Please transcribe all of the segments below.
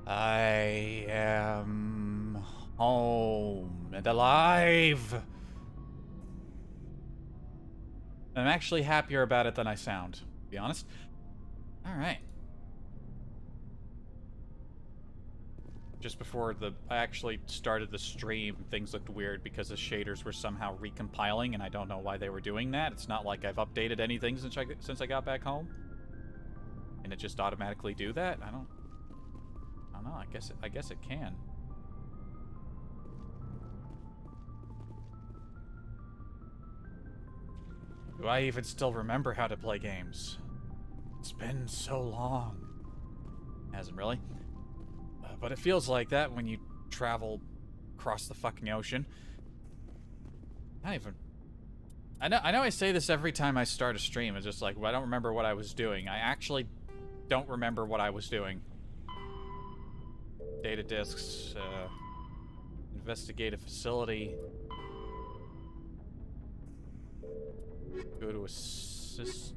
I am home and alive. I'm actually happier about it than I sound, to be honest. Alright. Just before I actually started the stream, things looked weird because the shaders were somehow recompiling, and I don't know why they were doing that. It's not like I've updated anything since I got back home. And it just automatically do that? I don't know. I guess it can. Do I even still remember how to play games? It's been so long. Hasn't really. But it feels like that when you travel across the fucking ocean. Not even... I know I say this every time I start a stream. It's just like, well, I don't remember what I was doing. I actually don't remember what I was doing. Data disks, investigate a facility. Go to a system.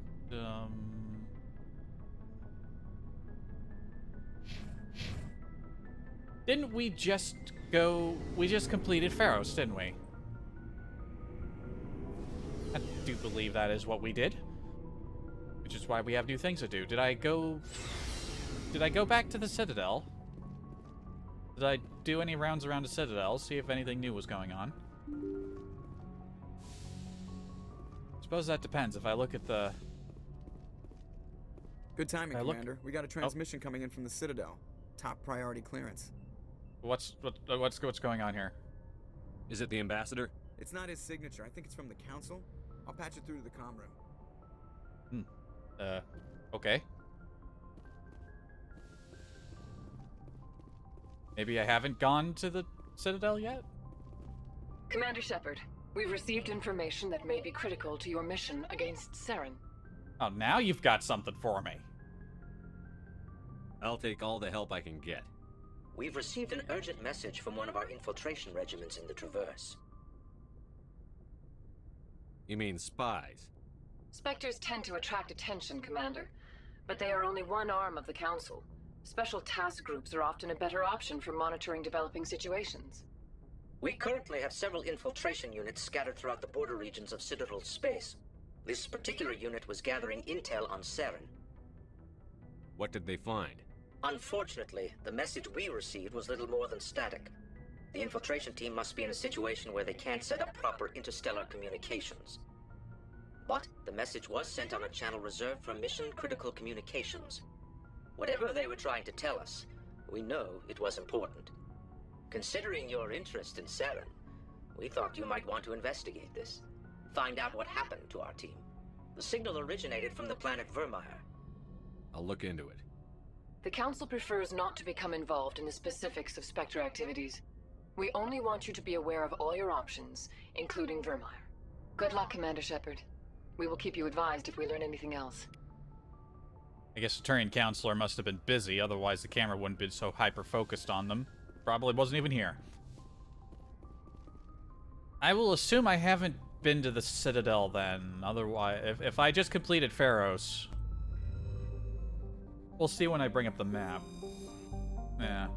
Didn't we just go... We just completed Pharos, didn't we? I do believe that is what we did. Which is why we have new things to do. Did I go back to the Citadel? Did I do any rounds around the Citadel, see if anything new was going on? Suppose that depends. If I look at the... Good timing, Commander. We got a transmission coming in from the Citadel. Top priority clearance. What's going on here? Is it the ambassador? It's not his signature. I think it's from the Council. I'll patch it through to the comm room. Okay. Maybe I haven't gone to the Citadel yet? Commander Shepard, we've received information that may be critical to your mission against Saren. Oh, now you've got something for me. I'll take all the help I can get. We've received an urgent message from one of our infiltration regiments in the Traverse. You mean spies? Spectres tend to attract attention, Commander, but they are only one arm of the Council. Special task groups are often a better option for monitoring developing situations. We currently have several infiltration units scattered throughout the border regions of Citadel space. This particular unit was gathering intel on Saren. What did they find? Unfortunately, the message we received was little more than static. The infiltration team must be in a situation where they can't set up proper interstellar communications. But the message was sent on a channel reserved for mission-critical communications. Whatever they were trying to tell us, we know it was important. Considering your interest in Saren, we thought you might want to investigate this. Find out what happened to our team. The signal originated from the planet Vermeer. I'll look into it. The Council prefers not to become involved in the specifics of Spectre activities. We only want you to be aware of all your options, including Vermeer. Good luck, Commander Shepard. We will keep you advised if we learn anything else. I guess the Turian Counselor must have been busy, otherwise the camera wouldn't have been so hyper-focused on them. Probably wasn't even here. I will assume I haven't been to the Citadel then. Otherwise, if I just completed Pharos... We'll see when I bring up the map. Yeah.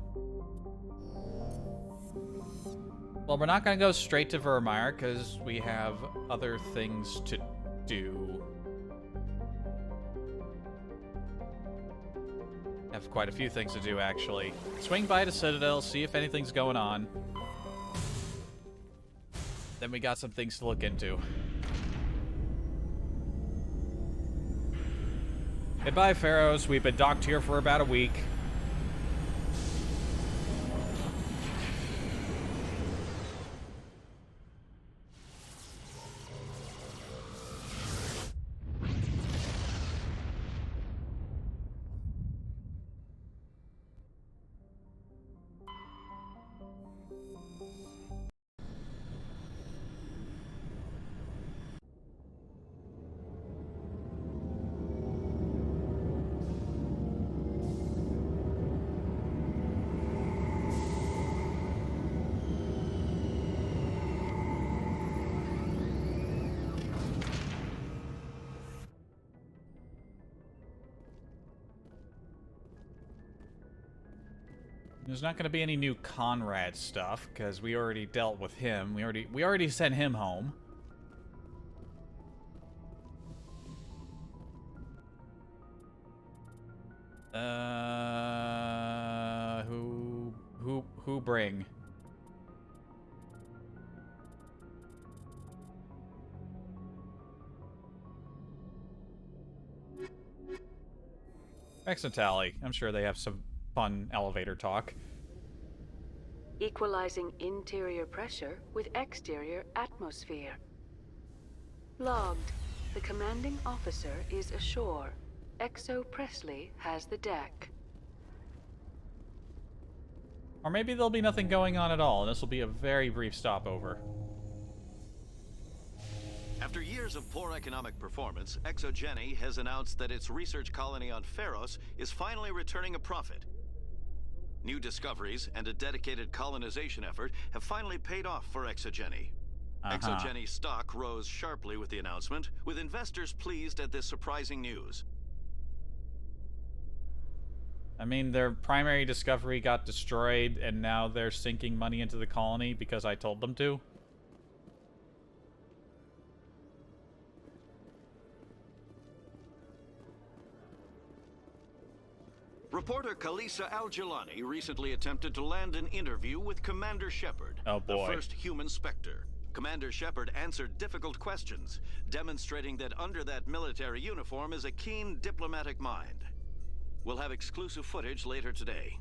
Well, we're not going to go straight to Vermeer, because we have other things to do. Have quite a few things to do, actually. Swing by the Citadel, see if anything's going on. Then we got some things to look into. Goodbye, Pharaohs. We've been docked here for about a week. There's not going to be any new Conrad stuff, because we already dealt with him. We already sent him home. Who bring? Exotally. I'm sure they have some fun elevator talk. Equalizing interior pressure with exterior atmosphere. Logged. The commanding officer is ashore. Exo Presley has the deck. Or maybe there'll be nothing going on at all, and this will be a very brief stopover. After years of poor economic performance, ExoGeni has announced that its research colony on Pharos is finally returning a profit. New discoveries and a dedicated colonization effort have finally paid off for ExoGeni. ExoGeni stock rose sharply with the announcement, with investors pleased at this surprising news. I mean, their primary discovery got destroyed, and now they're sinking money into the colony because I told them to. Reporter Kalisa Al-Jilani recently attempted to land an interview with Commander Shepard, Oh boy. the first human Spectre. Commander Shepard answered difficult questions, demonstrating that under that military uniform is a keen diplomatic mind. We'll have exclusive footage later today.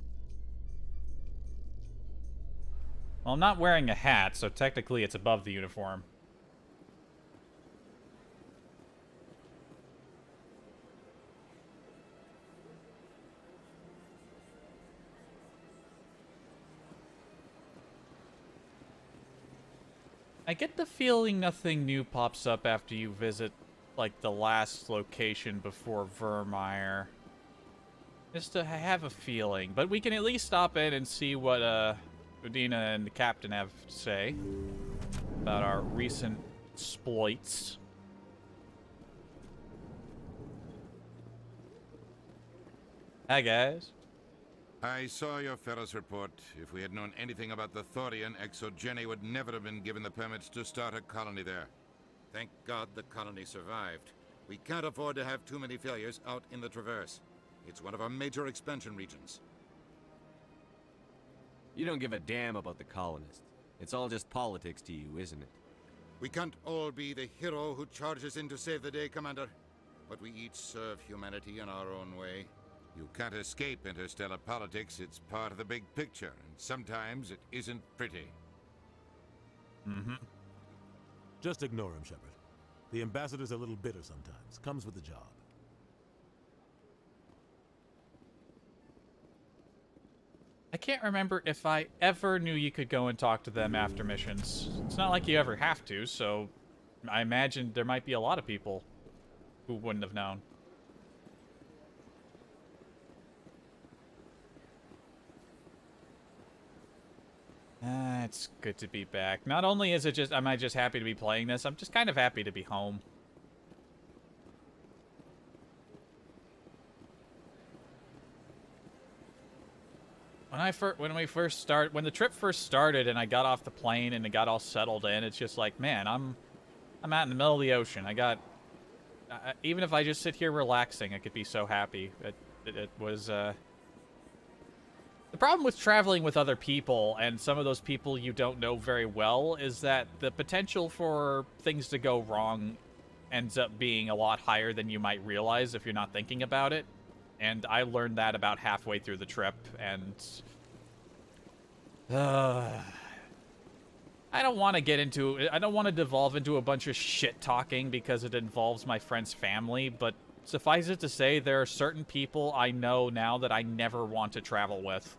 Well, I'm not wearing a hat, so technically it's above the uniform. I get the feeling nothing new pops up after you visit, like, the last location before Vermeer. Just to have a feeling. But we can at least stop in and see what, Udina and the captain have to say about our recent exploits. Hi, guys. I saw your Ferris report. If we had known anything about the Thorian, ExoGeni would never have been given the permits to start a colony there. Thank God the colony survived. We can't afford to have too many failures out in the Traverse. It's one of our major expansion regions. You don't give a damn about the colonists. It's all just politics to you, isn't it? We can't all be the hero who charges in to save the day, Commander. But we each serve humanity in our own way. You can't escape interstellar politics. It's part of the big picture, and sometimes it isn't pretty. Mm-hmm. Just ignore him, Shepard. The ambassador's a little bitter sometimes. Comes with the job. I can't remember if I ever knew you could go and talk to them after missions. It's not like you ever have to, so I imagine there might be a lot of people who wouldn't have known. It's good to be back. Not only is it just, am I just happy to be playing this, I'm just kind of happy to be home. When the trip first started and I got off the plane and it got all settled in, it's just like, man, I'm out in the middle of the ocean. I got, even if I just sit here relaxing, I could be so happy. It was, the problem with traveling with other people, and some of those people you don't know very well, is that the potential for things to go wrong ends up being a lot higher than you might realize if you're not thinking about it. And I learned that about halfway through the trip, and I don't want to devolve into a bunch of shit talking because it involves my friend's family, but suffice it to say, there are certain people I know now that I never want to travel with.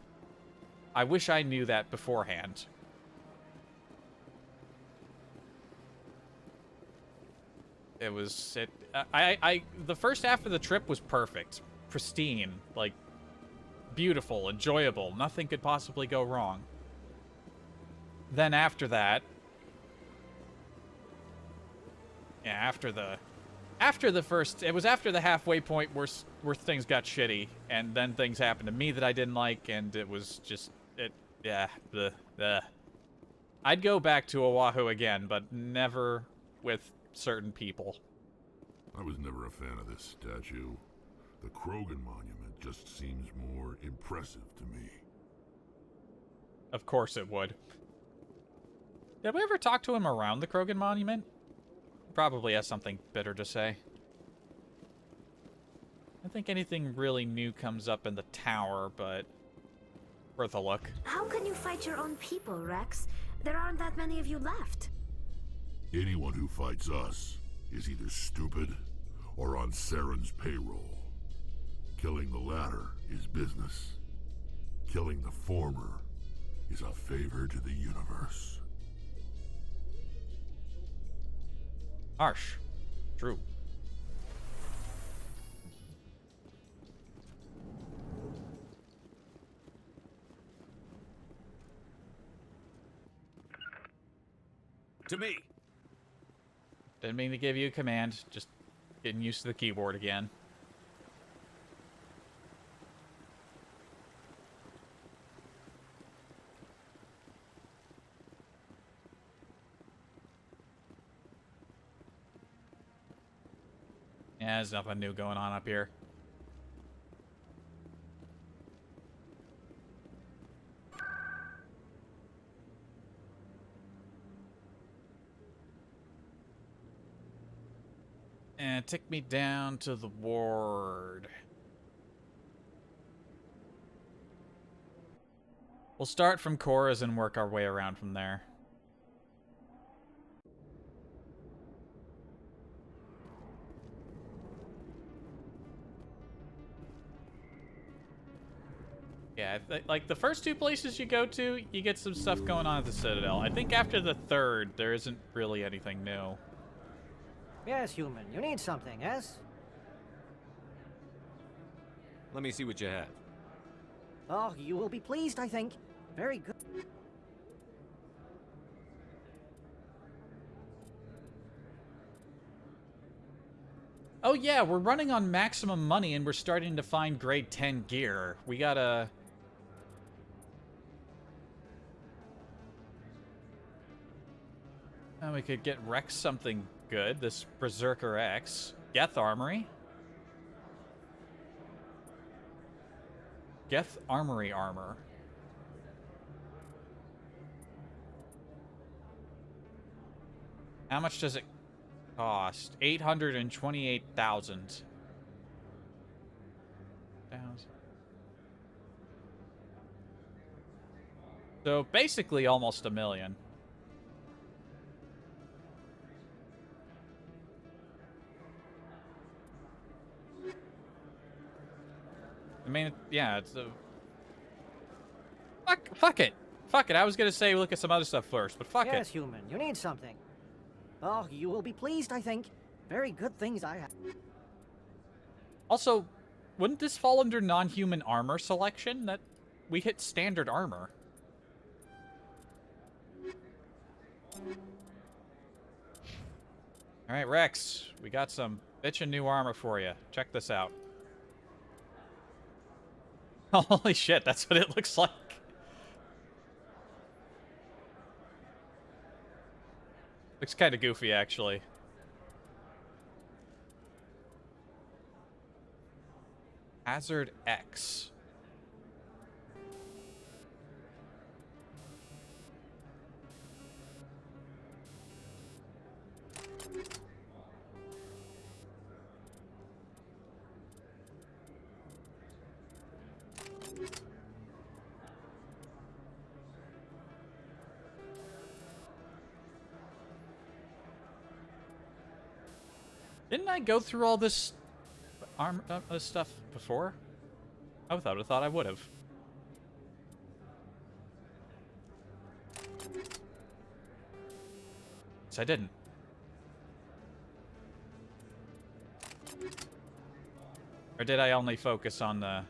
I wish I knew that beforehand. The first half of the trip was perfect. Pristine, like, beautiful, enjoyable. Nothing could possibly go wrong. Then after that, yeah, after the halfway point where things got shitty, and then things happened to me that I didn't like, and it was just Yeah, I'd go back to Oahu again, but never with certain people. I was never a fan of this statue. The Krogan monument just seems more impressive to me. Of course it would. Did we ever talk to him around the Krogan monument? Probably has something bitter to say. I don't think anything really new comes up in the tower, but worth a look. How can you fight your own people, Rex? There aren't that many of you left. Anyone who fights us is either stupid or on Saren's payroll. Killing the latter is business. Killing the former is a favor to the universe. Harsh. True. To me. Didn't mean to give you a command. Just getting used to the keyboard again. Yeah, there's nothing new going on up here. And take me down to the ward. We'll start from Cora's and work our way around from there. Yeah, like the first two places you go to, you get some stuff going on at the Citadel. I think after the third, there isn't really anything new. Yes, human. You need something, yes? Let me see what you have. Oh, you will be pleased, I think. Very good. Oh yeah, we're running on maximum money and we're starting to find grade 10 gear. We gotta... And we could get Rex something good. This Berserker X. Geth Armory. Geth Armory armor. How much does it cost? 828,000. So basically almost $1 million. I mean, yeah, it's a... Fuck it. Fuck it. I was gonna say look at some other stuff first, but fuck it. Yes, human. You need something. Oh, you will be pleased, I think. Very good things I have. Also, wouldn't this fall under non-human armor selection? That we hit standard armor. Alright, Rex. We got some bitchin' new armor for you. Check this out. Holy shit, that's what it looks like. Looks kind of goofy, actually. Hazard X. Didn't I go through all this stuff before? I thought I would have. Yes, I didn't. Or did I only focus on the...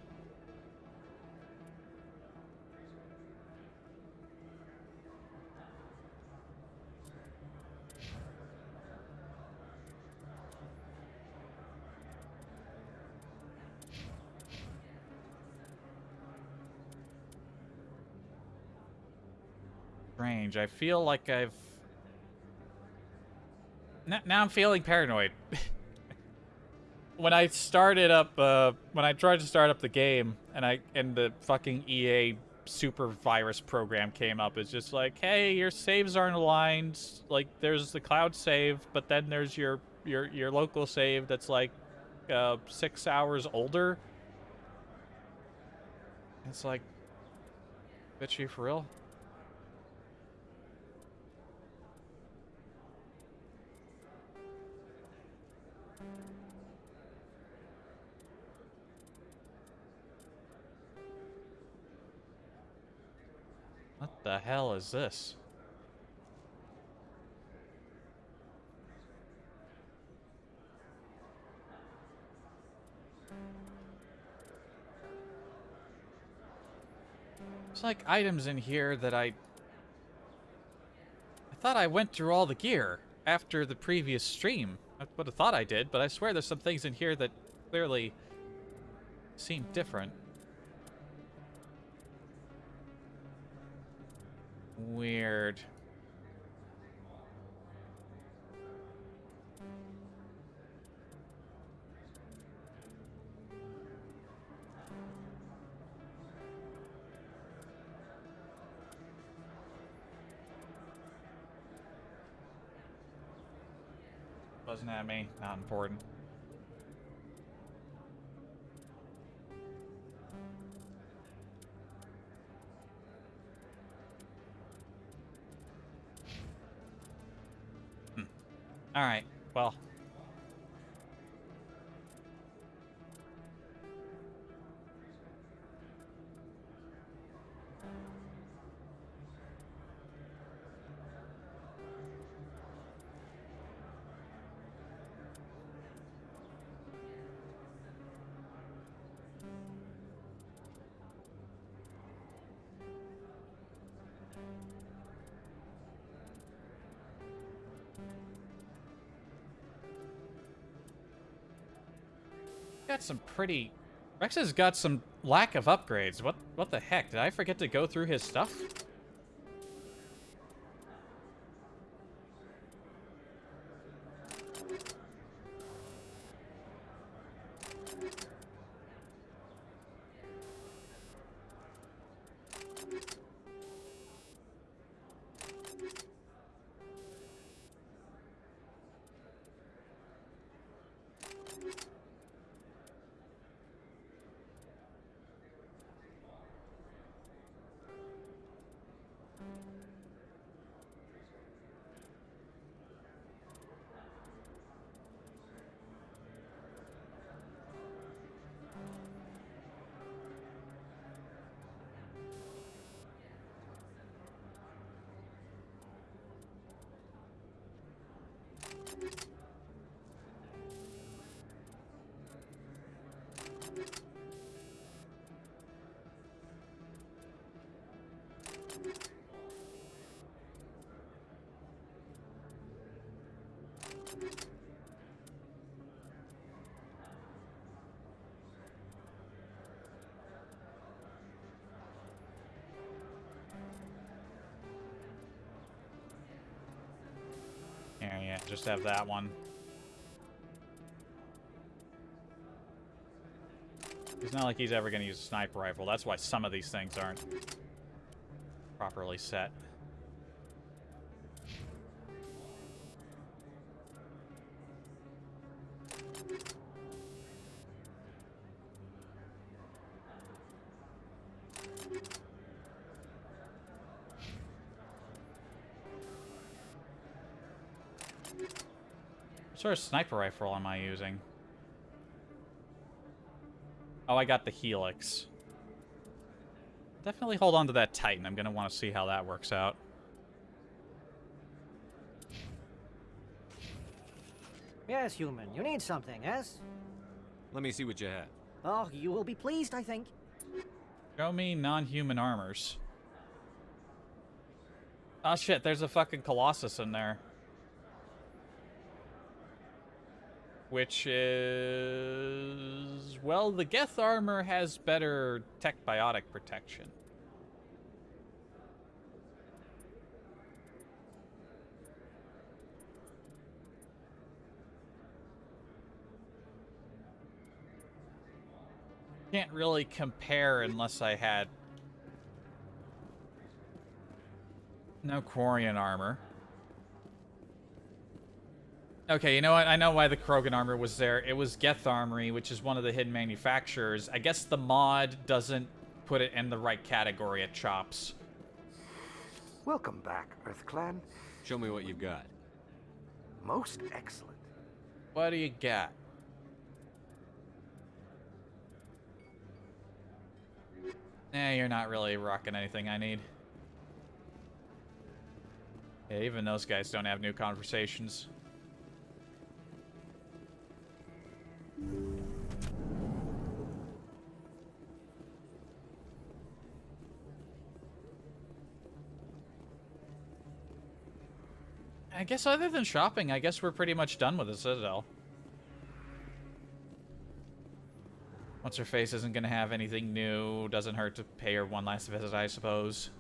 strange. I feel like I've... Now I'm feeling paranoid. When I started up, when I tried to start up the game, and the fucking EA super virus program came up, it's just like, hey, your saves aren't aligned. Like, there's the cloud save, but then there's your local save that's like 6 hours older. It's like, bitch, you for real? What the hell is this? There's like items in here that I thought I went through all the gear after the previous stream. I would have thought I did, but I swear there's some things in here that clearly seem different. Weird. Buzzing at me, not important. Alright, well. Got some pretty... Rex has got some lack of upgrades. What the heck? Did I forget to go through his stuff? Yeah, just have that one. It's not like he's ever going to use a sniper rifle. That's why some of these things aren't properly set. What sort of sniper rifle am I using? Oh, I got the Helix. Definitely hold on to that Titan. I'm going to want to see how that works out. Yes, human. You need something, yes? Let me see what you have. Oh, you will be pleased, I think. Show me non-human armors. Oh shit, there's a fucking Colossus in there. Which is... Well, the Geth armor has better tech biotic protection. Can't really compare unless I had no Quarian armor. Okay, you know what? I know why the Krogan armor was there. It was Geth Armory, which is one of the hidden manufacturers. I guess the mod doesn't put it in the right category at Chops. Welcome back, EarthClan. Show me what you've got. Most excellent. What do you got? You're not really rocking anything I need. Yeah, even those guys don't have new conversations. I guess other than shopping, I guess we're pretty much done with the Citadel. What's her face isn't going to have anything new. Doesn't hurt to pay her one last visit, I suppose.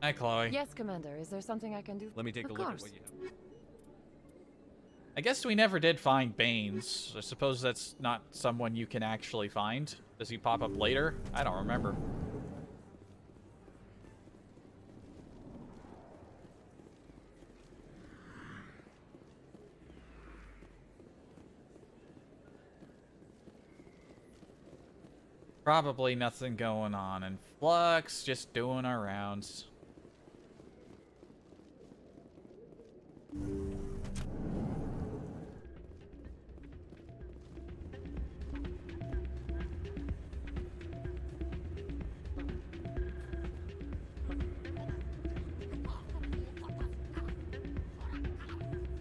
Hi, Chloe. Yes, Commander. Is there something I can do? Let me take a Of look at course. what you have. I guess we never did find Baines. I suppose that's not someone you can actually find. Does he pop up later? I don't remember. Probably nothing going on in Flux, just doing our rounds.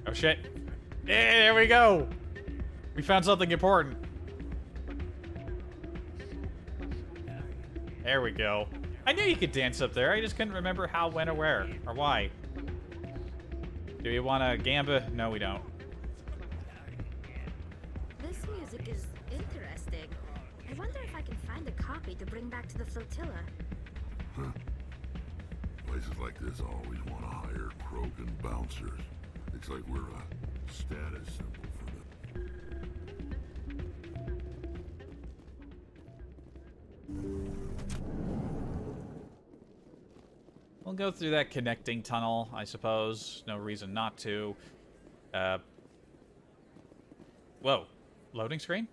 Oh shit. Yeah, there we go. We found something important. There we go. I knew you could dance up there. I just couldn't remember how, when, or where, or why. Do we want a gamba? No, we don't. This music is interesting. I wonder if I can find a copy to bring back to the flotilla. Huh. Places like this always want to hire Krogan bouncers. It's like we're a status symbol for them. We'll go through that connecting tunnel, I suppose. No reason not to. Whoa. Loading screen?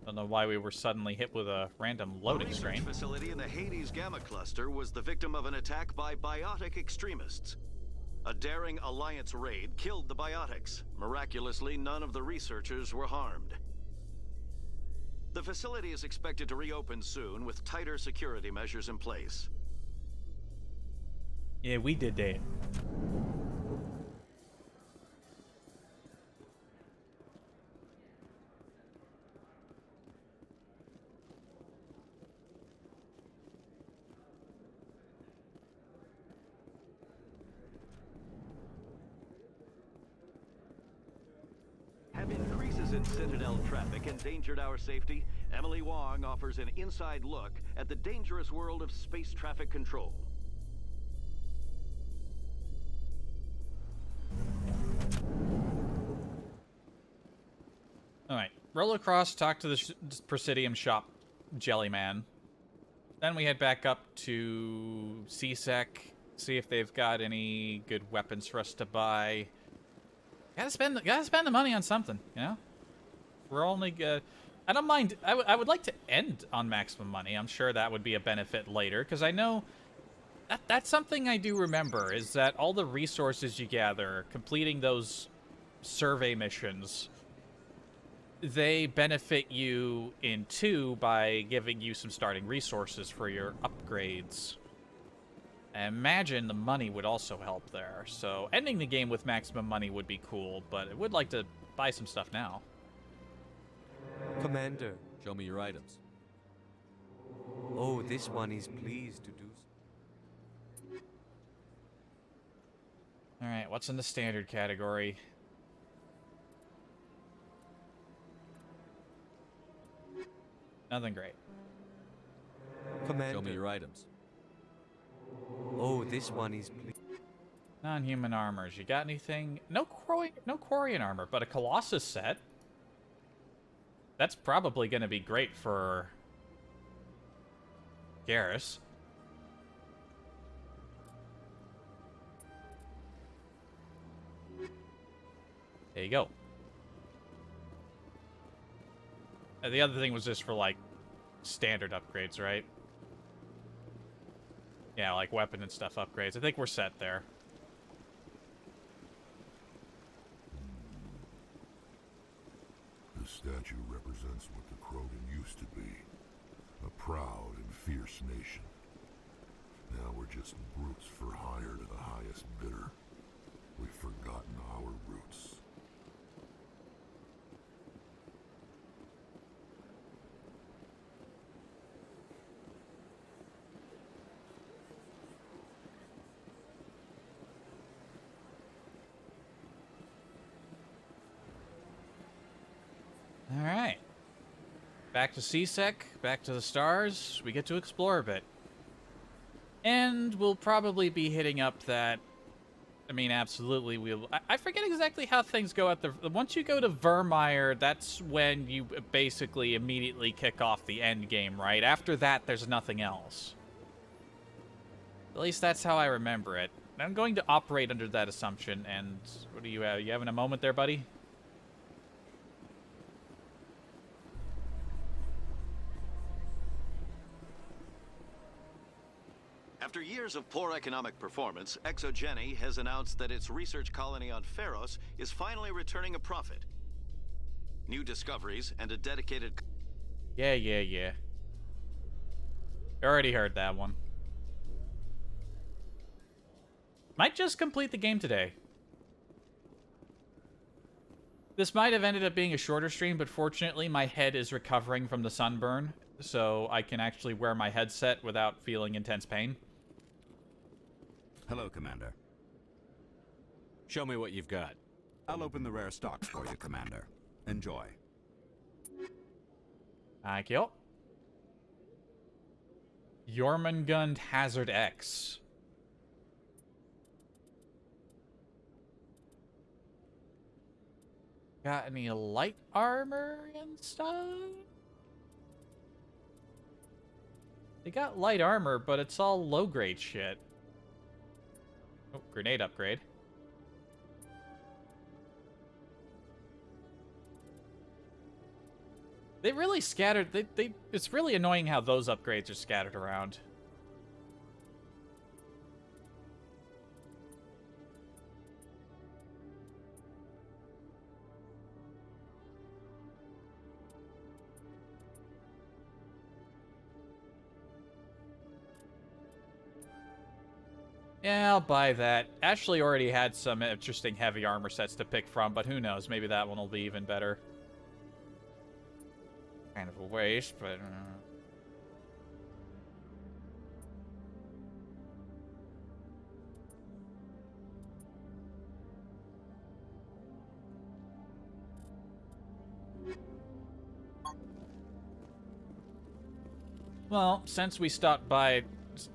Don't know why we were suddenly hit with a random loading screen. The facility in the Hades Gamma Cluster was the victim of an attack by biotic extremists. A daring Alliance raid killed the biotics. Miraculously, none of the researchers were harmed. The facility is expected to reopen soon with tighter security measures in place. Yeah, we did that. Have increases in Citadel traffic endangered our safety? Emily Wong offers an inside look at the dangerous world of space traffic control. Alright, roll across, talk to the Presidium shop Jellyman. Then we head back up to CSEC, see if they've got any good weapons for us to buy. Gotta spend the money on something, you know? We're only I don't mind. I would like to end on maximum money. I'm sure that would be a benefit later, because I know that's something I do remember, is that all the resources you gather, completing those survey missions, they benefit you in 2 by giving you some starting resources for your upgrades. I imagine the money would also help there. So ending the game with maximum money would be cool, but I would like to buy some stuff now. Commander. Show me your items. Oh, this one is pleased to do so. Alright, what's in the standard category? Nothing great. Commander. Show me your items. Oh, this one is please. Non-human armors. You got anything? No Quarian armor, but a Colossus set. That's probably going to be great for Garrus. There you go. The other thing was just for, like, standard upgrades, right? Yeah, like weapon and stuff upgrades. I think we're set there. The statue represents what the Krogan used to be. A proud and fierce nation. Now we're just brutes for hire to the highest bidder. We've forgotten our roots. Alright. Back to CSEC, back to the stars. We get to explore a bit. And we'll probably be hitting up that... I mean, absolutely, we'll... I forget exactly how things go at the... Once you go to Vermeer, that's when you basically immediately kick off the end game, right? After that, there's nothing else. At least that's how I remember it. I'm going to operate under that assumption, and... What do you have? You having a moment there, buddy? After years of poor economic performance, ExoGeni has announced that its research colony on Pharos is finally returning a profit. New discoveries and a dedicated... Yeah. You already heard that one. Might just complete the game today. This might have ended up being a shorter stream, but fortunately my head is recovering from the sunburn, so I can actually wear my headset without feeling intense pain. Hello, Commander. Show me what you've got. I'll open the rare stocks for you, Commander. Enjoy. Thank you. Jormungand Hazard X. Got any light armor and stuff? They got light armor, but it's all low-grade shit. Oh, grenade upgrade. They really scattered... It's really annoying how those upgrades are scattered around. Yeah, I'll buy that. Ashley already had some interesting heavy armor sets to pick from, but who knows? Maybe that one will be even better. Kind of a waste, but... Well, since we stopped by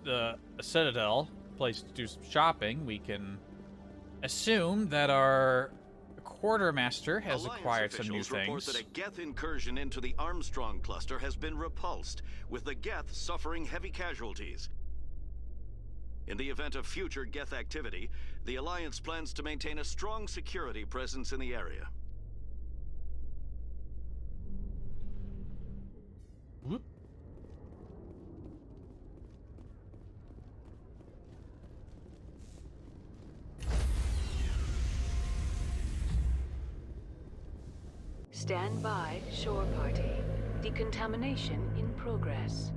the Citadel... place to do some shopping, we can assume that our quartermaster has acquired some new things. Report that a Geth incursion into the Armstrong cluster has been repulsed, with the Geth suffering heavy casualties. In the event of future Geth activity, the Alliance plans to maintain a strong security presence in the area. Whoop. Stand by, shore party. Decontamination in progress.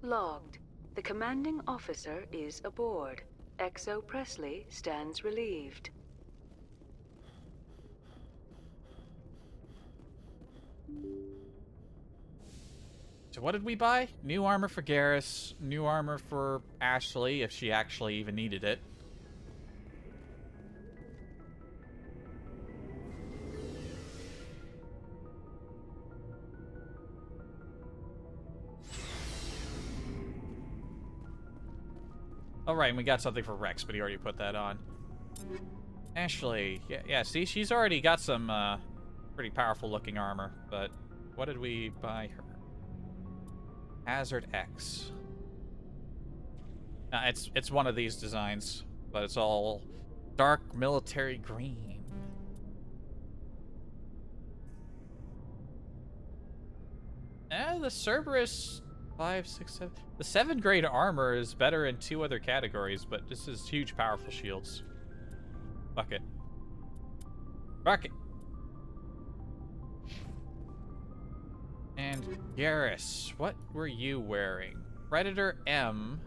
Logged. The commanding officer is aboard. Exo Presley stands relieved. So what did we buy? New armor for Garrus, new armor for Ashley, if she actually even needed it. All right, and we got something for Rex, but he already put that on. Ashley, yeah, see, she's already got some pretty powerful looking armor, but what did we buy her? Hazard X. It's one of these designs, but it's all dark military green. The Cerberus 5, 6, 7. The 7th grade armor is better in 2 other categories, but this is huge, powerful shields. Fuck it. Fuck it. And Garrus, what were you wearing? Predator M.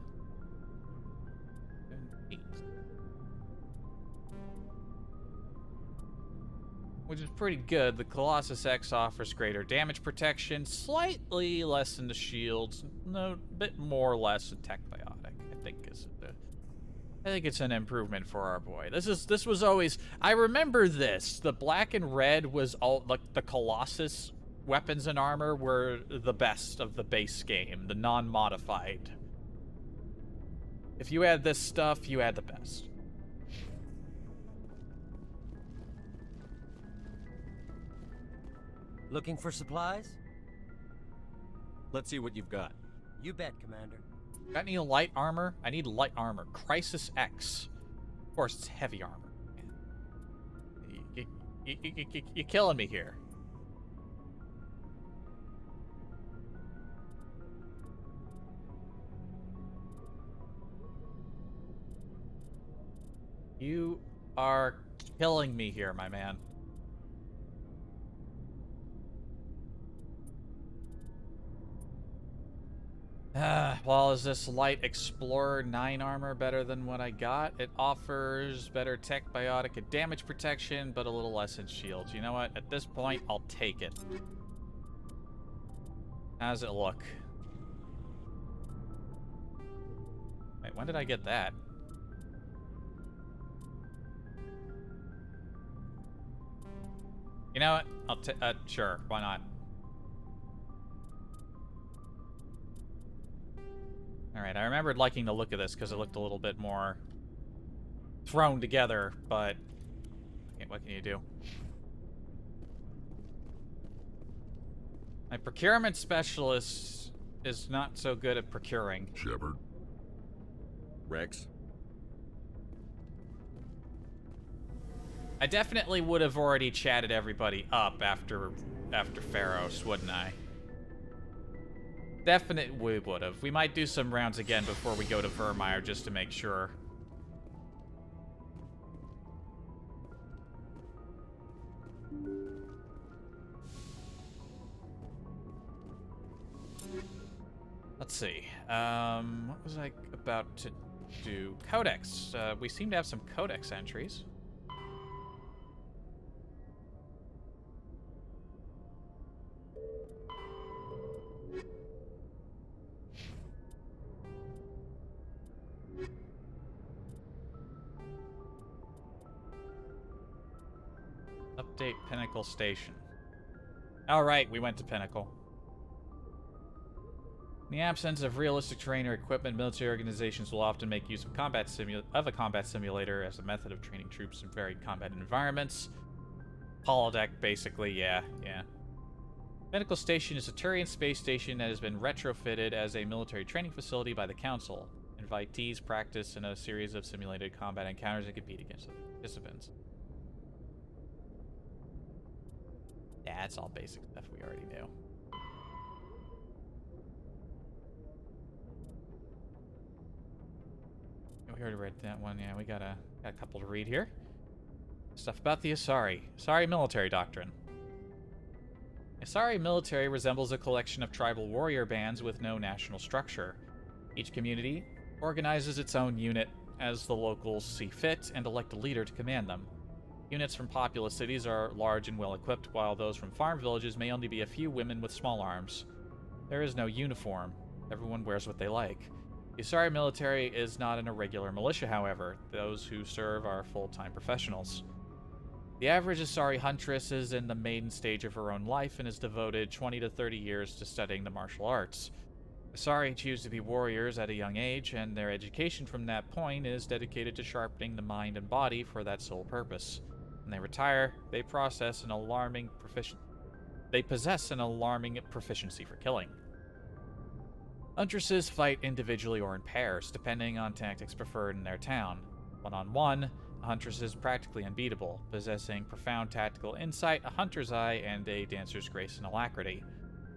Which is pretty good. The Colossus X offers greater damage protection, slightly less in the shields, no, bit more or less in Tech Biotic. I think it's an improvement for our boy. This was always, I remember this. The black and red was all like the Colossus weapons and armor were the best of the base game, the non-modified. If you had this stuff, you had the best. Looking for supplies? Let's see what you've got. You bet, Commander. Got any light armor? I need light armor. Crisis X. Of course, it's heavy armor. You're killing me here. You are killing me here, my man. Well, is this Light Explorer 9 armor better than what I got? It offers better Tech Biotic and damage protection, but a little less in shields. You know what? At this point, I'll take it. How's it look? Wait, when did I get that? You know what? Sure, why not? Alright, I remembered liking the look of this because it looked a little bit more thrown together, but what can you do? My procurement specialist is not so good at procuring. Shepard. Rex. I definitely would have already chatted everybody up after Pharos, wouldn't I? Definitely would have. We might do some rounds again before we go to Vermeer just to make sure. Let's see. What was I about to do? Codex. We seem to have some codex entries. Update Pinnacle Station. Alright, we went to Pinnacle. In the absence of realistic terrain or equipment, military organizations will often make use of a combat simulator as a method of training troops in varied combat environments. Holodeck, basically, yeah. Pinnacle Station is a Turian space station that has been retrofitted as a military training facility by the Council. Invitees practice in a series of simulated combat encounters and compete against other participants. Yeah, it's all basic stuff we already knew. We already read that one. Yeah, we got a couple to read here. Stuff about the Asari. Asari military doctrine. Asari military resembles a collection of tribal warrior bands with no national structure. Each community organizes its own unit as the locals see fit and elect a leader to command them. Units from populous cities are large and well-equipped, while those from farm villages may only be a few women with small arms. There is no uniform. Everyone wears what they like. The Asari military is not an irregular militia, however. Those who serve are full-time professionals. The average Asari huntress is in the maiden stage of her own life and has devoted 20 to 30 years to studying the martial arts. Asari choose to be warriors at a young age, and their education from that point is dedicated to sharpening the mind and body for that sole purpose. When they retire, they possess an alarming proficiency for killing. Huntresses fight individually or in pairs, depending on tactics preferred in their town. One-on-one, a huntress is practically unbeatable, possessing profound tactical insight, a hunter's eye, and a dancer's grace and alacrity.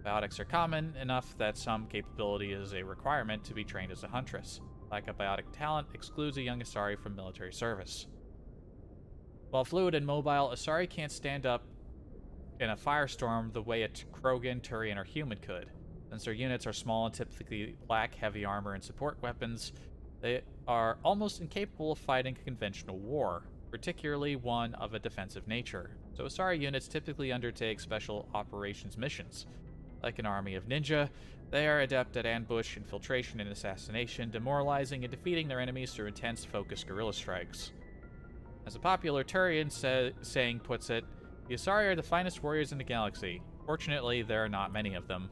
Biotics are common enough that some capability is a requirement to be trained as a huntress. Lack of biotic talent excludes a young Asari from military service. While fluid and mobile, Asari can't stand up in a firestorm the way a Krogan, Turian, or human could. Since their units are small and typically lack heavy armor and support weapons, they are almost incapable of fighting a conventional war, particularly one of a defensive nature. So Asari units typically undertake special operations missions. Like an army of ninja, they are adept at ambush, infiltration, and assassination, demoralizing and defeating their enemies through intense, focused guerrilla strikes. As a popular Turian saying puts it, the Asari are the finest warriors in the galaxy. Fortunately, there are not many of them.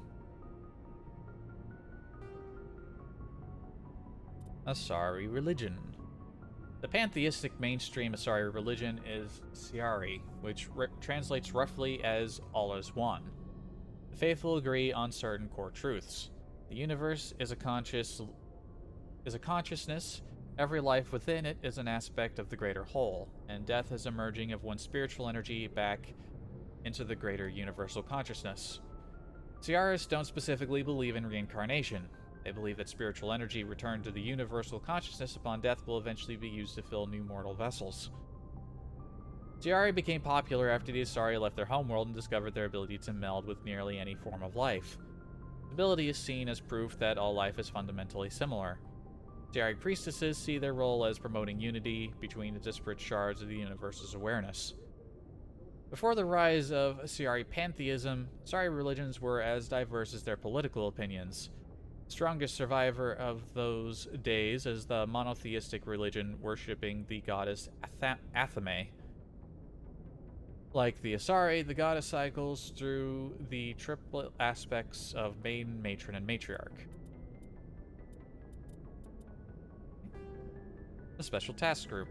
Asari religion. The pantheistic mainstream Asari religion is Siari, which translates roughly as all is one. The faithful agree on certain core truths. The universe is a consciousness. Every life within it is an aspect of the greater whole, and death is a merging of one's spiritual energy back into the greater universal consciousness. Siarists don't specifically believe in reincarnation. They believe that spiritual energy returned to the universal consciousness upon death will eventually be used to fill new mortal vessels. Siari became popular after the Asari left their homeworld and discovered their ability to meld with nearly any form of life. This ability is seen as proof that all life is fundamentally similar. Siari priestesses see their role as promoting unity between the disparate shards of the universe's awareness. Before the rise of Asari pantheism, Asari religions were as diverse as their political opinions. The strongest survivor of those days is the monotheistic religion worshipping the goddess Athame. Like the Asari, the goddess cycles through the triplet aspects of maiden, matron, and matriarch. The Special Task Group.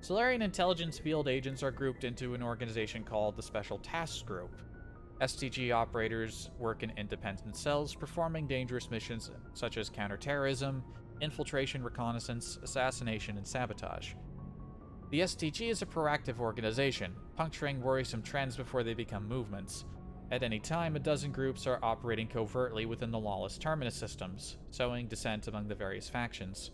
Solarian intelligence field agents are grouped into an organization called the Special Task Group. STG operators work in independent cells, performing dangerous missions such as counterterrorism, infiltration, reconnaissance, assassination, and sabotage. The STG is a proactive organization, puncturing worrisome trends before they become movements. At any time, a dozen groups are operating covertly within the lawless terminus systems, sowing dissent among the various factions.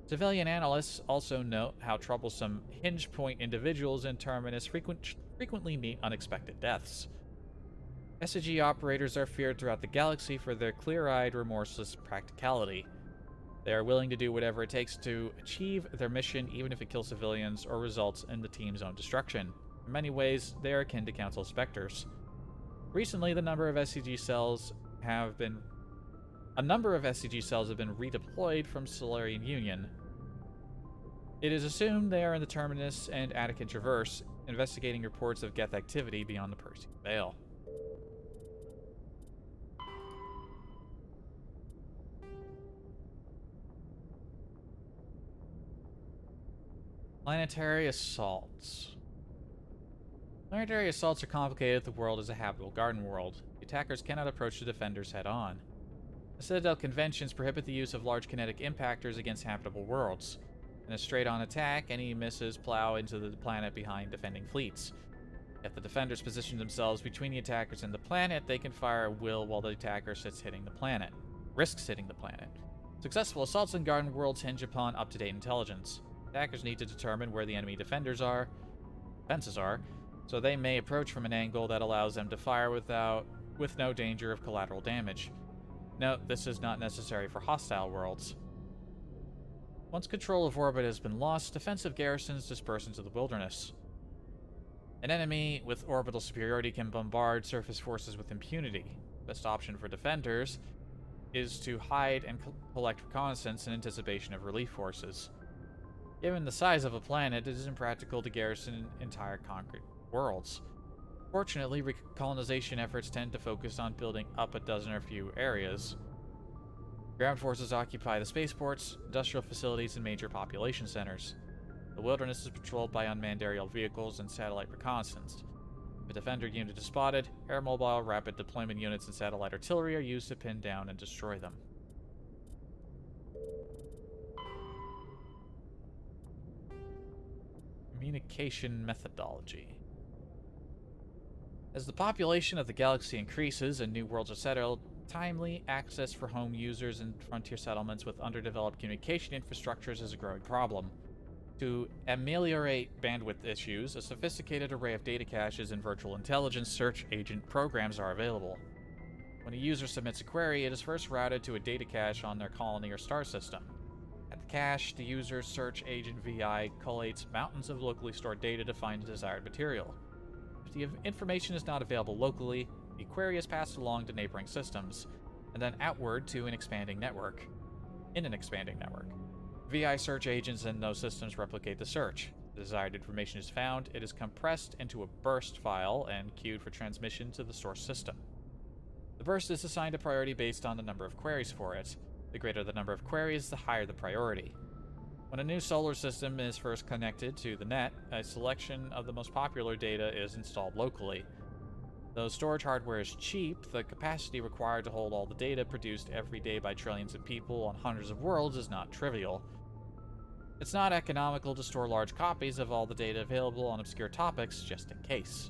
Civilian analysts also note how troublesome hinge point individuals in terminus frequently meet unexpected deaths. STG operators are feared throughout the galaxy for their clear-eyed, remorseless practicality. They are willing to do whatever it takes to achieve their mission, even if it kills civilians or results in the team's own destruction. In many ways, they are akin to Council Spectres. Recently, a number of SCG cells have been redeployed from Solarian Union. It is assumed they are in the Terminus and Attican Traverse, investigating reports of Geth activity beyond the Persean Veil. Planetary assaults. Planetary assaults are complicated if the world is a habitable garden world. The attackers cannot approach the defenders head-on. The Citadel conventions prohibit the use of large kinetic impactors against habitable worlds. In a straight-on attack, any misses plow into the planet behind defending fleets. If the defenders position themselves between the attackers and the planet, they can fire at will while the attacker risks hitting the planet. Successful assaults in garden worlds hinge upon up-to-date intelligence. Attackers need to determine where the enemy defenses are, so they may approach from an angle that allows them to fire with no danger of collateral damage. Note, this is not necessary for hostile worlds. Once control of orbit has been lost, defensive garrisons disperse into the wilderness. An enemy with orbital superiority can bombard surface forces with impunity. The best option for defenders is to hide and collect reconnaissance in anticipation of relief forces. Given the size of a planet, it is impractical to garrison entire concrete worlds. Fortunately, recolonization efforts tend to focus on building up a dozen or few areas. Ground forces occupy the spaceports, industrial facilities, and major population centers. The wilderness is patrolled by unmanned aerial vehicles and satellite reconnaissance. If a defender unit is spotted, air mobile, rapid deployment units, and satellite artillery are used to pin down and destroy them. Communication methodology. As the population of the galaxy increases and new worlds are settled, timely access for home users in frontier settlements with underdeveloped communication infrastructures is a growing problem. To ameliorate bandwidth issues, a sophisticated array of data caches and virtual intelligence search agent programs are available. When a user submits a query, it is first routed to a data cache on their colony or star system. At the cache, the user's search agent VI collates mountains of locally stored data to find desired material. If the information is not available locally, the query is passed along to neighboring systems, and then outward to an expanding network. In an expanding network. VI search agents in those systems replicate the search. The desired information is found, it is compressed into a burst file and queued for transmission to the source system. The burst is assigned a priority based on the number of queries for it. The greater the number of queries, the higher the priority. When a new solar system is first connected to the net, a selection of the most popular data is installed locally. Though storage hardware is cheap, the capacity required to hold all the data produced every day by trillions of people on hundreds of worlds is not trivial. It's not economical to store large copies of all the data available on obscure topics just in case.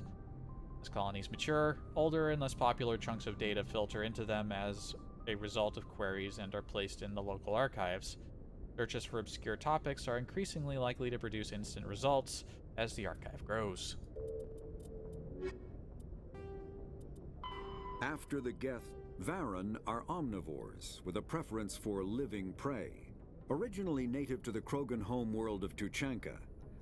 As colonies mature, older and less popular chunks of data filter into them as a result of queries and are placed in the local archives. Searches for obscure topics are increasingly likely to produce instant results as the archive grows. After the Geth, Varan are omnivores with a preference for living prey. Originally native to the Krogan homeworld of Tuchanka,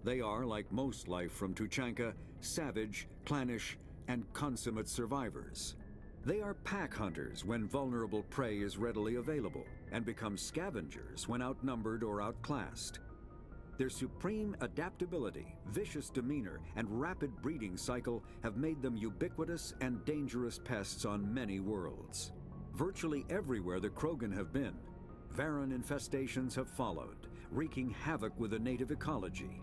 they are, like most life from Tuchanka, savage, clannish, and consummate survivors. They are pack hunters when vulnerable prey is readily available, and become scavengers when outnumbered or outclassed. Their supreme adaptability, vicious demeanor, and rapid breeding cycle have made them ubiquitous and dangerous pests on many worlds. Virtually everywhere the Krogan have been, Varan infestations have followed, wreaking havoc with the native ecology.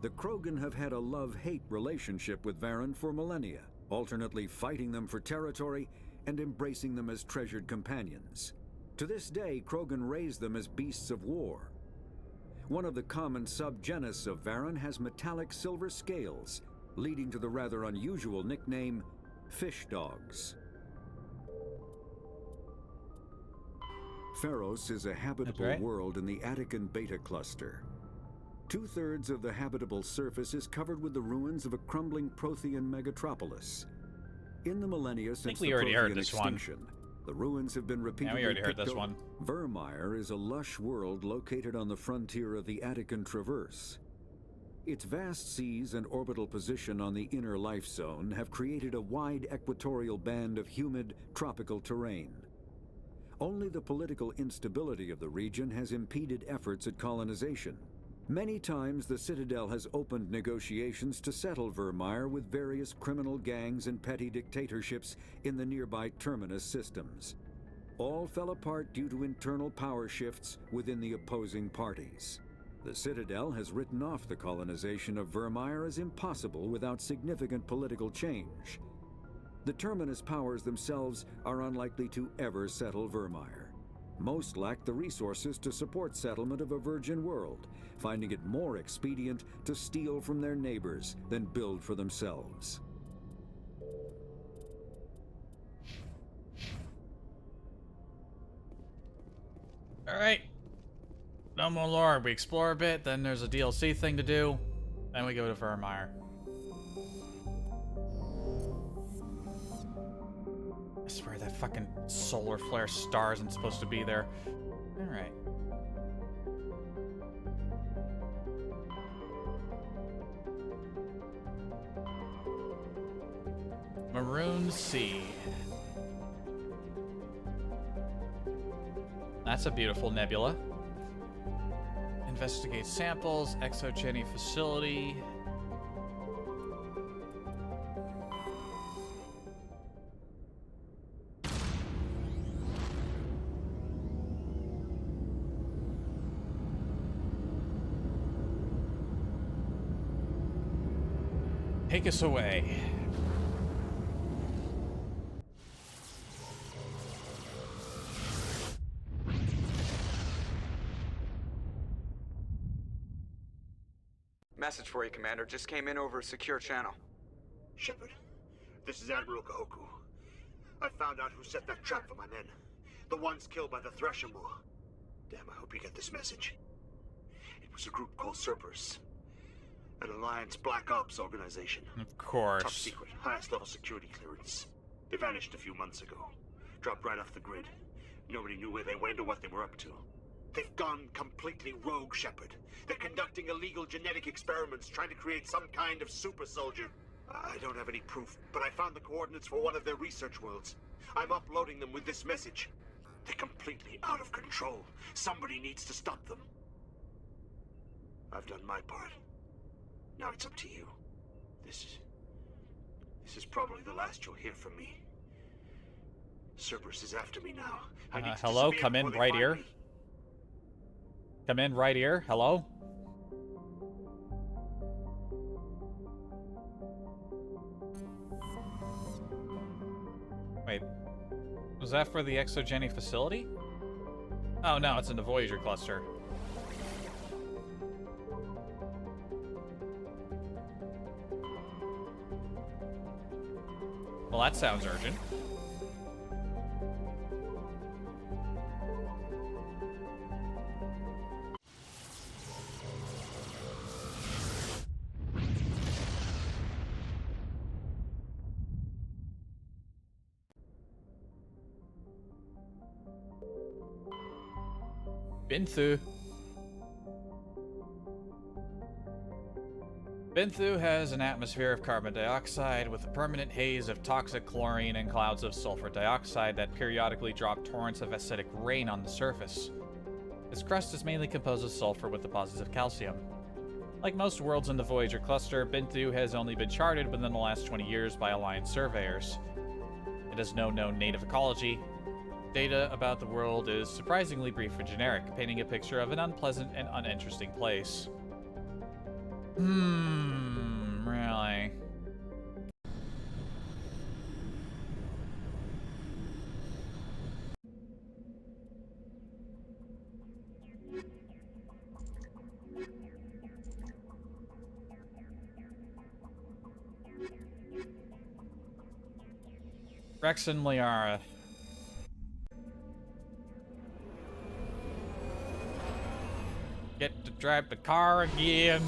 The Krogan have had a love-hate relationship with Varan for millennia, alternately fighting them for territory and embracing them as treasured companions. To this day, Krogan raise them as beasts of war. One of the common subgenus of Varan has metallic silver scales, leading to the rather unusual nickname, fish dogs. Pharos is a habitable world in the Attican Beta Cluster. 2/3 of the habitable surface is covered with the ruins of a crumbling Prothean megatropolis. In the millennia since the Prothean extinction, the ruins have been repeatedly picked over. Vermeer is a lush world located on the frontier of the Attican Traverse. Its vast seas and orbital position on the inner life zone have created a wide equatorial band of humid, tropical terrain. Only the political instability of the region has impeded efforts at colonization. Many times the Citadel has opened negotiations to settle Vermeer with various criminal gangs and petty dictatorships in the nearby Terminus systems. All fell apart due to internal power shifts within the opposing parties. The Citadel has written off the colonization of Vermeer as impossible without significant political change. The Terminus powers themselves are unlikely to ever settle Vermeer. Most lack the resources to support settlement of a virgin world, finding it more expedient to steal from their neighbors than build for themselves. Alright. No more lore. We explore a bit, then there's a DLC thing to do, then we go to Vermeer. I swear that fucking solar flare star isn't supposed to be there. Alright. Maroon Sea. That's a beautiful nebula. Investigate samples, exogeny facility. Take us away. Message for you, Commander. Just came in over a secure channel. Shepard, this is Admiral Kahoku. I found out who set that trap for my men. The ones killed by the Thresher Moor. Damn, I hope you get this message. It was a group called Cerberus. An Alliance Black Ops organization. Of course. Top secret, highest level security clearance. They vanished a few months ago. Dropped right off the grid. Nobody knew where they went or what they were up to. They've gone completely rogue, Shepard. They're conducting illegal genetic experiments, trying to create some kind of super soldier. I don't have any proof, but I found the coordinates for one of their research worlds. I'm uploading them with this message. They're completely out of control. Somebody needs to stop them. I've done my part. Now it's up to you. This is probably the last you'll hear from me. Cerberus is after me now. I need to hello, disappear come in before they right find here. me. Come in right here. Hello? Wait. Was that for the Exogeny facility? Oh no, it's in the Voyager cluster. Well, that sounds urgent. Binthu. Binthu has an atmosphere of carbon dioxide with a permanent haze of toxic chlorine and clouds of sulfur dioxide that periodically drop torrents of acidic rain on the surface. Its crust is mainly composed of sulfur with deposits of calcium. Like most worlds in the Voyager cluster, Binthu has only been charted within the last 20 years by Alliance surveyors. It has no known native ecology. Data about the world is surprisingly brief and generic, painting a picture of an unpleasant and uninteresting place. Really? Rex and Liara. Get to drive the car again.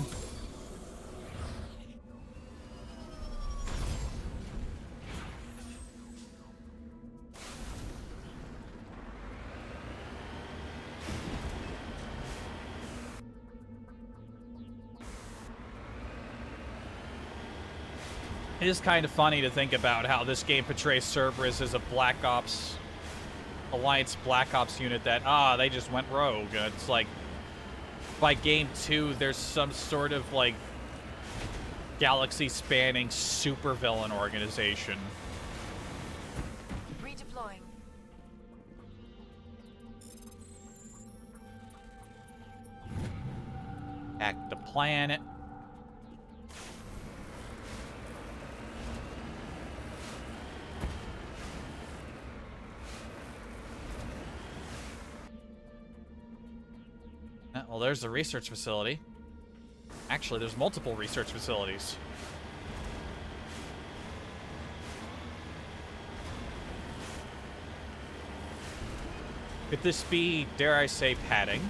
It is kind of funny to think about how this game portrays Cerberus as a Black Ops, Alliance Black Ops unit that, they just went rogue. It's like, by game 2, there's some sort of, like, galaxy-spanning supervillain organization. Redeploying. Hack the planet. Well, there's the research facility. Actually, there's multiple research facilities. Could this be, dare I say, padding?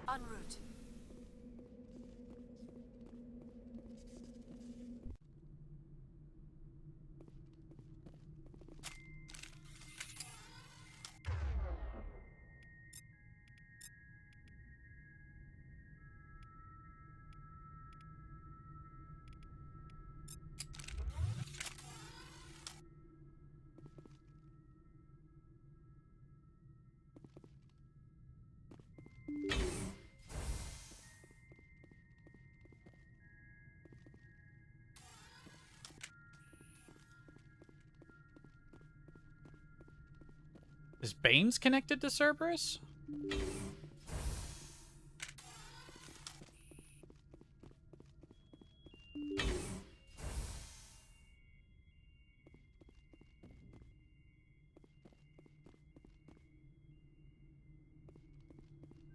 En route. Is Baines connected to Cerberus?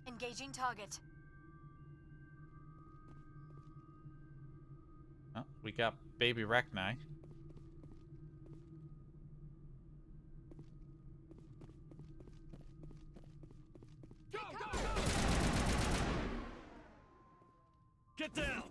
Engaging target. Oh, we got baby Rachni. Go, go, go! Get down!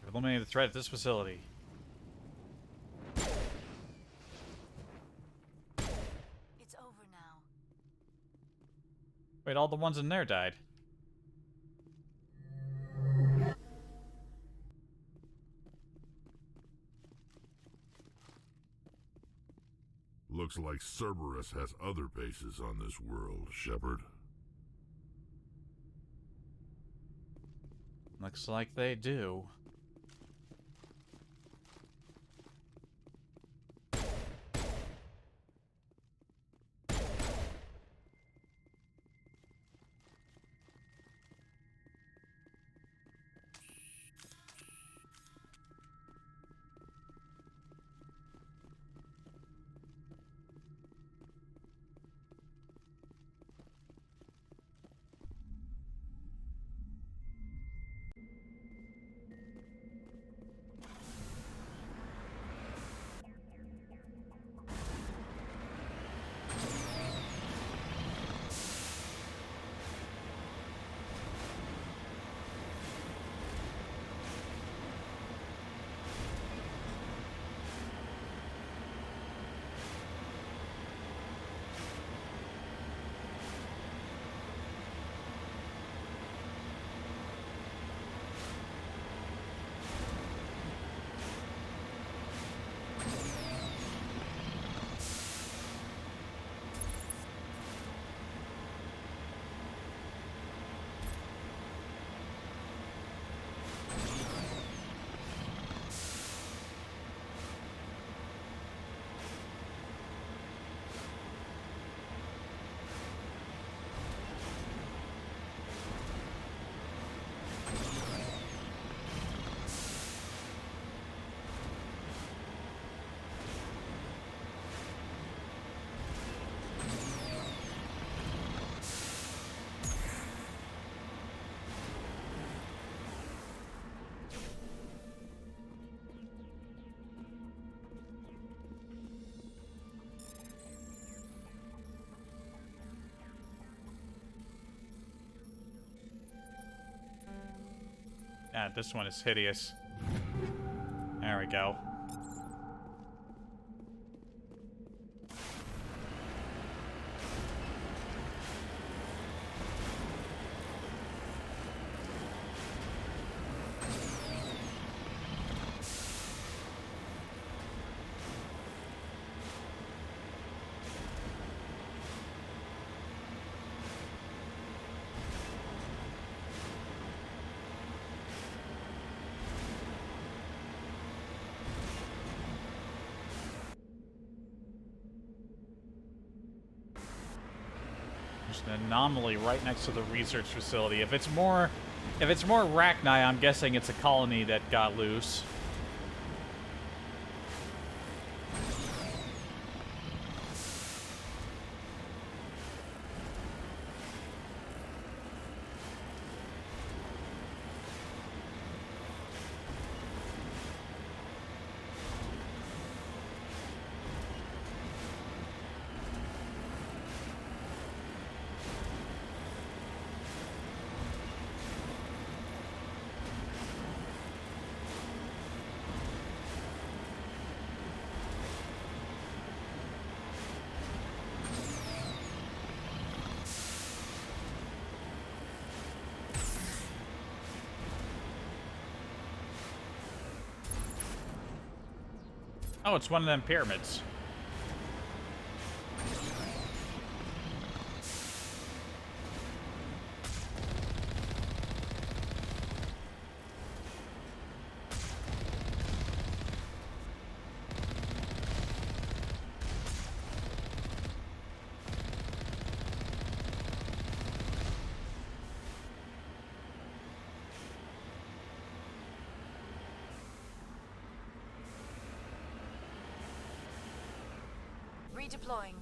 Eliminating the threat at this facility. It's over now. Wait, all the ones in there died. Looks like Cerberus has other bases on this world, Shepard. Looks like they do. Ah, this one is hideous. There we go. There's an anomaly right next to the research facility. If it's more Rachni, I'm guessing it's a colony that got loose. Oh, it's one of them pyramids. Redeploying.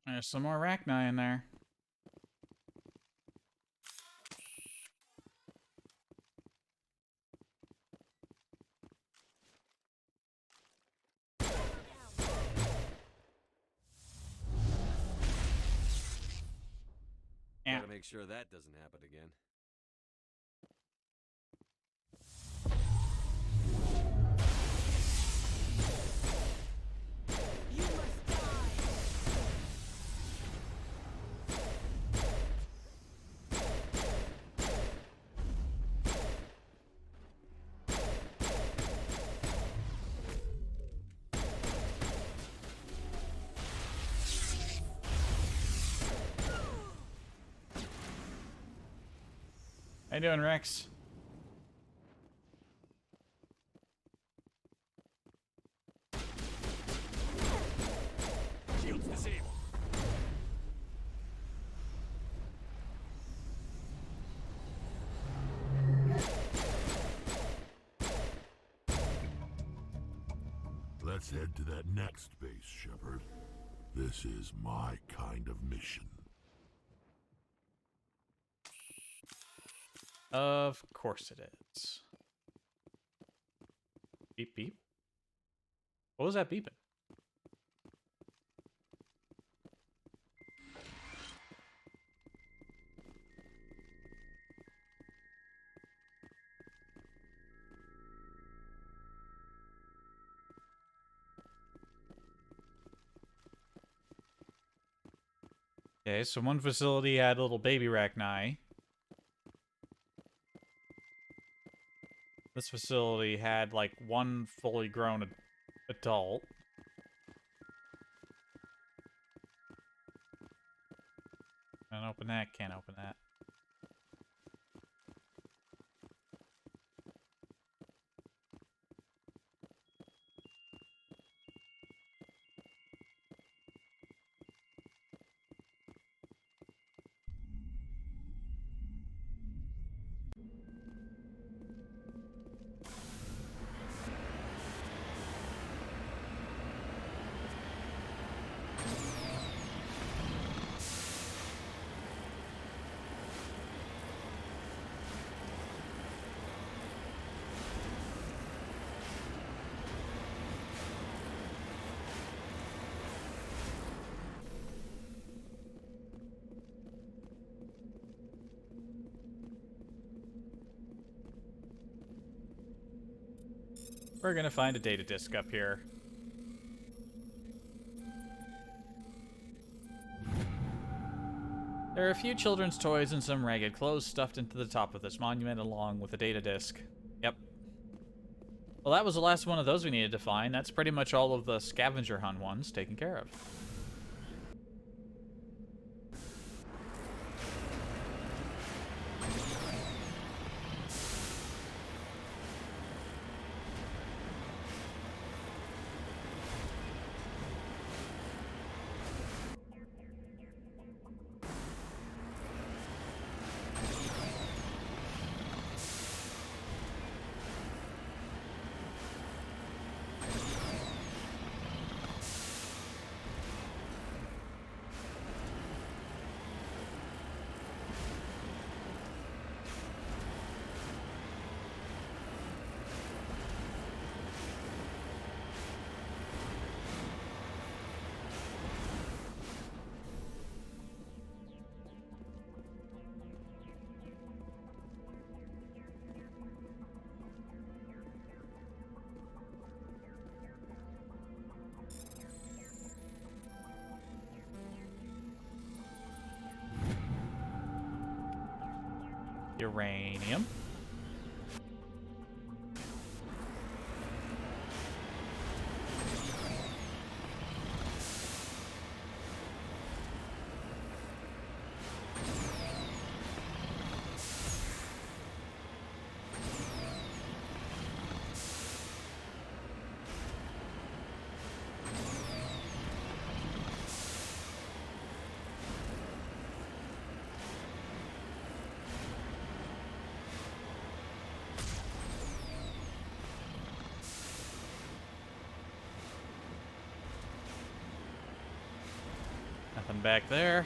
There's some more arachni in there. Gotta make sure that doesn't happen again. How you doing, Rex? Shields disabled. Let's head to that next base, Shepard. This is my kind of mission. Of course it is. Beep beep. What was that beeping? Okay, so one facility had a little baby arachni. This facility had like one fully grown adult. Can't open that, can't open that. We're gonna find a data disk up here. There are a few children's toys and some ragged clothes stuffed into the top of this monument along with a data disk. Yep. Well, that was the last one of those we needed to find. That's pretty much all of the scavenger hunt ones taken care of. Uranium. Nothing back there.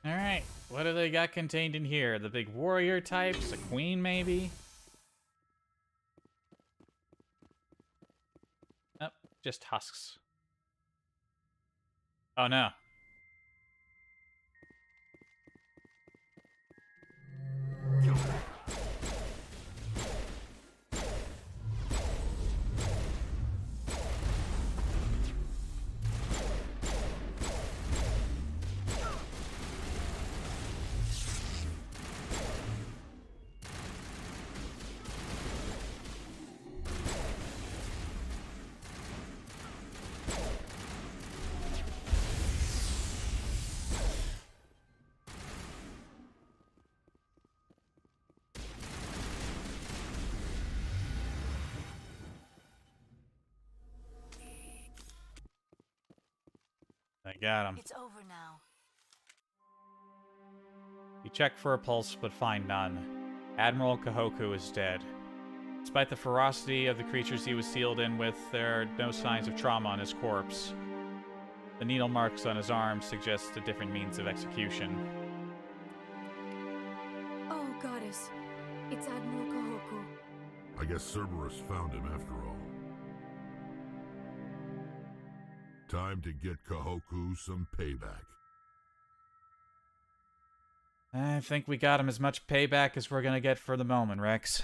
Alright, what do they got contained in here? The big warrior types? A queen, maybe? Nope, just husks. Oh no. I got him. It's over now. You check for a pulse, but find none. Admiral Kahoku is dead. Despite the ferocity of the creatures he was sealed in with, there are no signs of trauma on his corpse. The needle marks on his arm suggest a different means of execution. Oh, goddess. It's Admiral Kahoku. I guess Cerberus found him after all. Time to get Kahoku some payback. I think we got him as much payback as we're gonna get for the moment, Rex.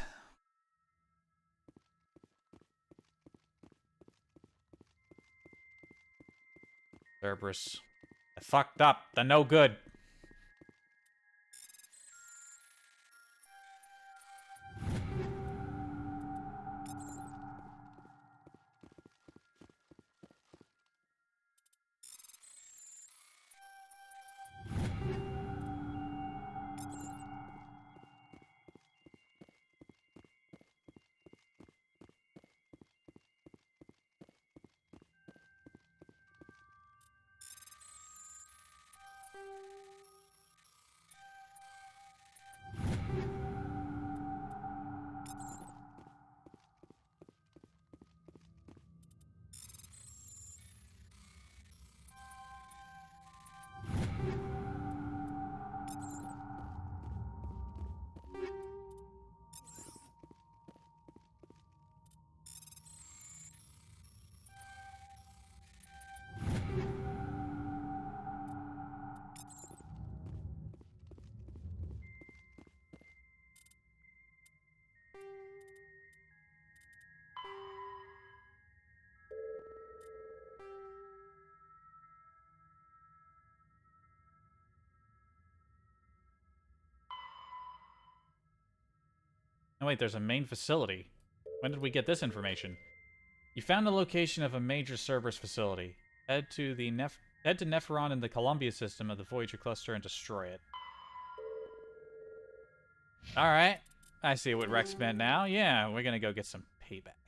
Cerberus. I fucked up. They're no good. Oh wait, there's a main facility. When did we get this information? You found the location of a major Cerberus facility. Head to Nepheron in the Columbia system of the Voyager cluster and destroy it. Alright. I see what Rex meant now. Yeah, we're gonna go get some payback.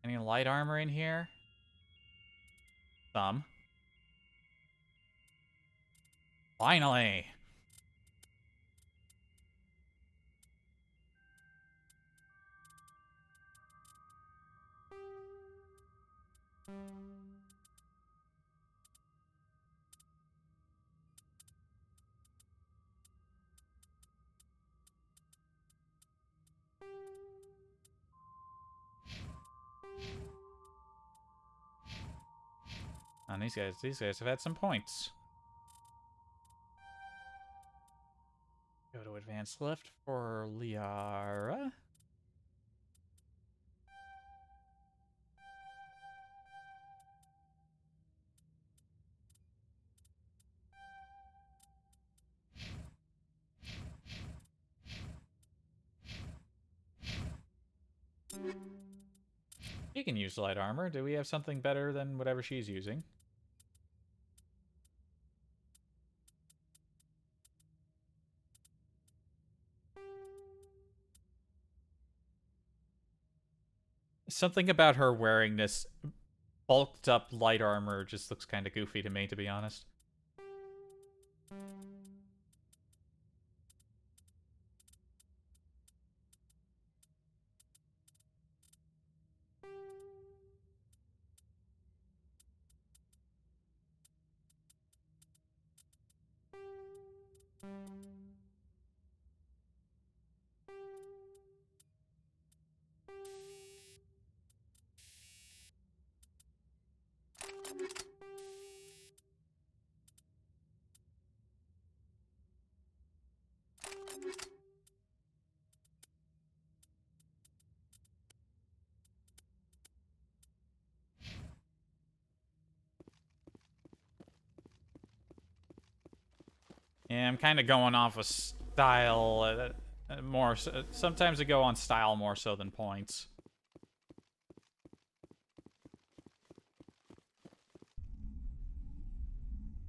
Any light armor in here? Some. Finally! And these guys have had some points. Go to advanced lift for Liara. She can use light armor. Do we have something better than whatever she's using? Something about her wearing this bulked up light armor just looks kind of goofy to me, to be honest. Yeah, I'm kind of going off of style more. Sometimes I go on style more so than points.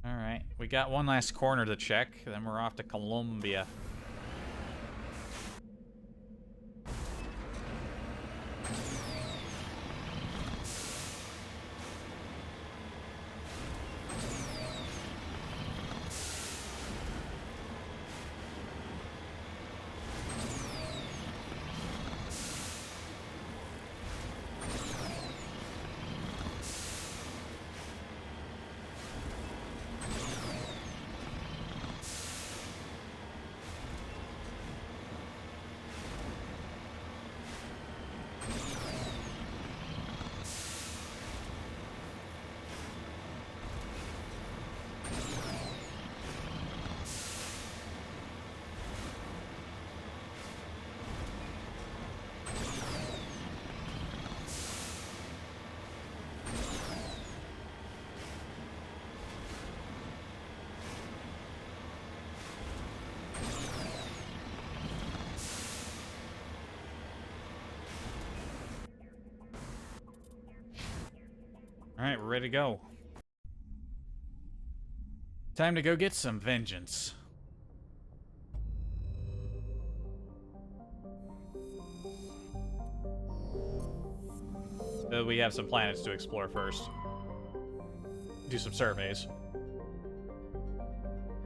Alright, we got one last corner to check, then we're off to Columbia. Alright, we're ready to go. Time to go get some vengeance. We have some planets to explore first. Do some surveys.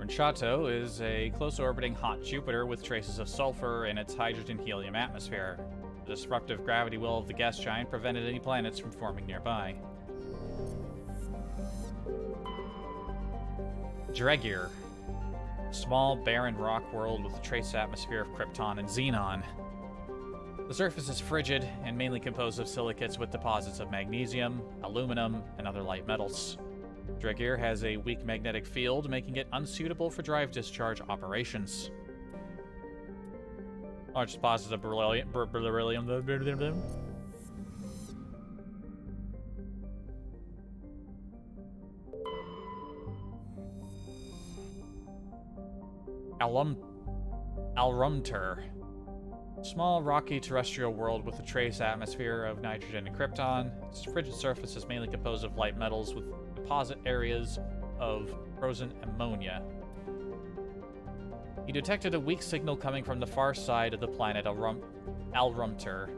Chateau is a close-orbiting hot Jupiter with traces of sulfur in its hydrogen-helium atmosphere. The disruptive gravity well of the gas giant prevented any planets from forming nearby. Dregir. Small, barren rock world with a trace atmosphere of krypton and xenon. The surface is frigid and mainly composed of silicates with deposits of magnesium, aluminum, and other light metals. Dregir has a weak magnetic field, making it unsuitable for drive discharge operations. Large deposits of beryllium. Alrumter. Small, rocky terrestrial world with a trace atmosphere of nitrogen and krypton. Its frigid surface is mainly composed of light metals with deposit areas of frozen ammonia. He detected a weak signal coming from the far side of the planet Alrumter.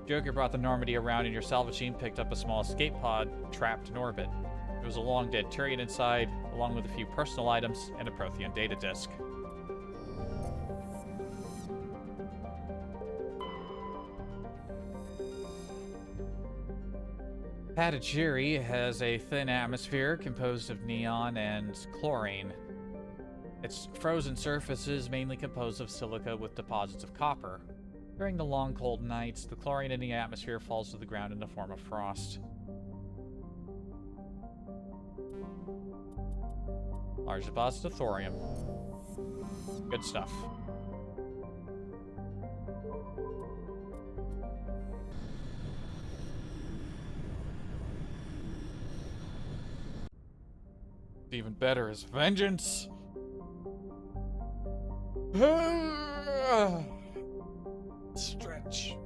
Joker brought the Normandy around and your salvage team picked up a small escape pod trapped in orbit. There was a long dead Turian inside, along with a few personal items and a Prothean data disk. Patagiri has a thin atmosphere composed of neon and chlorine. Its frozen surface is mainly composed of silica with deposits of copper. During the long cold nights, the chlorine in the atmosphere falls to the ground in the form of frost. Large deposit of thorium. Good stuff. Even better is vengeance. Stretch.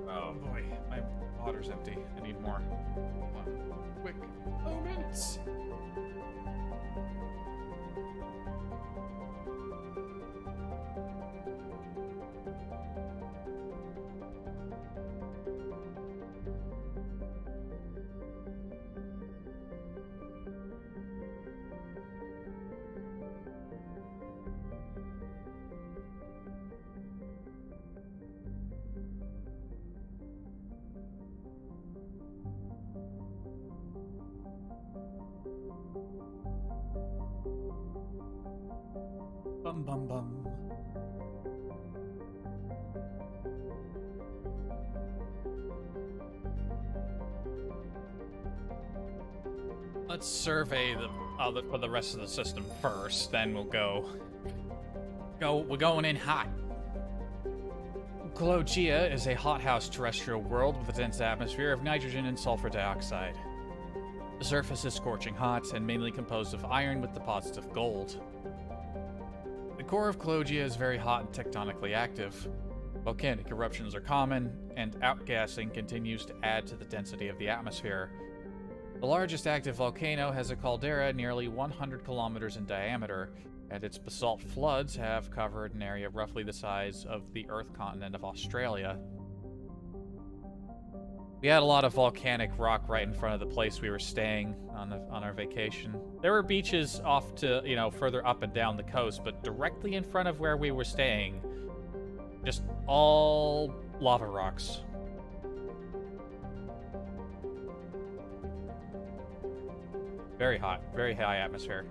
Oh boy, my water's empty. I need more. Quick moments. Bum bum bum. Let's survey for the rest of the system first, then we'll go. We're going in hot. Cologia is a hothouse terrestrial world with a dense atmosphere of nitrogen and sulfur dioxide. The surface is scorching hot and mainly composed of iron with deposits of gold. The core of Cologia is very hot and tectonically active. Volcanic eruptions are common, and outgassing continues to add to the density of the atmosphere. The largest active volcano has a caldera nearly 100 kilometers in diameter, and its basalt floods have covered an area roughly the size of the Earth continent of Australia. We had a lot of volcanic rock right in front of the place we were staying on our vacation. There were beaches off to, further up and down the coast, but directly in front of where we were staying, just all lava rocks. Very hot, very high atmosphere.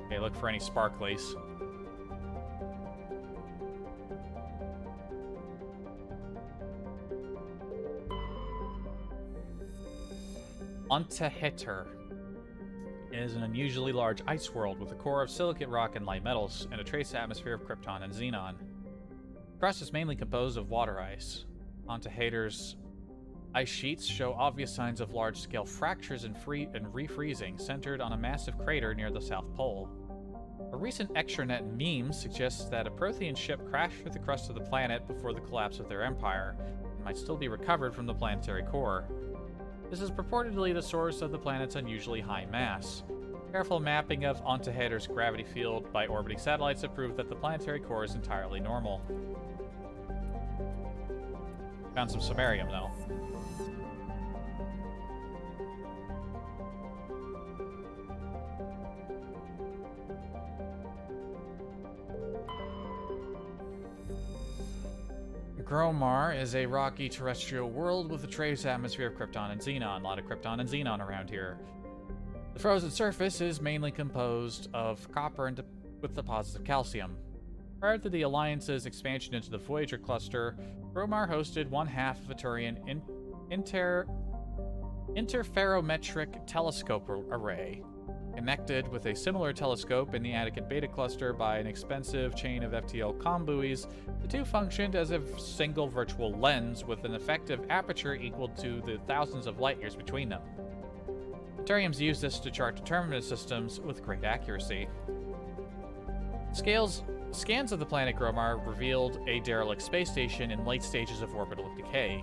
Okay, look for any sparklies. Antaheter is an unusually large ice world with a core of silicate rock and light metals, and a trace atmosphere of krypton and xenon. The crust is mainly composed of water ice. Antaheter's ice sheets show obvious signs of large-scale fractures and refreezing, centered on a massive crater near the South Pole. A recent extranet meme suggests that a Prothean ship crashed through the crust of the planet before the collapse of their empire, and might still be recovered from the planetary core. This is purportedly the source of the planet's unusually high mass. Careful mapping of Antaheter's gravity field by orbiting satellites have proved that the planetary core is entirely normal. Found some samarium, though. Gromar is a rocky terrestrial world with a trace atmosphere of krypton and xenon. A lot of krypton and xenon around here. The frozen surface is mainly composed of copper and with deposits of calcium. Prior to the Alliance's expansion into the Voyager cluster, Gromar hosted one half of a Turian interferometric telescope array, connected with a similar telescope in the Attican Beta Cluster by an expensive chain of FTL comm buoys. The two functioned as a single virtual lens with an effective aperture equal to the thousands of light years between them. Turians used this to chart determinate systems with great accuracy. Scans of the planet Gromar revealed a derelict space station in late stages of orbital decay.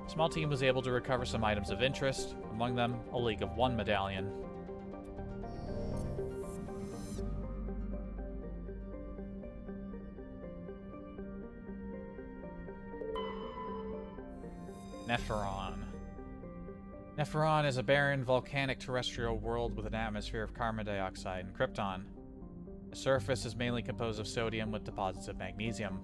A small team was able to recover some items of interest, among them a League of One medallion. Nepheron. Nepheron is a barren, volcanic terrestrial world with an atmosphere of carbon dioxide and krypton. The surface is mainly composed of sodium with deposits of magnesium.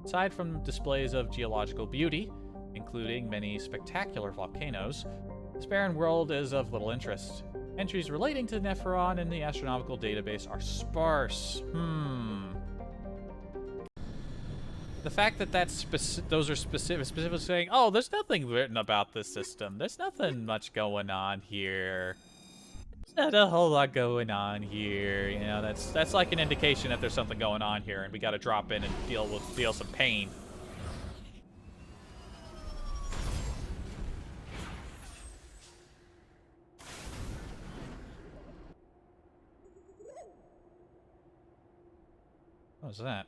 Aside from displays of geological beauty, including many spectacular volcanoes, this barren world is of little interest. Entries relating to Nepheron in the astronomical database are sparse. The fact that those are specifically saying, oh, there's nothing written about this system. There's nothing much going on here. There's not a whole lot going on here. You know, that's like an indication that there's something going on here, and we got to drop in and deal some pain. What was that?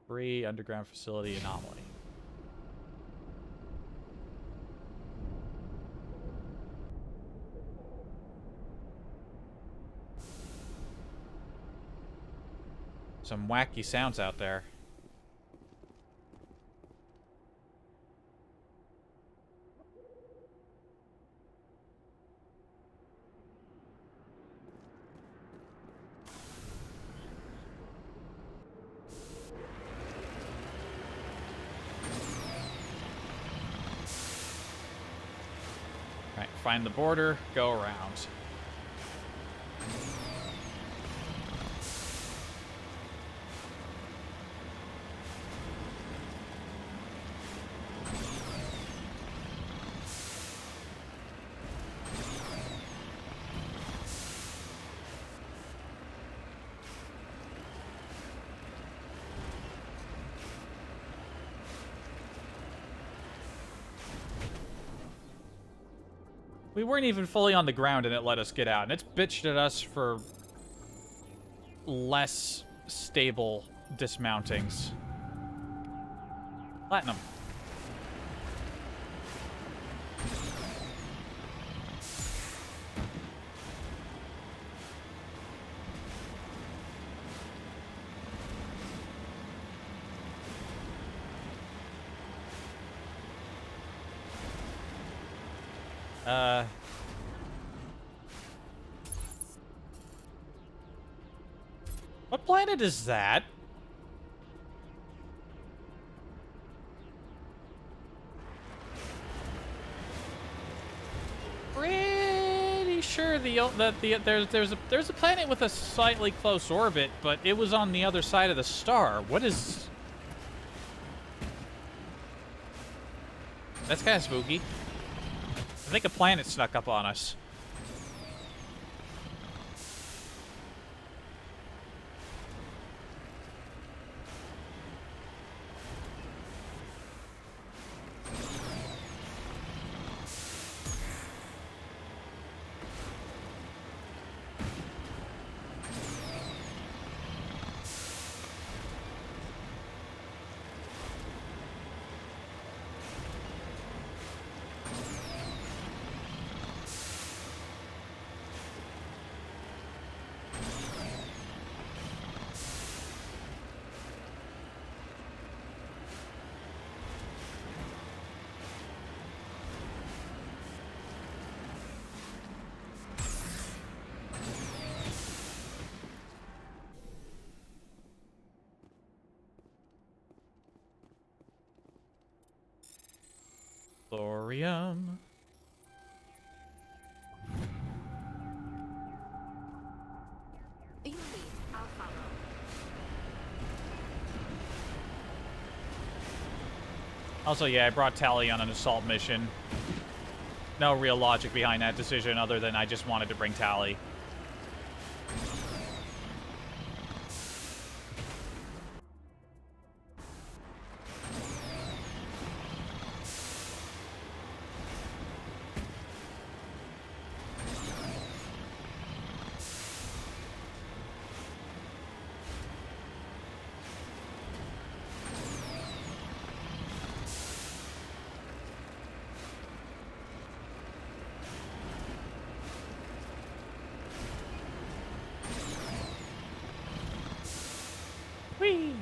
Free underground facility anomaly. Some wacky sounds out there. Alright, find the border, go around. We weren't even fully on the ground and it let us get out, and it's bitched at us for less stable dismountings. Platinum. What planet is that? Pretty sure there's a planet with a slightly close orbit, but it was on the other side of the star. What is? That's kind of spooky. I think a planet snuck up on us. Thorium. You lead, I'll follow. Also, yeah, I brought Tally on an assault mission. no real logic behind that decision other than I just wanted to bring Tally. Whee!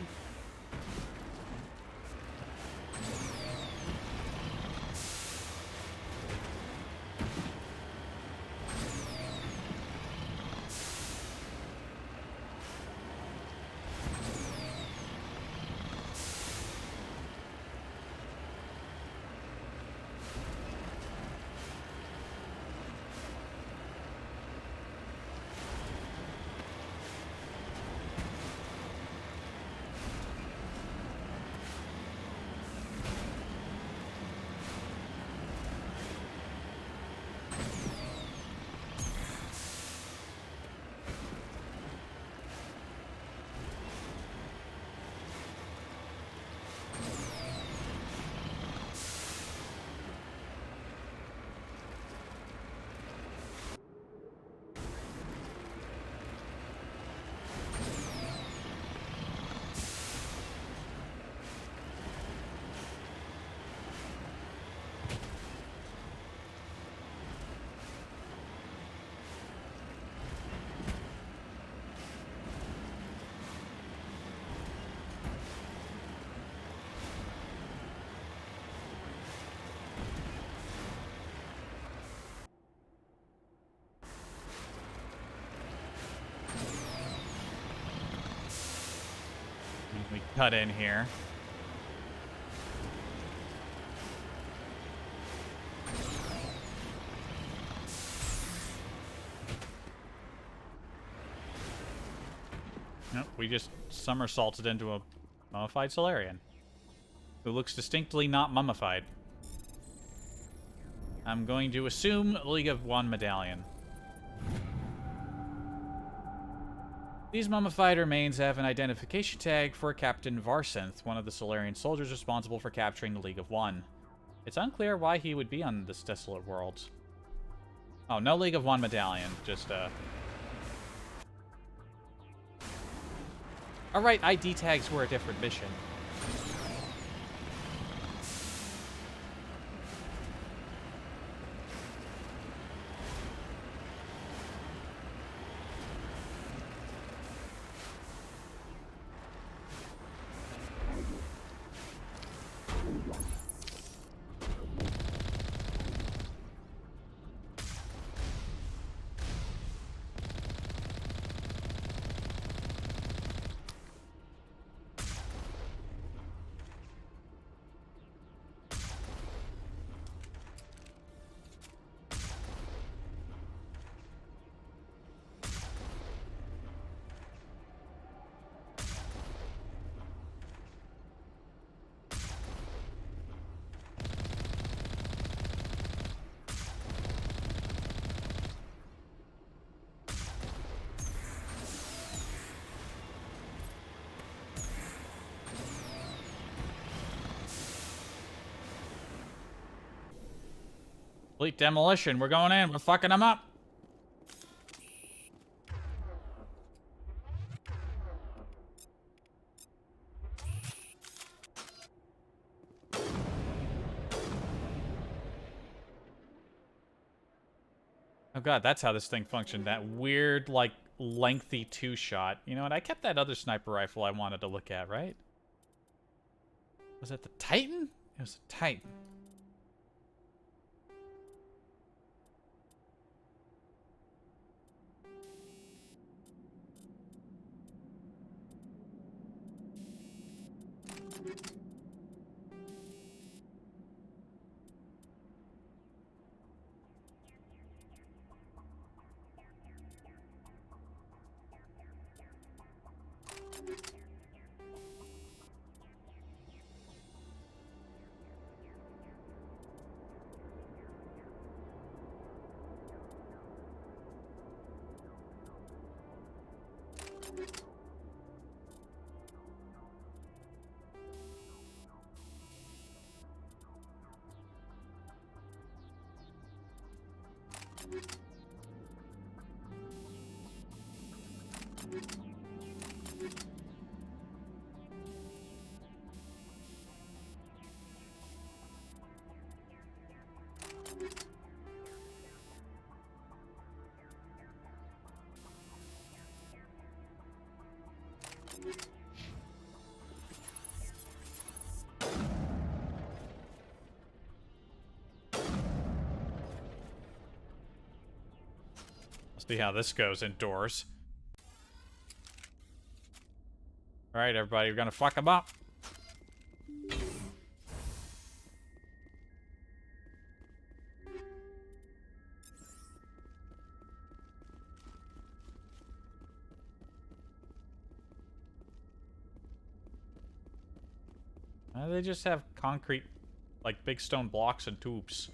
We cut in here. Nope, we just somersaulted into a mummified Solarian who looks distinctly not mummified. I'm going to assume League of One medallion. These mummified remains have an identification tag for Captain Varsinth, one of the Solarian soldiers responsible for capturing the League of One. It's unclear why he would be on this desolate world. Oh, no League of One medallion, just Alright, ID tags were a different mission. Complete demolition. We're going in. We're fucking them up. Oh god, that's how this thing functioned. That weird, like, lengthy two-shot. You know what? I kept that other sniper rifle I wanted to look at, right? Was it the Titan? It was the Titan. Let's see how this goes indoors. Alright, everybody, we're gonna fuck them up. They just have concrete, like big stone blocks and tubes.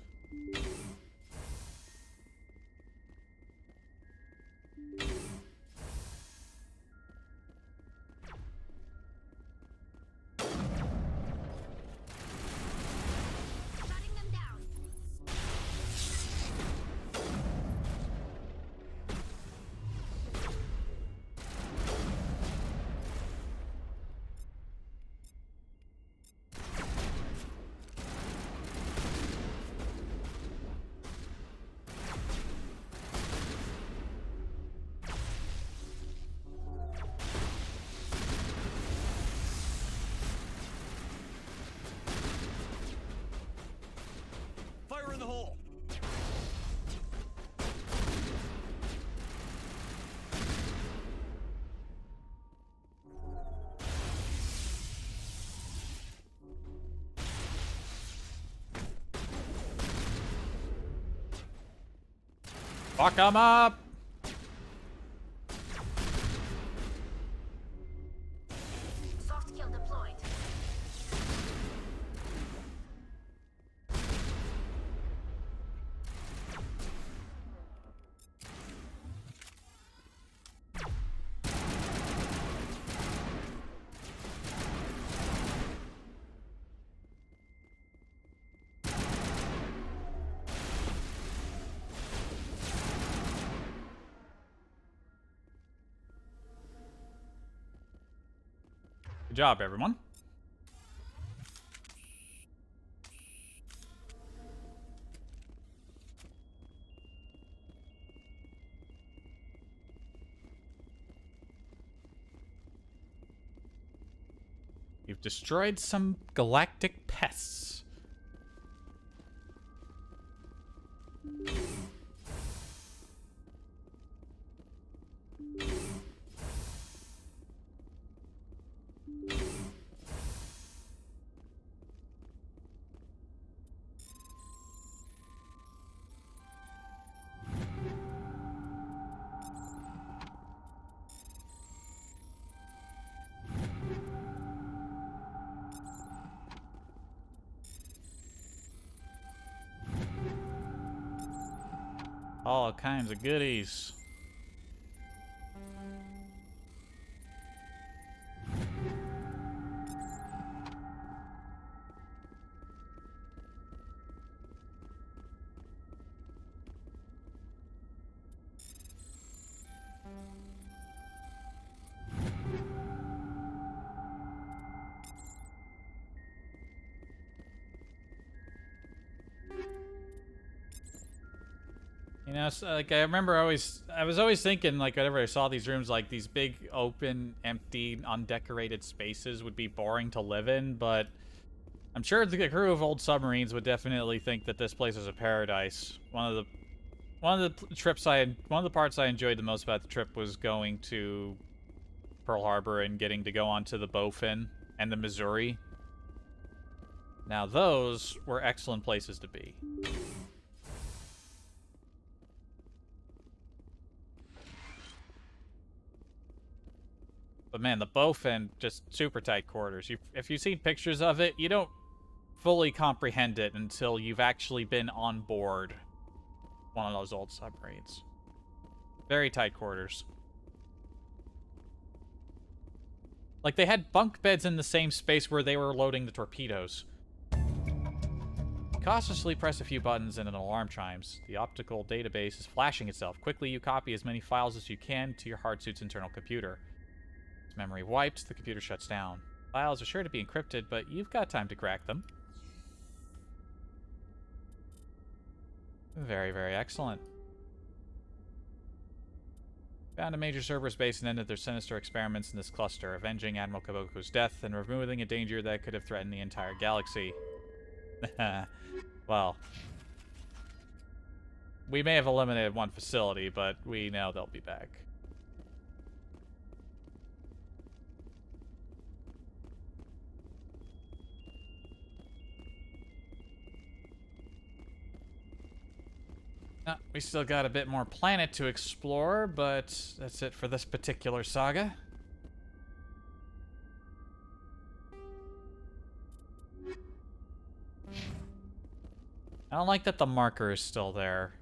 Fire in the hole! Fuck 'em up! Soft kill deployed. Good job, everyone. You've destroyed some galactic pests. All kinds of goodies. You know, so, like, I remember I was always thinking, like, whenever I saw these rooms, like, these big, open, empty, undecorated spaces would be boring to live in, but I'm sure the crew of old submarines would definitely think that this place is a paradise. One of the parts I enjoyed the most about the trip was going to Pearl Harbor and getting to go onto the Bowfin and the Missouri. Now, those were excellent places to be. But man, the Bowfin, just super tight quarters. If you've seen pictures of it, you don't fully comprehend it until you've actually been on board one of those old submarines. Very tight quarters. Like, they had bunk beds in the same space where they were loading the torpedoes. cautiously press a few buttons and an alarm chimes. The optical database is flashing itself. Quickly, you copy as many files as you can to your hard suit's internal computer. As memory wiped, the computer shuts down. Files are sure to be encrypted, but you've got time to crack them. Very, very excellent. Found a major Cerberus base and ended their sinister experiments in this cluster, avenging Admiral Kabuko's death and removing a danger that could have threatened the entire galaxy. Well, we may have eliminated one facility, but we know they'll be back. We still got a bit more planet to explore, but that's it for this particular saga. I don't like that the marker is still there.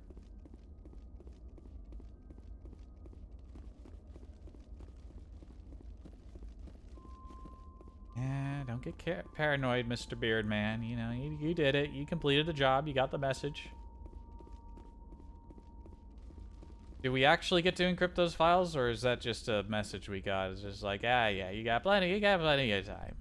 Yeah, don't get paranoid, Mr. Beardman. You know, you did it. You completed the job. You got the message. Do we actually get to encrypt those files, or is that just a message we got? It's just like, ah, yeah, you got plenty of time.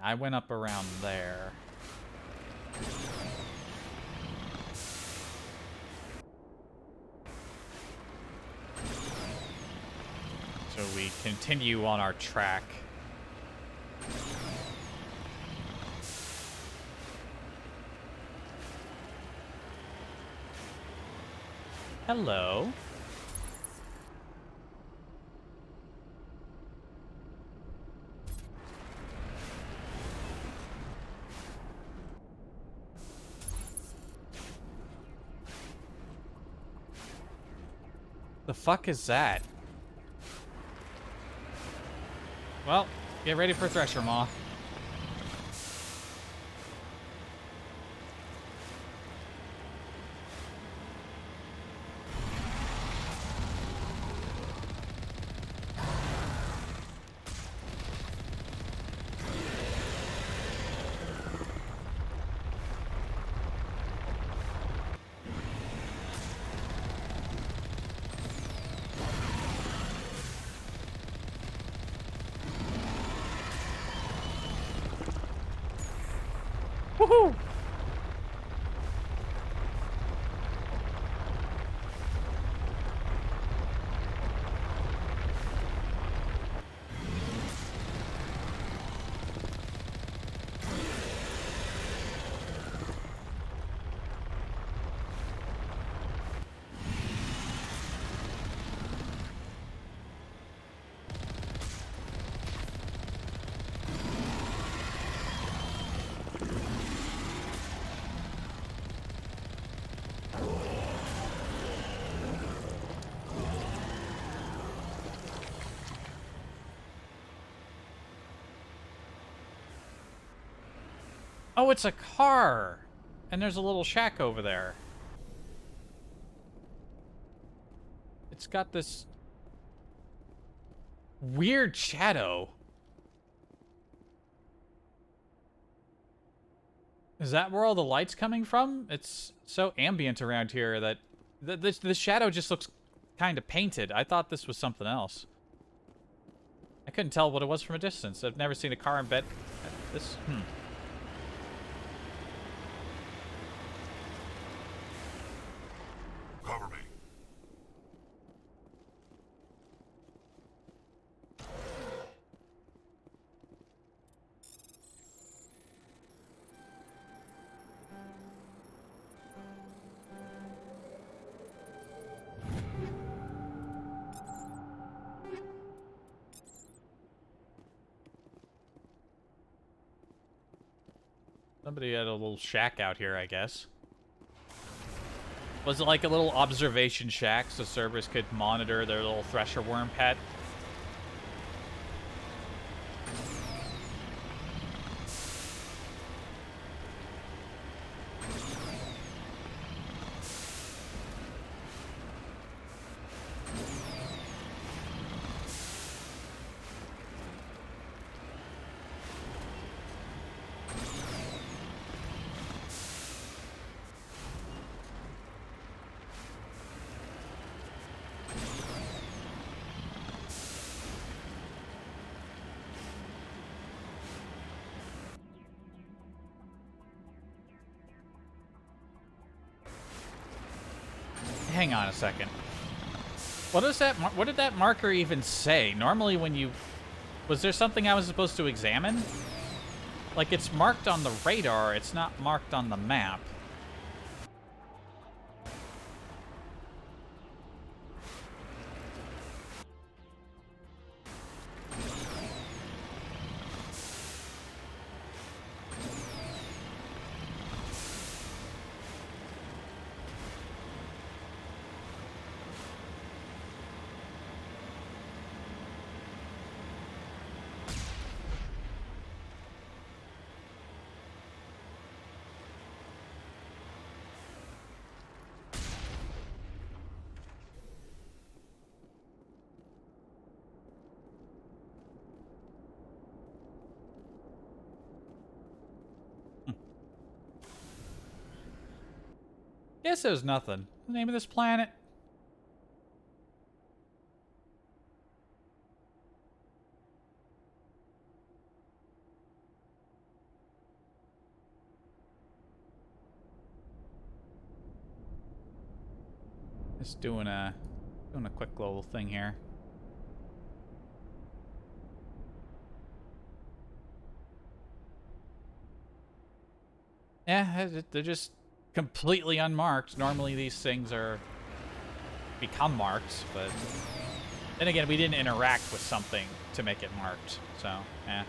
I went up around there. So we continue on our track. Hello. The fuck is that? Well, get ready for Thresher Maw. Woohoo! Oh, it's a car! And there's a little shack over there. It's got this weird shadow. Is that where all the light's coming from? It's so ambient around here that the shadow just looks kind of painted. I thought this was something else. I couldn't tell what it was from a distance. I've never seen a car embed this. Cover me. Somebody had a little shack out here, I guess. Was it like a little observation shack so servers could monitor their little thresher worm pet? Hang on a second. What is that? What did that marker even say? Normally when you... Was there something I was supposed to examine? Like, it's marked on the radar, it's not marked on the map. Guess there's nothing. The name of this planet? Just doing a quick little thing here. Yeah, they're just completely unmarked. Normally these things become marked, but then again, we didn't interact with something to make it marked, so yeah.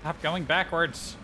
Stop going backwards.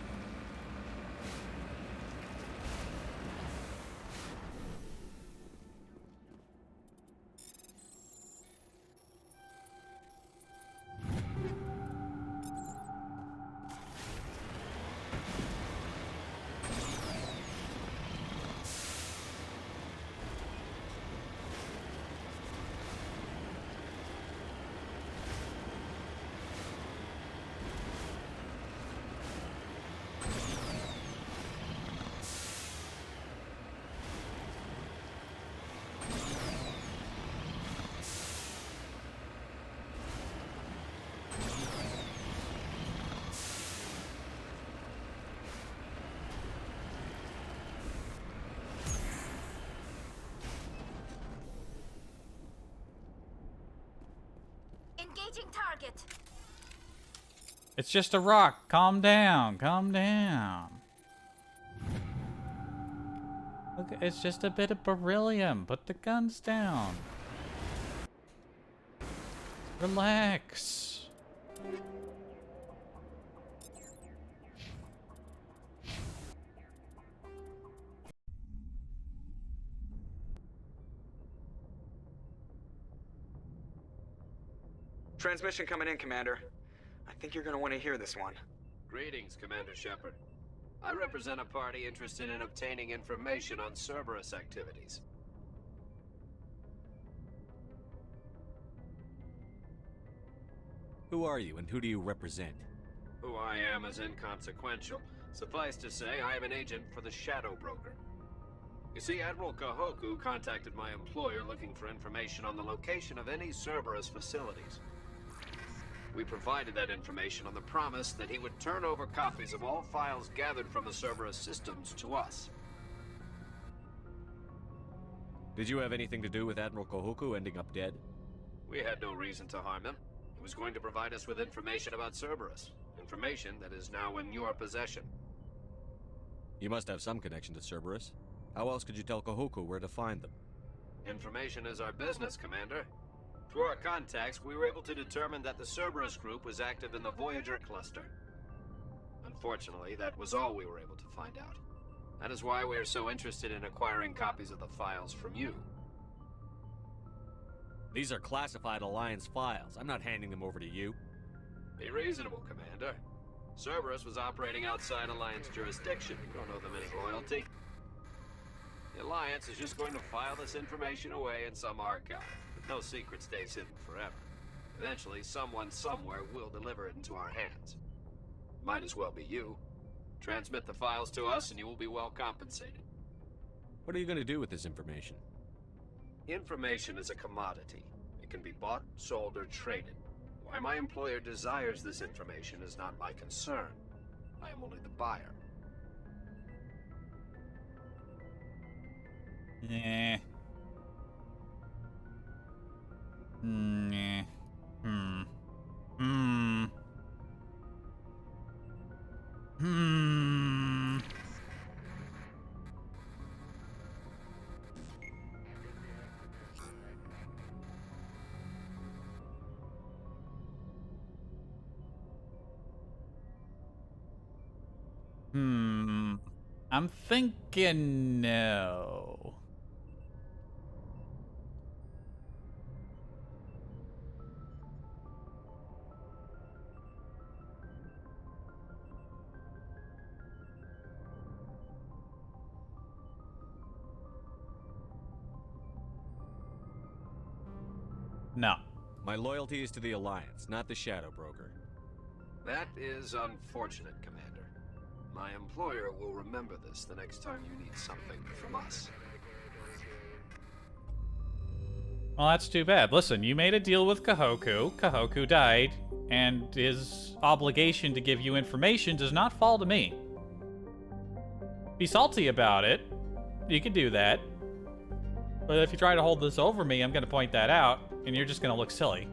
Engaging target. It's just a rock. Calm down. Calm down. Look, it's just a bit of beryllium. Put the guns down. Relax. Transmission coming in, Commander. I think you're gonna want to hear this one. Greetings, Commander Shepard. I represent a party interested in obtaining information on Cerberus activities. Who are you, and who do you represent? Who I am is inconsequential. Suffice to say, I am an agent for the Shadow Broker. You see, Admiral Kahoku contacted my employer looking for information on the location of any Cerberus facilities. We provided that information on the promise that he would turn over copies of all files gathered from the Cerberus systems to us. Did you have anything to do with Admiral Kahoku ending up dead? We had no reason to harm him. He was going to provide us with information about Cerberus. Information that is now in your possession. You must have some connection to Cerberus. How else could you tell Kahoku where to find them? Information is our business, Commander. Through our contacts, we were able to determine that the Cerberus group was active in the Voyager cluster. Unfortunately, that was all we were able to find out. That is why we are so interested in acquiring copies of the files from you. These are classified Alliance files. I'm not handing them over to you. Be reasonable, Commander. Cerberus was operating outside Alliance jurisdiction. You don't owe them any loyalty. The Alliance is just going to file this information away in some archive. No secret stays hidden forever. Eventually, someone somewhere will deliver it into our hands. Might as well be you. Transmit the files to us and you will be well compensated. What are you going to do with this information? Information is a commodity. It can be bought, sold, or traded. Why my employer desires this information is not my concern. I am only the buyer. Yeah. Nah. I'm thinking no. No. My loyalty is to the Alliance, not the Shadow Broker. That is unfortunate, Commander. My employer will remember this the next time you need something from us. Well, that's too bad. Listen, you made a deal with Kahoku. Kahoku died, and his obligation to give you information does not fall to me. Be salty about it. You can do that. But if you try to hold this over me, I'm going to point that out, and you're just going to look silly.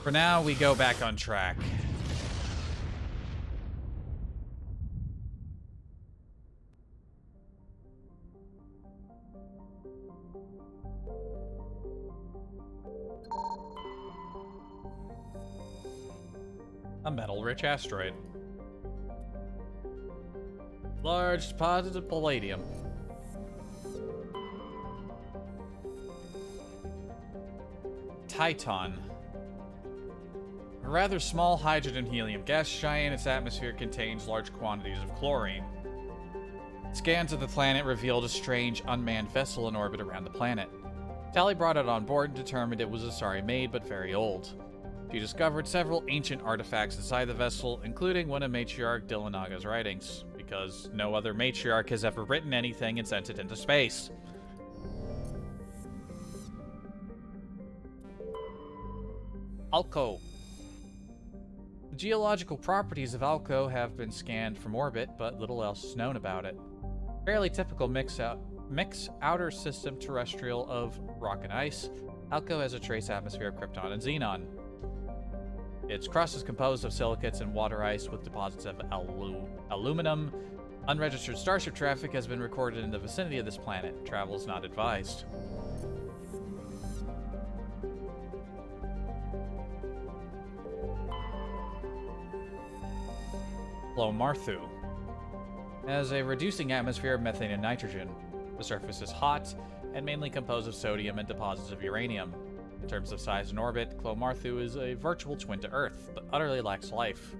For now, we go back on track. A metal-rich asteroid. Large deposit of palladium. Titan. A rather small hydrogen-helium gas giant, its atmosphere contains large quantities of chlorine. Scans of the planet revealed a strange, unmanned vessel in orbit around the planet. Tally brought it on board and determined it was Asari-made, but very old. She discovered several ancient artifacts inside the vessel, including one of Matriarch Dillanaga's writings, because no other Matriarch has ever written anything and sent it into space. Alco. The geological properties of Alco have been scanned from orbit, but little else is known about it. Fairly typical mix outer system terrestrial of rock and ice, Alco has a trace atmosphere of krypton and xenon. Its crust is composed of silicates and water ice with deposits of aluminum. Unregistered starship traffic has been recorded in the vicinity of this planet. Travel is not advised. Clomarthu. Has a reducing atmosphere of methane and nitrogen. The surface is hot and mainly composed of sodium and deposits of uranium. In terms of size and orbit, Clomarthu is a virtual twin to Earth, but utterly lacks life.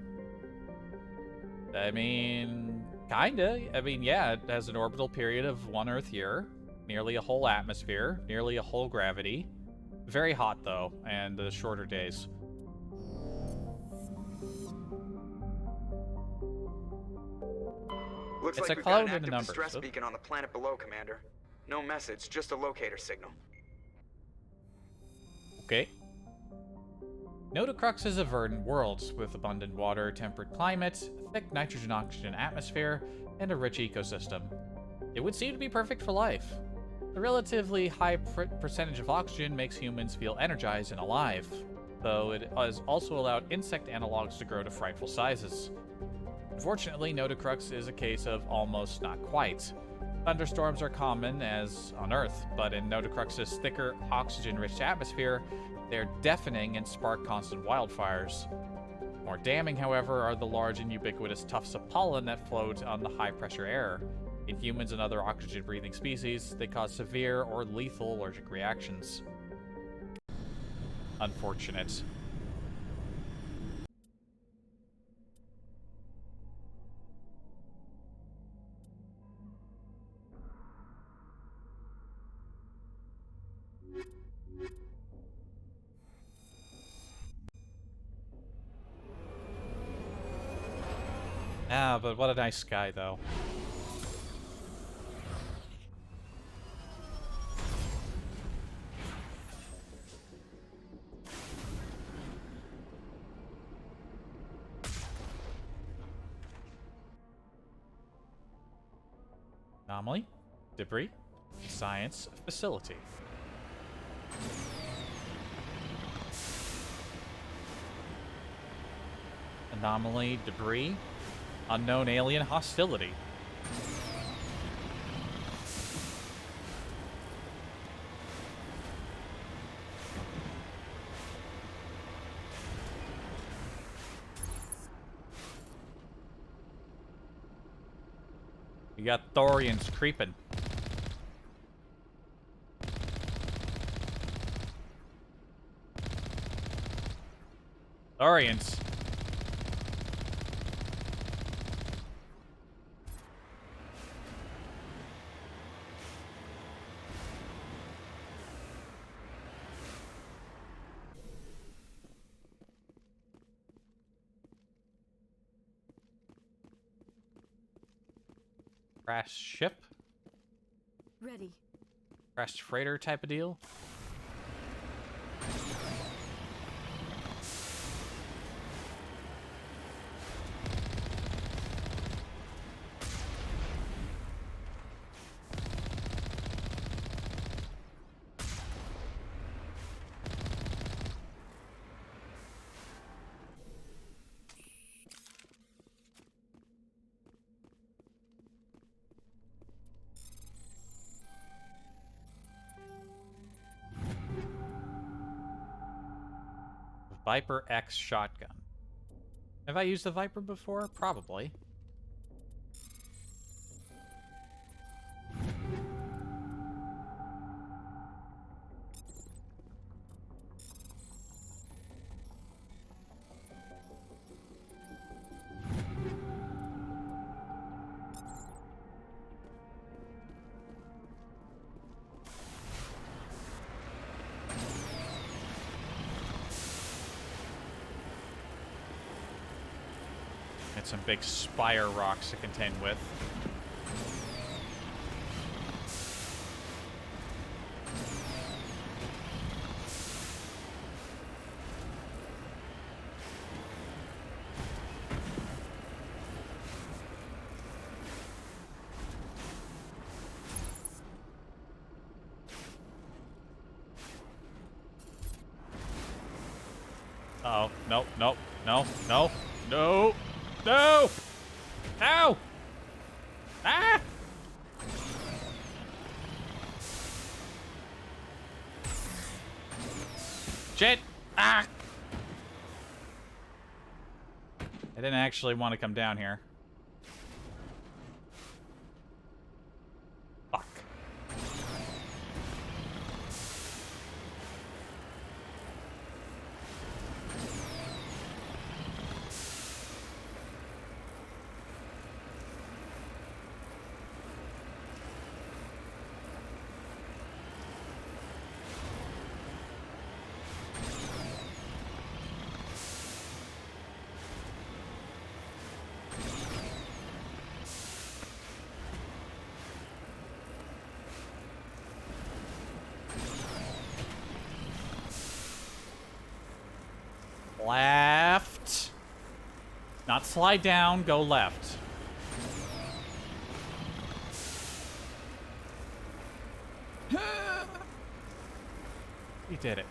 I mean, kinda. I mean, yeah, it has an orbital period of 1 Earth year, nearly a whole atmosphere, nearly a whole gravity. Very hot, though, and shorter days. Looks It's like a we've got cloud an in active numbers. distress beacon on the planet below, Commander. No message, just a locator signal. Okay. Notocrux is a verdant world with abundant water, temperate climate, a thick nitrogen-oxygen atmosphere, and a rich ecosystem. It would seem to be perfect for life. A relatively high percentage of oxygen makes humans feel energized and alive, though it has also allowed insect analogs to grow to frightful sizes. Unfortunately, Notocrux is a case of almost not quite. Thunderstorms are common as on Earth, but in Notocrux's thicker, oxygen-rich atmosphere, they're deafening and spark constant wildfires. More damning, however, are the large and ubiquitous tufts of pollen that float on the high-pressure air. In humans and other oxygen-breathing species, they cause severe or lethal allergic reactions. Unfortunate. Ah, but what a nice sky, though. Anomaly, debris, science facility. Anomaly, debris, unknown alien hostility. You got Thorians creeping. Thorians. Crashed ship? Ready. Crashed freighter type of deal? Viper X shotgun. Have I used the Viper before? Probably. Some big spire rocks to contend with. Uh-oh. Nope, nope, no, no, no! No! No! Ah! Shit! Ah! I didn't actually want to come down here. Left. Not slide down, go left. He did it.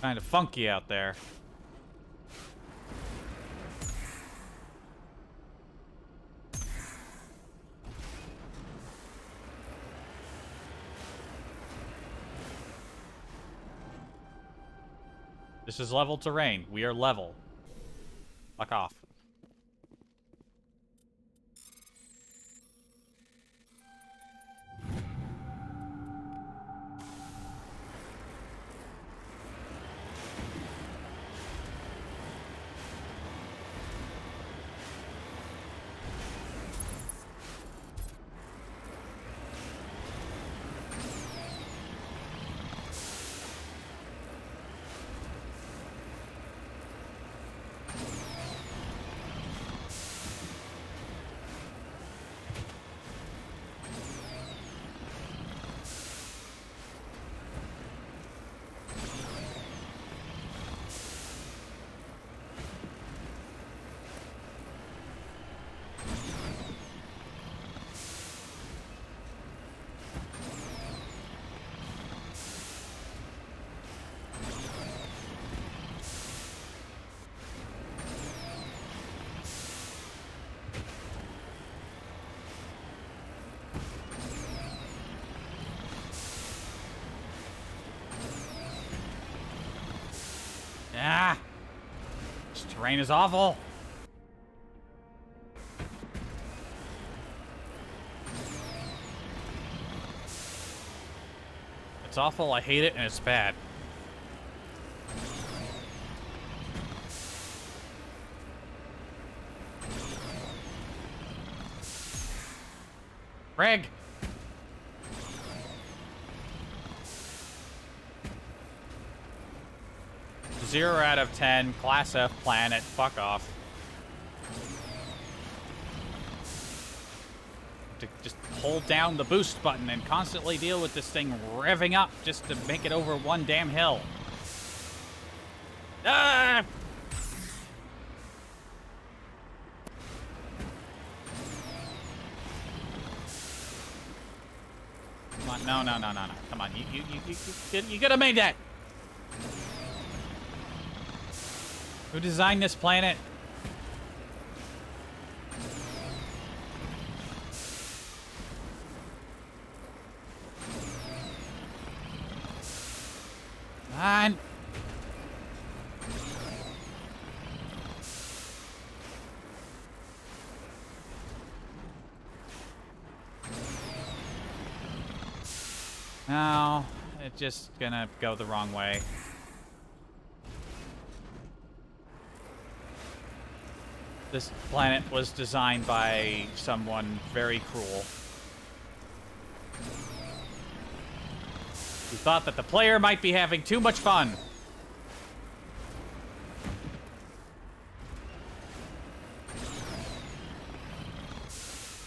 Kind of funky out there. This is level terrain. We are level. Fuck off. Ah! This terrain is awful. It's awful, I hate it, and it's bad. Greg! 0 out of 10, Class F planet, fuck off. To just hold down the boost button and constantly deal with this thing revving up just to make it over one damn hill. Ah! Come on, no. Come on, you could have made that. Who designed this planet? Come on. No, it's just gonna go the wrong way. This planet was designed by someone very cruel, who thought that the player might be having too much fun.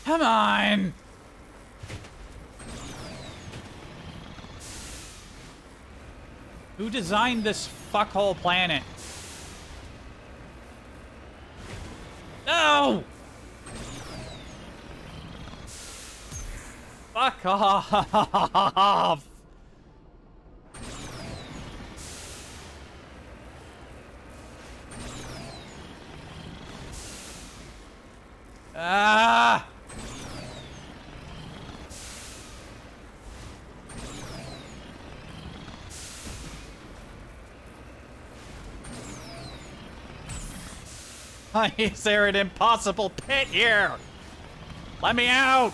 Come on! Who designed this fuckhole planet? No! Fuck off! Ah! Why is there an impossible pit here? Let me out!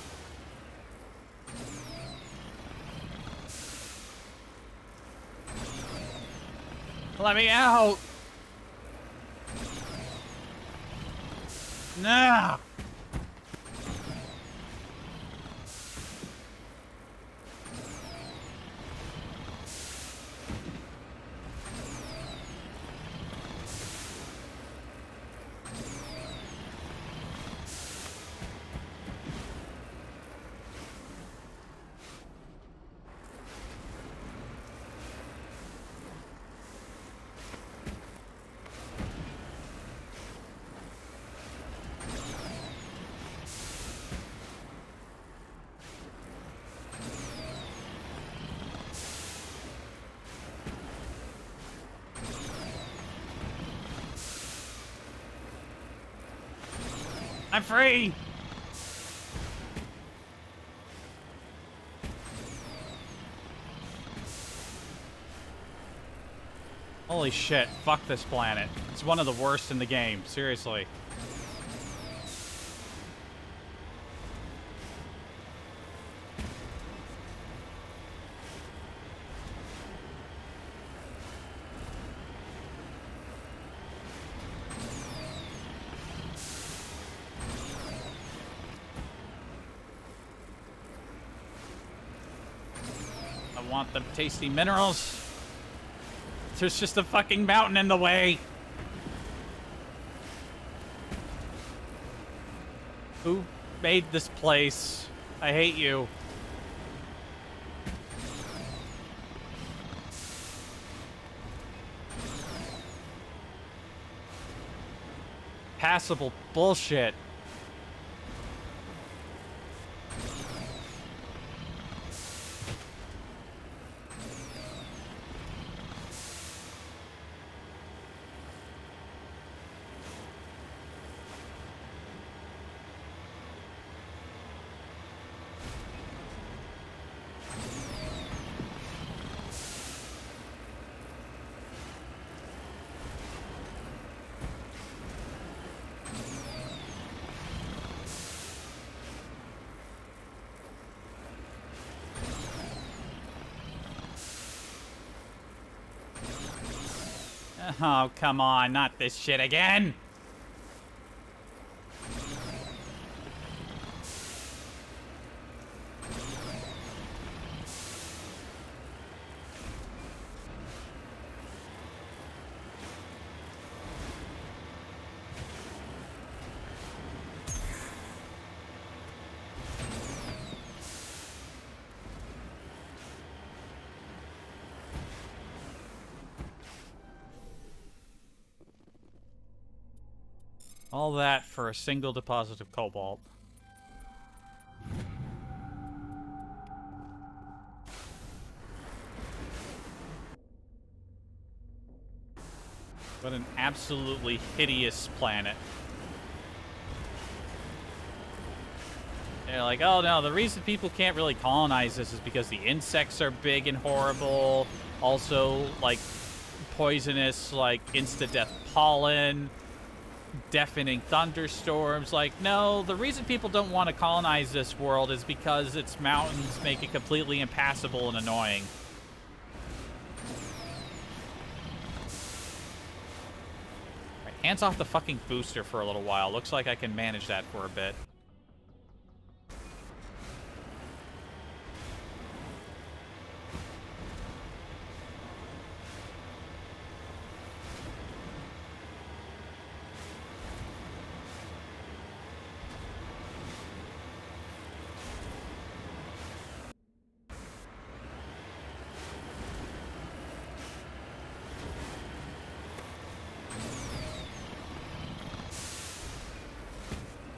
Let me out! No! I'm free! Holy shit, fuck this planet. It's one of the worst in the game, seriously. I want the tasty minerals. There's just a fucking mountain in the way. Who made this place? I hate you. Passable bullshit. Oh, come on, not this shit again! All that for a single deposit of cobalt. What an absolutely hideous planet. They're like, oh no, the reason people can't really colonize this is because the insects are big and horrible. Also, like, poisonous, like, insta-death pollen. Deafening thunderstorms. Like, no, the reason people don't want to colonize this world is because its mountains make it completely impassable and annoying. Right, hands off the fucking booster for a little while. Looks like I can manage that for a bit.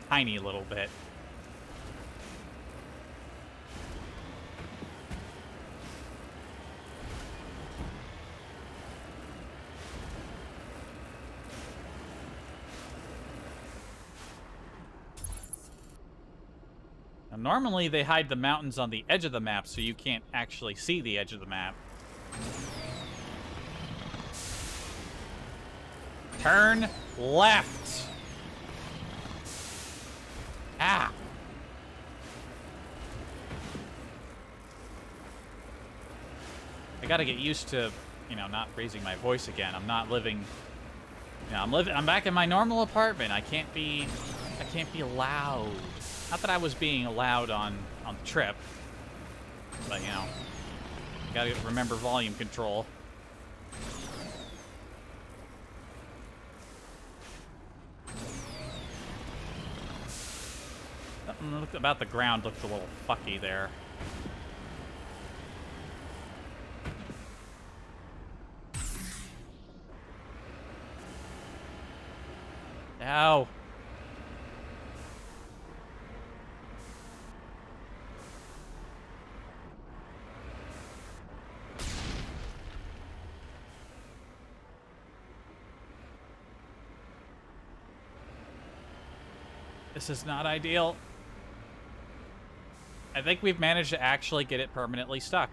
Tiny little bit. Now, normally they hide the mountains on the edge of the map so you can't actually see the edge of the map. Turn left. Ah! I gotta get used to, you know, not raising my voice again. I'm not living... You know, I'm back in my normal apartment. I can't be loud. Not that I was being loud on the trip. But, you know, gotta remember volume control. Something about the ground looked a little fucky there. Ow. This is not ideal. I think we've managed to actually get it permanently stuck.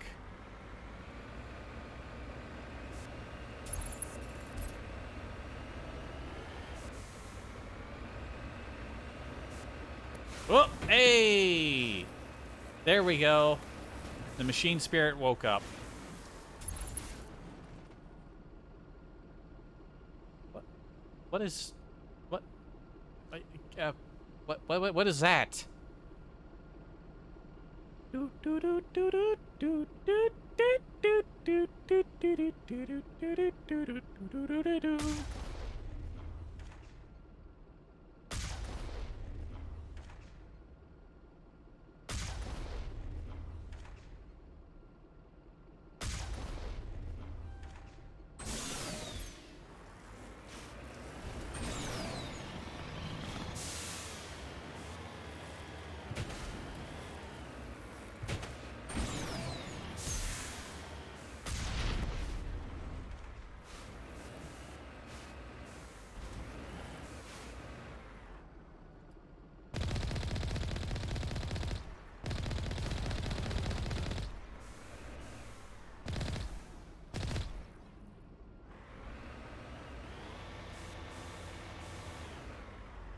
Oh, hey! There we go. The machine spirit woke up. What is... What is that?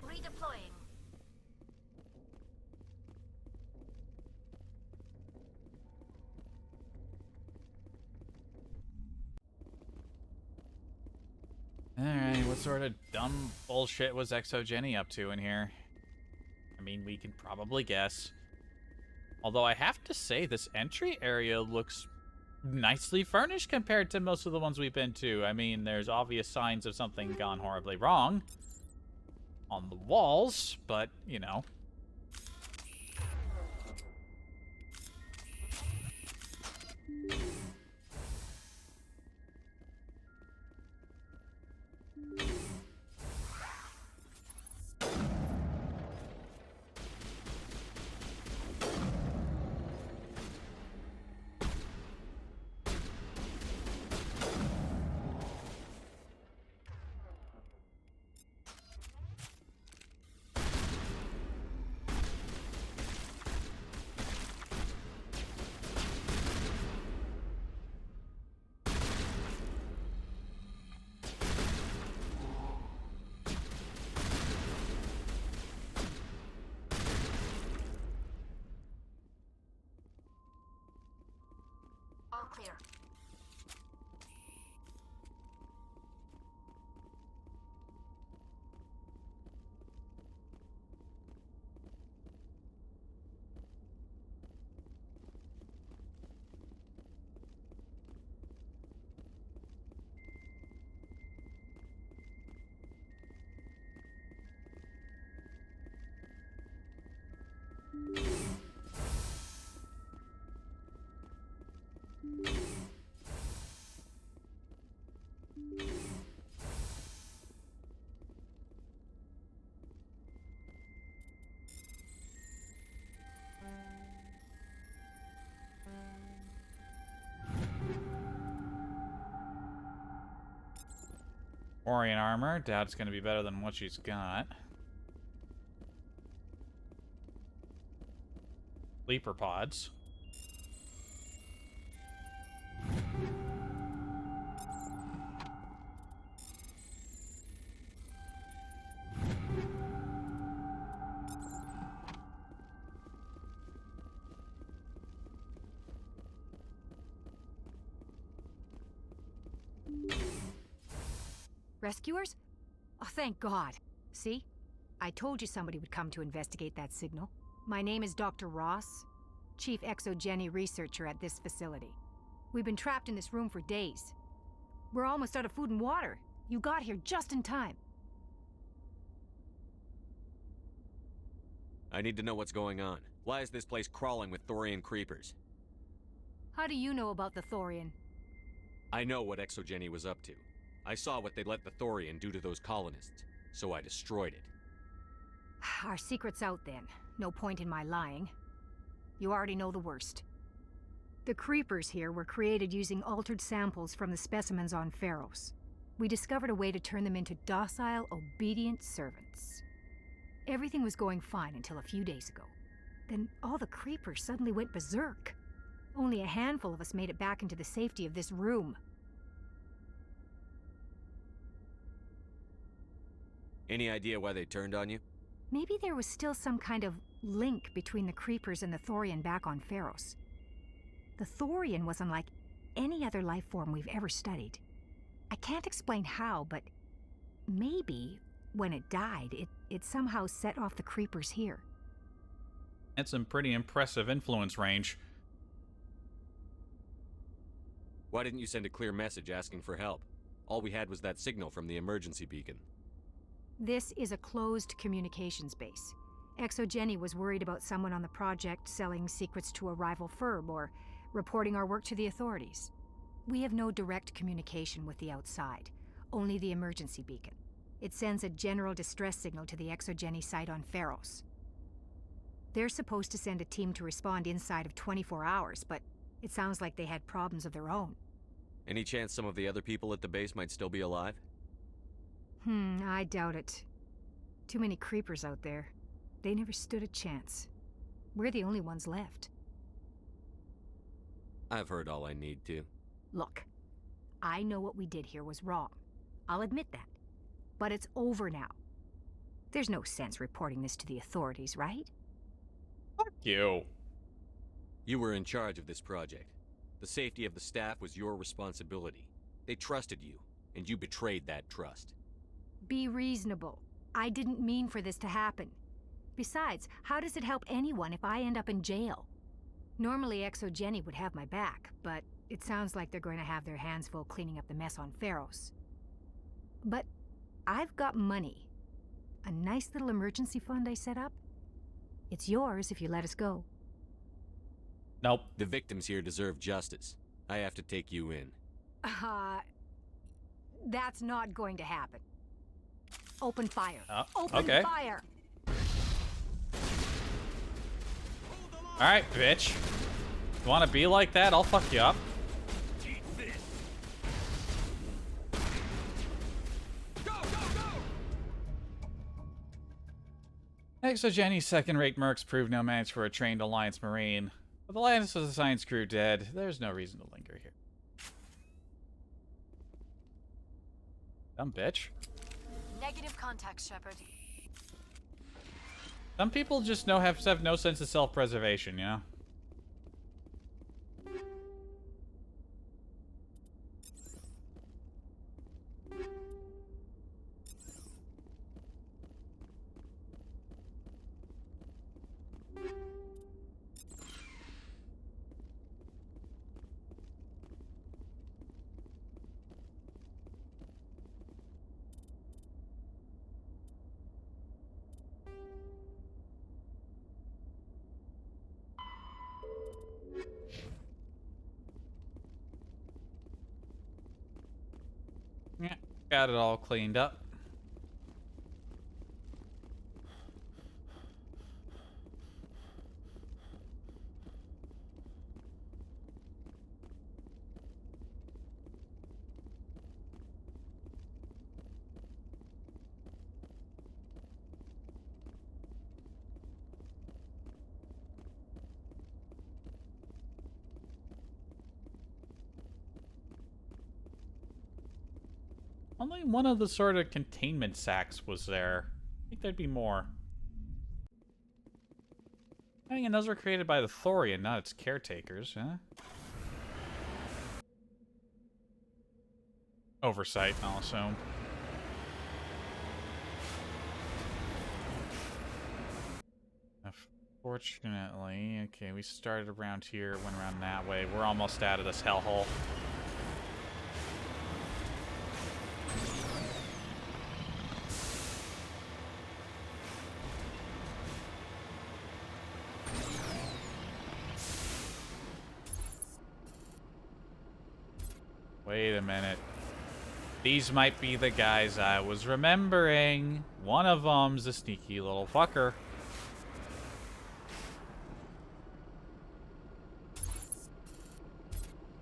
Redeploying. Alright, what sort of dumb bullshit was Exogeny up to in here? I mean, we can probably guess. Although I have to say, this entry area looks nicely furnished compared to most of the ones we've been to. I mean, there's obvious signs of something gone horribly wrong on the walls, but, you know. All clear. Orion armor. Doubt it's going to be better than what she's got. Leaper pods. Rescuers? Oh, thank God. See? I told you somebody would come to investigate that signal. My name is Dr. Ross, Chief Exogeny Researcher at this facility. We've been trapped in this room for days. We're almost out of food and water. You got here just in time. I need to know what's going on. Why is this place crawling with Thorian creepers? How do you know about the Thorian? I know what Exogeny was up to. I saw what they let the Thorian do to those colonists, so I destroyed it. Our secret's out then. No point in my lying. You already know the worst. The creepers here were created using altered samples from the specimens on Pharos. We discovered a way to turn them into docile, obedient servants. Everything was going fine until a few days ago. Then all the creepers suddenly went berserk. Only a handful of us made it back into the safety of this room. Any idea why they turned on you? Maybe there was still some kind of link between the creepers and the Thorian back on Pharos. The Thorian was unlike any other life form we've ever studied. I can't explain how, but maybe when it died, it somehow set off the creepers here. That's some pretty impressive influence range. Why didn't you send a clear message asking for help? All we had was that signal from the emergency beacon. This is a closed communications base. Exogeny was worried about someone on the project selling secrets to a rival firm or reporting our work to the authorities. We have no direct communication with the outside, only the emergency beacon. It sends a general distress signal to the Exogeny site on Pharos. They're supposed to send a team to respond inside of 24 hours, but it sounds like they had problems of their own. Any chance some of the other people at the base might still be alive? I doubt it. Too many creepers out there. They never stood a chance. We're the only ones left. I've heard all I need to. Look, I know what we did here was wrong. I'll admit that. But it's over now. There's no sense reporting this to the authorities, right? Fuck you. You were in charge of this project. The safety of the staff was your responsibility. They trusted you, and you betrayed that trust. Be reasonable. I didn't mean for this to happen. Besides, how does it help anyone if I end up in jail? Normally Exogeny would have my back, but it sounds like they're going to have their hands full cleaning up the mess on Pharos. But I've got money. A nice little emergency fund I set up. It's yours if you let us go. Nope. The victims here deserve justice. I have to take you in. That's not going to happen. Open fire. Open fire! Alright, bitch. You wanna be like that? I'll fuck you up. Exogeny's second-rate mercs proved no match for a trained Alliance Marine. With the last of the science crew dead, there's no reason to linger here. Dumb bitch. Negative contact, Shepard. Some people just have no sense of self-preservation, you know? Yeah, got it all cleaned up. Only one of the sort of containment sacks was there. I think there'd be more. I think those were created by the Thorian, not its caretakers, huh? oversight, I'll assume. Fortunately, okay, we started around here, went around that way. We're almost out of this hellhole. Wait a minute. These might be the guys I was remembering. One of them's a sneaky little fucker.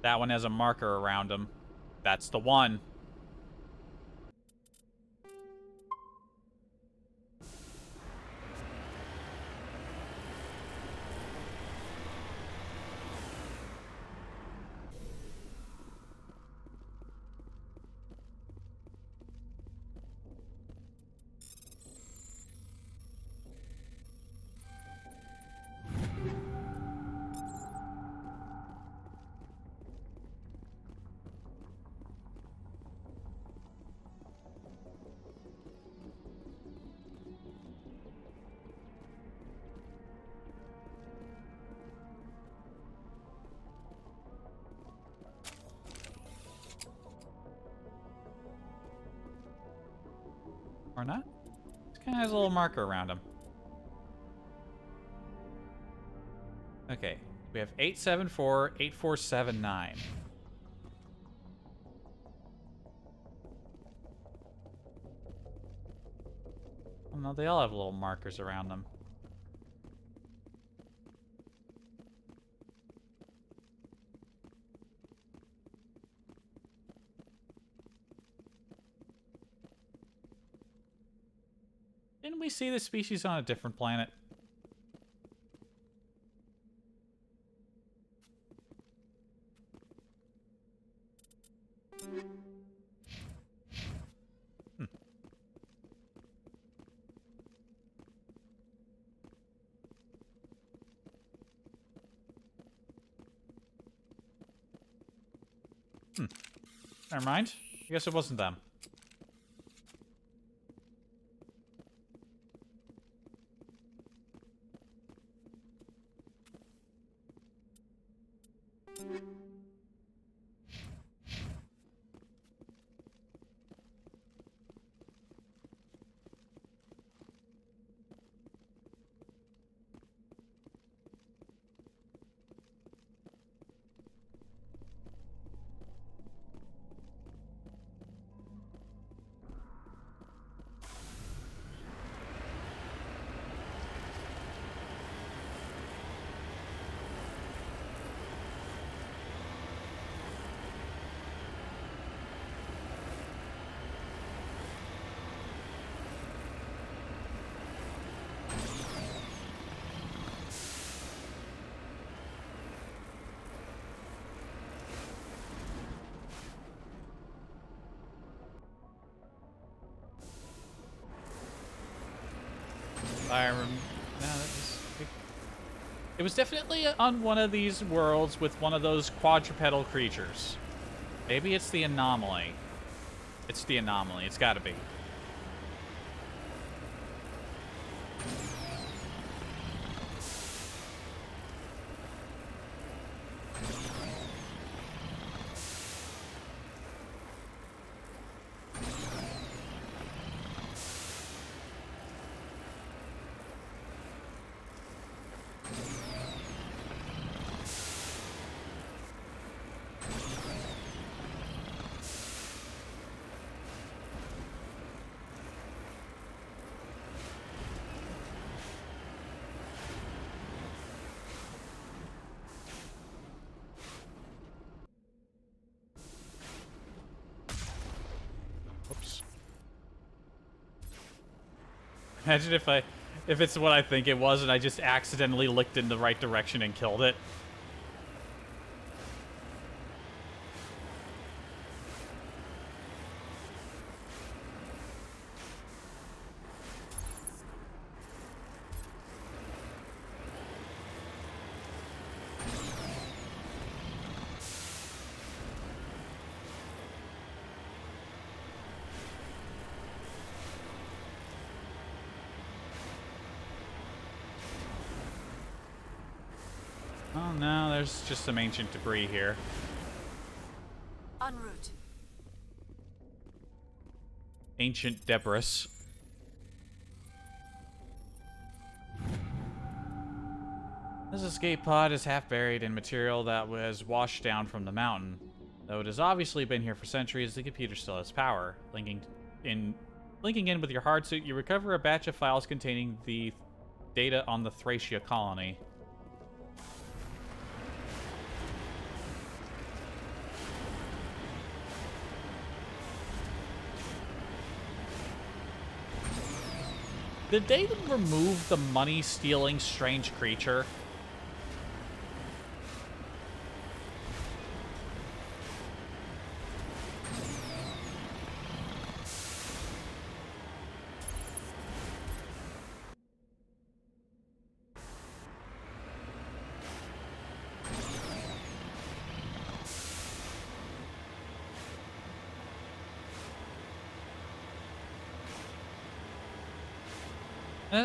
That one has a marker around him. That's the one. Or not? This guy has a little marker around him. Okay, we have 874, 8479. Oh no, they all have little markers around them. Didn't we see this species on a different planet? Never mind. I guess it wasn't them. It was definitely on one of these worlds with one of those quadrupedal creatures. Maybe it's the anomaly. It's the anomaly. It's gotta be. Imagine if it's what I think it was and I just accidentally licked in the right direction and killed it. Oh no, there's just some ancient debris here. En route. Ancient debris. This escape pod is half buried in material that was washed down from the mountain. Though it has obviously been here for centuries, the computer still has power. Linking in with your hard suit, you recover a batch of files containing the data on the Thracia colony. Did they remove the money-stealing strange creature?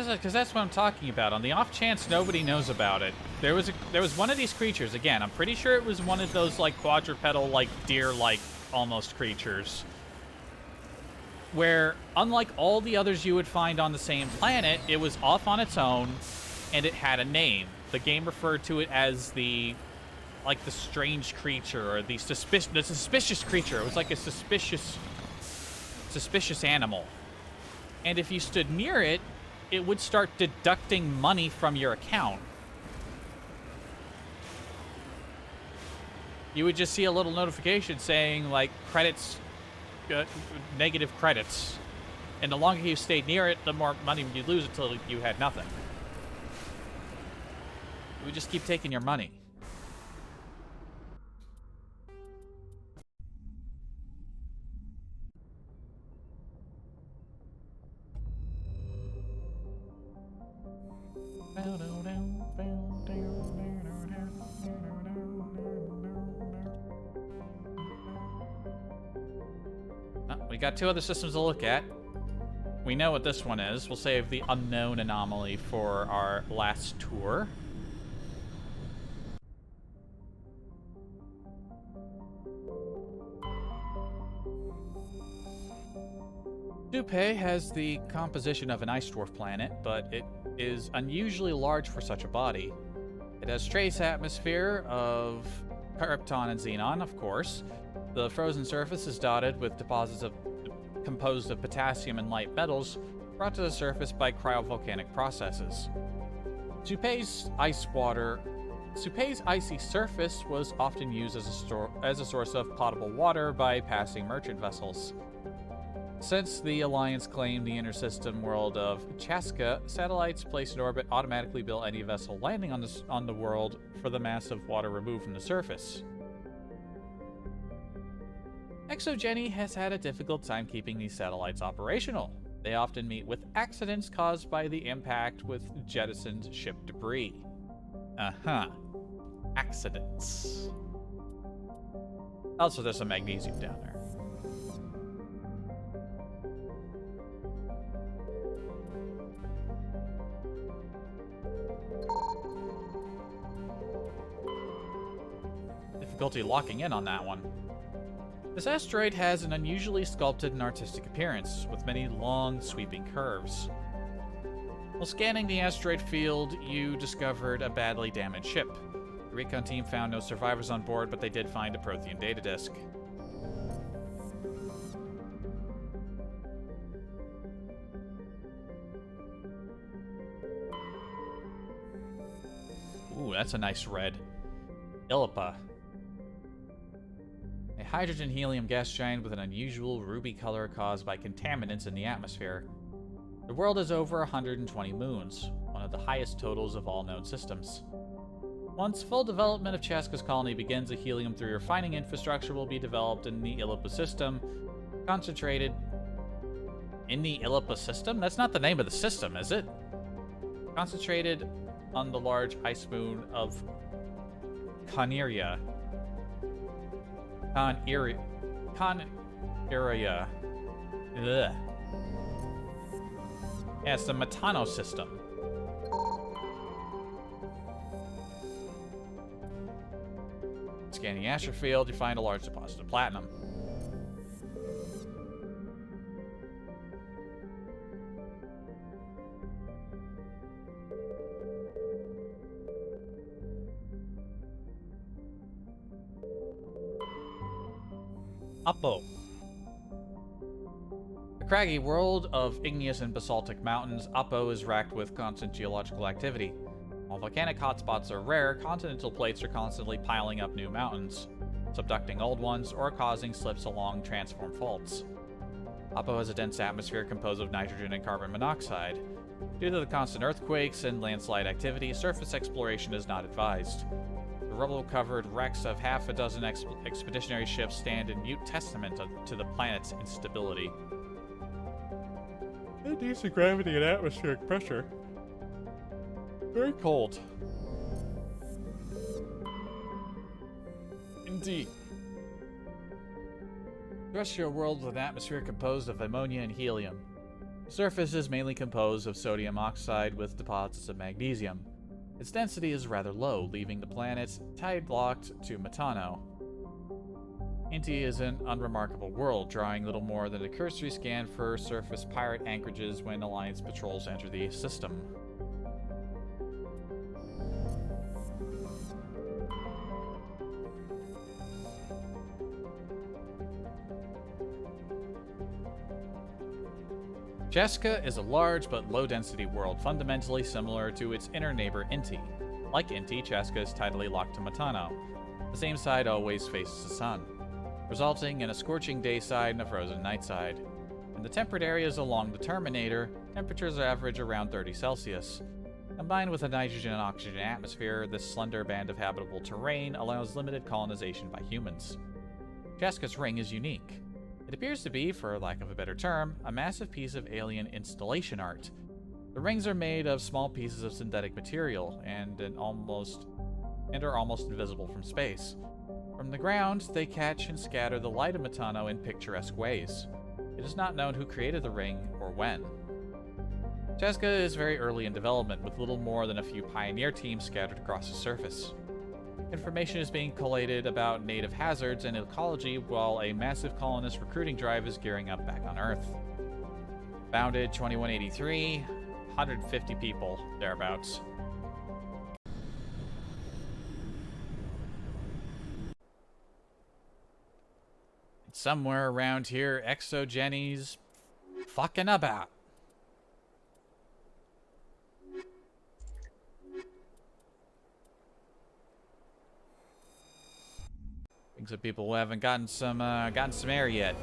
Because that's what I'm talking about. On the off chance nobody knows about it, there was one of these creatures. Again, I'm pretty sure it was one of those like quadrupedal, like deer-like almost creatures, where unlike all the others you would find on the same planet, it was off on its own, and it had a name. The game referred to it as the strange creature or the suspicious creature. It was like a suspicious animal, and if you stood near it, it would start deducting money from your account. You would just see a little notification saying, like, credits, negative credits. And the longer you stayed near it, the more money you'd lose until you had nothing. It would just keep taking your money. We got two other systems to look at. We know what this one is. We'll save the unknown anomaly for our last tour. Dupe has the composition of an ice dwarf planet, but it is unusually large for such a body. It has trace atmosphere of krypton and xenon, of course. The frozen surface is dotted with deposits composed of potassium and light metals brought to the surface by cryovolcanic processes. Supay's icy surface was often used as a source of potable water by passing merchant vessels. Since the Alliance claimed the inner system world of Chaska, satellites placed in orbit automatically bill any vessel landing on the world for the massive water removed from the surface. ExoGeni has had a difficult time keeping these satellites operational. They often meet with accidents caused by the impact with jettisoned ship debris. Accidents. Also, there's some magnesium down there. Difficulty locking in on that one. This asteroid has an unusually sculpted and artistic appearance, with many long, sweeping curves. While scanning the asteroid field, you discovered a badly damaged ship. The recon team found no survivors on board, but they did find a Prothean data disk. Ooh, that's a nice red. Illipa. A hydrogen-helium gas giant with an unusual ruby color caused by contaminants in the atmosphere. The world has over 120 moons, one of the highest totals of all known systems. Once full development of Chaska's colony begins, a helium-3 refining infrastructure will be developed in the Illipa system, concentrated in the Illipa system? That's not the name of the system, is it? Concentrated on the large ice moon of Coneria. Coneria. Ugh. Yeah, it's the Metano system. Astrofield, you find a large deposit of platinum. Uppo. The craggy world of igneous and basaltic mountains, Uppo is racked with constant geological activity. While volcanic hotspots are rare, continental plates are constantly piling up new mountains, subducting old ones or causing slips along transform faults. Uppo has a dense atmosphere composed of nitrogen and carbon monoxide. Due to the constant earthquakes and landslide activity, surface exploration is not advised. The rubble-covered wrecks of half a dozen expeditionary ships stand in mute testament to the planet's instability. Decent gravity and atmospheric pressure. Very cold. Indeed. Terrestrial world with an atmosphere composed of ammonia and helium. The surface is mainly composed of sodium oxide with deposits of magnesium. Its density is rather low, leaving the planet tide-locked to Metano. Inti is an unremarkable world, drawing little more than a cursory scan for surface pirate anchorages when Alliance patrols enter the system. Cheska is a large but low-density world fundamentally similar to its inner neighbor Inti. Like Inti, Cheska is tidally locked to Metano. The same side always faces the sun, resulting in a scorching day side and a frozen night side. In the temperate areas along the Terminator, temperatures average around 30 Celsius. Combined with a nitrogen and oxygen atmosphere, this slender band of habitable terrain allows limited colonization by humans. Cheska's ring is unique. It appears to be, for lack of a better term, a massive piece of alien installation art. The rings are made of small pieces of synthetic material and are almost invisible from space. From the ground, they catch and scatter the light of Metano in picturesque ways. It is not known who created the ring or when. Cheska is very early in development, with little more than a few pioneer teams scattered across the surface. Information is being collated about native hazards and ecology, while a massive colonist recruiting drive is gearing up back on Earth. Founded 2183, 150 people, thereabouts. Somewhere around here, Exogenie's fucking about. Think some people who haven't gotten some air yet.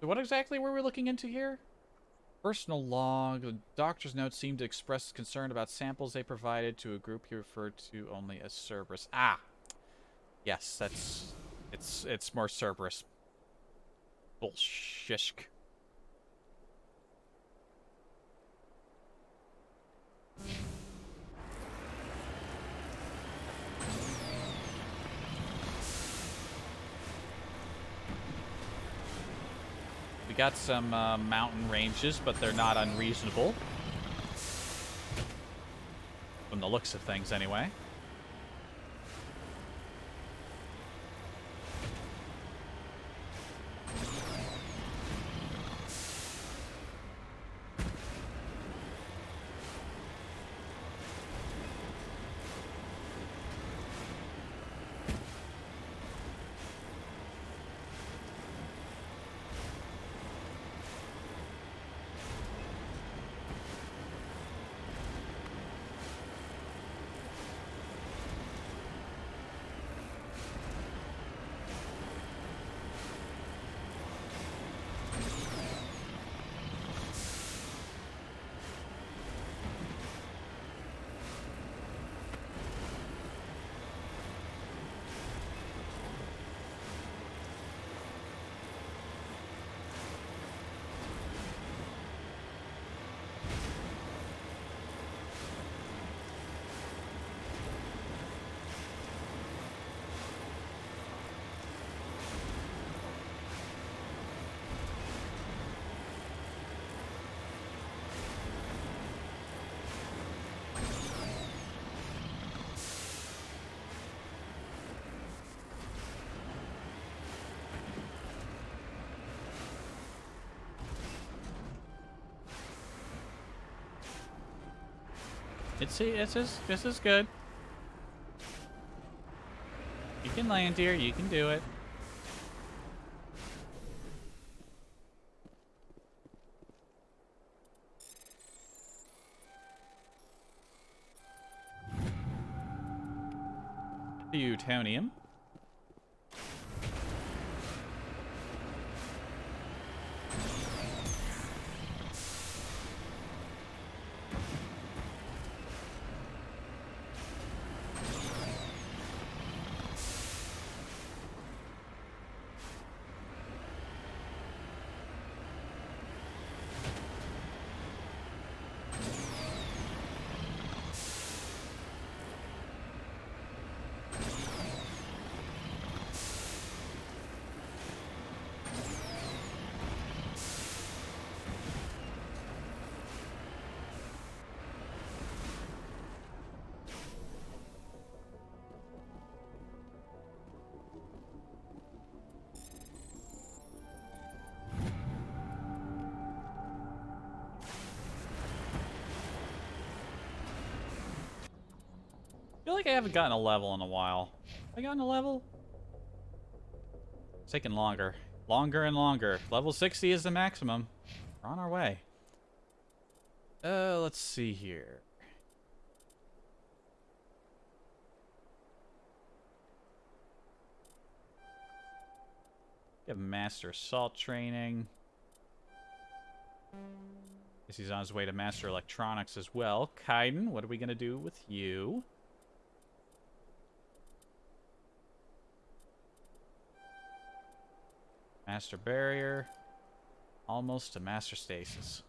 So what exactly were we looking into here? Personal log. The doctor's notes seem to express concern about samples they provided to a group he referred to only as Cerberus. Ah! Yes, it's more Cerberus. Bullshishk. We got some mountain ranges, but they're not unreasonable. From the looks of things, anyway. This is good. You can land here. You can do it. Plutonium. I feel like I haven't gotten a level in a while. Have I gotten a level? It's taking longer. Longer and longer. Level 60 is the maximum. We're on our way. Let's see here. Get Master Assault training. Guess he's on his way to Master Electronics as well. Kaiden, what are we gonna do with you? Master Barrier. Almost to Master Stasis.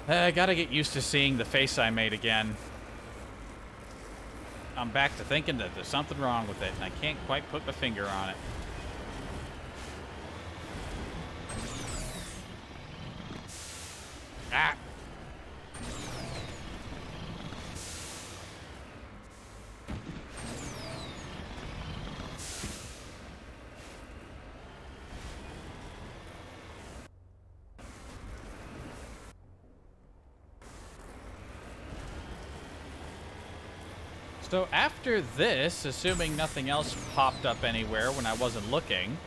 I gotta get used to seeing the face I made again. I'm back to thinking that there's something wrong with it, and I can't quite put my finger on it. Ah! So after this, assuming nothing else popped up anywhere when I wasn't looking,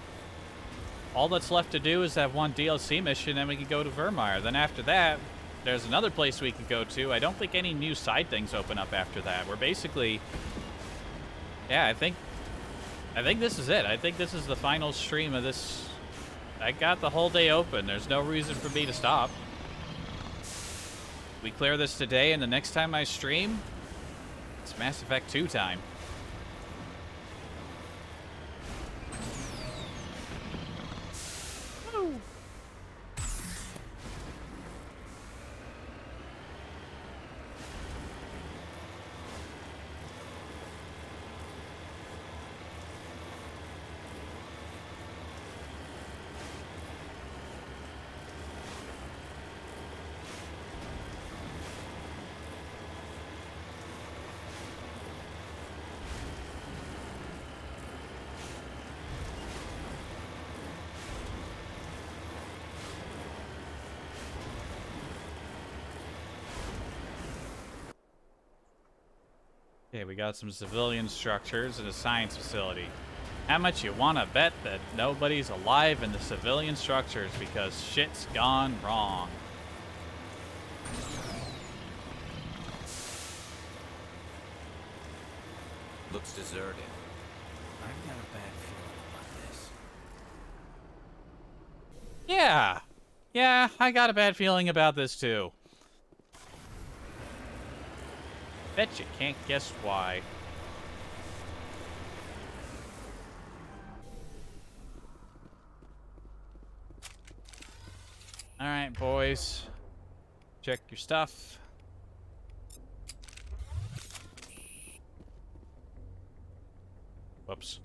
all that's left to do is that one DLC mission, and we can go to Vermeer. Then after that, there's another place we could go to. I don't think any new side things open up after that. We're basically... Yeah, I think this is it. I think this is the final stream of this. I got the whole day open. There's no reason for me to stop. We clear this today, and the next time I stream, it's Mass Effect 2 time. Woo. Okay, we got some civilian structures and a science facility. How much you want to bet that nobody's alive in the civilian structures because shit's gone wrong? Looks deserted. I've got a bad feeling about this. Yeah. Yeah, I got a bad feeling about this too. Bet you can't guess why. Alright, boys. Check your stuff. Whoops.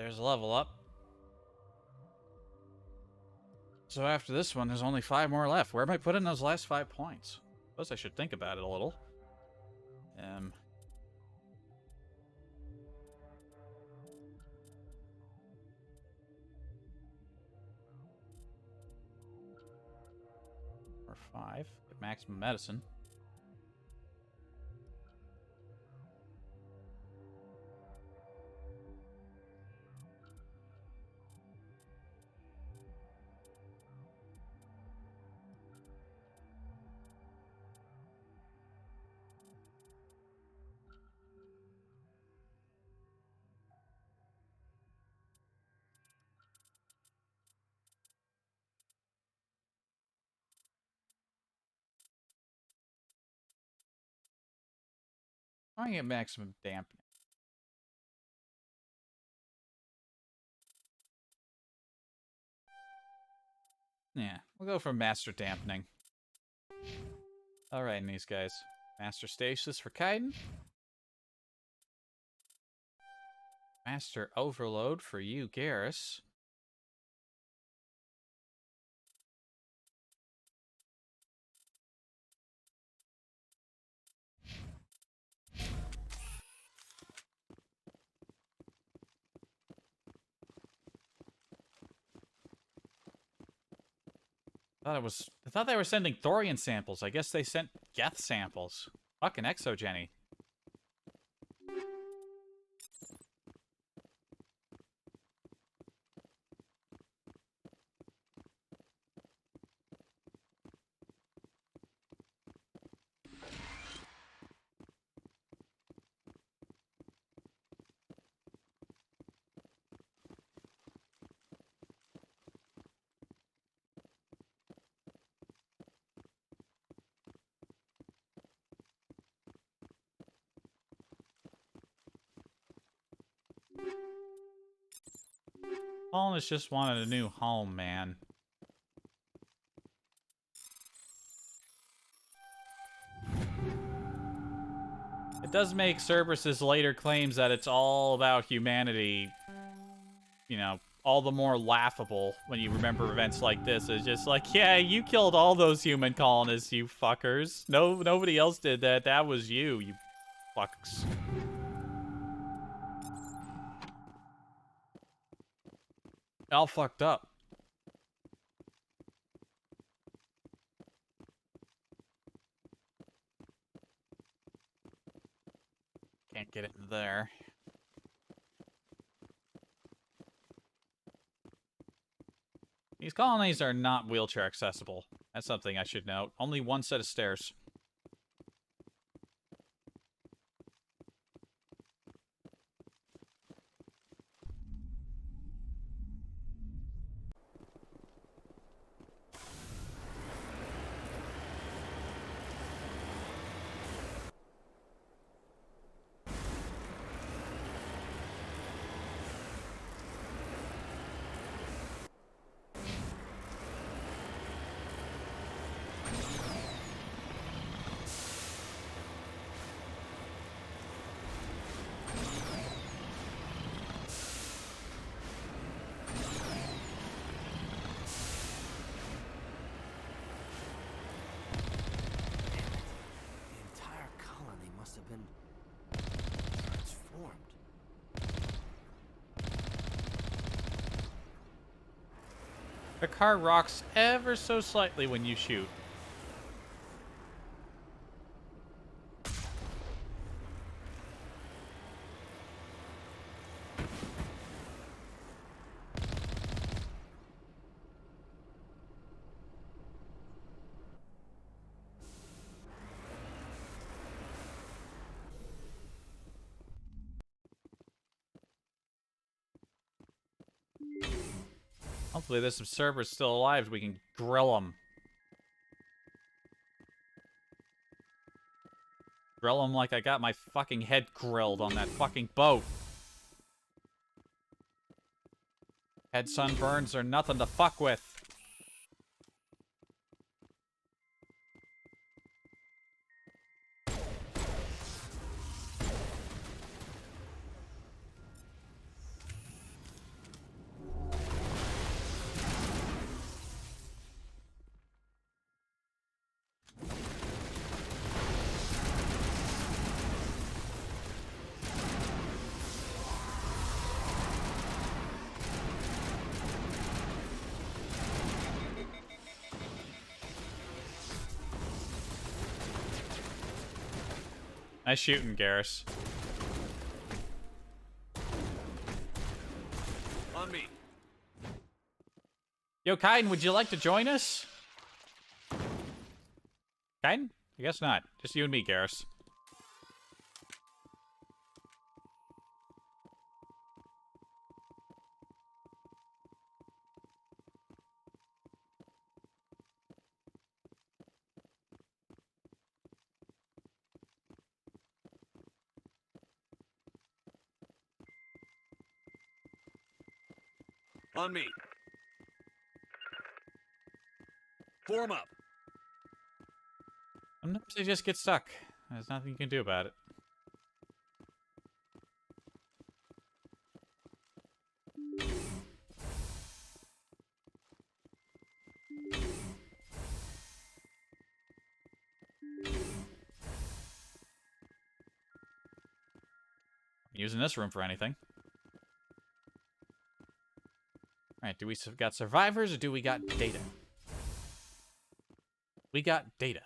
there's a level up. So after this one, there's only 5 more left. Where am I putting those last 5 points? Suppose I should think about it a little. Or 5. Get maximum medicine. I get maximum dampening. Yeah, we'll go for master dampening. Alright, and these guys. Master stasis for Kaiden. Master overload for you, Garrus. I thought they were sending thorium samples. I guess they sent Geth samples. Fucking exogeny. Colonists just wanted a new home, man. It does make Cerberus's later claims that it's all about humanity, you know, all the more laughable when you remember events like this. It's just like, yeah, you killed all those human colonists, you fuckers. Nobody else did that. That was you, you fucks. All fucked up. Can't get it in there. These colonies are not wheelchair accessible. That's something I should note. Only one set of stairs. The car rocks ever so slightly when you shoot. Hopefully there's some servers still alive so we can grill them. Grill them like I got my fucking head grilled on that fucking boat. Head sunburns are nothing to fuck with. Nice shooting, Garrus. On me. Yo, Kaiden, would you like to join us? Kaiden? I guess not. Just you and me, Garrus. On me. Form up. Sometimes they just get stuck. There's nothing you can do about it. Using this room for anything. Alright, do we got survivors or do we got data? We got data.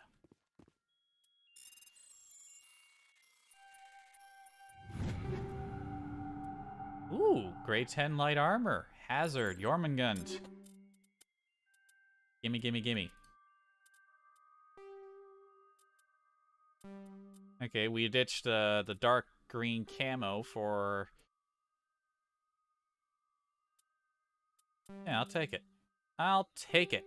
Ooh, grade 10 light armor. Hazard, Jormungand. Gimme, gimme, gimme. Okay, we ditched the dark green camo for... Yeah, I'll take it. I'll take it.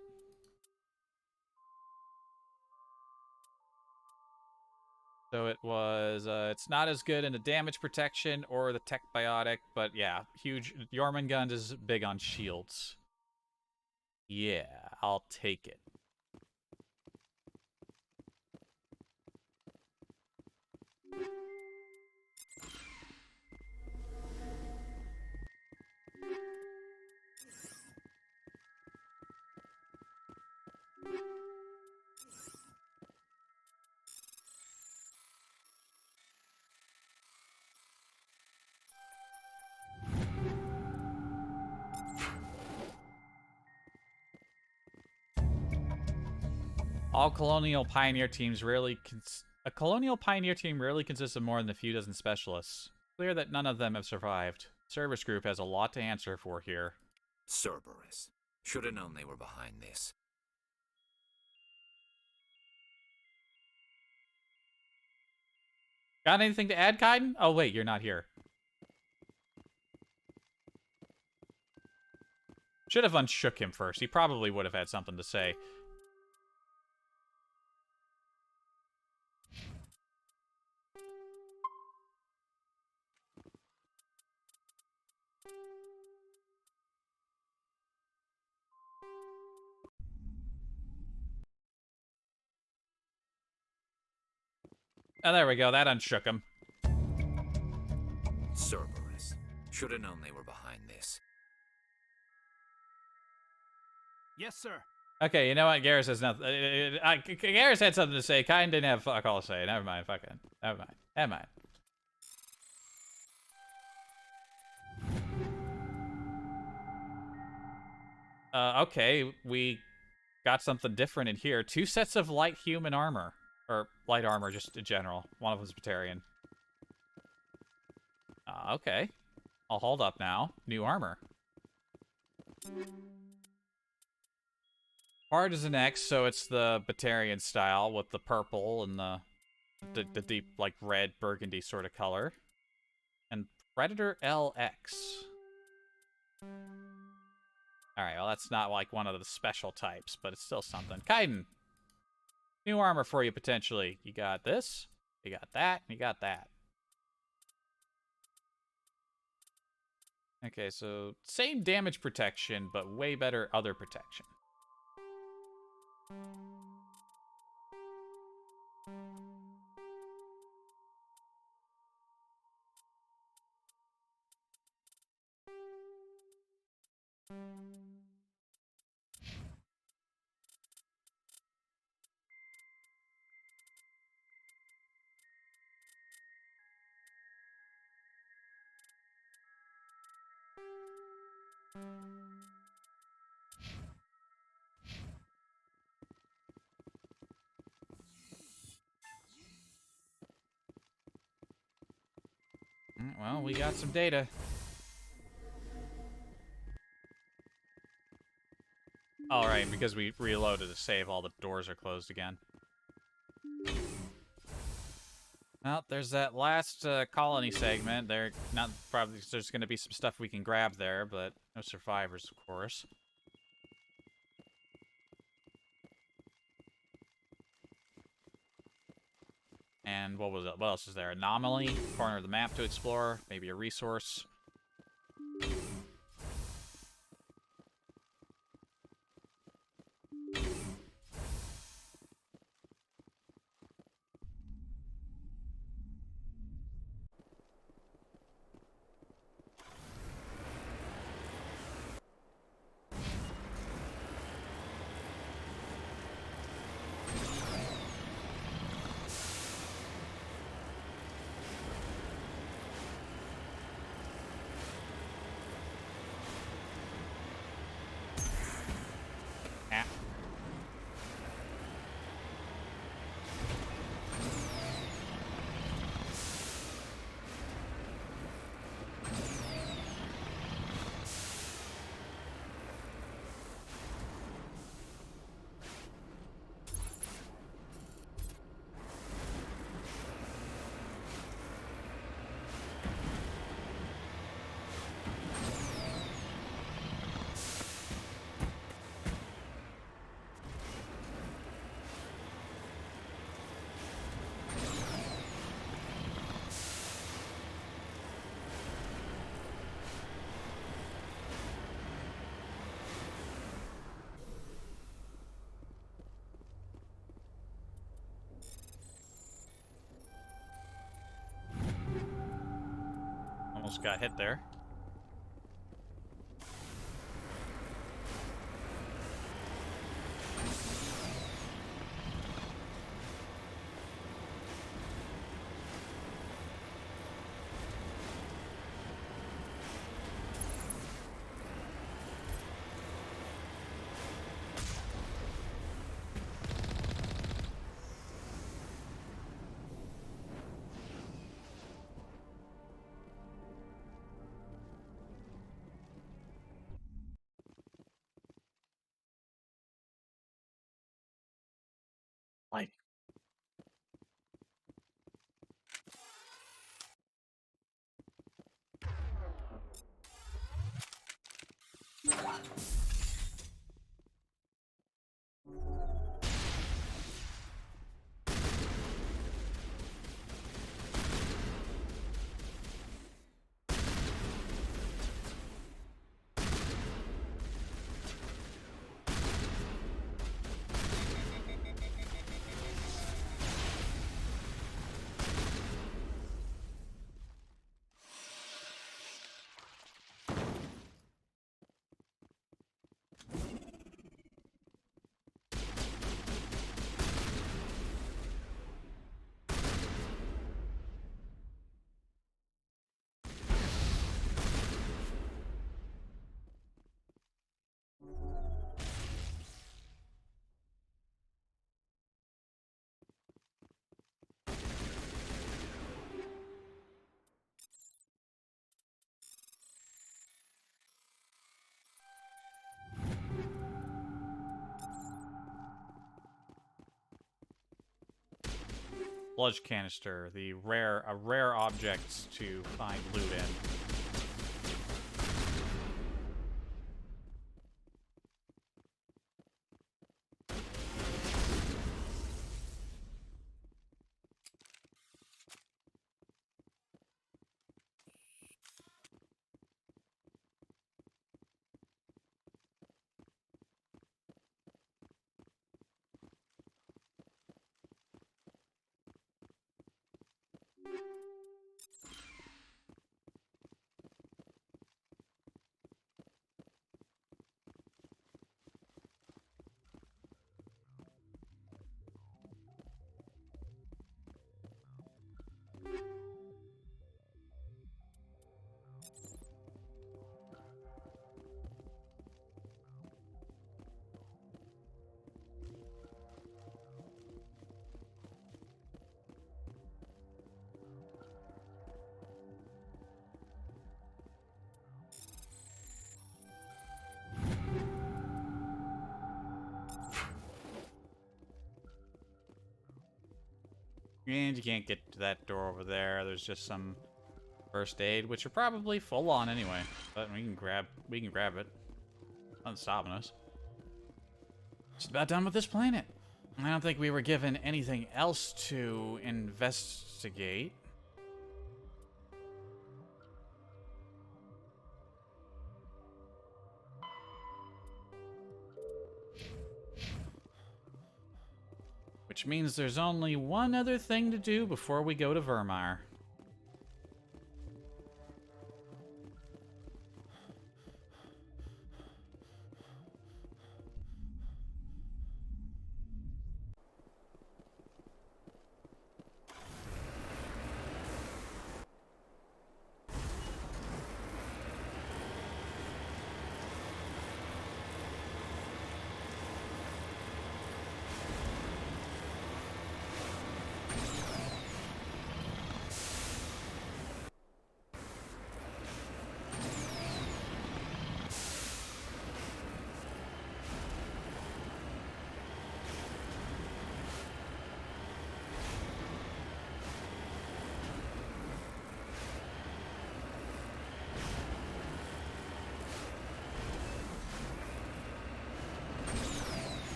So it was, it's not as good in the damage protection or the tech biotic, but yeah, huge. Jormungand is big on shields. Yeah, I'll take it. All colonial pioneer teams rarely a colonial pioneer team rarely consists of more than a few dozen specialists. Clear that none of them have survived. Service group has a lot to answer for here. Cerberus. Should have known they were behind this. Got anything to add, Kaiden? Oh wait, you're not here. Should have unshook him first. He probably would have had something to say. Oh, there we go. That unshook him. Cerberus. Should have known they were behind this. Yes, sir. Okay, you know what? Garrus has nothing. Garrus had something to say. Kaiden didn't have fuck all to say. Never mind. Fucking. Never mind. Never mind. Okay, we got something different in here. 2 sets of light human armor. Or light armor, just in general. One of them's Batarian. Okay. I'll hold up now. New armor. Hard as an X, so it's the Batarian style with the purple and the deep, like, red burgundy sort of color. And Predator LX. Alright, well, that's not like one of the special types, but it's still something. Kaiden! New armor for you, potentially. You got this, you got that, and you got that. Okay, so same damage protection, but way better other protection. we got some data. Alright, because we reloaded to save, all the doors are closed again. Well, there's that last colony segment. There, not probably there's going to be some stuff we can grab there, but no survivors, of course. And what was it? What else is there? Anomaly, corner of the map to explore, maybe a resource. Almost got hit there. Like, sludge canister, a rare object to find loot in. And you can't get to that door over there. There's just some first aid, which are probably full on anyway. But we can grab it. Nothing's stopping us. Just about done with this planet. I don't think we were given anything else to investigate. Which means there's only one other thing to do before we go to Vermeer.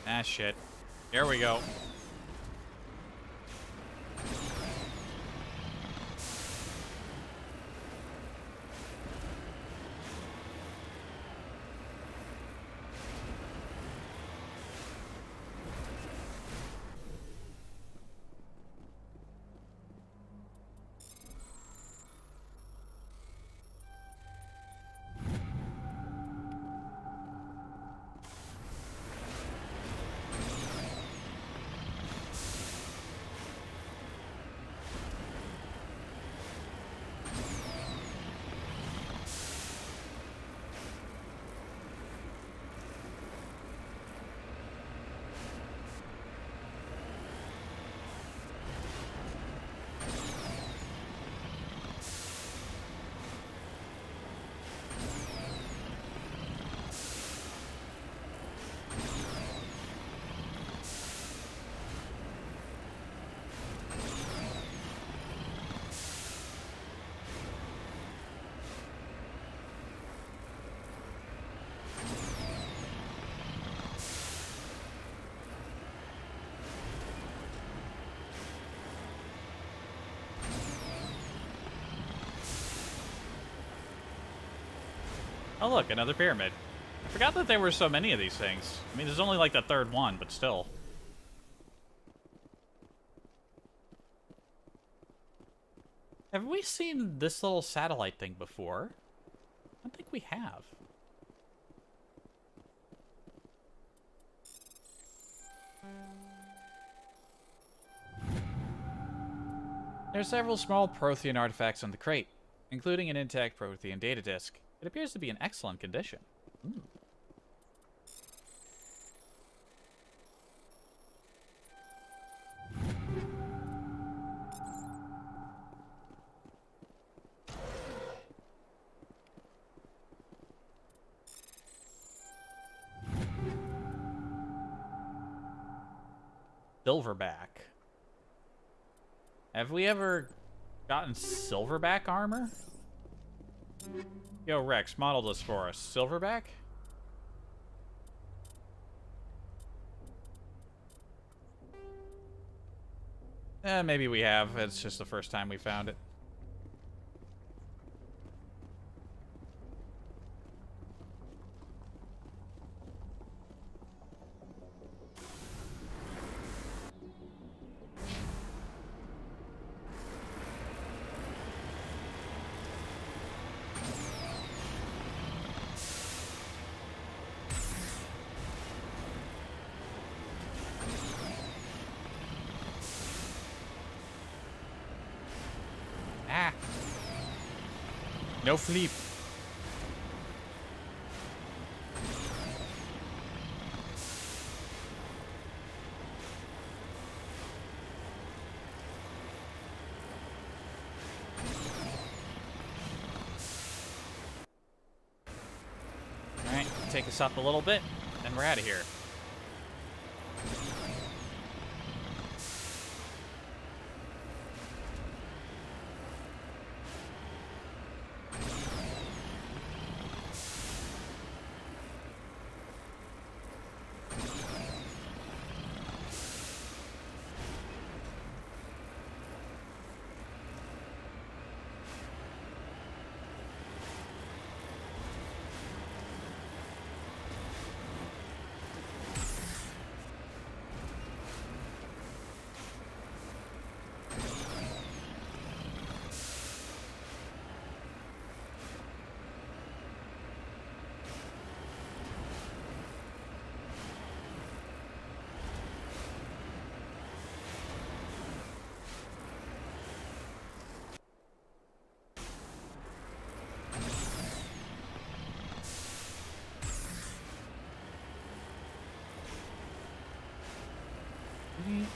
Ah, shit. Here we go. Oh look, another pyramid. I forgot that there were so many of these things. I mean, there's only like the third one, but still. Have we seen this little satellite thing before? I don't think we have. There are several small Prothean artifacts on the crate, including an intact Prothean data disk. It appears to be in excellent condition. Silverback. Have we ever gotten silverback armor? Yo, Rex, model this for us. Silverback? Maybe we have. It's just the first time we found it. No flip. Alright, take us up a little bit, then we're out of here.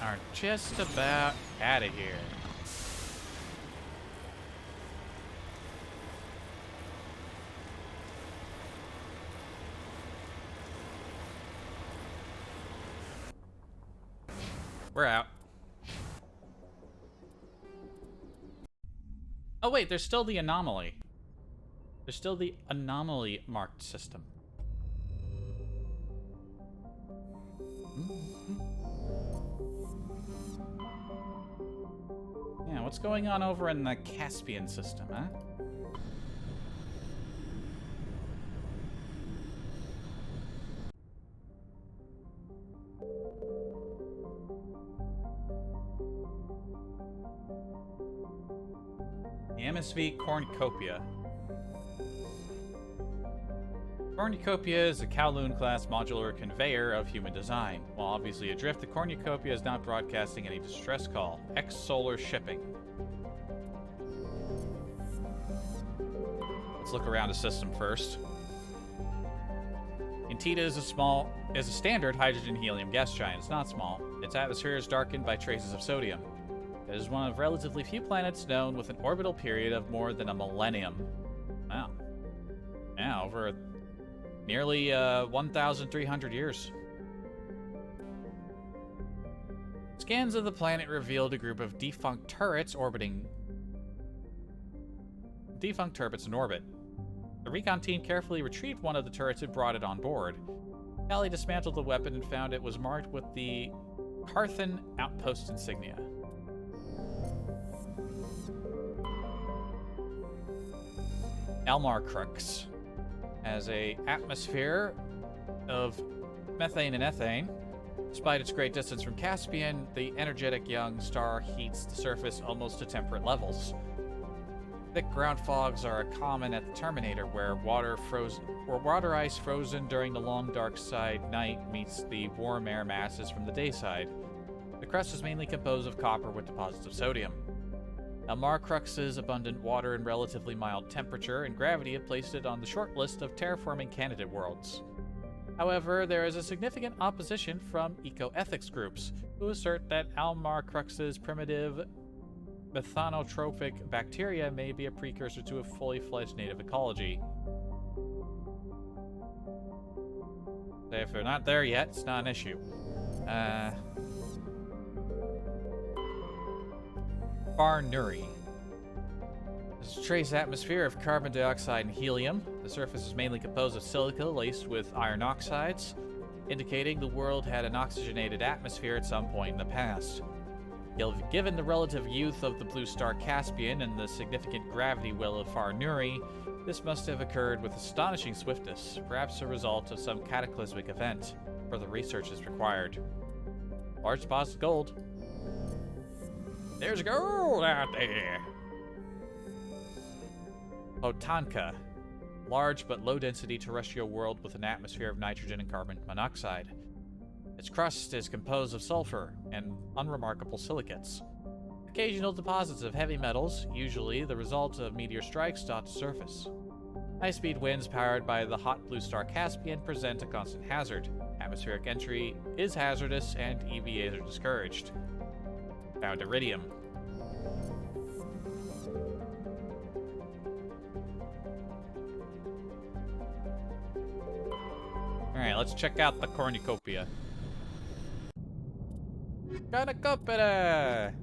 are just about out of here. We're out. Oh wait, there's still the anomaly. There's still the anomaly marked system. Yeah, what's going on over in the Caspian system, huh? The MSV Cornucopia. Cornucopia is a Kowloon-class modular conveyor of human design. While obviously adrift, the Cornucopia is not broadcasting any distress call. Ex-solar shipping. Let's look around the system first. Intita is a standard hydrogen-helium gas giant. It's not small. Its atmosphere is darkened by traces of sodium. It is one of relatively few planets known with an orbital period of more than a millennium. Wow. Yeah, over nearly 1,300 years. Scans of the planet revealed a group of defunct turrets in orbit. The recon team carefully retrieved one of the turrets and brought it on board. Callie dismantled the weapon and found it was marked with the Carthan outpost insignia. Almar Crux has an atmosphere of methane and ethane. Despite its great distance from Caspian, the energetic young star heats the surface almost to temperate levels. Thick ground fogs are common at the Terminator, where water ice frozen during the long dark side night meets the warm air masses from the day side. The crust is mainly composed of copper with deposits of sodium. Almar Crux's abundant water and relatively mild temperature and gravity have placed it on the short list of terraforming candidate worlds. However, there is a significant opposition from eco-ethics groups, who assert that Almar Crux's primitive methanotropic bacteria may be a precursor to a fully fledged native ecology. If they're not there yet, it's not an issue. Far Nuri. There's a trace atmosphere of carbon dioxide and helium. The surface is mainly composed of silica laced with iron oxides, indicating the world had an oxygenated atmosphere at some point in the past. Given the relative youth of the blue star Caspian and the significant gravity well of Far Nuri, this must have occurred with astonishing swiftness, perhaps a result of some cataclysmic event. Further research is required. Large deposits of gold. There's gold out there! Hotanka. Large but low-density terrestrial world with an atmosphere of nitrogen and carbon monoxide. Its crust is composed of sulfur and unremarkable silicates. Occasional deposits of heavy metals, usually the result of meteor strikes, dot the surface. High-speed winds powered by the hot blue star Caspian present a constant hazard. Atmospheric entry is hazardous and EVAs are discouraged. Found iridium. Alright, let's check out the Cornucopia. Cornucopia!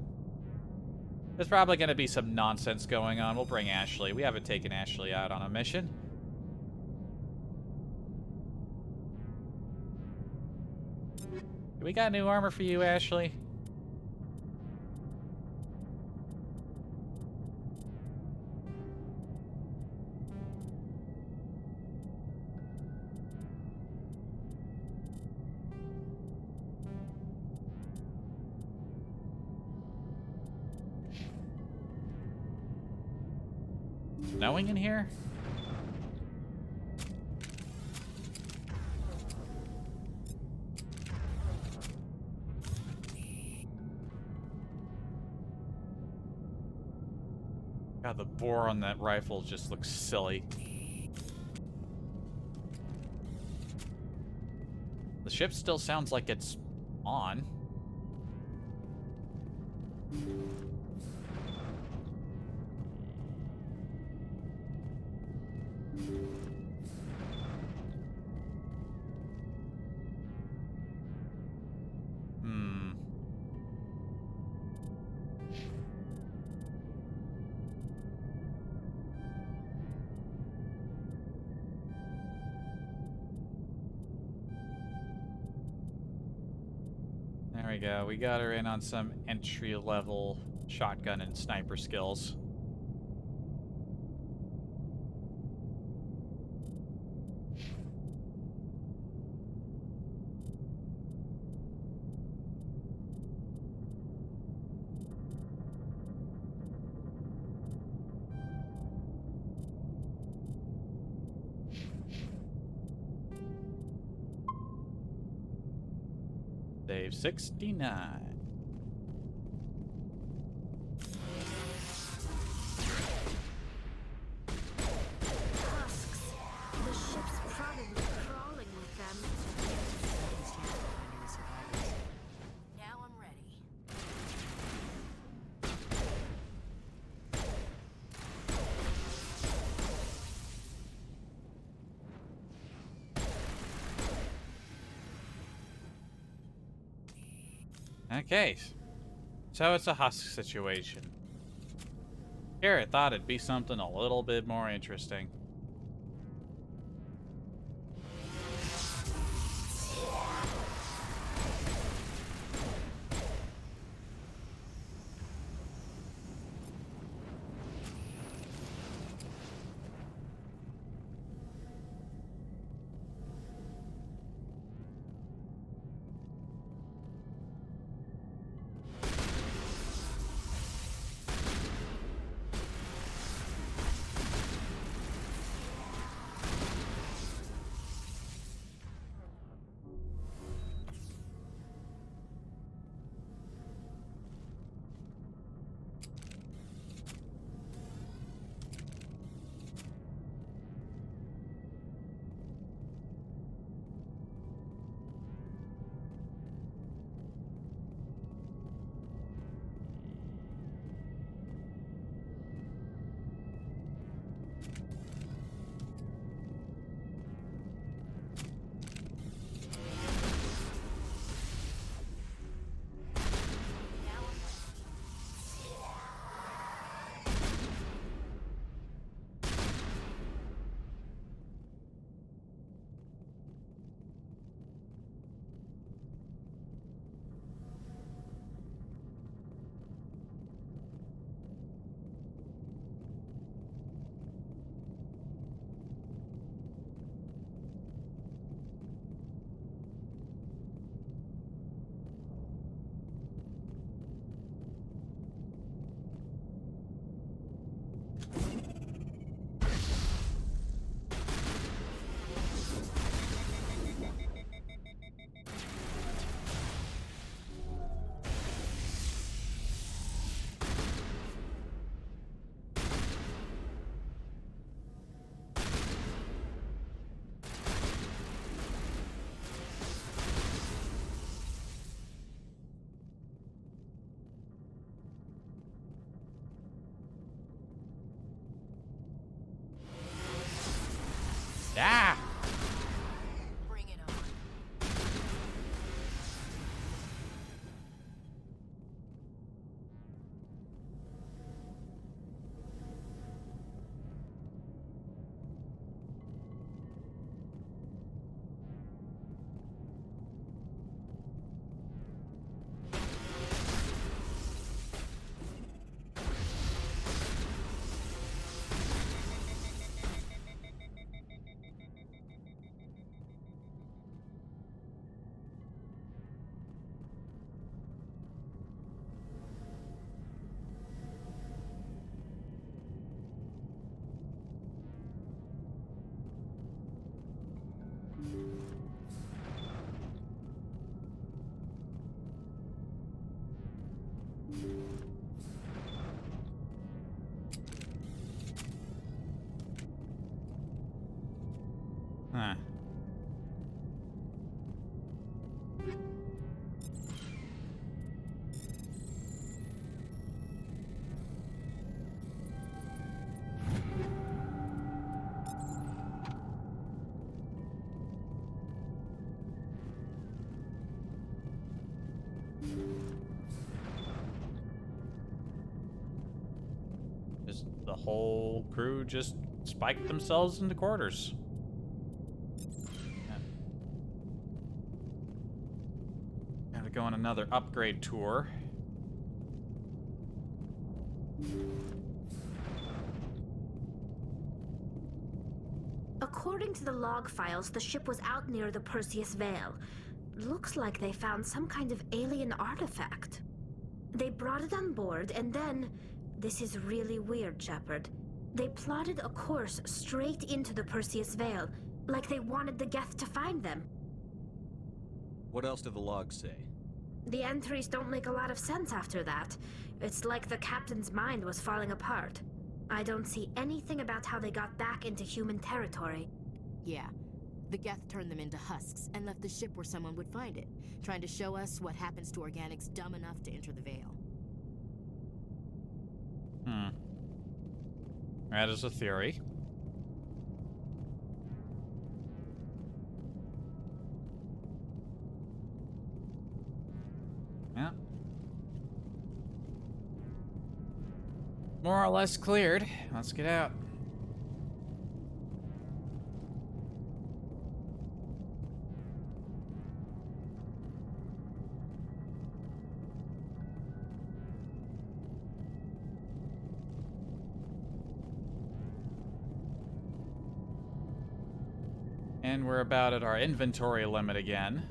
There's probably going to be some nonsense going on. We'll bring Ashley. We haven't taken Ashley out on a mission. We got new armor for you, Ashley. Snowing in here? God, the bore on that rifle just looks silly. The ship still sounds like it's on. There we go. We got her in on some entry-level shotgun and sniper skills. Save 69. Husks. The ship's probably crawling with them. Now I'm ready. Okay, so it's a husk situation. Garrett thought it'd be something a little bit more interesting. Ah! Bring it on. Huh. whole crew just spiked themselves into quarters. Gotta go on another upgrade tour. According to the log files, the ship was out near the Perseus Veil. Looks like they found some kind of alien artifact. They brought it on board, and then... This is really weird, Shepard. They plotted a course straight into the Perseus Veil, like they wanted the Geth to find them. What else do the logs say? The entries don't make a lot of sense after that. It's like the captain's mind was falling apart. I don't see anything about how they got back into human territory. Yeah. The Geth turned them into husks and left the ship where someone would find it, trying to show us what happens to organics dumb enough to enter the Veil. That is a theory. Yeah. More or less cleared. Let's get out. And we're about at our inventory limit again.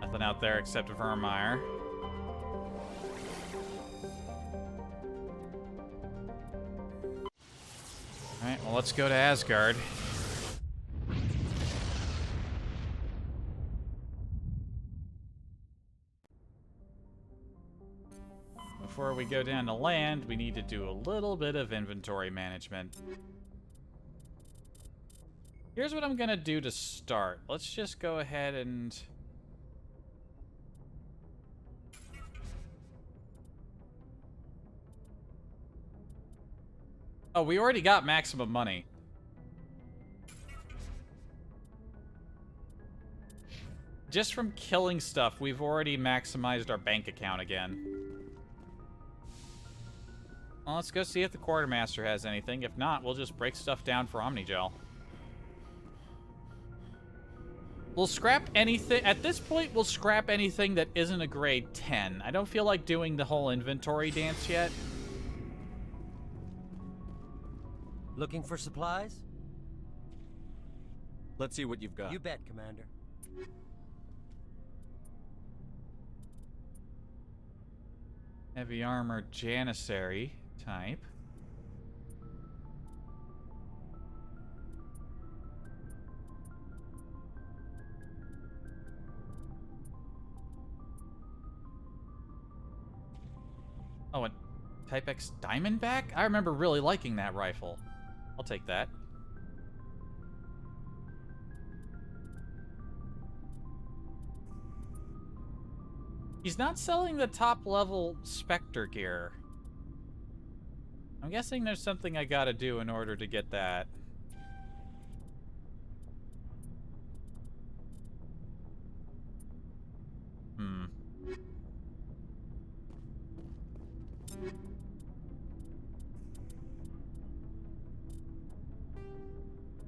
Nothing out there except Vermeer. Alright, well, let's go to Asgard. Before we go down to land, we need to do a little bit of inventory management. Here's what I'm gonna do to start. Let's just go ahead and... Oh, we already got maximum money. Just from killing stuff, we've already maximized our bank account again. Well, let's go see if the quartermaster has anything. If not, we'll just break stuff down for Omnigel. We'll scrap anything... At this point, we'll scrap anything that isn't a grade 10. I don't feel like doing the whole inventory dance yet. Looking for supplies? Let's see what you've got. You bet, Commander. Heavy armor Janissary type. Oh, and Type X Diamondback? I remember really liking that rifle. I'll take that. He's not selling the top level Spectre gear. I'm guessing there's something I gotta do in order to get that.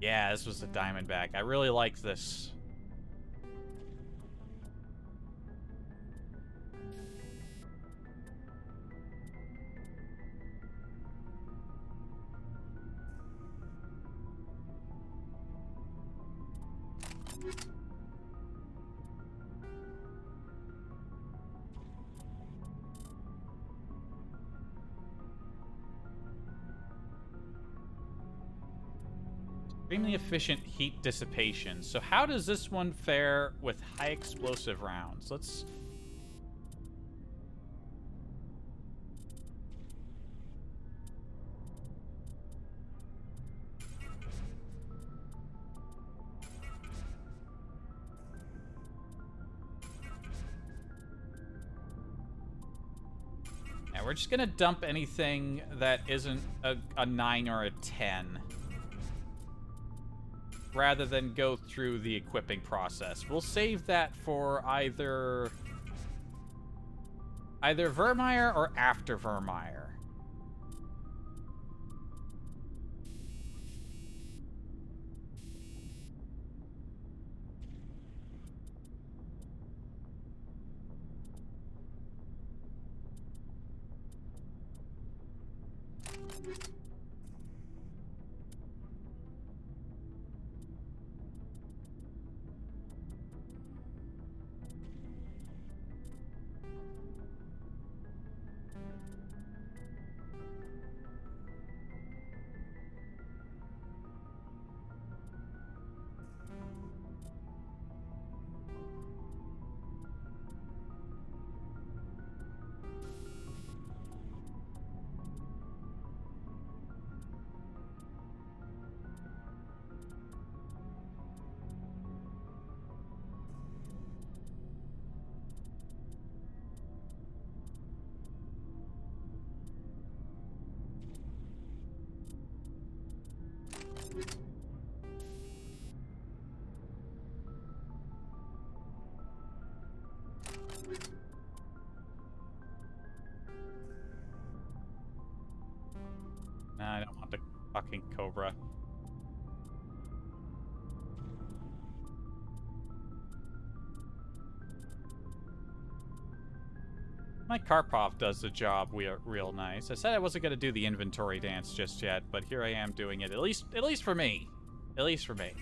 Yeah, this was a Diamondback. I really liked this. Extremely efficient heat dissipation. So how does this one fare with high explosive rounds? Let's... Yeah, we're just gonna dump anything that isn't a 9 or a 10. Rather than go through the equipping process. We'll save that for either Vermeer or after Vermeer. Nah, I don't want the fucking Cobra. My Karpov does the job real nice. I said I wasn't gonna do the inventory dance just yet, but here I am doing it. At least for me. At least for me.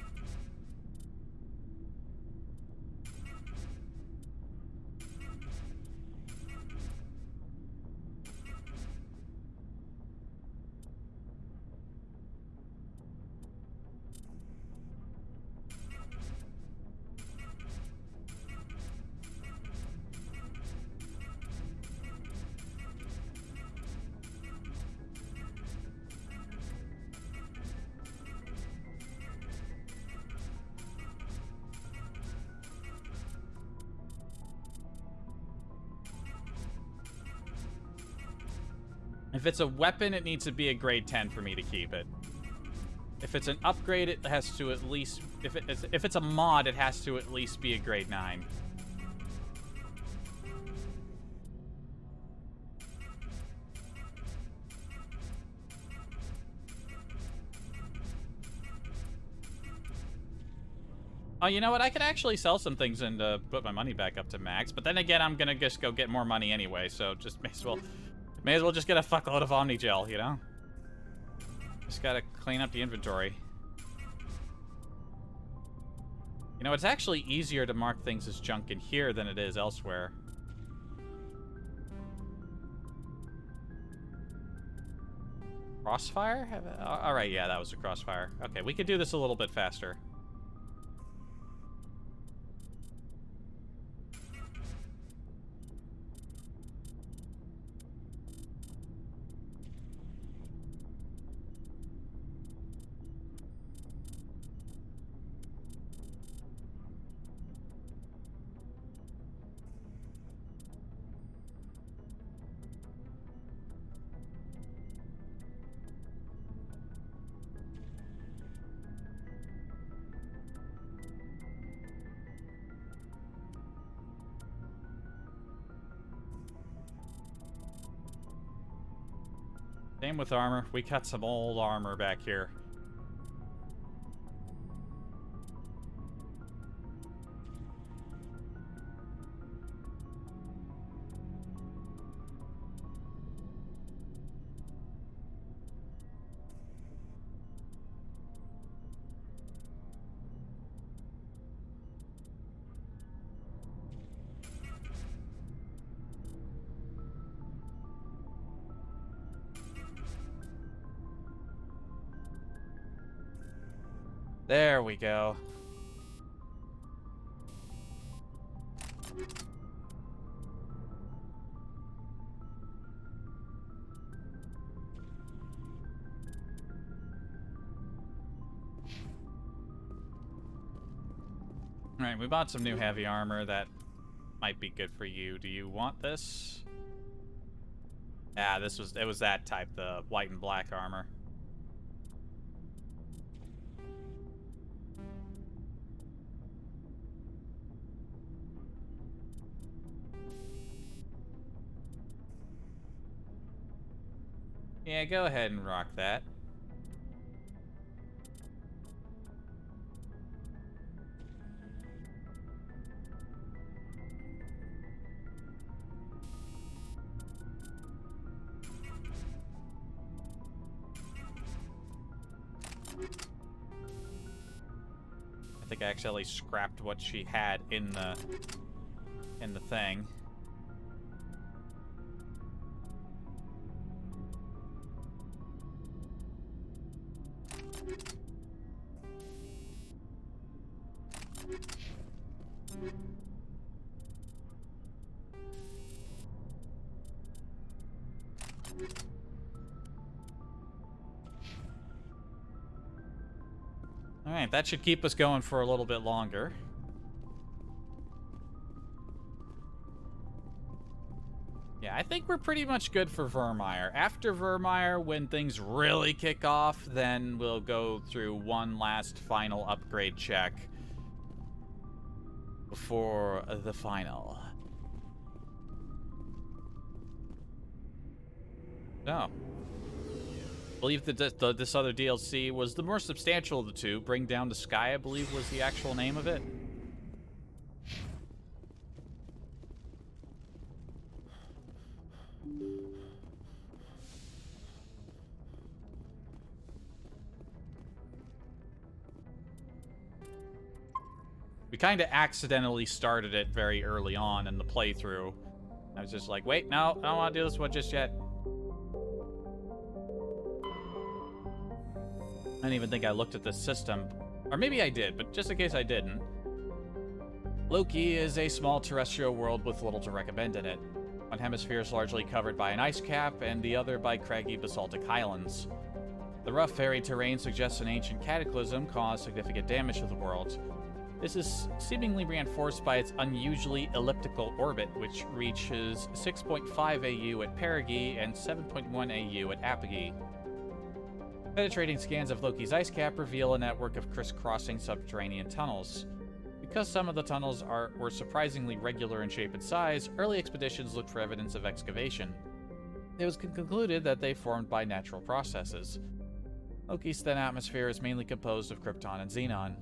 If it's a weapon, it needs to be a grade 10 for me to keep it. If it's an upgrade, it has to at least... If it's a mod, it has to at least be a grade 9. Oh, you know what? I could actually sell some things and put my money back up to max. But then again, I'm gonna just go get more money anyway, so just may as well just get a fuckload of Omni Gel, you know? Just gotta clean up the inventory. You know, it's actually easier to mark things as junk in here than it is elsewhere. Crossfire? Alright, yeah, that was a crossfire. Okay, we could do this a little bit faster. Same with armor. We got some old armor back here. There we go. Alright, we bought some new heavy armor that might be good for you. Do you want this? Yeah, it was that type, the white and black armor. Yeah, go ahead and rock that. I think I accidentally scrapped what she had in the thing. Alright, that should keep us going for a little bit longer. Yeah, I think we're pretty much good for Vermeer. After Vermeer, when things really kick off, then we'll go through one last final upgrade check before the final. Oh. I believe that this other DLC was the more substantial of the two. Bring Down the Sky, I believe, was the actual name of it. We kind of accidentally started it very early on in the playthrough. I was just like, wait, no, I don't want to do this one just yet. I didn't even think I looked at the system. Or maybe I did, but just in case I didn't. Loki is a small terrestrial world with little to recommend in it. One hemisphere is largely covered by an ice cap, and the other by craggy basaltic highlands. The rough, fairy terrain suggests an ancient cataclysm caused significant damage to the world. This is seemingly reinforced by its unusually elliptical orbit, which reaches 6.5 AU at perigee and 7.1 AU at apogee. Penetrating scans of Loki's ice cap reveal a network of crisscrossing subterranean tunnels. Because some of the tunnels were surprisingly regular in shape and size, early expeditions looked for evidence of excavation. It was concluded that they formed by natural processes. Loki's thin atmosphere is mainly composed of krypton and xenon.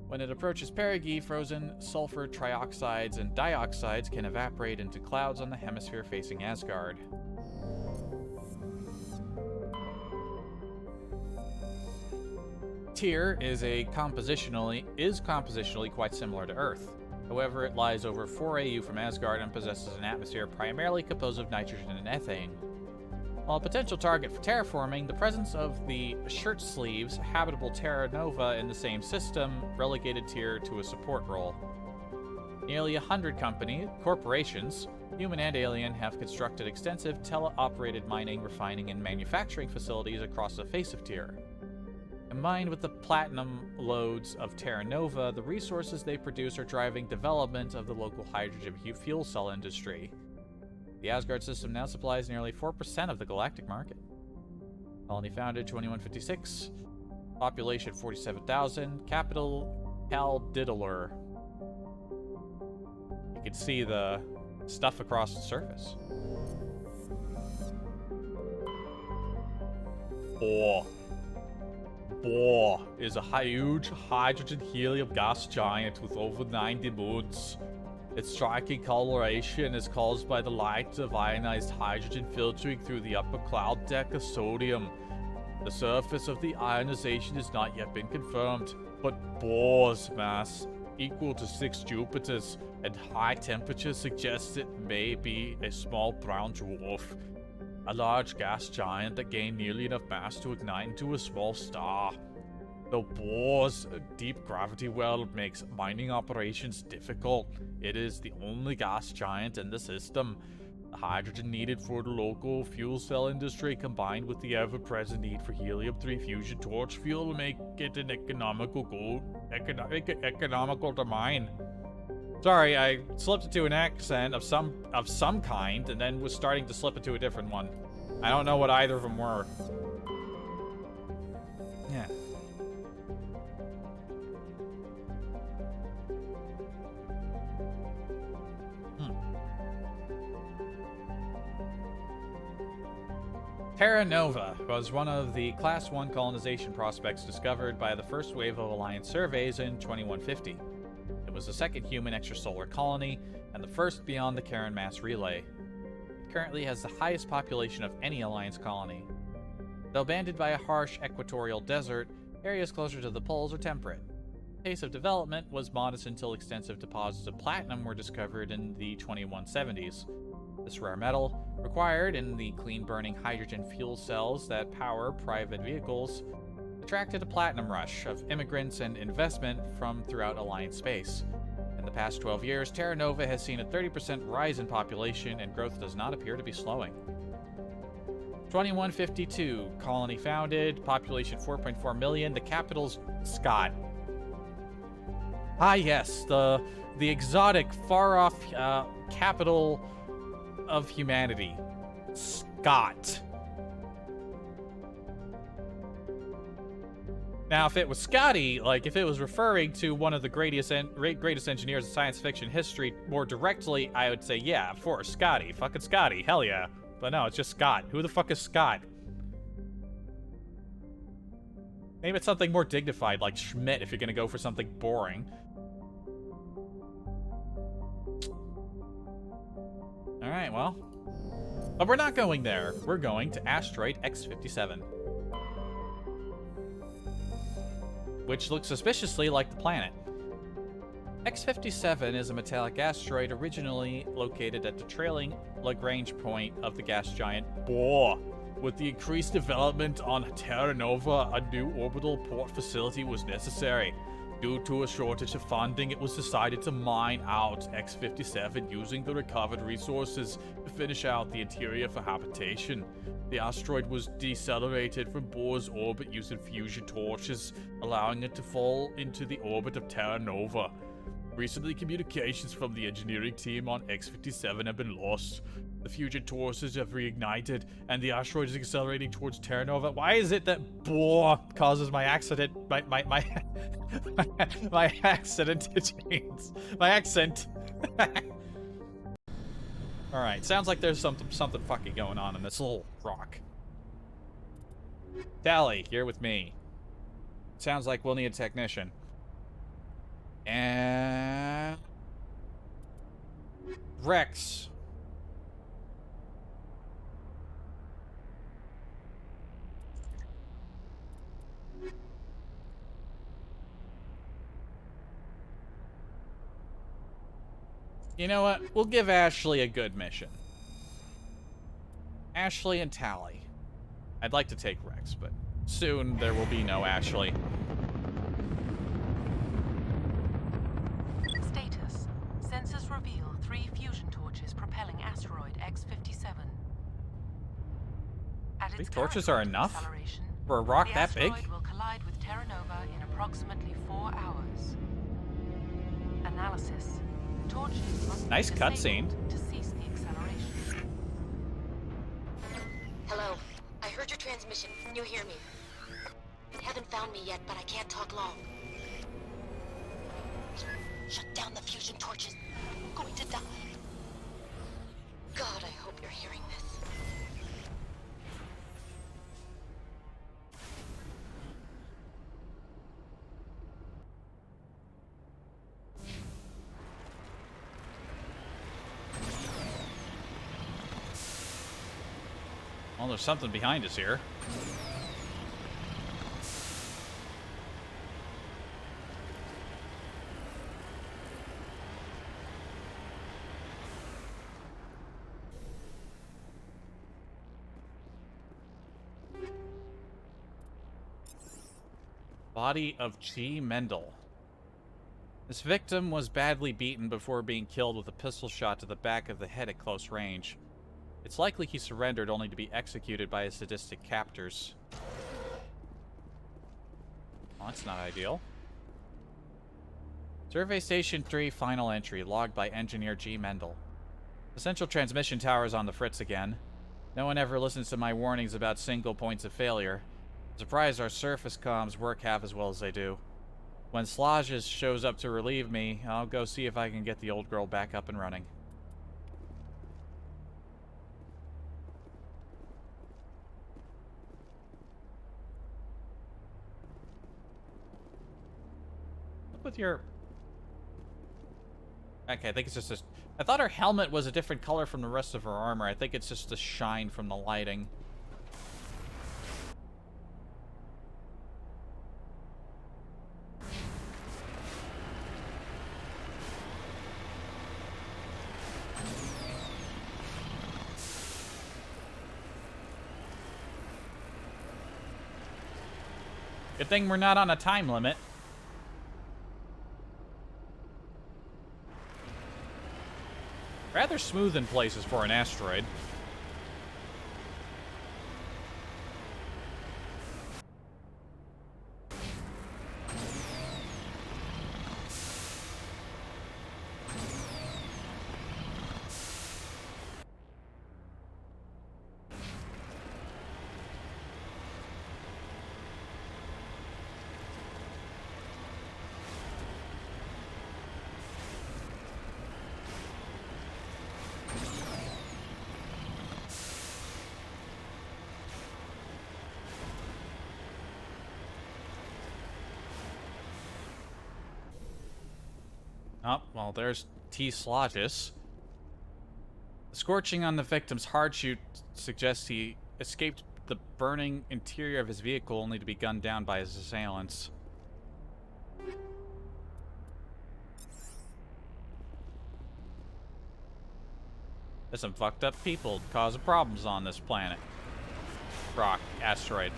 When it approaches perigee, frozen sulfur trioxides and dioxides can evaporate into clouds on the hemisphere facing Asgard. Tyr is compositionally quite similar to Earth. However, it lies over 4 AU from Asgard and possesses an atmosphere primarily composed of nitrogen and ethane. While a potential target for terraforming, the presence of the shirt sleeves habitable Terra Nova in the same system relegated Tyr to a support role. Nearly 100 corporations, human and alien, have constructed extensive teleoperated mining, refining, and manufacturing facilities across the face of Tyr. Combined with the platinum lodes of Terra Nova, the resources they produce are driving development of the local hydrogen fuel cell industry. The Asgard system now supplies nearly 4% of the galactic market. Colony founded 2156, population 47,000, capital Kaldidalur. You can see the stuff across the surface. Bohr is a huge hydrogen helium gas giant with over 90 moons. Its striking coloration is caused by the light of ionized hydrogen filtering through the upper cloud deck of sodium. The surface of the ionization has not yet been confirmed, but Bohr's mass, equal to 6 Jupiters, and high temperature suggests it may be a small brown dwarf. A large gas giant that gained nearly enough mass to ignite into a small star. The Boar's deep gravity well makes mining operations difficult. It is the only gas giant in the system. The hydrogen needed for the local fuel cell industry, combined with the ever-present need for helium-3 fusion torch fuel, make it an economical to mine. Sorry, I slipped into an accent of some kind, and then was starting to slip into a different one. I don't know what either of them were. Yeah. Terra Nova was one of the Class 1 colonization prospects discovered by the first wave of Alliance surveys in 2150. It was the second human extrasolar colony, and the first beyond the Karen mass relay. It currently has the highest population of any Alliance colony. Though banded by a harsh equatorial desert, areas closer to the poles are temperate. The pace of development was modest until extensive deposits of platinum were discovered in the 2170s. This rare metal, required in the clean-burning hydrogen fuel cells that power private vehicles, attracted a platinum rush of immigrants and investment from throughout Alliance space. In the past 12 years, Terra Nova has seen a 30% rise in population, and growth does not appear to be slowing. 2152, colony founded, population 4.4 million, the capital's Scott. Ah yes, the exotic, far-off capital of humanity. Scott. Now, if it was Scotty, like, if it was referring to one of the greatest engineers in science fiction history more directly, I would say, yeah, of course, Scotty. Fucking Scotty. Hell yeah. But no, it's just Scott. Who the fuck is Scott? Maybe it's something more dignified, like Schmidt, if you're gonna go for something boring. Alright, well. But we're not going there. We're going to asteroid X-57. Which looks suspiciously like the planet. X-57 is a metallic asteroid originally located at the trailing Lagrange point of the gas giant Bohr. With the increased development on Terra Nova, a new orbital port facility was necessary. Due to a shortage of funding, it was decided to mine out X-57 using the recovered resources to finish out the interior for habitation. The asteroid was decelerated from Bohr's orbit using fusion torches, allowing it to fall into the orbit of Terra Nova. Recently, communications from the engineering team on X-57 have been lost. The fusion torches have reignited, and the asteroid is accelerating towards Terra Nova. Why is it that Bohr causes my accident, my accident to change? My accent. Alright, sounds like there's something fucking going on in this little rock. Tally, you're with me. Sounds like we'll need a technician. And... Rex. You know what? We'll give Ashley a good mission. Ashley and Tally. I'd like to take Rex, but soon there will be no Ashley. Status. Sensors reveal 3 fusion torches propelling asteroid X-57. These torches are enough for a rock that big? The asteroid will collide with Terra Nova in approximately 4 hours. Analysis. Torches must nice cutscene. To cease the acceleration. Hello. I heard your transmission. Can you hear me? You haven't found me yet, but I can't talk long. Shut down the fusion torches. I'm going to die. God, I hope you're hearing this. Well, there's something behind us here. Body of G. Mendel. This victim was badly beaten before being killed with a pistol shot to the back of the head at close range. It's likely he surrendered only to be executed by his sadistic captors. Well, that's not ideal. Survey Station 3 final entry, logged by Engineer G. Mendel. The central transmission tower is on the fritz again. No one ever listens to my warnings about single points of failure. I'm surprised our surface comms work half as well as they do. When Slages shows up to relieve me, I'll go see if I can get the old girl back up and running. What's with your... Okay, I think it's just a... I thought her helmet was a different color from the rest of her armor. I think it's just the shine from the lighting. Good thing we're not on a time limit. Rather smooth in places for an asteroid. Oh, well, there's T. Slages. The scorching on the victim's hard shoot suggests he escaped the burning interior of his vehicle only to be gunned down by his assailants. There's some fucked up people causing problems on this planet. Rock, asteroid.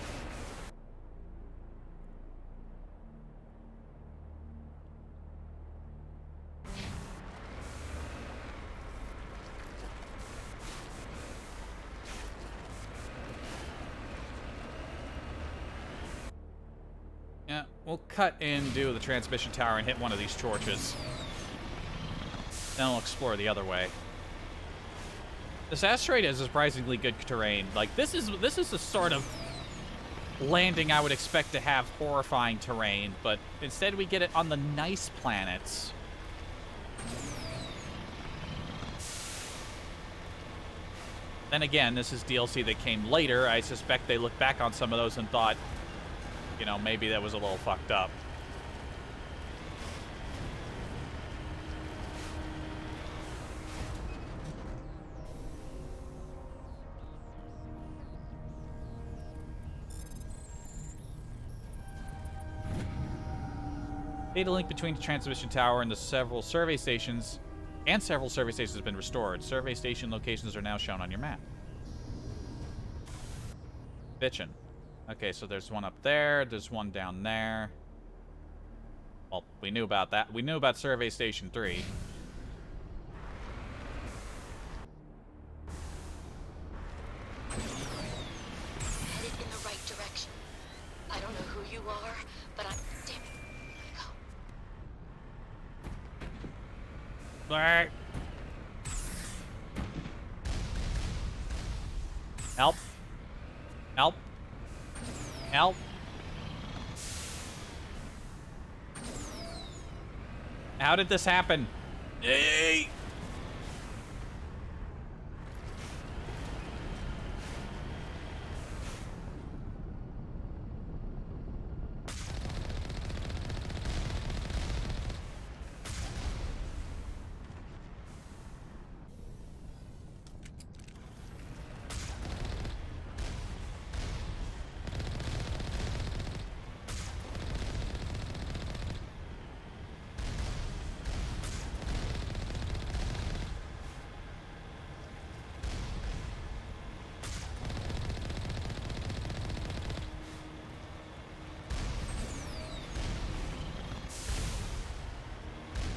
Yeah, we'll cut into the transmission tower and hit one of these torches. Then we'll explore the other way. This asteroid has surprisingly good terrain. Like, this is the sort of landing I would expect to have horrifying terrain, but instead we get it on the nice planets. Then again, this is DLC that came later. I suspect they looked back on some of those and thought, you know, maybe that was a little fucked up. Data link between the transmission tower and the several survey stations has been restored. Survey station locations are now shown on your map. Bitchin'. Okay, so there's one up there, there's one down there. Well, we knew about that. We knew about Survey Station 3. Headed in the right direction. I don't know who you are, but I'm... Damn it. Alright. Help. Help. Help. How did this happen? Hey!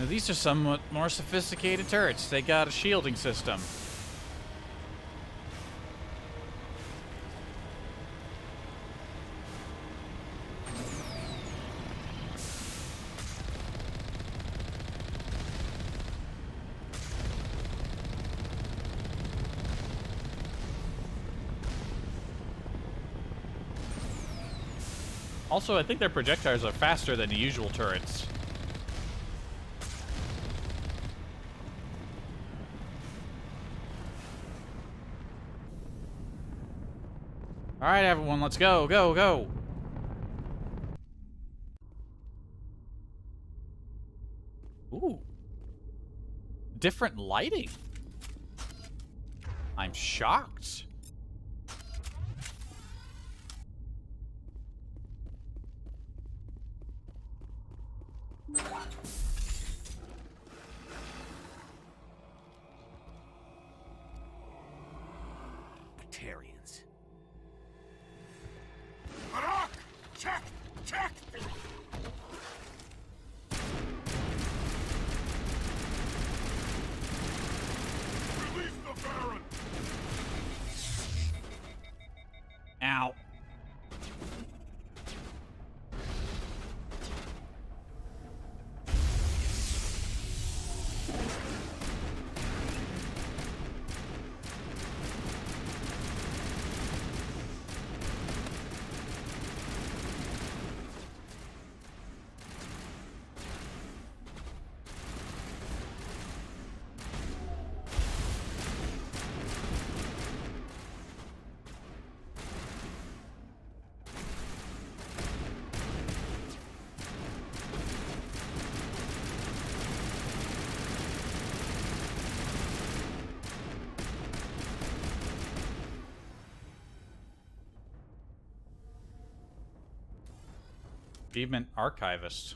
Now, these are somewhat more sophisticated turrets. They got a shielding system. Also, I think their projectiles are faster than the usual turrets. All right, everyone, let's go, go, go. Ooh. Different lighting. I'm shocked. Batarians. Check! Check! Release the Baron! Ow. Achievement Archivist.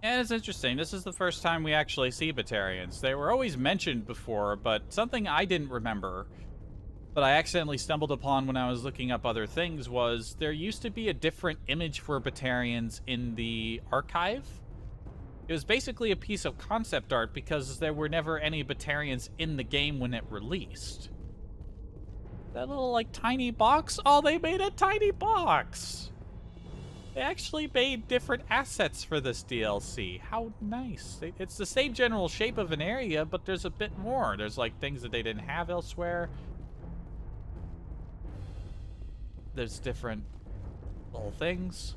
Yeah, it's interesting. This is the first time we actually see Batarians. They were always mentioned before, but something I didn't remember, but I accidentally stumbled upon when I was looking up other things, was there used to be a different image for Batarians in the archive. It was basically a piece of concept art because there were never any Batarians in the game when it released. That little, like, tiny box? Oh, they made a tiny box! They actually made different assets for this DLC. How nice. It's the same general shape of an area, but there's a bit more. There's, like, things that they didn't have elsewhere. There's different little things.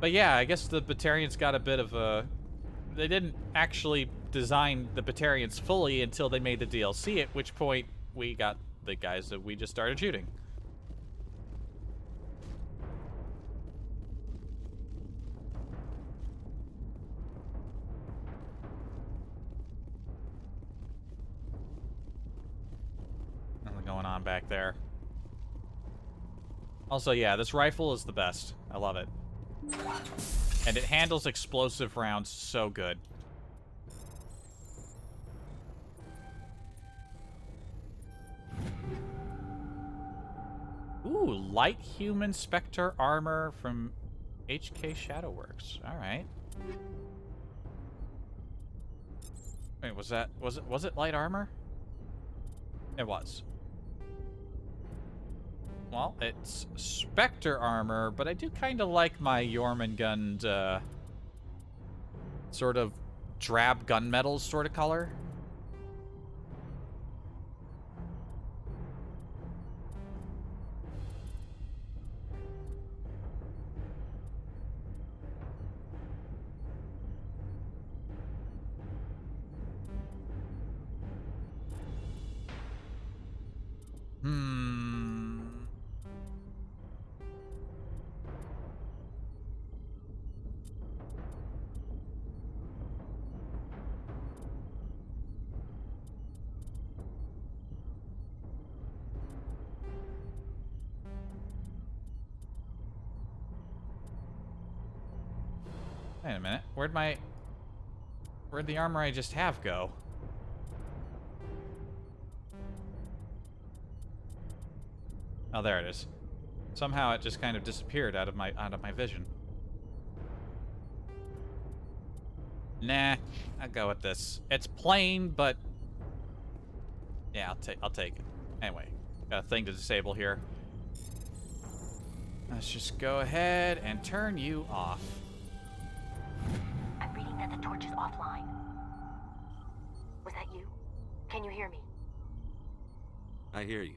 But yeah, I guess the Batarians got a bit of a... They didn't actually design the Batarians fully until they made the DLC, at which point we got the guys that we just started shooting. Nothing going on back there. Also, yeah, this rifle is the best. I love it. And it handles explosive rounds so good. Ooh, light human Spectre armor from HK Shadowworks. All right. Wait, was it light armor? It was. Well, it's Spectre armor, but I do kind of like my Jormungand sort of drab gunmetal sort of color. Wait a minute. Where'd the armor I just have go? Oh, there it is. Somehow it just kind of disappeared out of my vision. Nah, I'll go with this. It's plain, but yeah, I'll take it. Anyway, got a thing to disable here. Let's just go ahead and turn you off. I'm reading that the torch is offline. Was that you? Can you hear me? I hear you.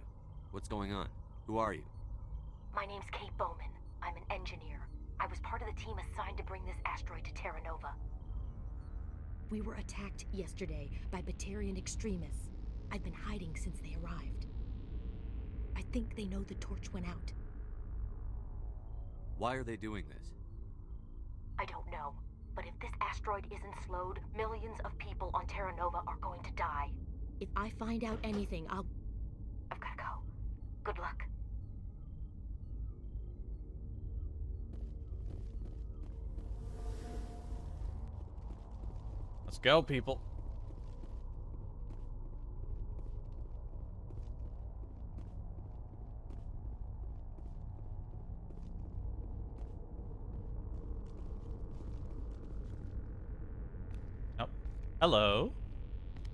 What's going on? Who are you? My name's Kate Bowman. I'm an engineer. I was part of the team assigned to bring this asteroid to Terra Nova. We were attacked yesterday by Batarian extremists. I've been hiding since they arrived. I think they know the torch went out. Why are they doing this? I don't know, but if this asteroid isn't slowed, millions of people on Terra Nova are going to die. If I find out anything, I've gotta go. Good luck. Let's go, people. Oh, hello.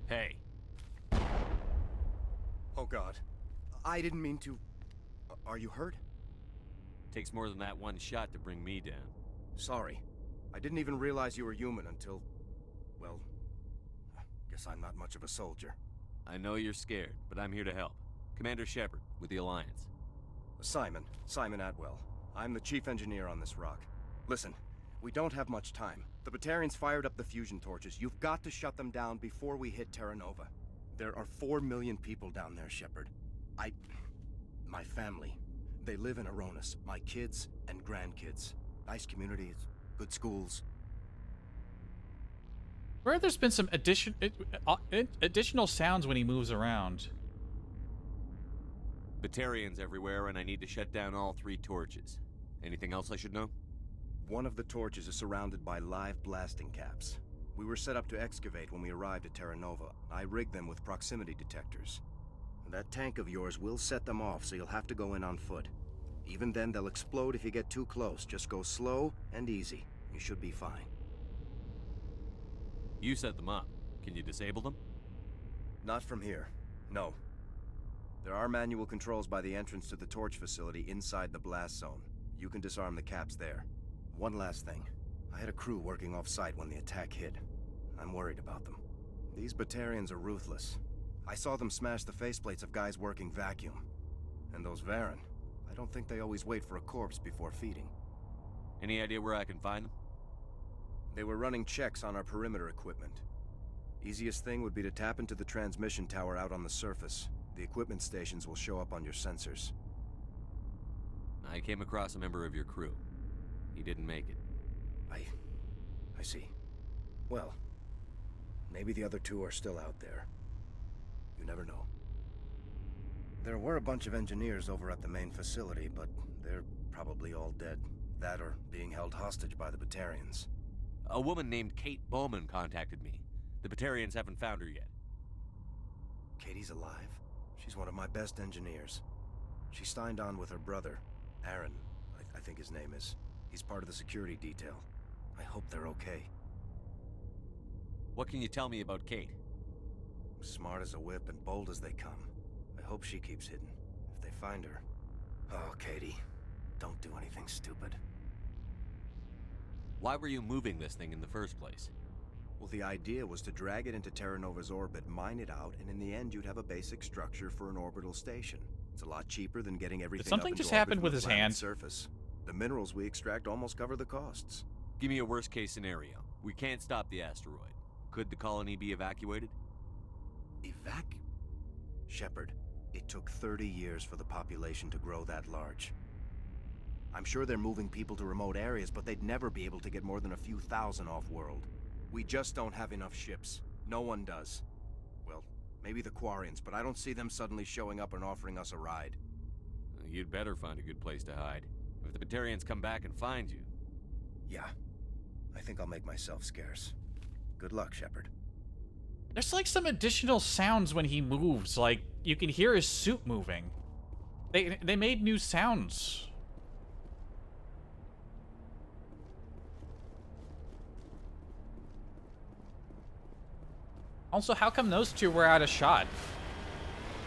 Hey. Oh God, I didn't mean to. Are you hurt? Takes more than that one shot to bring me down. Sorry. I didn't even realize you were human until... well, guess I'm not much of a soldier. I know you're scared, but I'm here to help. Commander Shepard, with the Alliance. Simon Atwell. I'm the chief engineer on this rock. Listen, we don't have much time. The Batarians fired up the fusion torches. You've got to shut them down before we hit Terra Nova. There are 4 million people down there, Shepard. My family, they live in Aronis. My kids and grandkids. Nice communities, good schools. Where there's been some additional sounds when he moves around. Batarians everywhere, and I need to shut down all 3 torches. Anything else I should know? One of the torches is surrounded by live blasting caps. We were set up to excavate when we arrived at Terra Nova. I rigged them with proximity detectors. That tank of yours will set them off, so you'll have to go in on foot. Even then, they'll explode if you get too close. Just go slow and easy. You should be fine. You set them up. Can you disable them? Not from here. No. There are manual controls by the entrance to the torch facility inside the blast zone. You can disarm the caps there. One last thing. I had a crew working off-site when the attack hit. I'm worried about them. These Batarians are ruthless. I saw them smash the faceplates of guys working vacuum. And those Varen, I don't think they always wait for a corpse before feeding. Any idea where I can find them? They were running checks on our perimeter equipment. Easiest thing would be to tap into the transmission tower out on the surface. The equipment stations will show up on your sensors. I came across a member of your crew. He didn't make it. I see. Well, maybe the other 2 are still out there. You never know. There were a bunch of engineers over at the main facility, but they're probably all dead. That or being held hostage by the Batarians. A woman named Kate Bowman contacted me. The Batarians haven't found her yet. Katie's alive. She's one of my best engineers. She signed on with her brother, Aaron, I think his name is. He's part of the security detail. I hope they're okay. What can you tell me about Kate? Smart as a whip and bold as they come. I hope she keeps hidden. If they find her... Oh, Katie. Don't do anything stupid. Why were you moving this thing in the first place? Well, the idea was to drag it into Terra Nova's orbit, mine it out, and in the end you'd have a basic structure for an orbital station. It's a lot cheaper than getting everything Did something up into just happen orbit with from his the planet's hand? surface. The minerals we extract almost cover the costs. Give me a worst-case scenario. We can't stop the asteroid. Could the colony be evacuated? Shepard, it took 30 years for the population to grow that large. I'm sure they're moving people to remote areas, but they'd never be able to get more than a few thousand off-world. We just don't have enough ships. No one does. Well, maybe the Quarians, but I don't see them suddenly showing up and offering us a ride. You'd better find a good place to hide. If the Batarians come back and find you... Yeah. I think I'll make myself scarce. Good luck, Shepard. There's like some additional sounds when he moves, like you can hear his suit moving. They made new sounds. Also, how come those two were out of shot?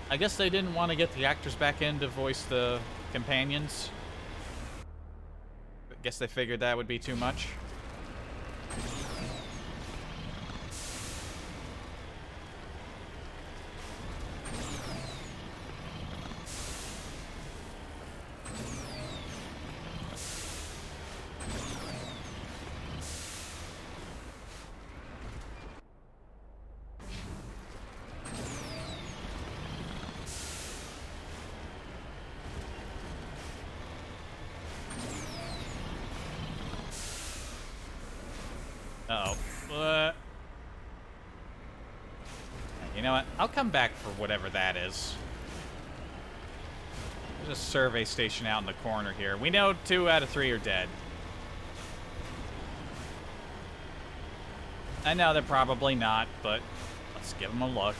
I guess they didn't want to get the actors back in to voice the companions. I guess they figured that would be too much. Uh-oh. You know what? I'll come back for whatever that is. There's a survey station out in the corner here. We know 2 out of 3 are dead. I know they're probably not, but let's give them a look.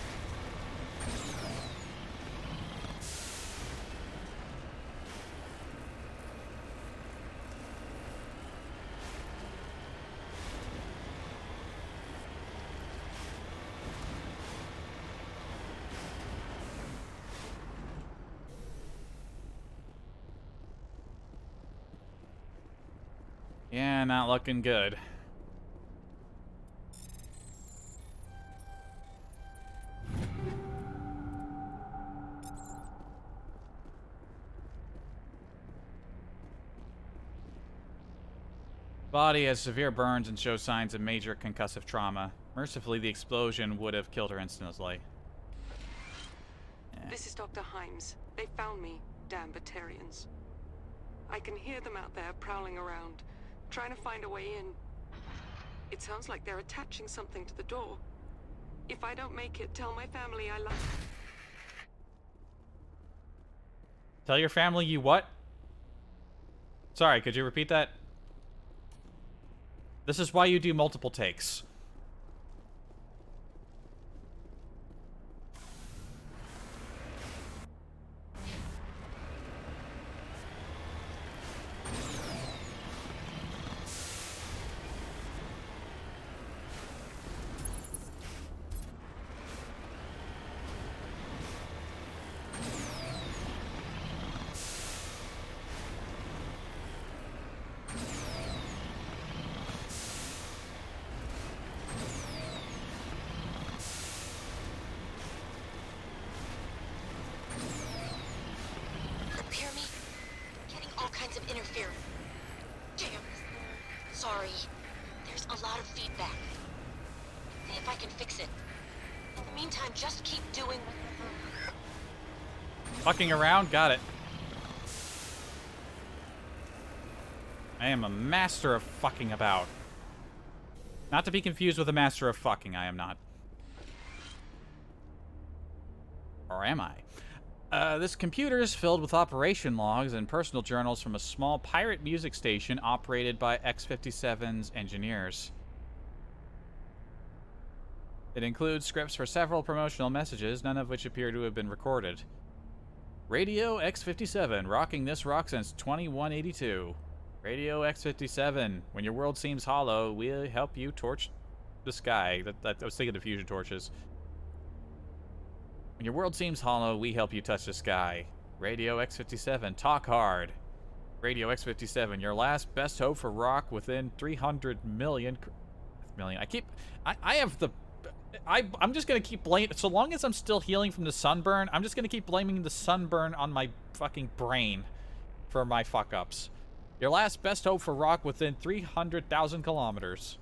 Yeah, not looking good. Body has severe burns and shows signs of major concussive trauma. Mercifully, the explosion would have killed her instantly. This is Dr. Himes. They found me, damn Batarians. I can hear them out there prowling around, trying to find a way in. It sounds like they're attaching something to the door. If I don't make it, tell my family I love. Tell your family you what? Sorry, could you repeat that? This is why you do multiple takes. Sorry. There's a lot of feedback. See if I can fix it. In the meantime, just keep doing... Fucking around? Got it. I am a master of fucking about. Not to be confused with a master of fucking, I am not. Or am I? This computer is filled with operation logs and personal journals from a small pirate music station operated by X-57's engineers. It includes scripts for several promotional messages, none of which appear to have been recorded. Radio X-57, rocking this rock since 2182. Radio X-57, when your world seems hollow, we'll help you torch the sky. I was thinking of fusion torches. When your world seems hollow, we help you touch the sky. Radio X-57, talk hard. Radio X-57, your last best hope for rock within 300 million. I'm just gonna keep blaming. So long as I'm still healing from the sunburn, I'm just gonna keep blaming the sunburn on my fucking brain for my fuck ups. Your last best hope for rock within 300,000 kilometers.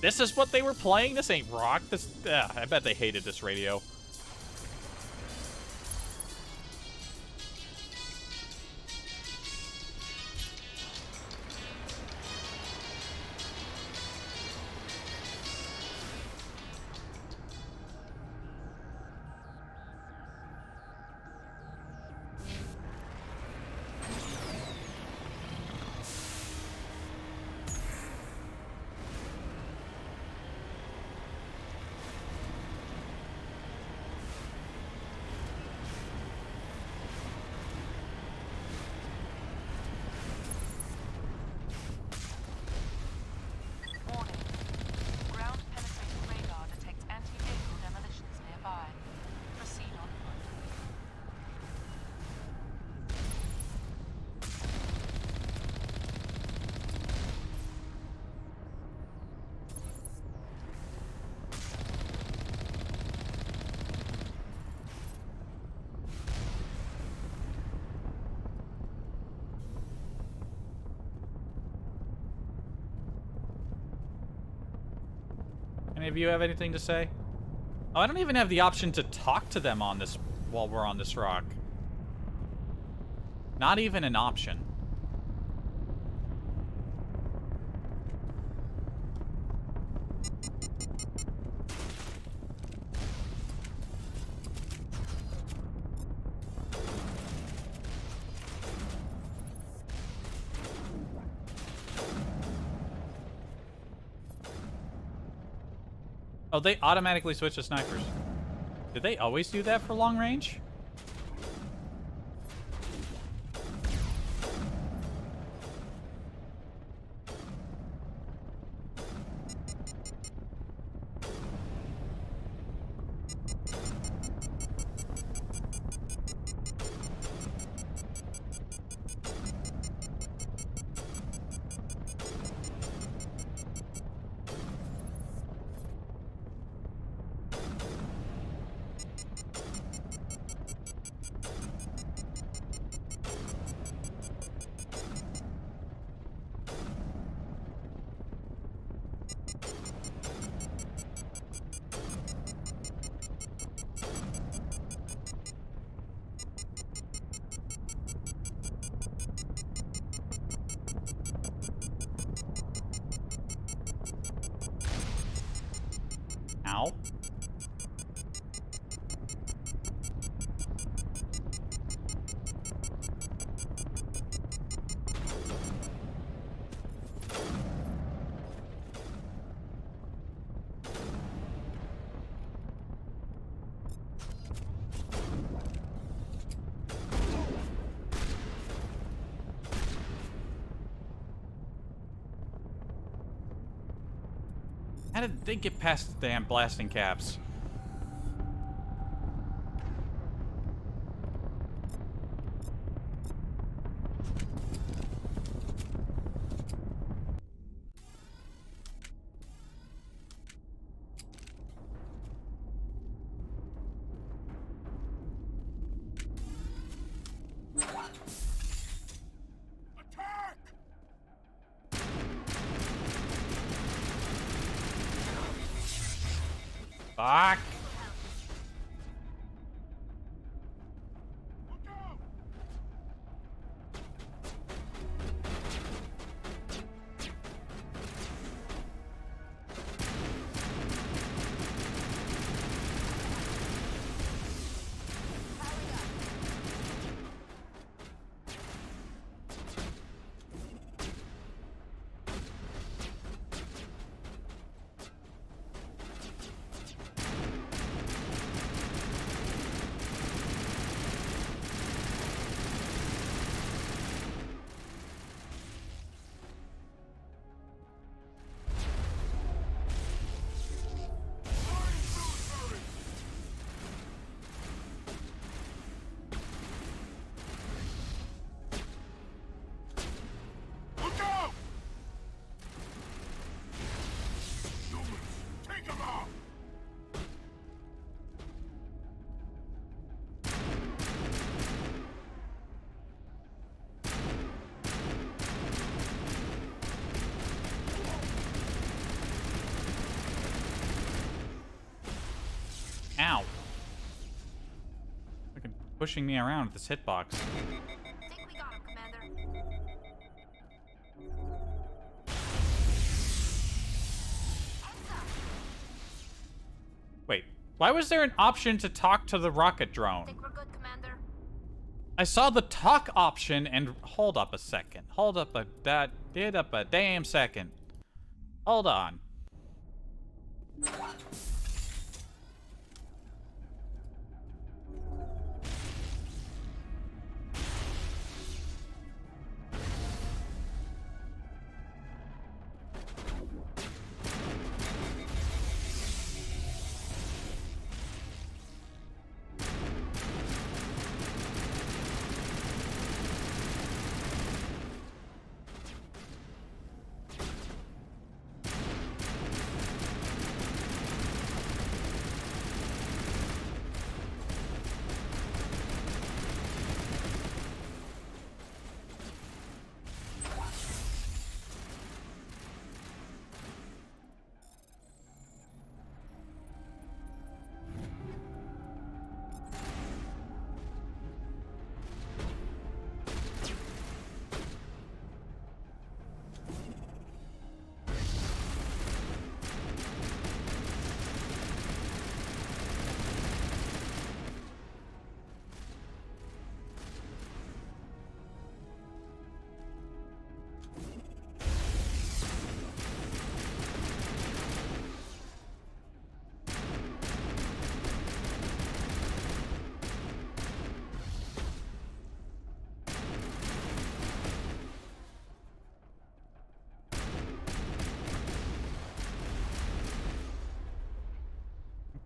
This is what they were playing? This ain't rock. This, I bet they hated this radio. Any of you have anything to say? Oh, I don't even have the option to talk to them on this while we're on this rock. Not even an option. Oh, they automatically switch to snipers. Did they always do that for long range? Ow. How did they get past the damn blasting caps? Fuck! Ow. Fucking pushing me around with this hitbox. Think we got him, Commander. Wait, why was there an option to talk to the rocket drone? Think we're good, Commander. I saw the talk option and hold up a second. Hold up a damn second. Hold on.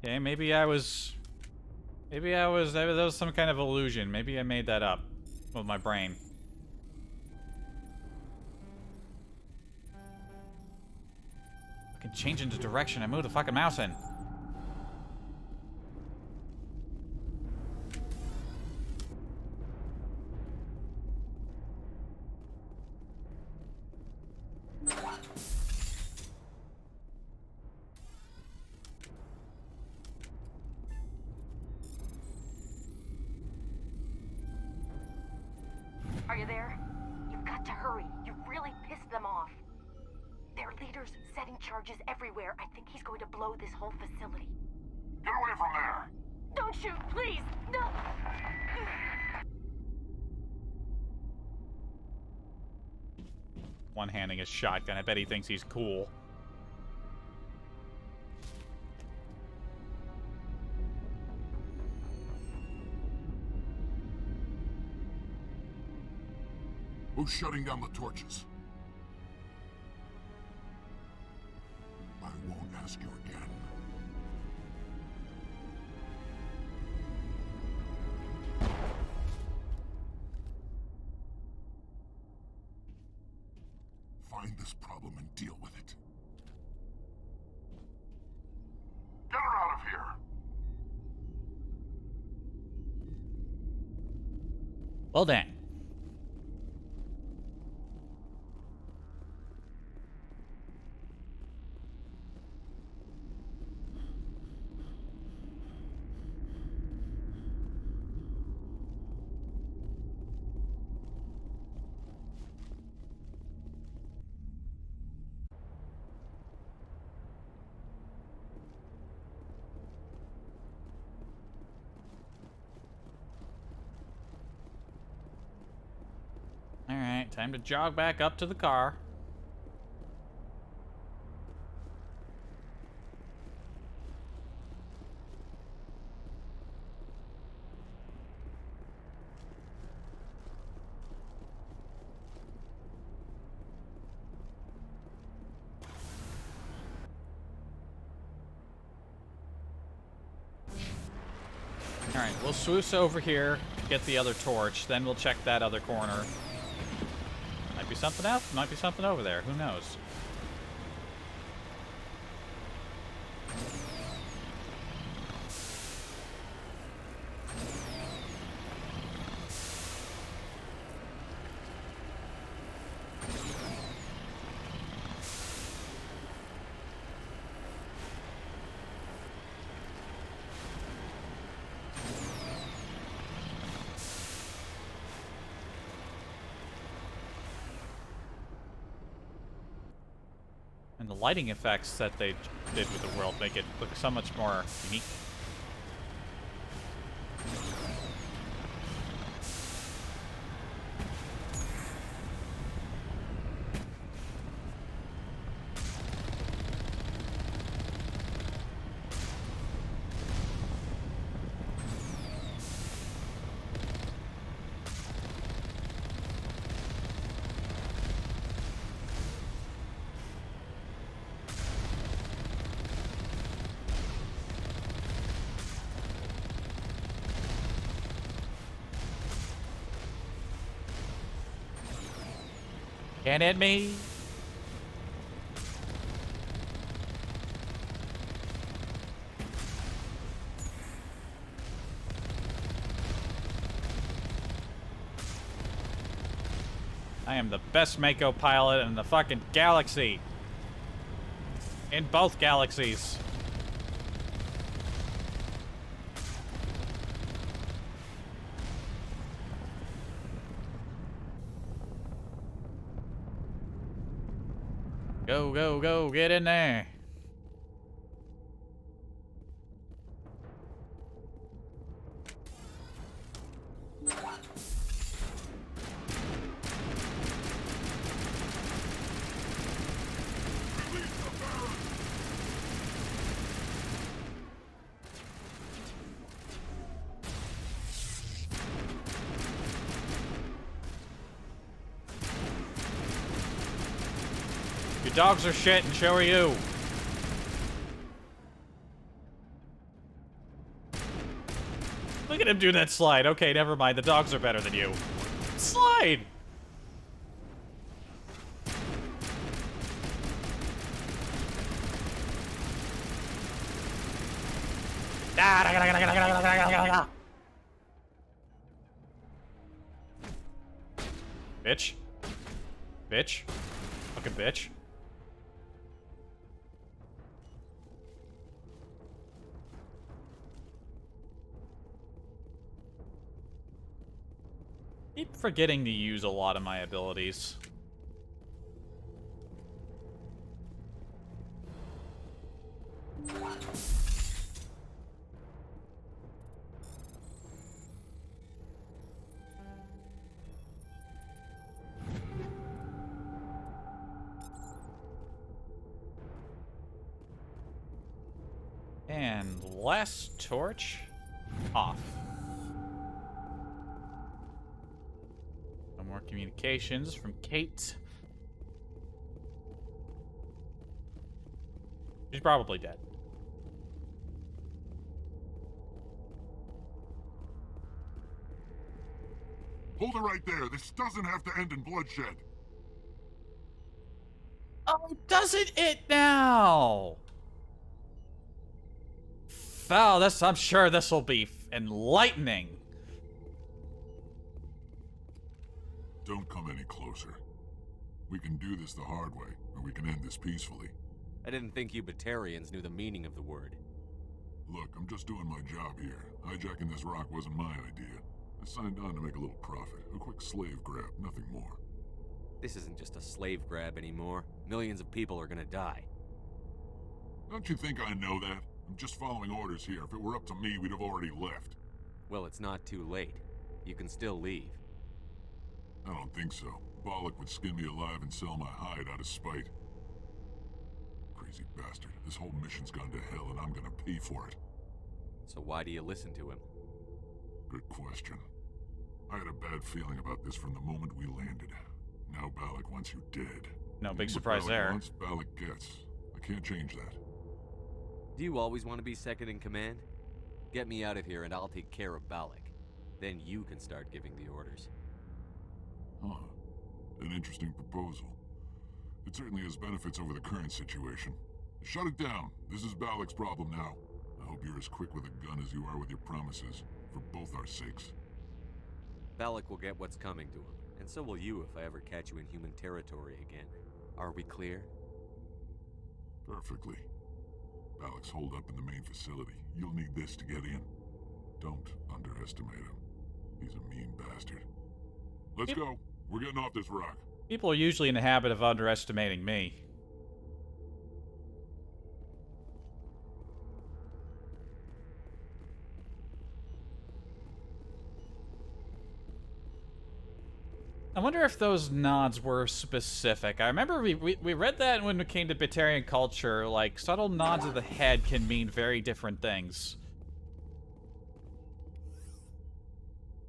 Okay, maybe there was some kind of illusion. Maybe I made that up with my brain. I can change into direction and move the fucking mouse in. Are you there? You've got to hurry. You really pissed them off. Their leader's setting charges everywhere. I think he's going to blow this whole facility. Get away from there! Don't shoot, please! No! One-handing a shotgun. I bet he thinks he's cool. Who's shutting down the torches? I won't ask you again. Find this problem and deal with it. Get her out of here! Well done. Alright, time to jog back up to the car. Alright, we'll swoosh over here, get the other torch, then we'll check that other corner. Might be something else, might be something over there, who knows? And the lighting effects that they did with the world make it look so much more unique. Can't hit me. I am the best Mako pilot in the fucking galaxy. In both galaxies. Go, go, go, get in there. Your dogs are shit, and so are you. at him do that slide. Okay, never mind. The dogs are better than you. Slide! Bitch. Bitch. Fucking bitch. Keep forgetting to use a lot of my abilities. And last torch off. No more communications from Kate. She's probably dead. Hold it right there. This doesn't have to end in bloodshed. Oh, doesn't it now? Wow, I'm sure this will be enlightening. Don't come any closer. We can do this the hard way, or we can end this peacefully. I didn't think you Batarians knew the meaning of the word. Look, I'm just doing my job here. Hijacking this rock wasn't my idea. I signed on to make a little profit. A quick slave grab, nothing more. This isn't just a slave grab anymore. Millions of people are gonna die. Don't you think I know that? I'm just following orders here. If it were up to me, we'd have already left. Well, it's not too late. You can still leave. I don't think so. Bollock would skin me alive and sell my hide out of spite. Crazy bastard. This whole mission's gone to hell and I'm gonna pay for it. So why do you listen to him? Good question. I had a bad feeling about this from the moment we landed. Now Bollock wants you dead. No big What surprise Bollock there. wants, Bollock gets. I can't change that. Do you always want to be second in command? Get me out of here and I'll take care of Balak. Then you can start giving the orders. Huh. An interesting proposal. It certainly has benefits over the current situation. Shut it down. This is Balak's problem now. I hope you're as quick with a gun as you are with your promises. For both our sakes. Balak will get what's coming to him. And so will you if I ever catch you in human territory again. Are we clear? Perfectly. Balak's holed up in the main facility. You'll need this to get in. Don't underestimate him. He's a mean bastard. Let's go. We're getting off this rock. People are usually in the habit of underestimating me. I wonder if those nods were specific. I remember we read that when it came to Batarian culture, like, subtle nods of the head can mean very different things.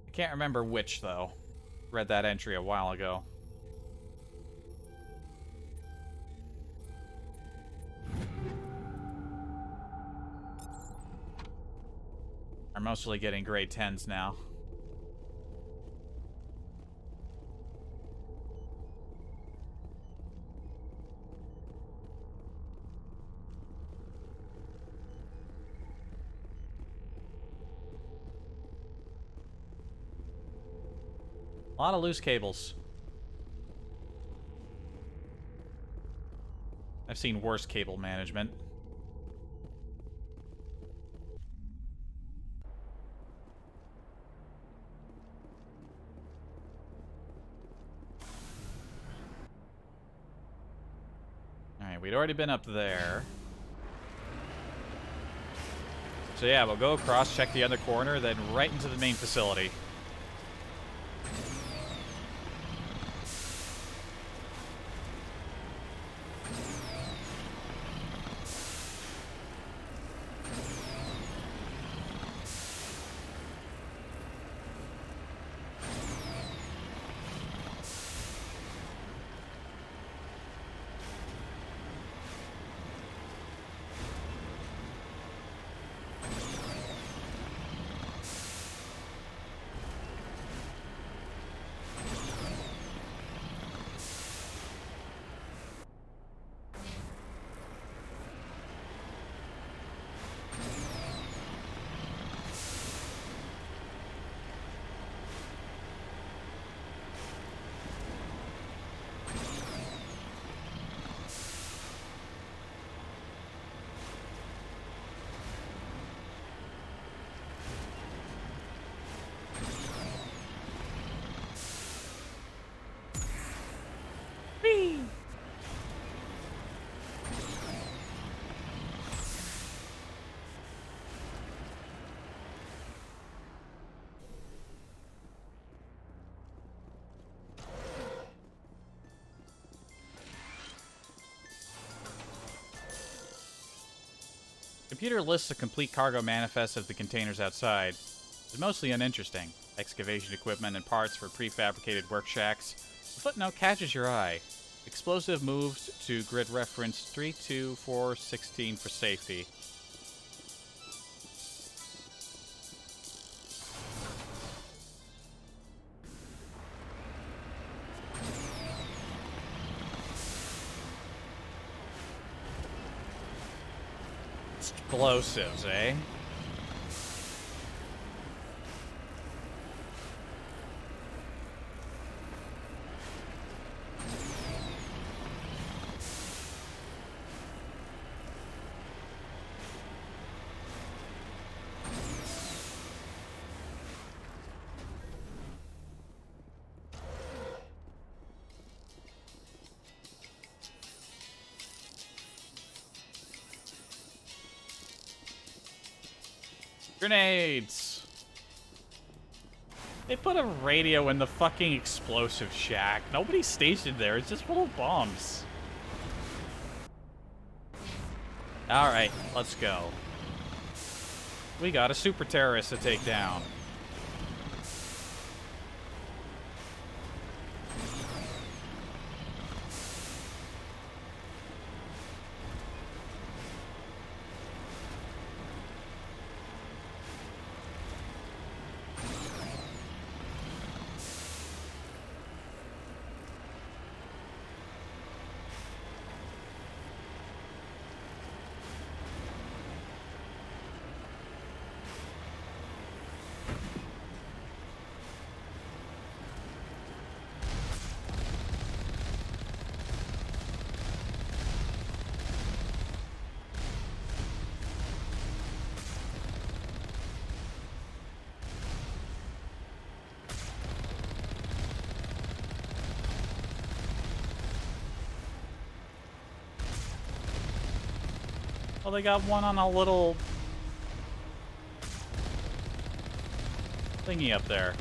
I can't remember which, though. Read that entry a while ago. I'm mostly getting grade 10s now. A lot of loose cables. I've seen worse cable management. Alright, we'd already been up there. So yeah, we'll go across, check the other corner, then right into the main facility. computer lists a complete cargo manifest of the containers outside. It's mostly uninteresting. Excavation equipment and parts for prefabricated work shacks. The footnote catches your eye. Explosive moved to grid reference 32416 for safety. Explosives, eh? Grenades! They put a radio in the fucking explosive shack. Nobody's stationed there. It's just full of bombs. Alright, let's go. We got a super terrorist to take down. Well, they got one on a little thingy up there.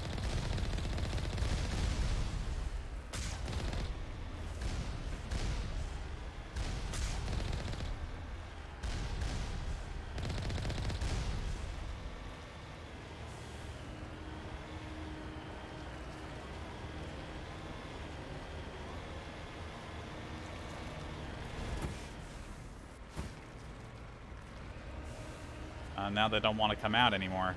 Now they don't want to come out anymore.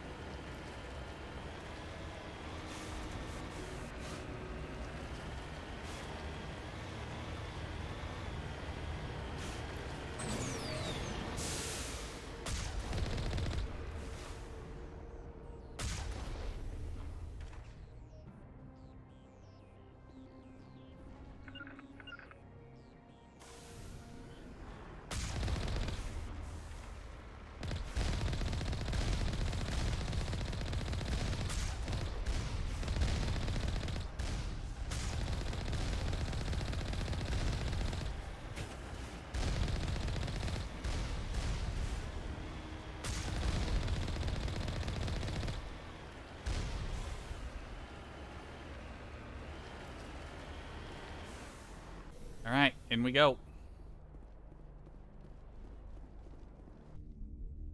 Alright, in we go.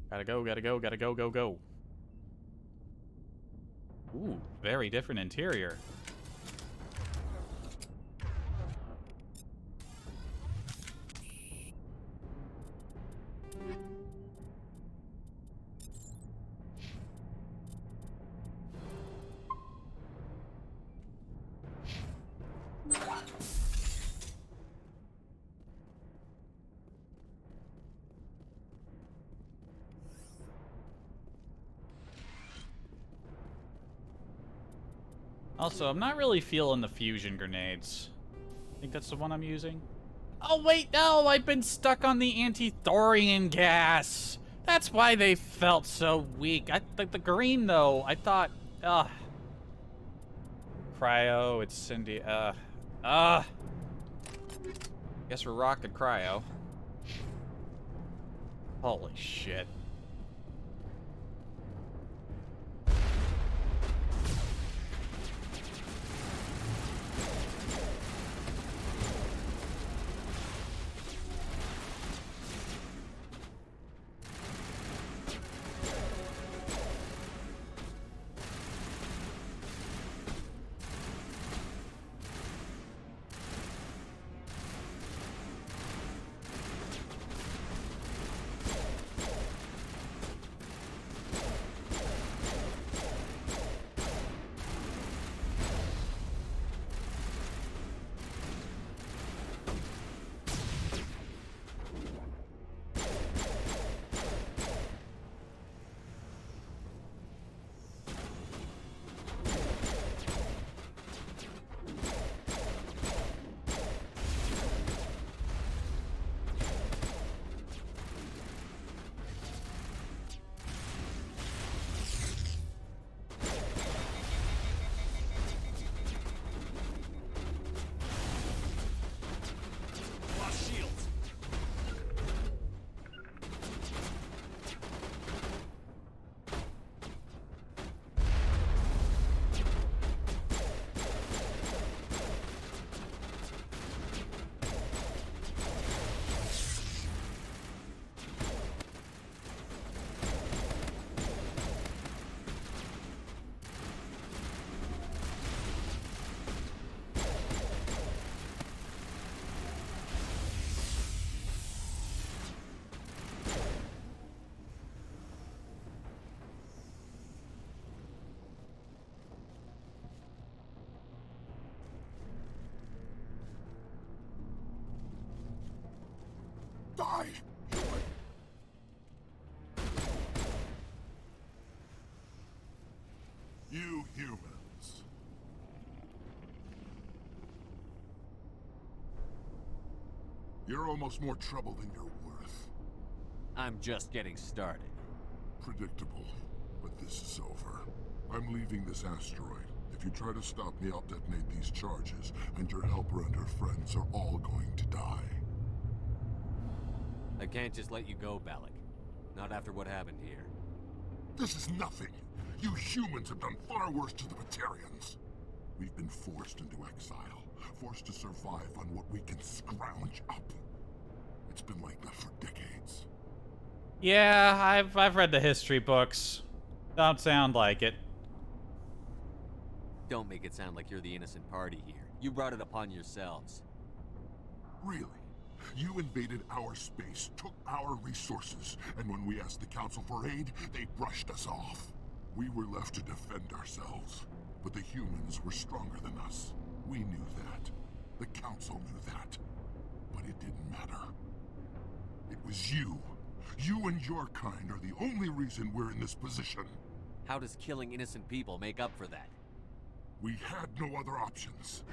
Gotta go, gotta go, gotta go, go, go. Ooh, very different interior. Also, I'm not really feeling the fusion grenades. I think that's the one I'm using. Oh, wait, no! I've been stuck on the anti-thorium gas! That's why they felt so weak. The green, though, I thought... Cryo, it's Cindy... Guess we're rocking cryo. Holy shit. You're almost more trouble than you're worth. I'm just getting started. Predictable, but this is over. I'm leaving this asteroid. If you try to stop me, I'll detonate these charges, and your helper and her friends are all going to die. I can't just let you go, Balak. Not after what happened here. This is nothing. You humans have done far worse to the Batarians. We've been forced into exile, forced to survive on what we can scrounge up. It's been like that for decades. Yeah, I've read the history books. Don't sound like it. Don't make it sound like you're the innocent party here. You brought it upon yourselves. Really? You invaded our space, took our resources, and when we asked the Council for aid, they brushed us off. We were left to defend ourselves, but the humans were stronger than us. We knew that. The Council knew that. But it didn't matter. It was you. You and your kind are the only reason we're in this position. How does killing innocent people make up for that? We had no other options.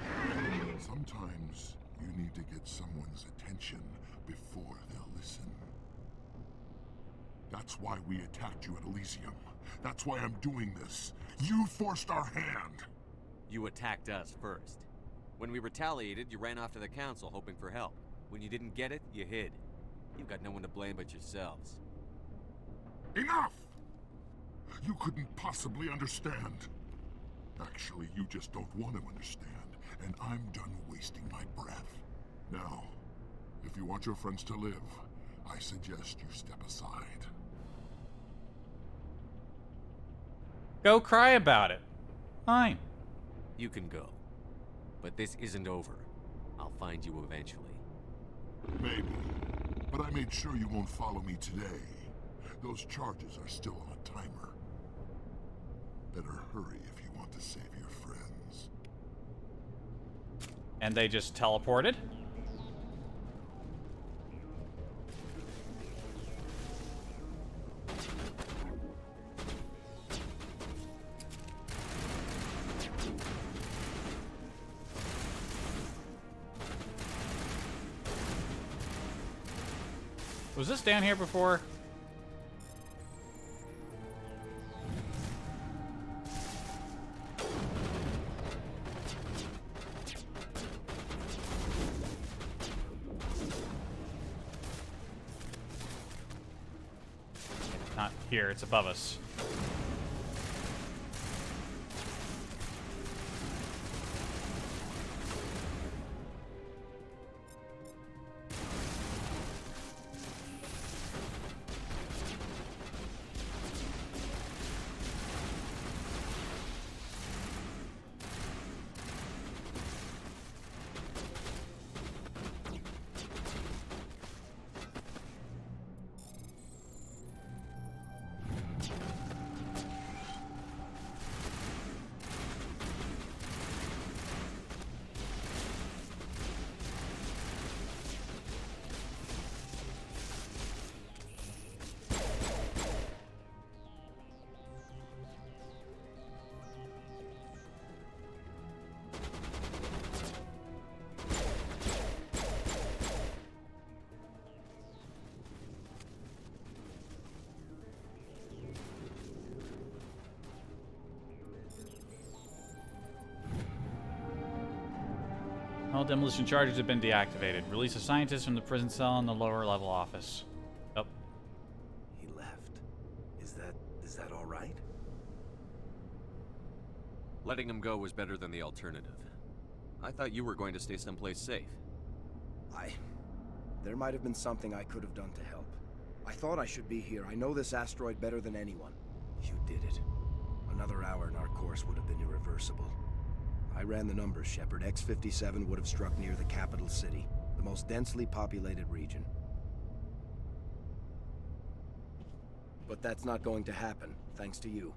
Sometimes you need to get someone's attention before they'll listen. That's why we attacked you at Elysium. That's why I'm doing this. You forced our hand. You attacked us first. When we retaliated, you ran off to the Council hoping for help. When you didn't get it, you hid. You've got no one to blame but yourselves. Enough! You couldn't possibly understand. Actually, you just don't want to understand, and I'm done wasting my breath. Now, if you want your friends to live, I suggest you step aside. Go cry about it. Fine. You can go. But this isn't over. I'll find you eventually. Maybe. But I made sure you won't follow me today. Those charges are still on a timer. Better hurry if you want to save your friends. And they just teleported? Was this down here before? Not here, it's above us. All demolition charges have been deactivated. Release a scientist from the prison cell in the lower level office. Oh. He left. Is that all right? Letting him go was better than the alternative. I thought you were going to stay someplace safe. There might have been something I could have done to help. I thought I should be here. I know this asteroid better than anyone. You did it. Another hour and our course would have been irreversible. I ran the numbers, Shepard. X-57 would have struck near the capital city, the most densely populated region. But that's not going to happen, thanks to you.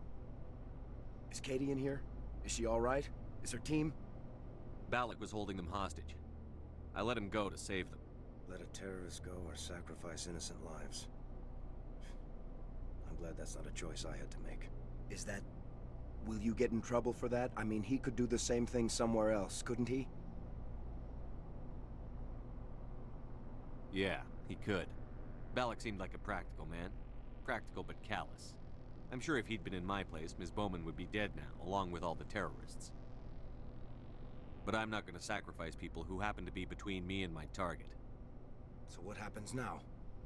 Is Katie in here? Is she all right? Is her team? Balak was holding them hostage. I let him go to save them. Let a terrorist go or sacrifice innocent lives. I'm glad that's not a choice I had to make. Is that... Will you get in trouble for that? I mean, he could do the same thing somewhere else, couldn't he? Yeah, he could. Balak seemed like a practical man. Practical but callous. I'm sure if he'd been in my place, Ms. Bowman would be dead now, along with all the terrorists. But I'm not going to sacrifice people who happen to be between me and my target. So what happens now?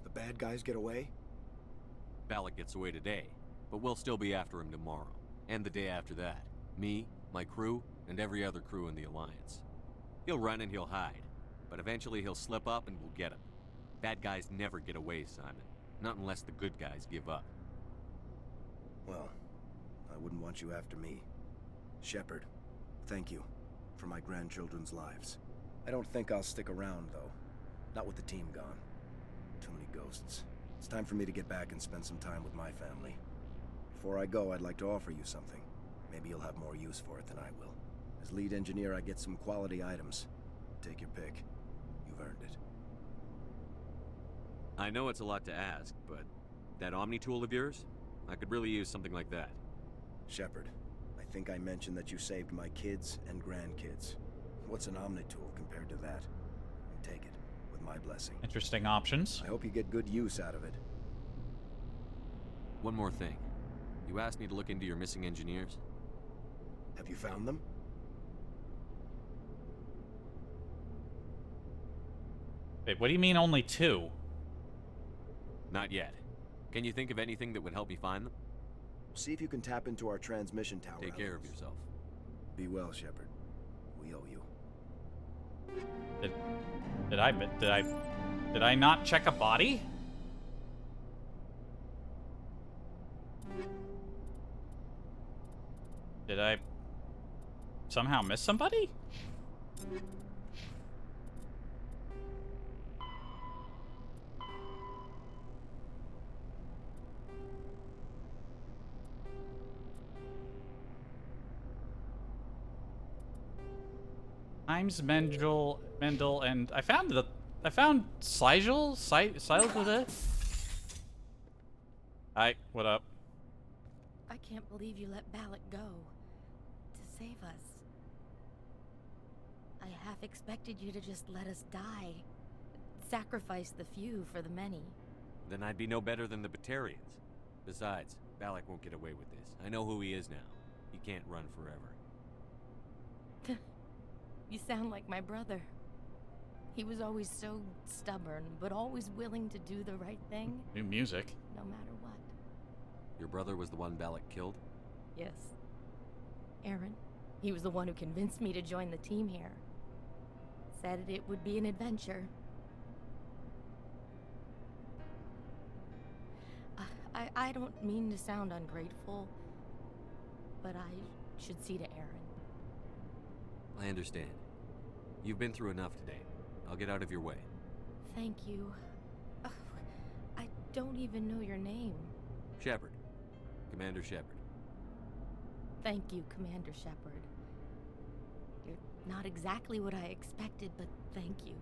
The bad guys get away? Balak gets away today, but we'll still be after him tomorrow. And the day after that. Me, my crew, and every other crew in the Alliance. He'll run and he'll hide, but eventually he'll slip up and we'll get him. Bad guys never get away, Simon. Not unless the good guys give up. Well, I wouldn't want you after me. Shepard, thank you for my grandchildren's lives. I don't think I'll stick around, though. Not with the team gone. Too many ghosts. It's time for me to get back and spend some time with my family. Before I go, I'd like to offer you something. Maybe you'll have more use for it than I will. As lead engineer, I get some quality items. Take your pick. You've earned it. I know it's a lot to ask, but that Omni tool of yours? I could really use something like that. Shepard, I think I mentioned that you saved my kids and grandkids. What's an Omni tool compared to that? Take it, with my blessing. Interesting options. I hope you get good use out of it. One more thing. You asked me to look into your missing engineers? Have you found them? Wait, what do you mean only 2? Not yet. Can you think of anything that would help me find them? See if you can tap into our transmission tower. Take care of yourself. Be well, Shepard. We owe you. Did I not check a body? Did I somehow miss somebody? Times Mendel, and I found Sigel. Hi, what up? I can't believe you let Balak go to save us. I half expected you to just let us die. Sacrifice the few for the many. Then I'd be no better than the Batarians. Besides, Balak won't get away with this. I know who he is now. He can't run forever. You sound like my brother. He was always so stubborn, but always willing to do the right thing. New music. No matter what. Your brother was the one Balak killed? Yes. Aaron. He was the one who convinced me to join the team here. Said it would be an adventure. I don't mean to sound ungrateful, but I should see to Aaron. I understand. You've been through enough today. I'll get out of your way. Thank you. I don't even know your name. Shepard. Commander Shepard. Thank you, Commander Shepard. You're not exactly what I expected, but thank you.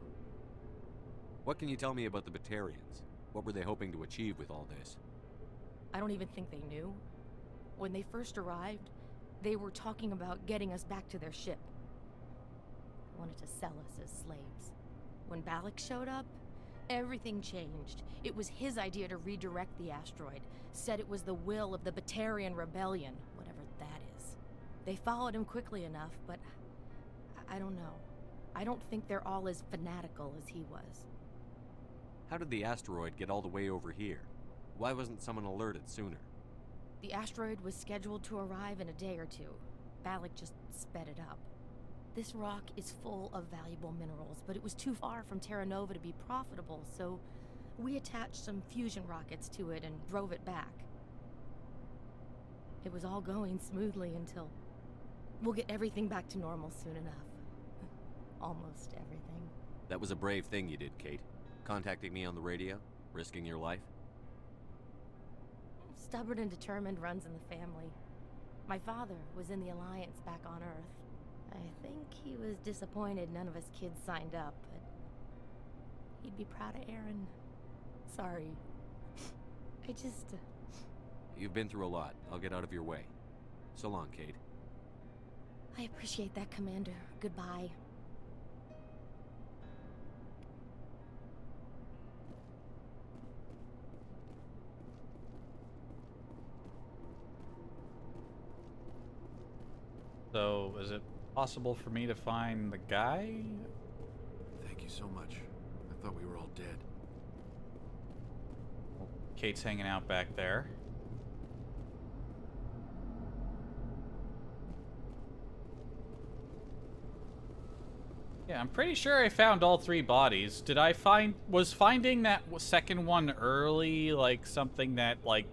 What can you tell me about the Batarians? What were they hoping to achieve with all this? I don't even think they knew. When they first arrived, they were talking about getting us back to their ship. They wanted to sell us as slaves. When Balak showed up, everything changed. It was his idea to redirect the asteroid. Said it was the will of the Batarian Rebellion, whatever that is. They followed him quickly enough, but I don't know. I don't think they're all as fanatical as he was. How did the asteroid get all the way over here? Why wasn't someone alerted sooner? The asteroid was scheduled to arrive in a day or two. Balak just sped it up. This rock is full of valuable minerals, but it was too far from Terra Nova to be profitable, so we attached some fusion rockets to it and drove it back. It was all going smoothly until... We'll get everything back to normal soon enough. Almost everything. That was a brave thing you did, Kate. Contacting me on the radio, risking your life. Stubborn and determined runs in the family. My father was in the Alliance back on Earth. I think he was disappointed none of us kids signed up, but he'd be proud of Aaron. Sorry. I just... You've been through a lot. I'll get out of your way. So long, Kate. I appreciate that, Commander. Goodbye. So, is it possible for me to find the guy? Thank you so much. I thought we were all dead. Kate's hanging out back there. Yeah, I'm pretty sure I found all 3 bodies. Was finding that second one early, like, something that, like...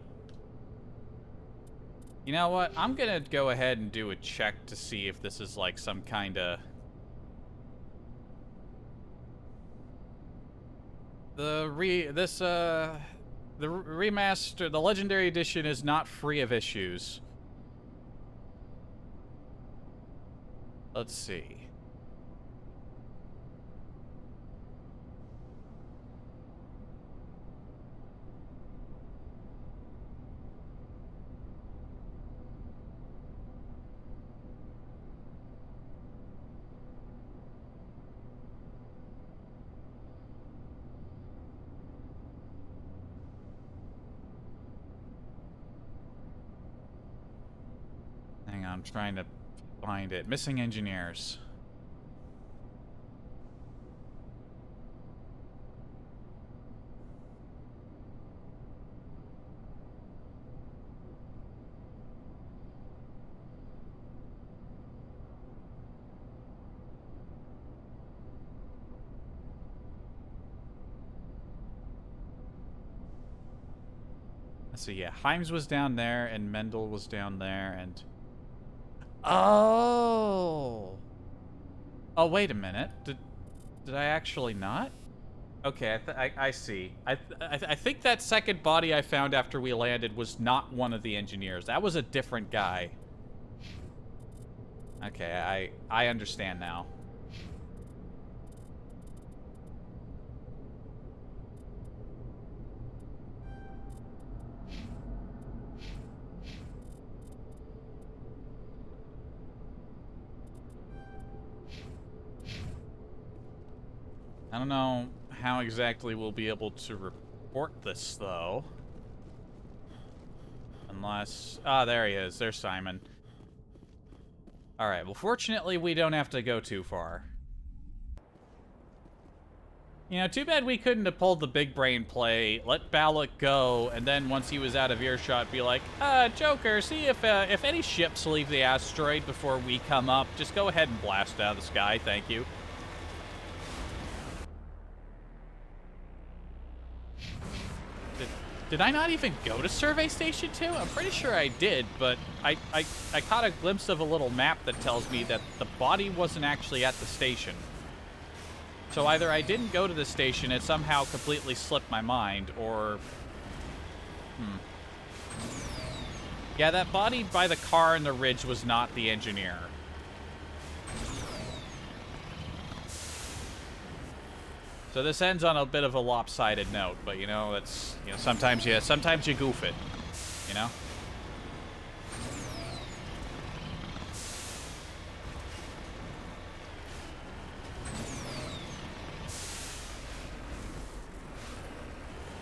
You know what? I'm gonna go ahead and do a check to see if this is, like, some kinda... The remaster, the Legendary Edition is not free of issues. Let's see. Hang on, I'm trying to find it. Missing engineers. Let's see, yeah. Himes was down there, and Mendel was down there, and... Oh! Oh, wait a minute. Did I actually not? Okay, I see. I think that second body I found after we landed was not one of the engineers. That was a different guy. Okay, I understand now. I don't know how exactly we'll be able to report this, though. Unless... Ah, there he is. There's Simon. Alright, well, fortunately, we don't have to go too far. You know, too bad we couldn't have pulled the big brain play, let Balak go, and then once he was out of earshot, be like, Joker, see if any ships leave the asteroid before we come up, just go ahead and blast out of the sky, thank you. Did I not even go to Survey Station 2? I'm pretty sure I did, but I caught a glimpse of a little map that tells me that the body wasn't actually at the station. So either I didn't go to the station, it somehow completely slipped my mind, or... Yeah, that body by the car in the ridge was not the engineer. So this ends on a bit of a lopsided note, but you know, that's, you know, sometimes you goof it, you know?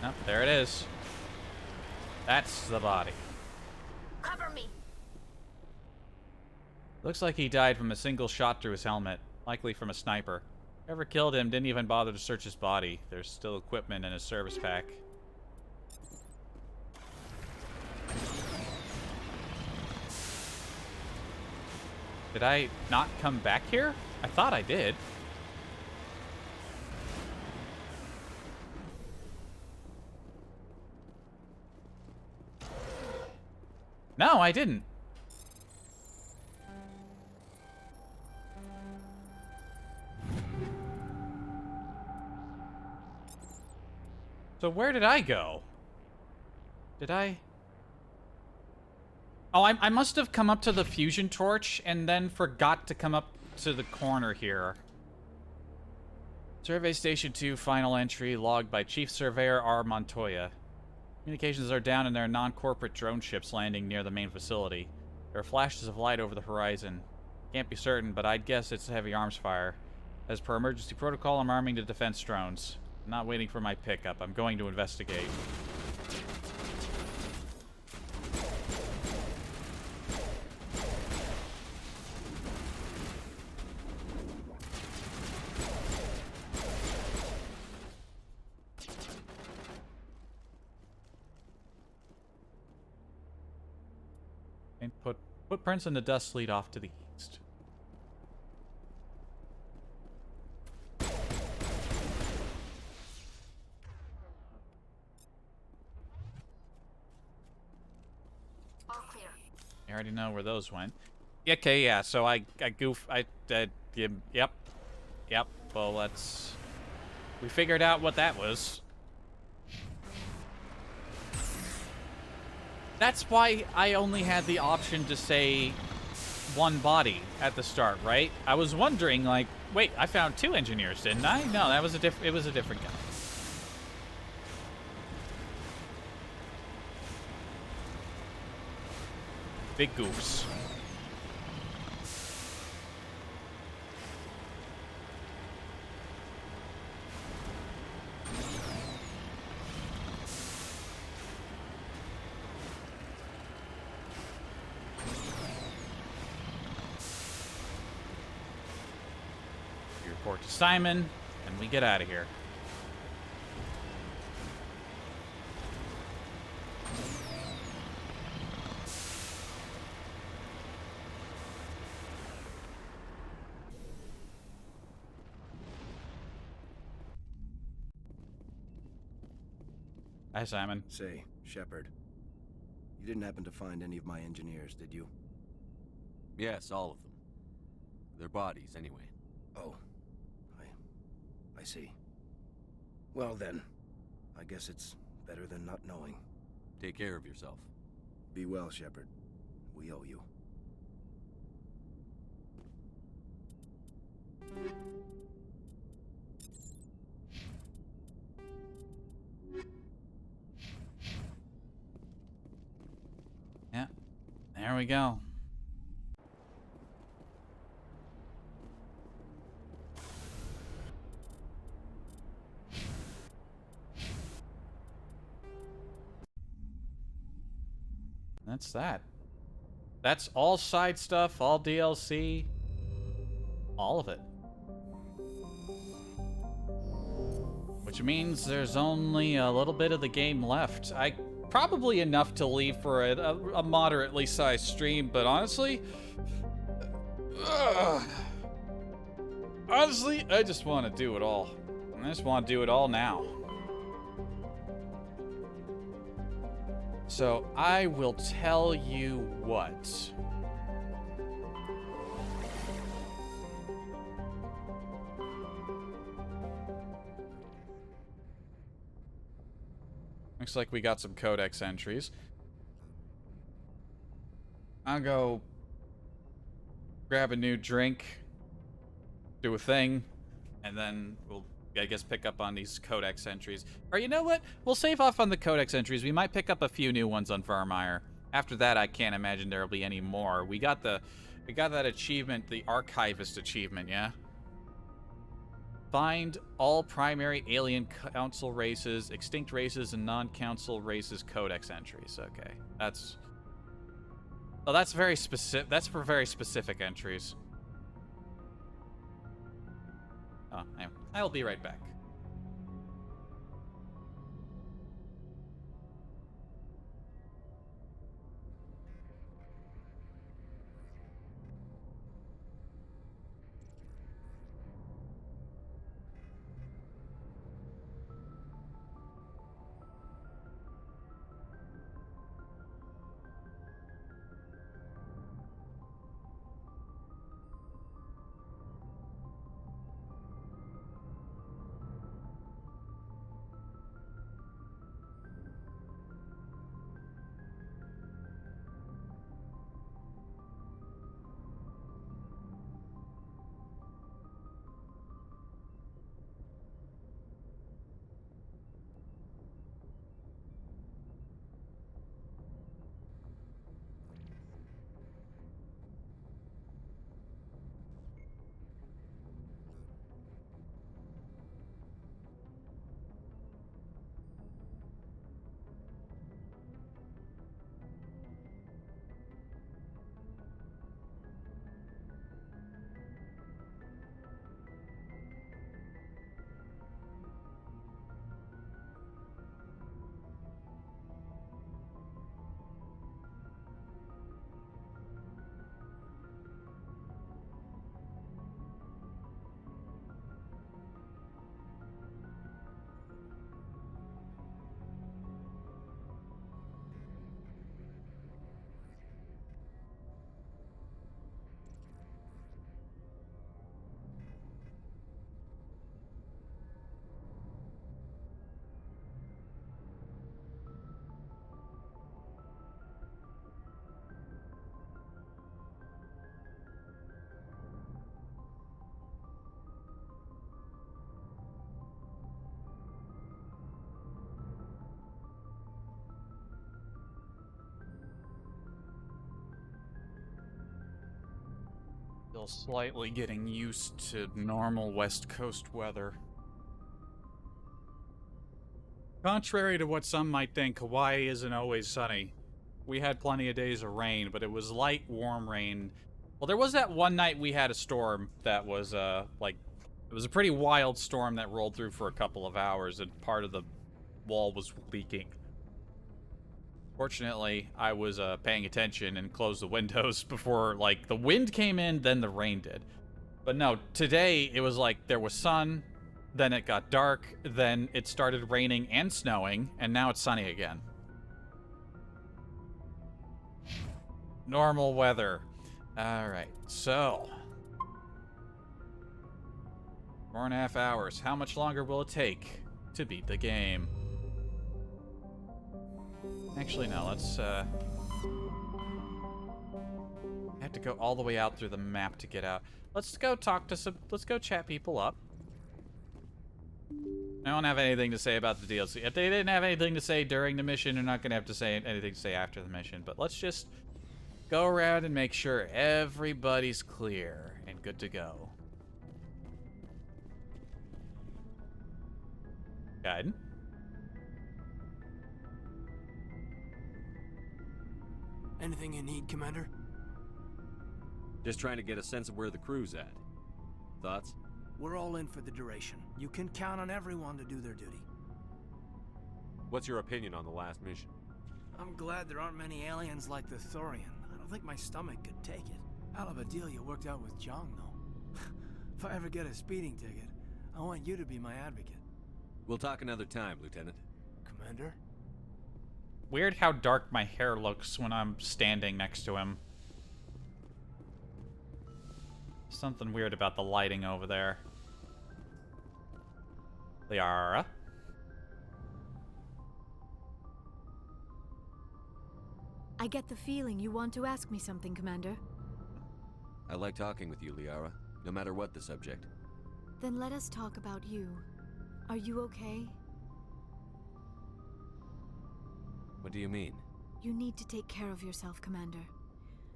No, there it is. That's the body. Cover me. Looks like he died from a single shot through his helmet, likely from a sniper. Whoever killed him didn't even bother to search his body. There's still equipment in his service pack. Did I not come back here? I thought I did. No, I didn't. So where did I go? Did I... Oh, I must have come up to the fusion torch and then forgot to come up to the corner here. Survey Station 2, final entry, logged by Chief Surveyor R. Montoya. Communications are down and there are non-corporate drone ships landing near the main facility. There are flashes of light over the horizon. Can't be certain, but I'd guess it's heavy arms fire. As per emergency protocol, I'm arming the defense drones. I'm not waiting for my pickup. I'm going to investigate. And put footprints in the dust lead off to the east. All clear. I already know where those went. Okay, yeah, so I yep. Well, we figured out what that was. That's why I only had the option to say one body at the start, right? I was wondering, like, wait, I found 2 engineers, didn't I? No, that was it was a different guy. Big goose. We report to Simon, and we get out of here. Hi, Simon. Say, Shepard. You didn't happen to find any of my engineers, did you? Yes, all of them. Their bodies, anyway. Oh. I see. Well then, I guess it's better than not knowing. Take care of yourself. Be well, Shepard. We owe you. Yeah, there we go. That's that. That's all side stuff, all DLC, all of it. Which means there's only a little bit of the game left. Probably enough to leave for a moderately sized stream, but honestly, I just want to do it all. I just want to do it all now. So I will tell you what. Looks like we got some codex entries. I'll go grab a new drink, do a thing, and then we'll, I guess, pick up on these codex entries. Or you know what? We'll save off on the codex entries. We might pick up a few new ones on Farmire. After that, I can't imagine there'll be any more. We got that achievement, the Archivist achievement, yeah? Find all primary alien council races, extinct races, and non-council races codex entries. Okay, that's very specific. That's for very specific entries. Oh, anyway, I'll be right back. Still slightly getting used to normal West Coast weather. Contrary to what some might think, Hawaii isn't always sunny. We had plenty of days of rain, but it was light, warm rain. Well, there was that one night we had a storm that was, like, it was a pretty wild storm that rolled through for a couple of hours, and part of the wall was leaking. Fortunately, I was paying attention and closed the windows before, like, the wind came in, then the rain did. But no, today it was like there was sun, then it got dark, then it started raining and snowing, and now it's sunny again. Normal weather. Alright, so 4.5 hours. How much longer will it take to beat the game? Actually, no, let's, I have to go all the way out through the map to get out. Let's go talk to some, let's go chat people up. I don't have anything to say about the DLC. If they didn't have anything to say during the mission, they're not going to have to say anything to say after the mission. But let's just go around and make sure everybody's clear and good to go. Gaiden? Anything you need, Commander? Just trying to get a sense of where the crew's at. Thoughts? We're all in for the duration. You can count on everyone to do their duty. What's your opinion on the last mission? I'm glad there aren't many aliens like the Thorian. I don't think my stomach could take it. Hell of a deal you worked out with Jong, though. If I ever get a speeding ticket, I want you to be my advocate. We'll talk another time, Lieutenant. Commander? Weird how dark my hair looks when I'm standing next to him. Something weird about the lighting over there. Liara? I get the feeling you want to ask me something, Commander. I like talking with you, Liara, no matter what the subject. Then let us talk about you. Are you okay? What do you mean? You need to take care of yourself, Commander.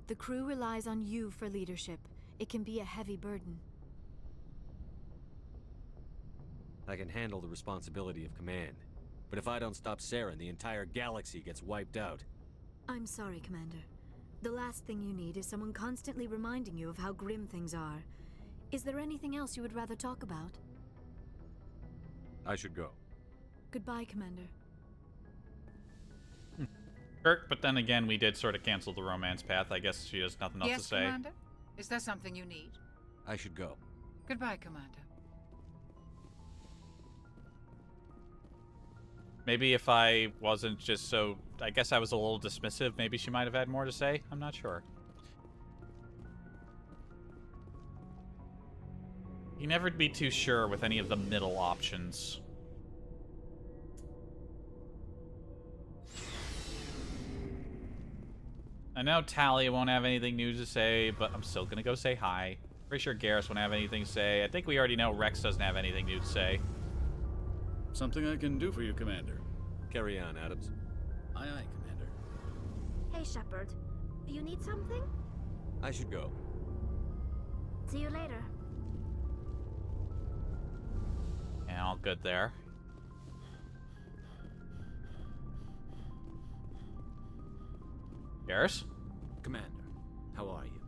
The crew relies on you for leadership. It can be a heavy burden. I can handle the responsibility of command. But if I don't stop Saren, the entire galaxy gets wiped out. I'm sorry, Commander. The last thing you need is someone constantly reminding you of how grim things are. Is there anything else you would rather talk about? I should go. Goodbye, Commander. Kirk, but then again, we did sort of cancel the romance path. I guess she has nothing else to say. Yes, Commander? Is there something you need? I should go. Goodbye, Commander. Maybe if I wasn't just so... I guess I was a little dismissive. Maybe she might have had more to say. I'm not sure. You never be too sure with any of the middle options. I know Talia won't have anything new to say, but I'm still gonna go say hi. Pretty sure Garrus won't have anything to say. I think we already know Rex doesn't have anything new to say. Something I can do for you, Commander. Carry on, Adams. Aye, aye, Commander. Hey, Shepard. You need something? I should go. See you later. Yeah, all good there. Garrus? Commander, how are you?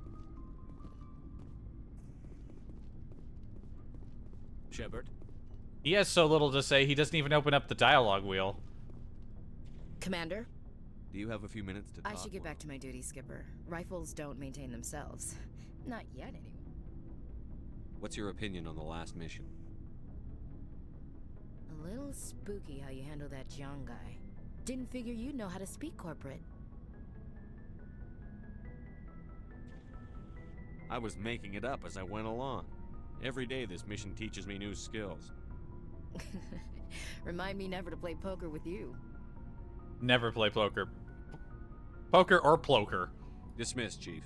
Shepard? He has so little to say, he doesn't even open up the dialogue wheel. Commander? Do you have a few minutes to talk? I should get back to my duty, Skipper. Rifles don't maintain themselves. Not yet, anyway. What's your opinion on the last mission? A little spooky how you handle that John guy. Didn't figure you'd know how to speak corporate. I was making it up as I went along. Every day this mission teaches me new skills. Remind me never to play poker with you. Never play poker. Poker or ploker. Dismissed, Chief.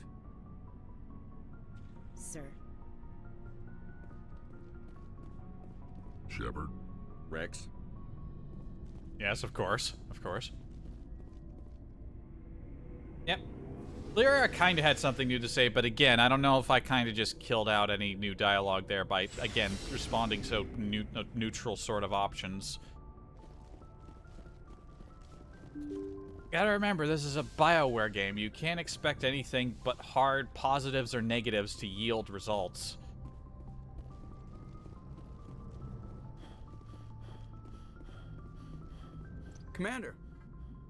Sir. Shepard. Rex. Yes, of course. Of course. Yep. Lyra kind of had something new to say, but again, I don't know if I kind of just killed out any new dialogue there by, again, responding so neutral sort of options. Gotta remember, this is a BioWare game. You can't expect anything but hard positives or negatives to yield results. Commander,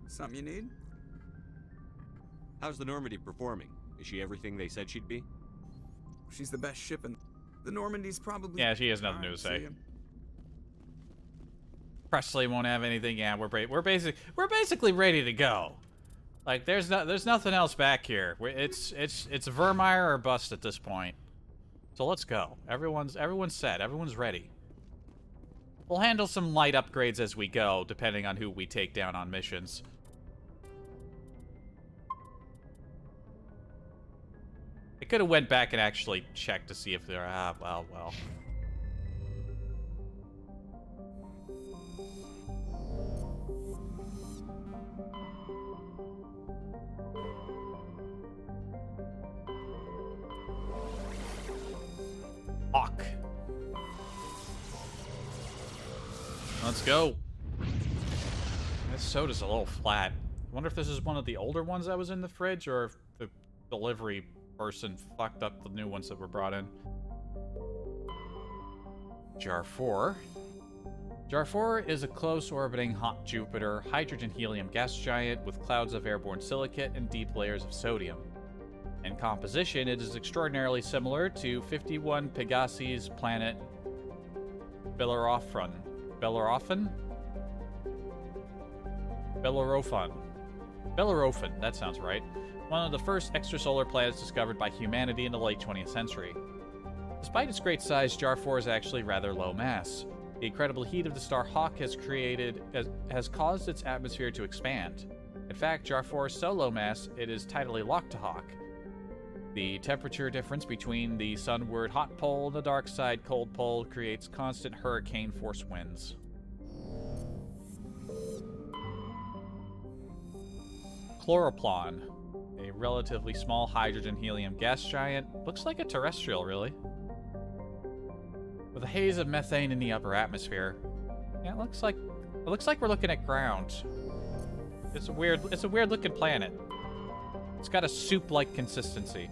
something you need? How's the Normandy performing? Is she everything they said she'd be? She's the best ship in the Normandy's probably. Yeah, she has nothing new to say. Presley won't have anything. Yeah, we're basically ready to go. Like there's nothing else back here. It's Vermeer or bust at this point. So let's go. Everyone's set. Everyone's ready. We'll handle some light upgrades as we go, depending on who we take down on missions. I could have went back and actually checked to see if there are... well. Hawk. Let's go. This soda's a little flat. I wonder if this is one of the older ones that was in the fridge, or if the delivery person fucked up the new ones that were brought in. Jar 4. Jar 4 is a close-orbiting hot Jupiter hydrogen-helium gas giant with clouds of airborne silicate and deep layers of sodium. In composition, it is extraordinarily similar to 51 Pegasi's planet Bellerophon. Bellerophon, that sounds right. One of the first extrasolar planets discovered by humanity in the late 20th century. Despite its great size, Jar 4 is actually rather low mass. The incredible heat of the star Hawk has caused its atmosphere to expand. In fact, Jar 4 is so low mass, it is tidally locked to Hawk. The temperature difference between the sunward hot pole and the dark side cold pole creates constant hurricane force winds. Chloroplon, a relatively small hydrogen-helium gas giant, looks like a terrestrial, really. With a haze of methane in the upper atmosphere. Yeah, it looks like we're looking at ground. It's a weird looking planet. It's got a soup-like consistency.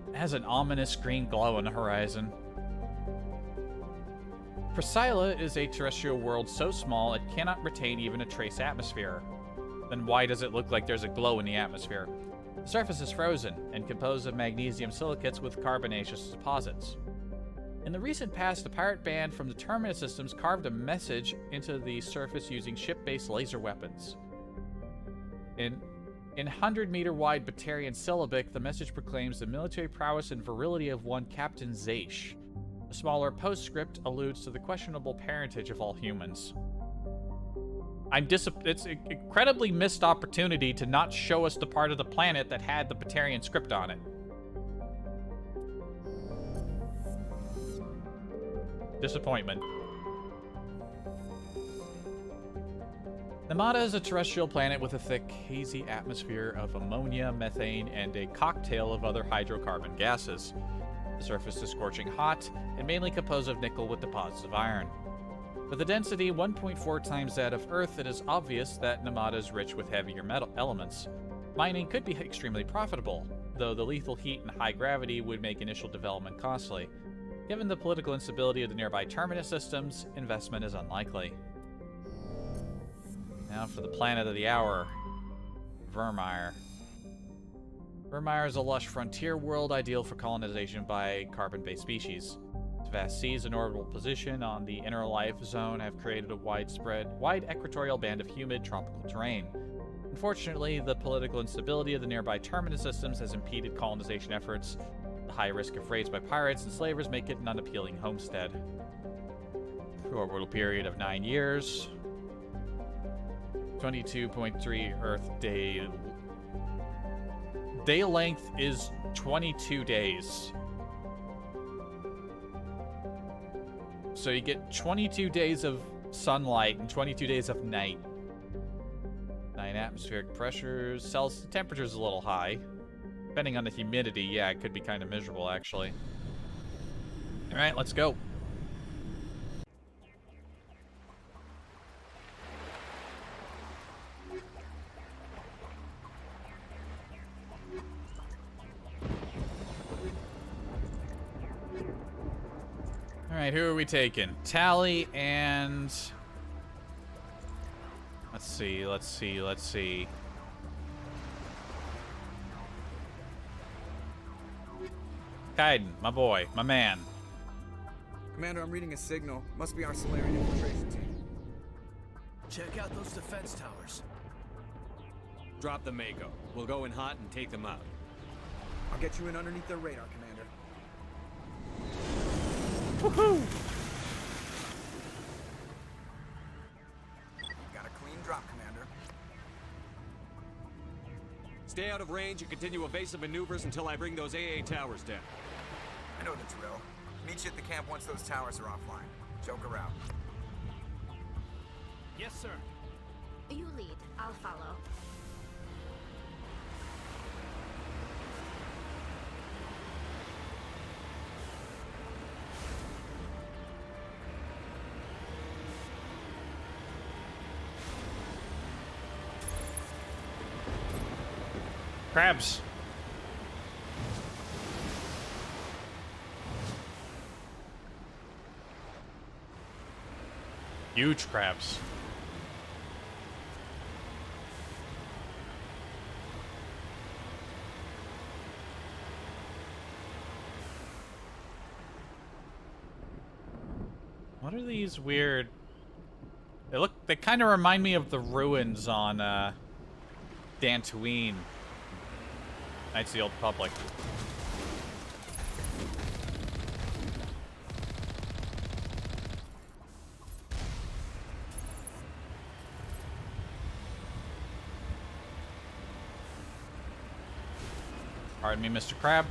It has an ominous green glow on the horizon. Priscilla is a terrestrial world so small it cannot retain even a trace atmosphere. Then why does it look like there's a glow in the atmosphere? The surface is frozen and composed of magnesium silicates with carbonaceous deposits. In the recent past, a pirate band from the Terminus systems carved a message into the surface using ship-based laser weapons. In 100-meter-wide Batarian syllabic, the message proclaims the military prowess and virility of one Captain Zaish. A smaller postscript alludes to the questionable parentage of all humans. It's an incredibly missed opportunity to not show us the part of the planet that had the Batarian script on it. Disappointment. Namada is a terrestrial planet with a thick, hazy atmosphere of ammonia, methane, and a cocktail of other hydrocarbon gases. The surface is scorching hot and mainly composed of nickel with deposits of iron. With a density 1.4 times that of Earth, it is obvious that Namada is rich with heavier metal elements. Mining could be extremely profitable, though the lethal heat and high gravity would make initial development costly. Given the political instability of the nearby Terminus systems, investment is unlikely. Now for the planet of the hour, Vermeer. Vermeer is a lush frontier world ideal for colonization by carbon-based species. Its vast seas and orbital position on the inner life zone have created a wide equatorial band of humid tropical terrain. Unfortunately, the political instability of the nearby Terminus systems has impeded colonization efforts. The high risk of raids by pirates and slavers make it an unappealing homestead. Orbital period of 9 years. 22.3 Earth day. Day length is 22 days. So you get 22 days of sunlight and 22 days of night. 9 atmospheric pressures. Cells temperature's a little high. Depending on the humidity, yeah, it could be kind of miserable, actually. Alright, let's go. Alright, who are we taking? Tally and... Let's see. Kaiden, my boy, my man. Commander, I'm reading a signal. Must be our Solarian infiltration team. Check out those defense towers. Drop the Mako. We'll go in hot and take them out. I'll get you in underneath their radar, Commander. Woohoo! Got a clean drop, Commander. Stay out of range and continue evasive maneuvers until I bring those AA towers down. I know the drill. Meet you at the camp once those towers are offline. Joker out. Yes, sir. You lead. I'll follow. Crabs. Huge crabs. What are these weird... They kind of remind me of the ruins on, Dantooine. Knights of the Old Republic. Pardon me, Mr. Crab.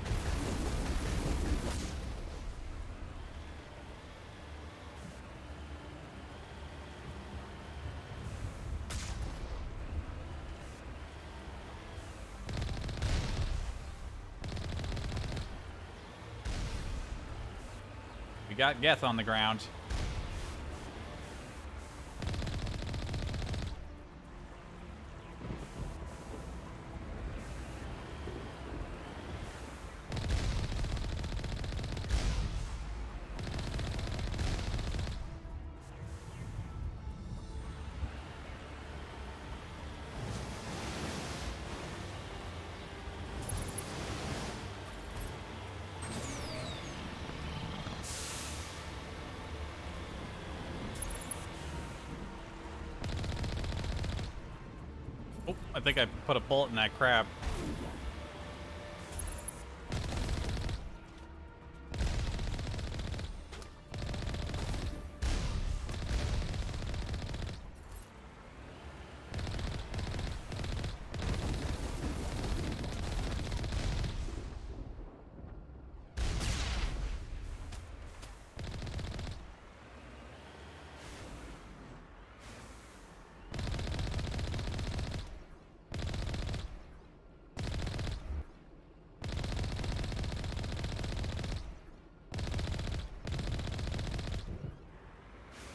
We got Geth on the ground. Oh, I think I put a bullet in that crab.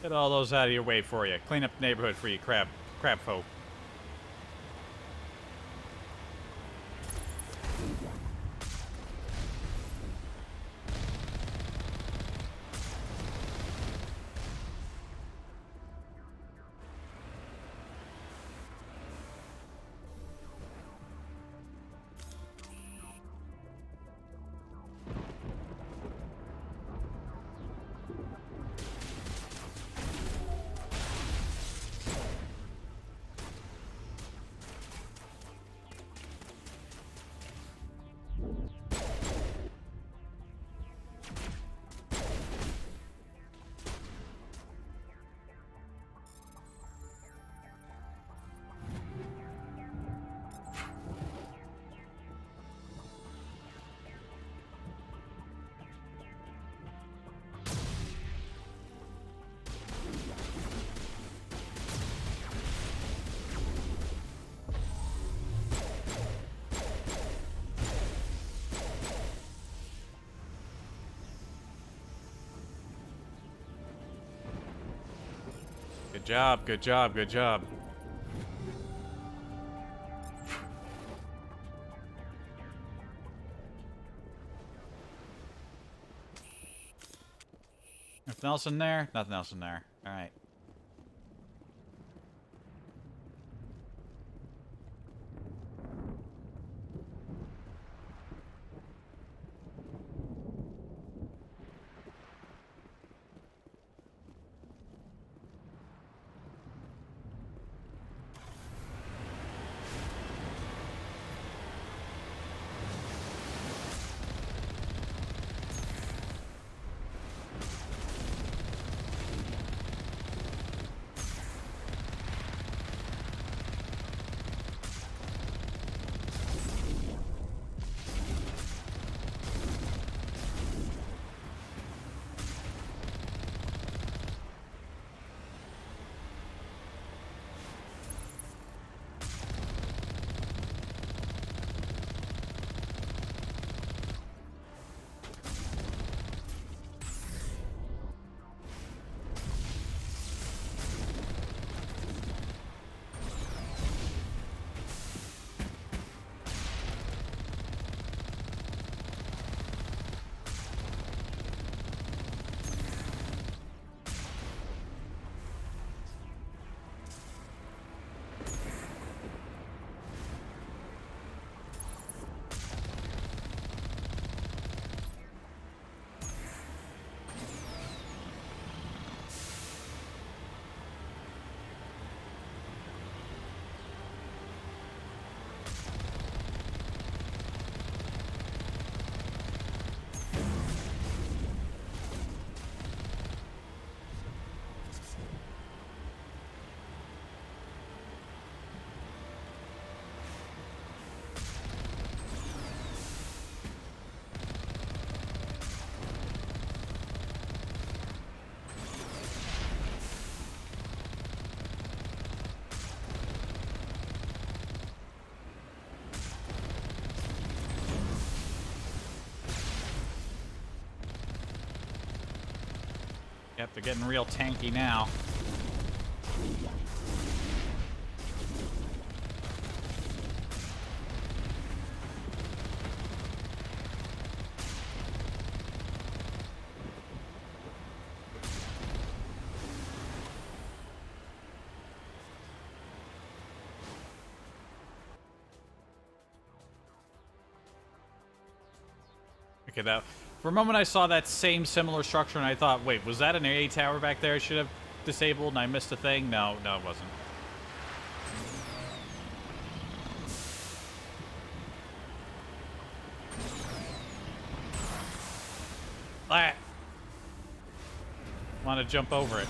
Get all those out of your way for you. Clean up the neighborhood for you, crab folk. Good job, good job, good job. Nothing else in there? Nothing else in there. Alright. Yep, they're getting real tanky now. Okay, that for a moment I saw that same similar structure and I thought, wait, was that an AA tower back there I should have disabled and I missed a thing? No, no, it wasn't. Ah! Want to jump over it.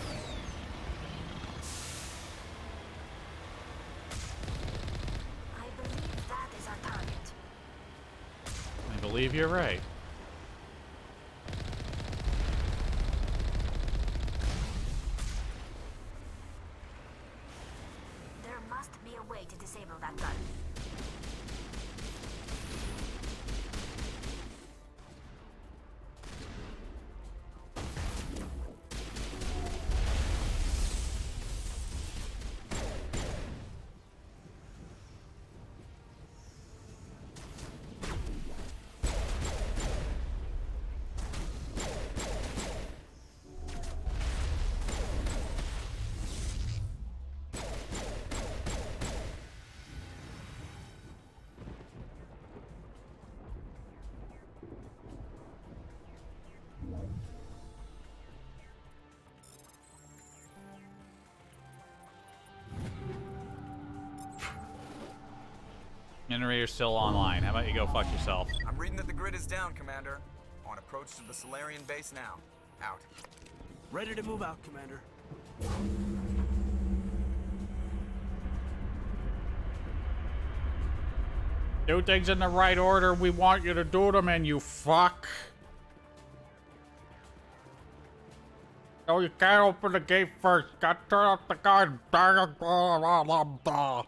I believe that is our target. I believe you're right. There must be a way to disable that gun. Generator's still online. How about you go fuck yourself? I'm reading that the grid is down, Commander. On approach to the Solarian base now. Out. Ready to move out, Commander. Do things in the right order. We want you to do them, and you fuck. No, you can't open the gate first. Gotta turn off the gun. Blah, blah, blah, blah.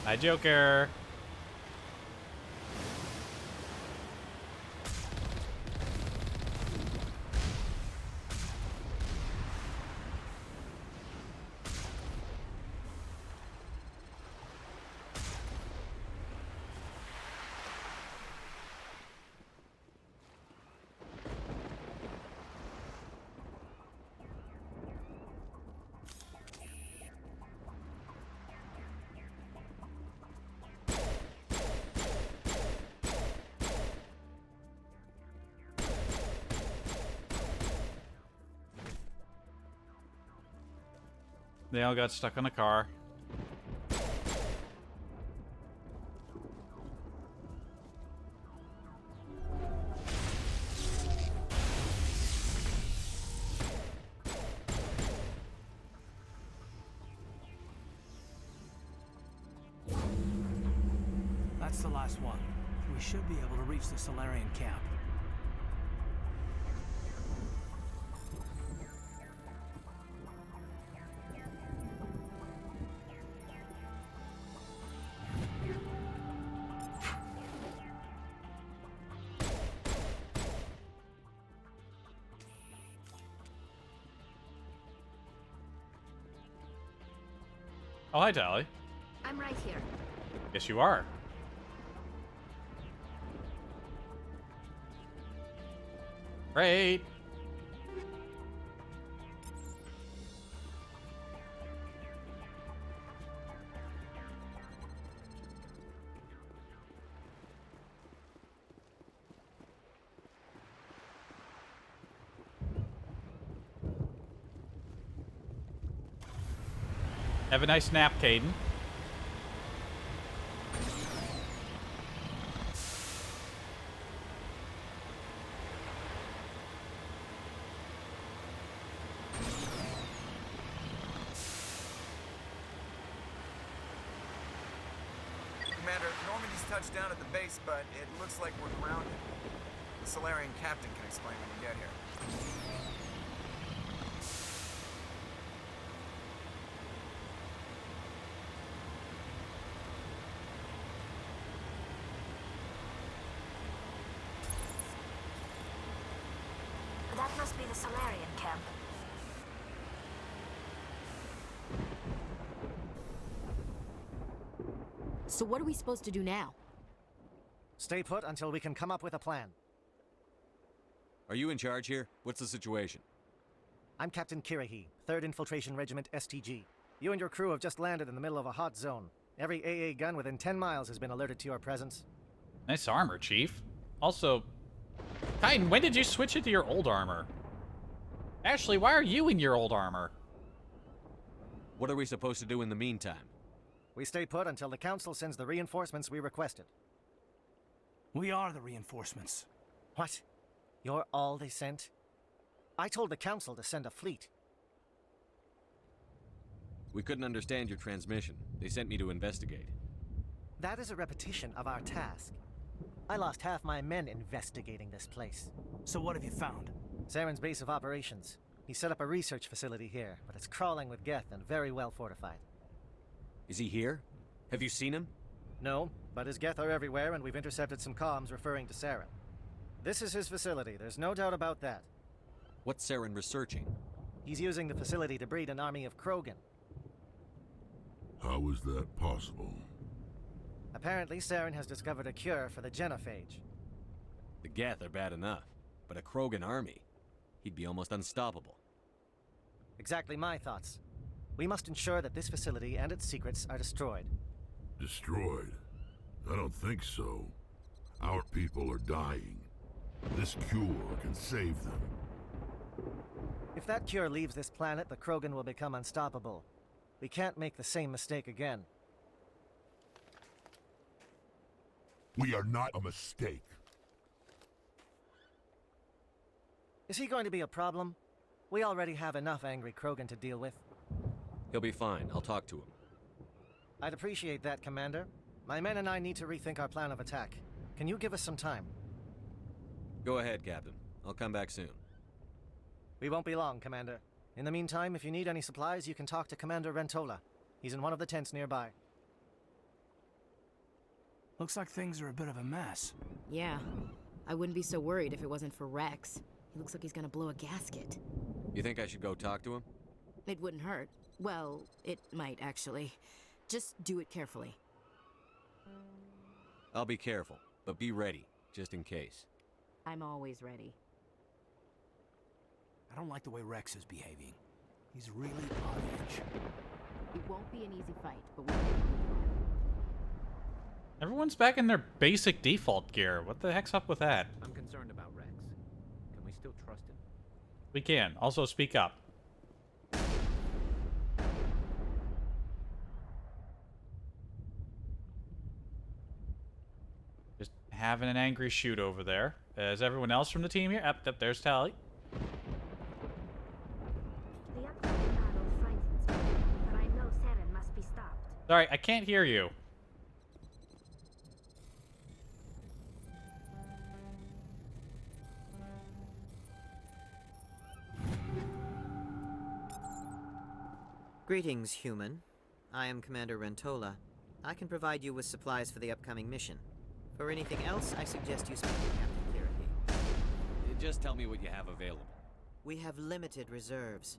Hi, Joker. They all got stuck on a car. That's the last one. We should be able to reach the Solarian camp. Oh, hi, Tally. I'm right here. Yes, you are. Great. Have a nice nap, Caden. Commander, Normandy's touched down at the base, but it looks like we're grounded. The Solarian captain can explain when you get here. That must be the Solarian camp. So what are we supposed to do now? Stay put until we can come up with a plan. Are you in charge here? What's the situation? I'm Captain Kirahi, 3rd Infiltration Regiment STG. You and your crew have just landed in the middle of a hot zone. Every AA gun within 10 miles has been alerted to your presence. Nice armor, Chief. Also, Titan, when did you switch into your old armor? Ashley, why are you in your old armor? What are we supposed to do in the meantime? We stay put until the Council sends the reinforcements we requested. We are the reinforcements. What? You're all they sent? I told the Council to send a fleet. We couldn't understand your transmission. They sent me to investigate. That is a repetition of our task. I lost half my men investigating this place. So what have you found? Saren's base of operations. He set up a research facility here, but it's crawling with Geth and very well fortified. Is he here? Have you seen him? No, but his Geth are everywhere, and we've intercepted some comms referring to Saren. This is his facility, there's no doubt about that. What's Saren researching? He's using the facility to breed an army of Krogan. How is that possible? Apparently, Saren has discovered a cure for the genophage. The Geth are bad enough, but a Krogan army? He'd be almost unstoppable. Exactly my thoughts. We must ensure that this facility and its secrets are destroyed. Destroyed? I don't think so. Our people are dying. This cure can save them. If that cure leaves this planet, the Krogan will become unstoppable. We can't make the same mistake again. We are not a mistake. Is he going to be a problem? We already have enough angry Krogan to deal with. He'll be fine. I'll talk to him. I'd appreciate that, Commander. My men and I need to rethink our plan of attack. Can you give us some time? Go ahead, Captain. I'll come back soon. We won't be long, Commander. In the meantime, if you need any supplies, you can talk to Commander Rentola. He's in one of the tents nearby. Looks like things are a bit of a mess. Yeah. I wouldn't be so worried if it wasn't for Rex. He looks like he's gonna blow a gasket. You think I should go talk to him? It wouldn't hurt. Well, it might, actually. Just do it carefully. I'll be careful, but be ready, just in case. I'm always ready. I don't like the way Rex is behaving. He's really on edge. It won't be an easy fight, but we'll... Everyone's back in their basic default gear. What the heck's up with that? I'm concerned about Rex. Can we still trust him? We can. Also, speak up. Just having an angry shoot over there. Is everyone else from the team here? Yep, there's Tally. The upcoming battle frightens me, but I know Saren must be stopped. Sorry, I can't hear you. Greetings, human. I am Commander Rentola. I can provide you with supplies for the upcoming mission. For anything else, I suggest you speak to Captain Kirahi. Just tell me what you have available. We have limited reserves.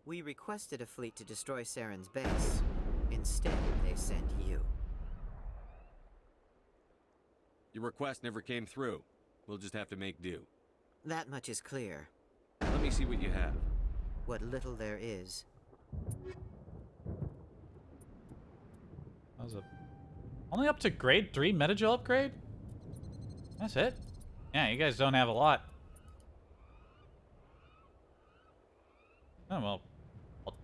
We requested a fleet to destroy Saren's base. Instead, they sent you. Your request never came through. We'll just have to make do. That much is clear. Let me see what you have. What little there is. That was only up to grade 3 Metagel upgrade? That's it? Yeah, you guys don't have a lot. Oh, well,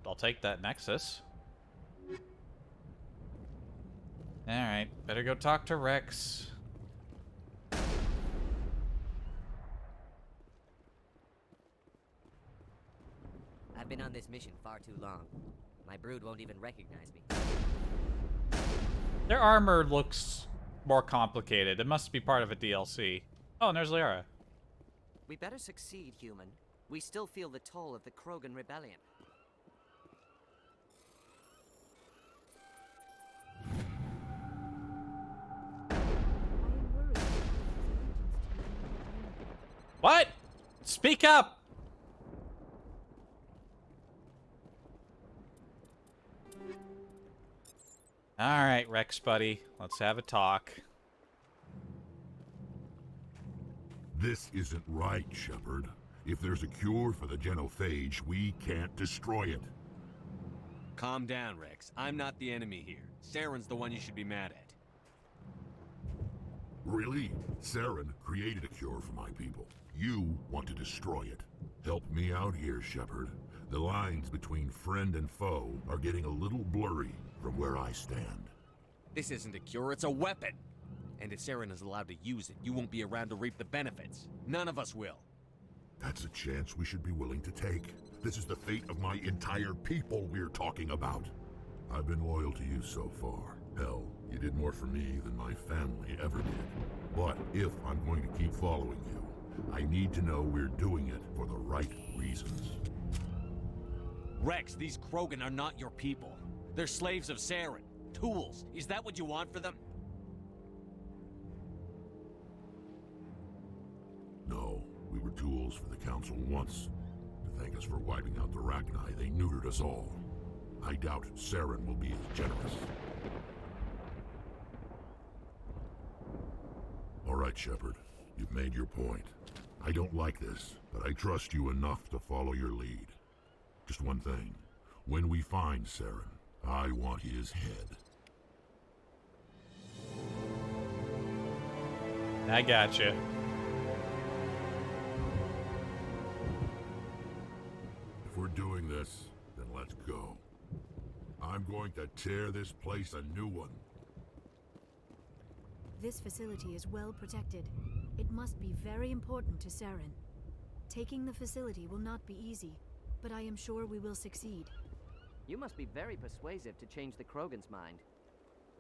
I'll take that Nexus. Alright, better go talk to Rex. I've been on this mission far too long. My brood won't even recognize me. Their armor looks more complicated. It must be part of a DLC. Oh, and there's Liara. We better succeed, human. We still feel the toll of the Krogan rebellion. What? Speak up! Alright, Rex, buddy. Let's have a talk. This isn't right, Shepard. If there's a cure for the genophage, we can't destroy it. Calm down, Rex. I'm not the enemy here. Saren's the one you should be mad at. Really? Saren created a cure for my people. You want to destroy it. Help me out here, Shepard. The lines between friend and foe are getting a little blurry from where I stand. This isn't a cure, it's a weapon! And if Saren is allowed to use it, you won't be around to reap the benefits. None of us will. That's a chance we should be willing to take. This is the fate of my entire people we're talking about. I've been loyal to you so far. Hell, you did more for me than my family ever did. But if I'm going to keep following you, I need to know we're doing it for the right reasons. Rex, these Krogan are not your people. They're slaves of Saren. Tools. Is that what you want for them? No, we were tools for the Council once. To thank us for wiping out the Rachni, they neutered us all. I doubt Saren will be as generous. All right, Shepard. You've made your point. I don't like this, but I trust you enough to follow your lead. Just one thing. When we find Saren, I want his head. I gotcha. If we're doing this, then let's go. I'm going to tear this place a new one. This facility is well protected. It must be very important to Saren. Taking the facility will not be easy, but I am sure we will succeed. You must be very persuasive to change the Krogan's mind.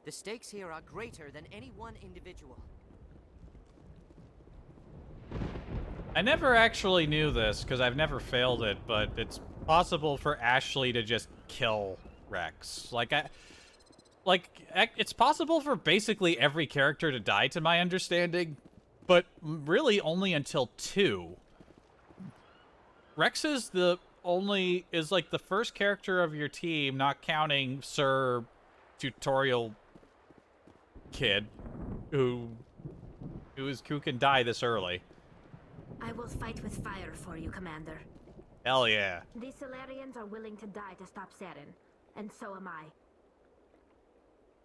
The stakes here are greater than any one individual. I never actually knew this, because I've never failed it, but it's possible for Ashley to just kill Rex. Like, like, it's possible for basically every character to die, to my understanding, but really only until 2. Rex is like the first character of your team, not counting Sir Tutorial Kid, who can die this early. I will fight with fire for you, Commander. Hell yeah. The Solarians are willing to die to stop Saren, and so am I.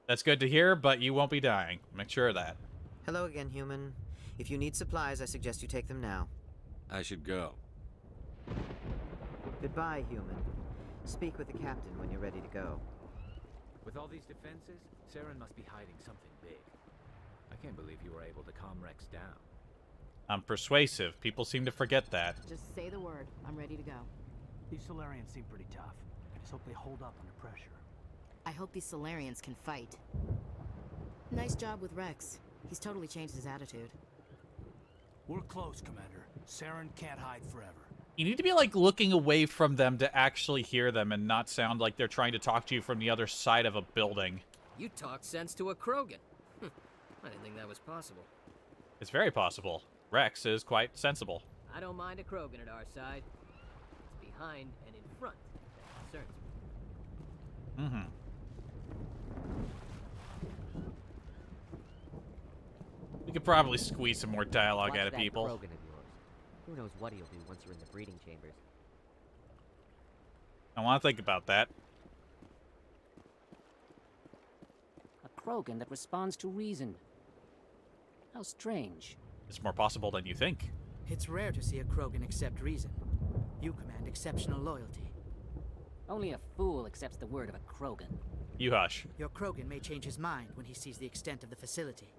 That's good to hear, but you won't be dying. Make sure of that. Hello again, human. If you need supplies, I suggest you take them now. I should go. Goodbye, human. Speak with the captain when you're ready to go. With all these defenses, Saren must be hiding something big. I can't believe you were able to calm Rex down. I'm persuasive. People seem to forget that. Just say the word. I'm ready to go. These Solarians seem pretty tough. I just hope they hold up under pressure. I hope these Solarians can fight. Nice job with Rex. He's totally changed his attitude. We're close, Commander. Saren can't hide forever. You need to be, like, looking away from them to actually hear them and not sound like they're trying to talk to you from the other side of a building. You talk sense to a Krogan. I didn't think that was possible. It's very possible. Rex is quite sensible. I don't mind a Krogan at our side. It's behind and in front that concerns me. Mm-hmm. We could probably squeeze some more dialogue Watch out of that people. Krogan of yours. Who knows what he'll do once you're in the breeding chambers. I want to think about that. A Krogan that responds to reason. How strange. It's more possible than you think. It's rare to see a Krogan accept reason. You command exceptional loyalty. Only a fool accepts the word of a Krogan. You hush. Your Krogan may change his mind when he sees the extent of the facility.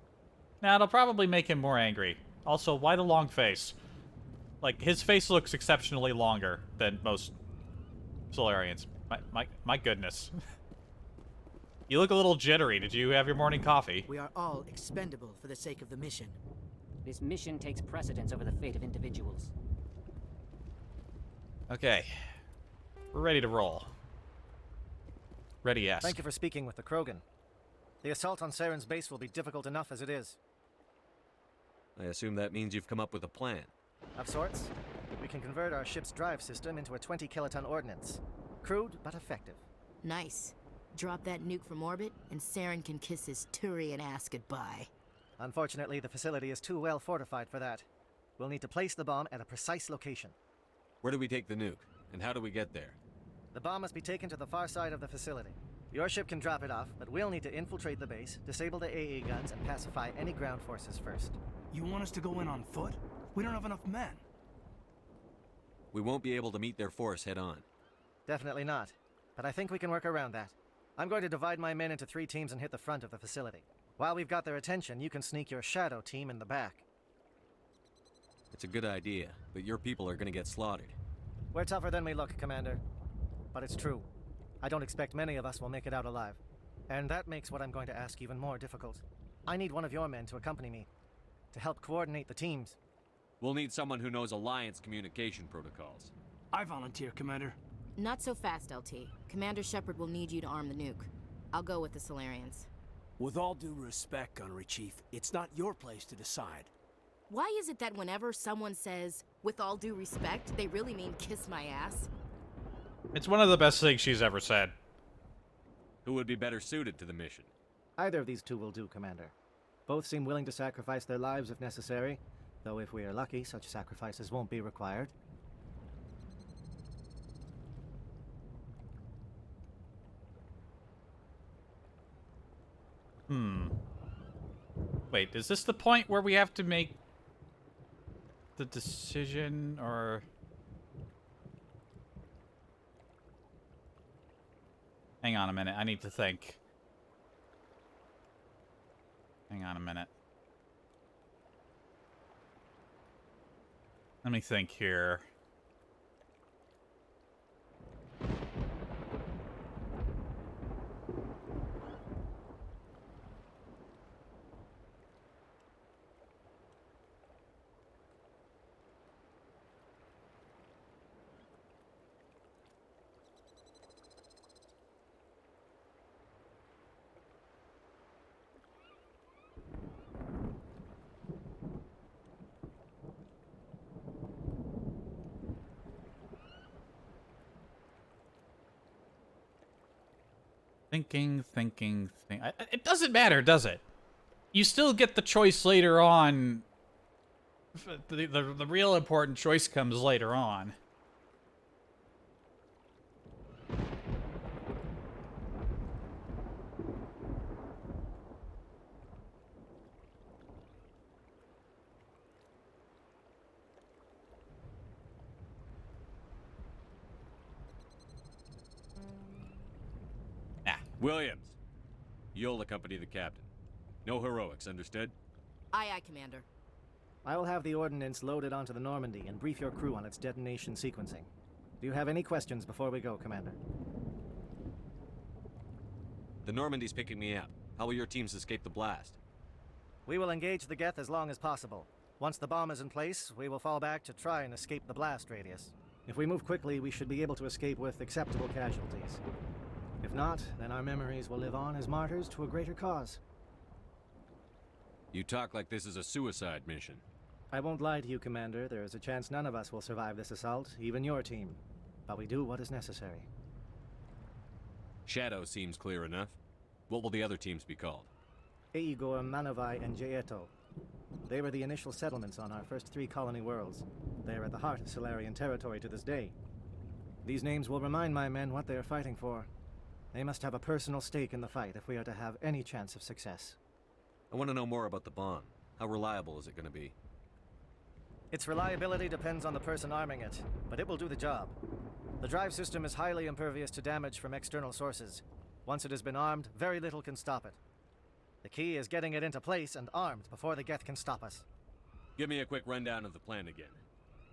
Now, it'll probably make him more angry. Also, why the long face? Like, his face looks exceptionally longer than most Solarians. My goodness. You look a little jittery. Did you have your morning coffee? We are all expendable for the sake of the mission. This mission takes precedence over the fate of individuals. Okay. We're ready to roll. Ready, yes. Thank you for speaking with the Krogan. The assault on Saren's base will be difficult enough as it is. I assume that means you've come up with a plan. Of sorts. We can convert our ship's drive system into a 20-kiloton ordnance. Crude, but effective. Nice. Drop that nuke from orbit, and Saren can kiss his Turian ass goodbye. Unfortunately, the facility is too well fortified for that. We'll need to place the bomb at a precise location. Where do we take the nuke? And how do we get there? The bomb must be taken to the far side of the facility. Your ship can drop it off, but we'll need to infiltrate the base, disable the AA guns, and pacify any ground forces first. You want us to go in on foot? We don't have enough men. We won't be able to meet their force head-on. Definitely not. But I think we can work around that. I'm going to divide my men into 3 teams and hit the front of the facility. While we've got their attention, you can sneak your shadow team in the back. It's a good idea, but your people are gonna get slaughtered. We're tougher than we look, Commander. But it's true. I don't expect many of us will make it out alive. And that makes what I'm going to ask even more difficult. I need one of your men to accompany me, to help coordinate the teams. We'll need someone who knows Alliance communication protocols. I volunteer, Commander. Not so fast, LT. Commander Shepard will need you to arm the nuke. I'll go with the Solarians. With all due respect, Gunnery Chief, it's not your place to decide. Why is it that whenever someone says, with all due respect, they really mean kiss my ass? It's one of the best things she's ever said. Who would be better suited to the mission? Either of these 2 will do, Commander. Both seem willing to sacrifice their lives if necessary, though if we are lucky, such sacrifices won't be required. Wait, is this the point where we have to make the decision, or... Hang on a minute, I need to think. Hang on a minute. Let me think here. Thinking. It doesn't matter, does it? You still get the choice later on. The real important choice comes later on. Williams, you'll accompany the captain. No heroics, understood? Aye, aye, Commander. I will have the ordnance loaded onto the Normandy and brief your crew on its detonation sequencing. Do you have any questions before we go, Commander? The Normandy's picking me up. How will your teams escape the blast? We will engage the Geth as long as possible. Once the bomb is in place, we will fall back to try and escape the blast radius. If we move quickly, we should be able to escape with acceptable casualties. If not, then our memories will live on as martyrs to a greater cause. You talk like this is a suicide mission. I won't lie to you, Commander. There is a chance none of us will survive this assault, even your team. But we do what is necessary. Shadow seems clear enough. What will the other teams be called? Igor, Manovai, and Jaeto. They were the initial settlements on our first 3 colony worlds. They are at the heart of Solarian territory to this day. These names will remind my men what they are fighting for. They must have a personal stake in the fight if we are to have any chance of success. I want to know more about the bomb. How reliable is it going to be? Its reliability depends on the person arming it, but it will do the job. The drive system is highly impervious to damage from external sources. Once it has been armed, very little can stop it. The key is getting it into place and armed before the Geth can stop us. Give me a quick rundown of the plan again.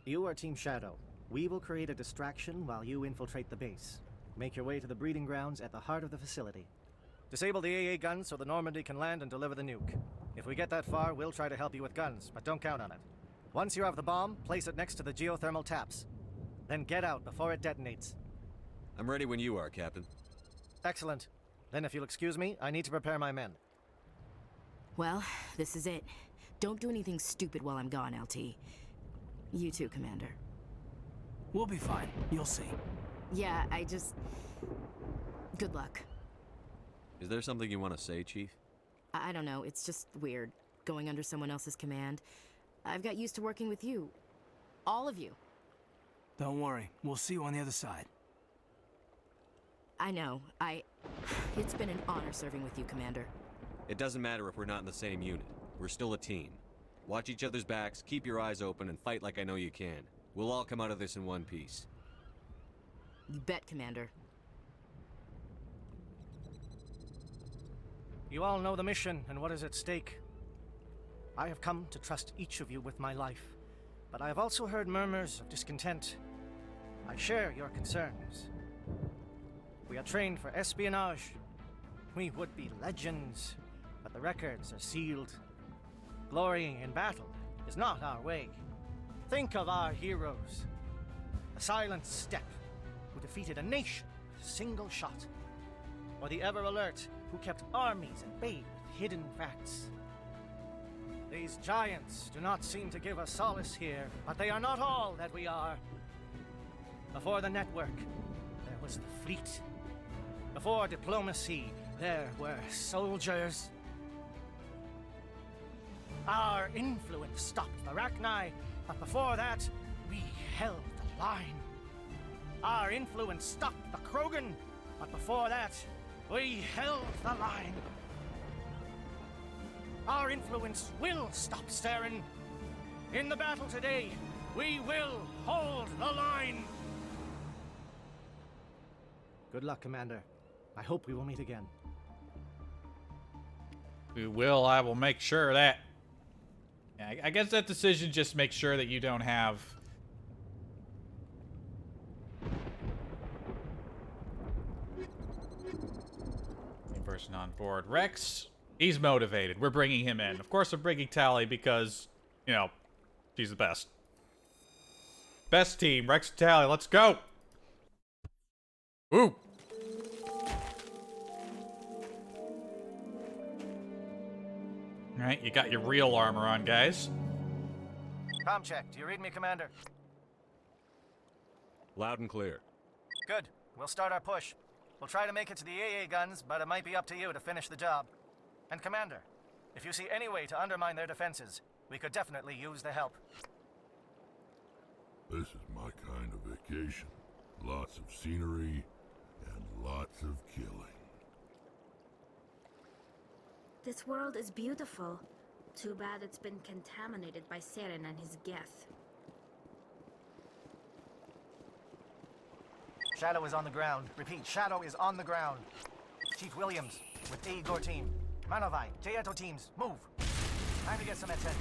You are Team Shadow. We will create a distraction while you infiltrate the base. Make your way to the breeding grounds at the heart of the facility. Disable the AA guns so the Normandy can land and deliver the nuke. If we get that far, we'll try to help you with guns, but don't count on it. Once you have the bomb, place it next to the geothermal taps. Then get out before it detonates. I'm ready when you are, Captain. Excellent. Then if you'll excuse me, I need to prepare my men. Well, this is it. Don't do anything stupid while I'm gone, LT. You too, Commander. We'll be fine. You'll see. Yeah, good luck. Is there something you want to say, Chief? I don't know, it's just weird, going under someone else's command. I've got used to working with you. All of you. Don't worry. We'll see you on the other side. I know. It's been an honor serving with you, Commander. It doesn't matter if we're not in the same unit. We're still a team. Watch each other's backs, keep your eyes open, and fight like I know you can. We'll all come out of this in one piece. You bet, Commander. You all know the mission and what is at stake. I have come to trust each of you with my life, but I have also heard murmurs of discontent. I share your concerns. We are trained for espionage. We would be legends, but the records are sealed. Glory in battle is not our way. Think of our heroes. The silent steppe who defeated a nation with a single shot. Or the ever-alert who kept armies at bay with hidden facts. These giants do not seem to give us solace here, but they are not all that we are. Before the network, there was the fleet. Before diplomacy, there were soldiers. Our influence stopped the Rachni, but before that, we held the line. Our influence stopped the Krogan, but before that, we held the line. Our influence will stop Saren. In the battle today, we will hold the line. Good luck, Commander. I hope we will meet again. We will. I will make sure of that. Yeah, I guess that decision just makes sure that you don't have... One person on board. Rex, he's motivated. We're bringing him in. Of course, we're bringing Tally because, you know, she's the best. Best team. Rex and Tally, let's go! Ooh! Alright, you got your real armor on, guys. Comm check. Do you read me, Commander? Loud and clear. Good. We'll start our push. We'll try to make it to the AA guns, but it might be up to you to finish the job. And Commander, if you see any way to undermine their defenses, we could definitely use the help. This is my kind of vacation. Lots of scenery and lots of killing. This world is beautiful. Too bad it's been contaminated by Saren and his geth. Shadow is on the ground. Repeat, Shadow is on the ground. Chief Williams, with the Igor team. Manovai, Teato teams, move. Time to get some attention.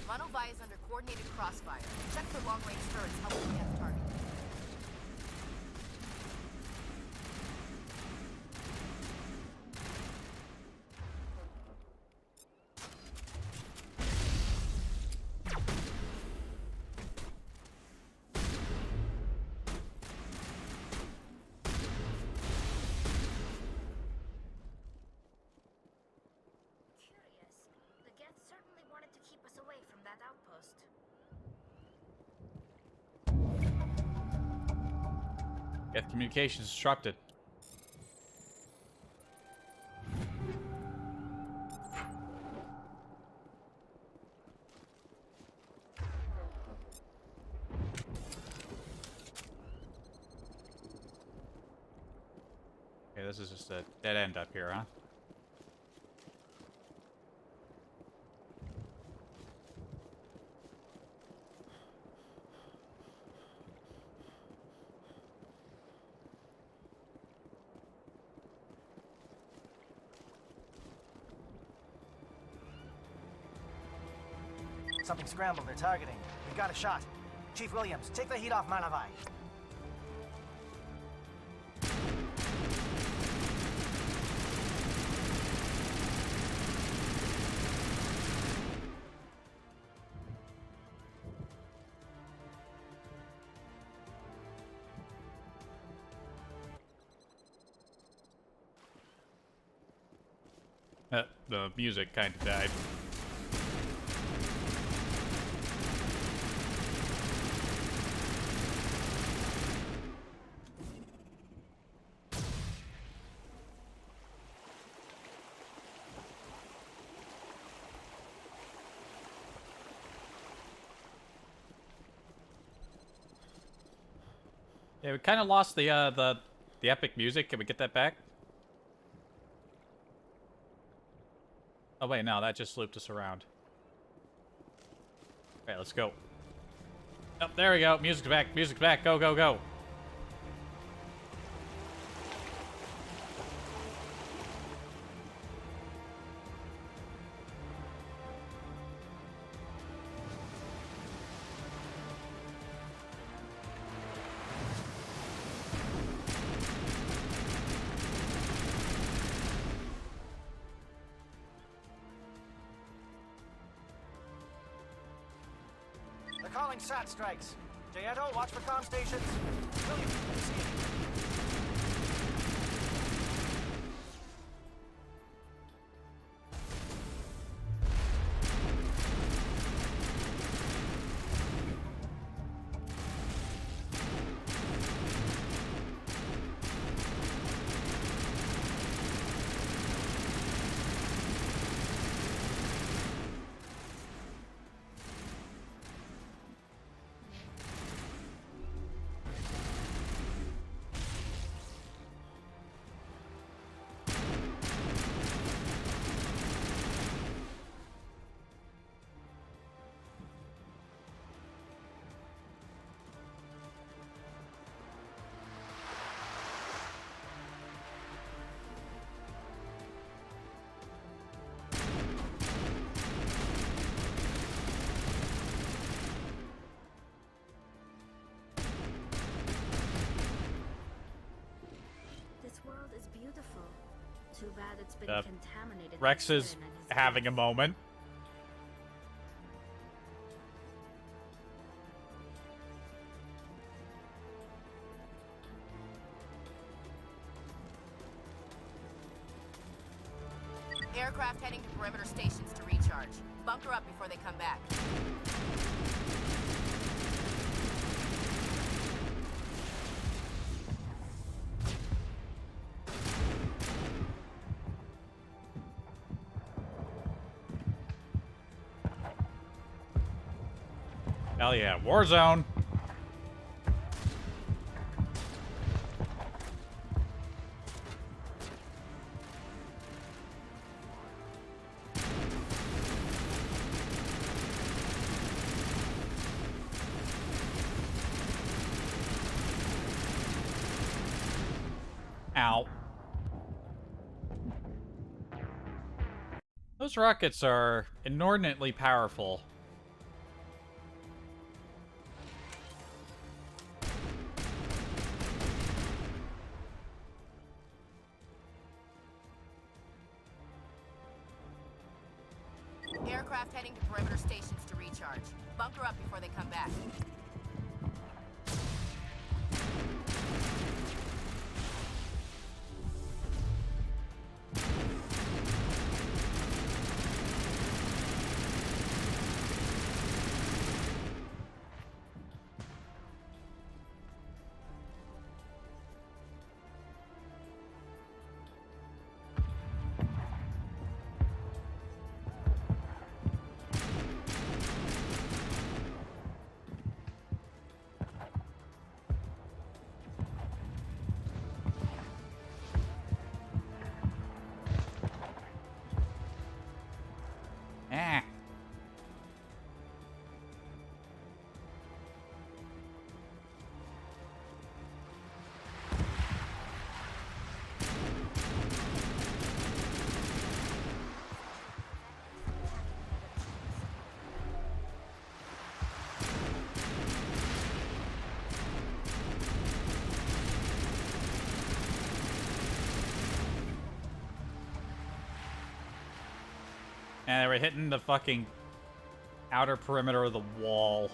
Manovai is under coordinated crossfire. Check for long-range turrets helping get the target. The Geth certainly wanted to keep us away from that outpost. Geth communications disrupted. Okay, this is just a dead end up here, huh? Something scrambled, they're targeting. We got a shot. Chief Williams, take the heat off Manovai. The music kind of died. Yeah, we kind of lost the epic music. Can we get that back? Oh wait, no, that just looped us around. Okay, let's go. Oh, there we go. Music's back. Music's back. Go, go, go. They're calling SAT strikes. Jaeto, watch for comm stations. Williams, Too bad it's been contaminated. Rex by is Saren and his having a guests. moment. Aircraft heading to perimeter stations to recharge. Bunker up before they come back. Hell yeah, Warzone. Ow. Those rockets are inordinately powerful. Aircraft heading to perimeter stations to recharge. Bunker up before they come back. Ah. And they were hitting the fucking outer perimeter of the wall.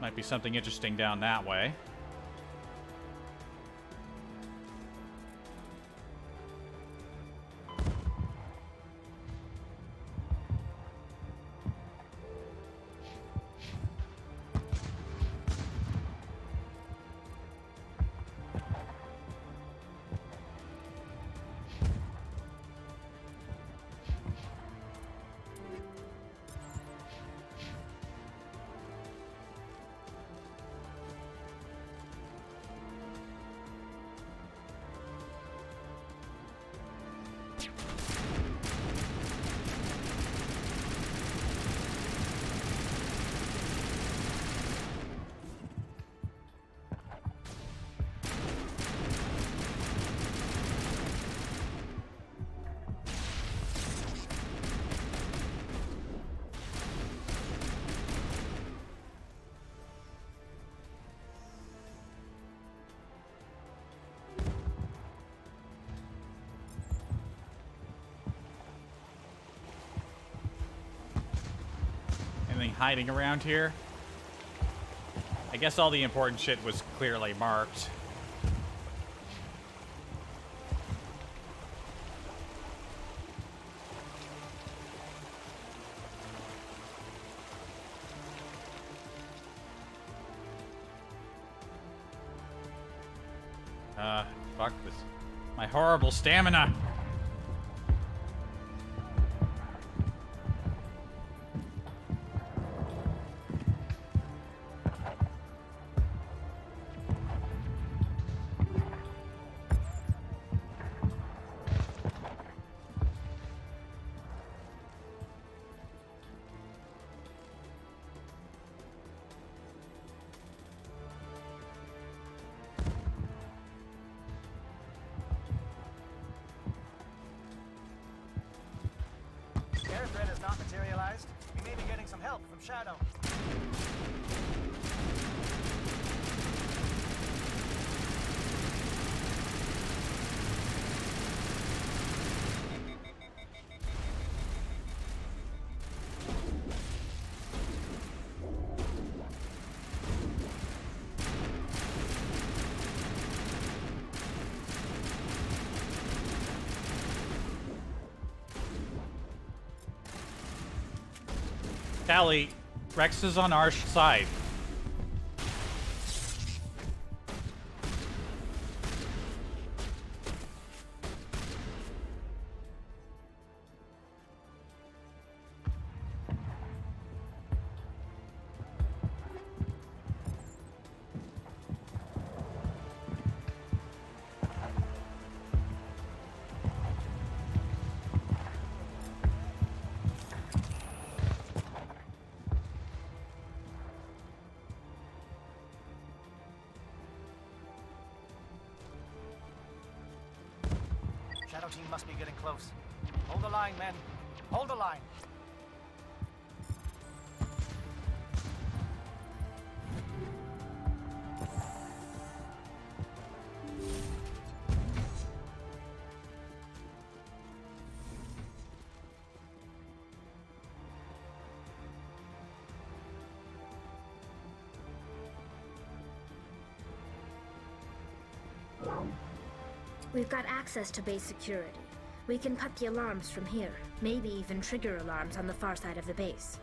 Might be something interesting down that way. Anything hiding around here? I guess all the important shit was clearly marked. Fuck this. My horrible stamina. help from Shadow. Callie, Rex is on our side. Shadow team must be getting close. Hold the line, men. Hold the line. We've got access to base security. We can cut the alarms from here, maybe even trigger alarms on the far side of the base.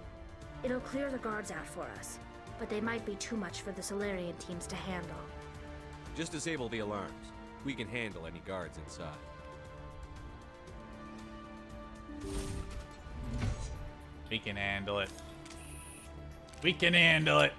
It'll clear the guards out for us, but they might be too much for the Solarian teams to handle. Just disable the alarms. We can handle any guards inside. We can handle it. We can handle it.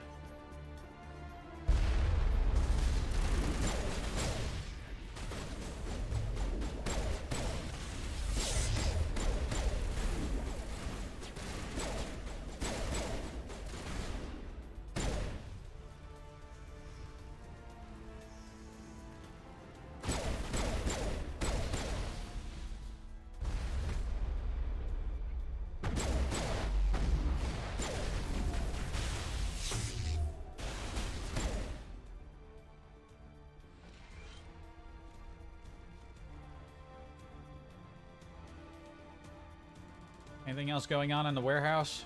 Anything else going on in the warehouse?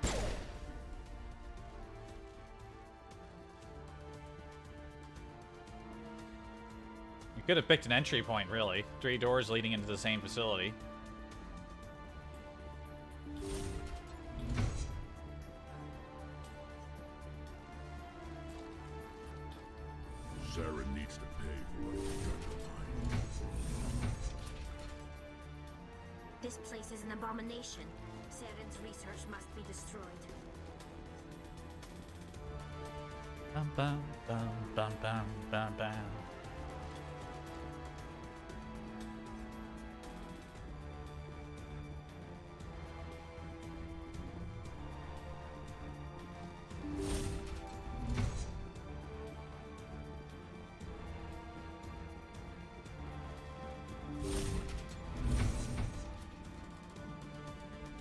You could have picked an entry point, really. 3 doors leading into the same facility. Saren needs to pay for what he's done to mine. This place is an abomination. Saren's research must be destroyed. Bum bum bum bum bum bum bum.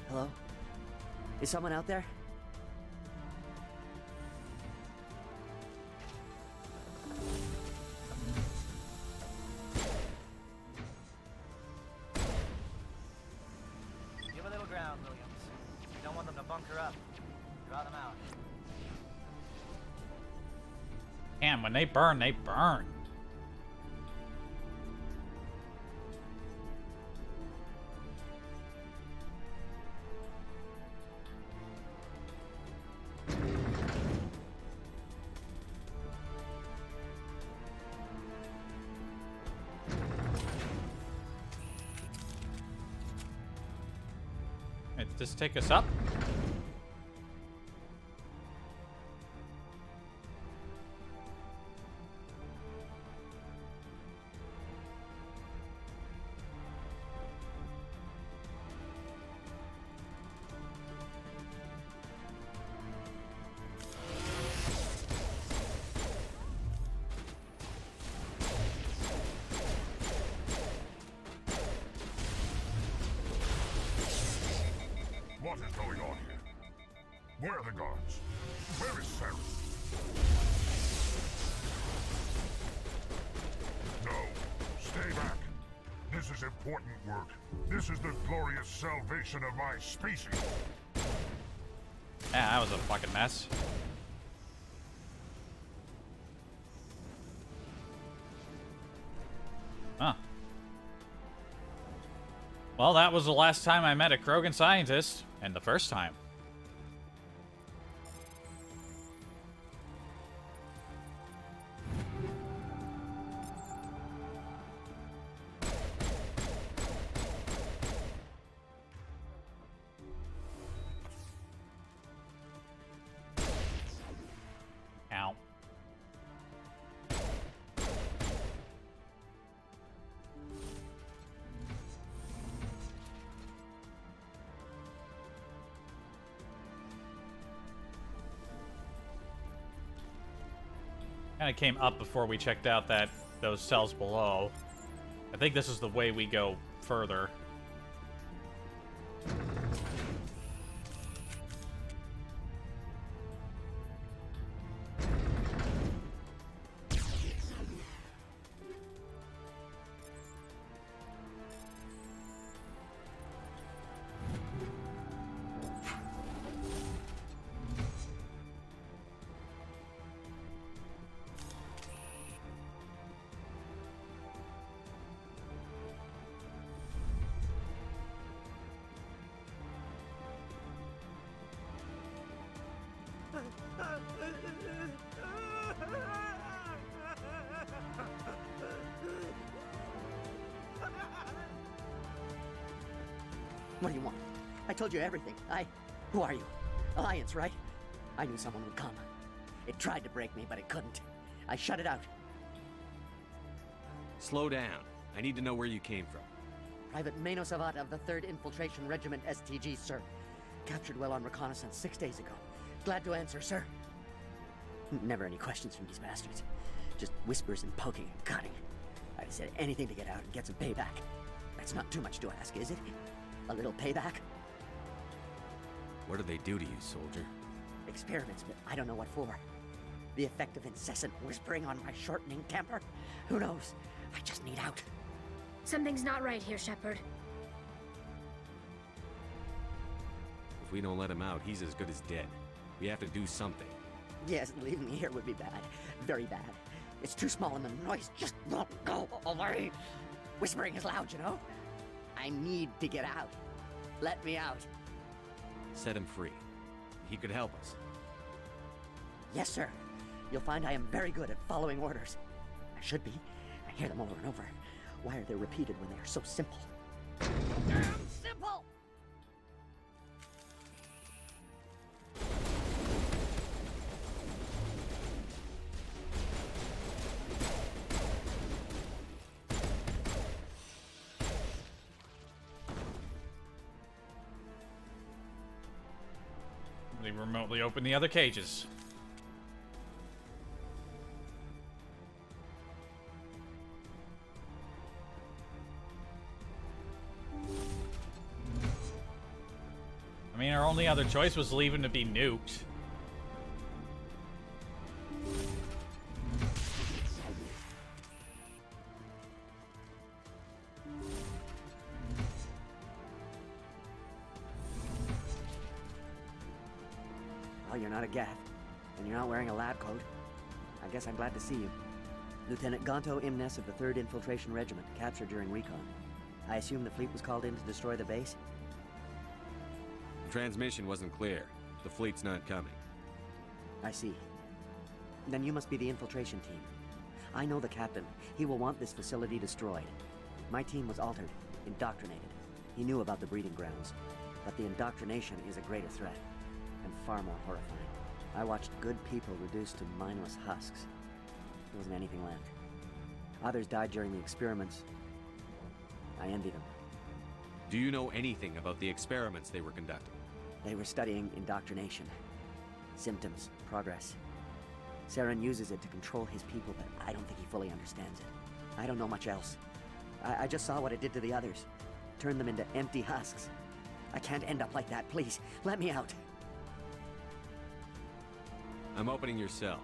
Hello? Is someone out there? Give a little ground, Williams. You don't want them to bunker up. Draw them out. Damn, when they burn, they burn. Did this take us up? What is going on here? Where are the guards? Where is Sarah? No, stay back. This is important work. This is the glorious salvation of my species. Yeah, that was a fucking mess. Huh. Well, that was the last time I met a Krogan scientist, and the first time. Ow. Kind of came up before we checked out those cells below. I think this is the way we go further. What do you want? I told you everything. Who are you? Alliance, right? I knew someone would come. It tried to break me, but it couldn't. I shut it out. Slow down. I need to know where you came from. Private Mano Savat of the 3rd Infiltration Regiment STG, sir. Captured well on reconnaissance 6 days ago. Glad to answer, sir. Never any questions from these bastards. Just whispers and poking and cutting. I'd have said anything to get out and get some payback. That's not too much to ask, is it? A little payback? What did they do to you, soldier? Experiments, but I don't know what for. The effect of incessant whispering on my shortening temper? Who knows? I just need out. Something's not right here, Shepard. If we don't let him out, he's as good as dead. We have to do something. Yes, leaving me here would be bad. Very bad. It's too small and the noise just won't go away. Whispering is loud, you know? I need to get out. Let me out. Set him free. He could help us. Yes, sir. You'll find I am very good at following orders. I should be. I hear them over and over. Why are they repeated when they are so simple? Damn simple! They remotely open the other cages. I mean, our only other choice was leave him to be nuked. Well, you're not a Gath, and you're not wearing a lab coat. I guess I'm glad to see you. Lieutenant Gonto Imnes of the 3rd Infiltration Regiment, captured during recon. I assume the fleet was called in to destroy the base? The transmission wasn't clear. The fleet's not coming. I see. Then you must be the infiltration team. I know the captain. He will want this facility destroyed. My team was altered, indoctrinated. He knew about the breeding grounds. But the indoctrination is a greater threat, and far more horrifying. I watched good people reduced to mindless husks. There wasn't anything left. Others died during the experiments. I envy them. Do you know anything about the experiments they were conducting? They were studying indoctrination. Symptoms, progress. Saren uses it to control his people, but I don't think he fully understands it. I don't know much else. I just saw what it did to the others. Turned them into empty husks. I can't end up like that. Please, let me out. I'm opening your cell,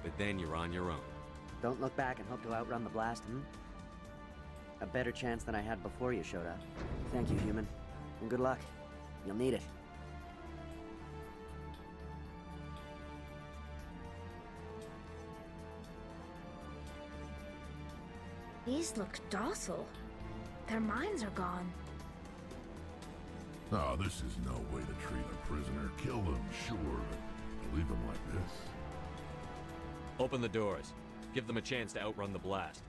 but then you're on your own. Don't look back and hope to outrun the blast, A better chance than I had before you showed up. Thank you, human. And good luck. You'll need it. These look docile. Their minds are gone. Oh, this is no way to treat a prisoner. Kill them, sure, but leave them like this. Open the doors. Give them a chance to outrun the blast.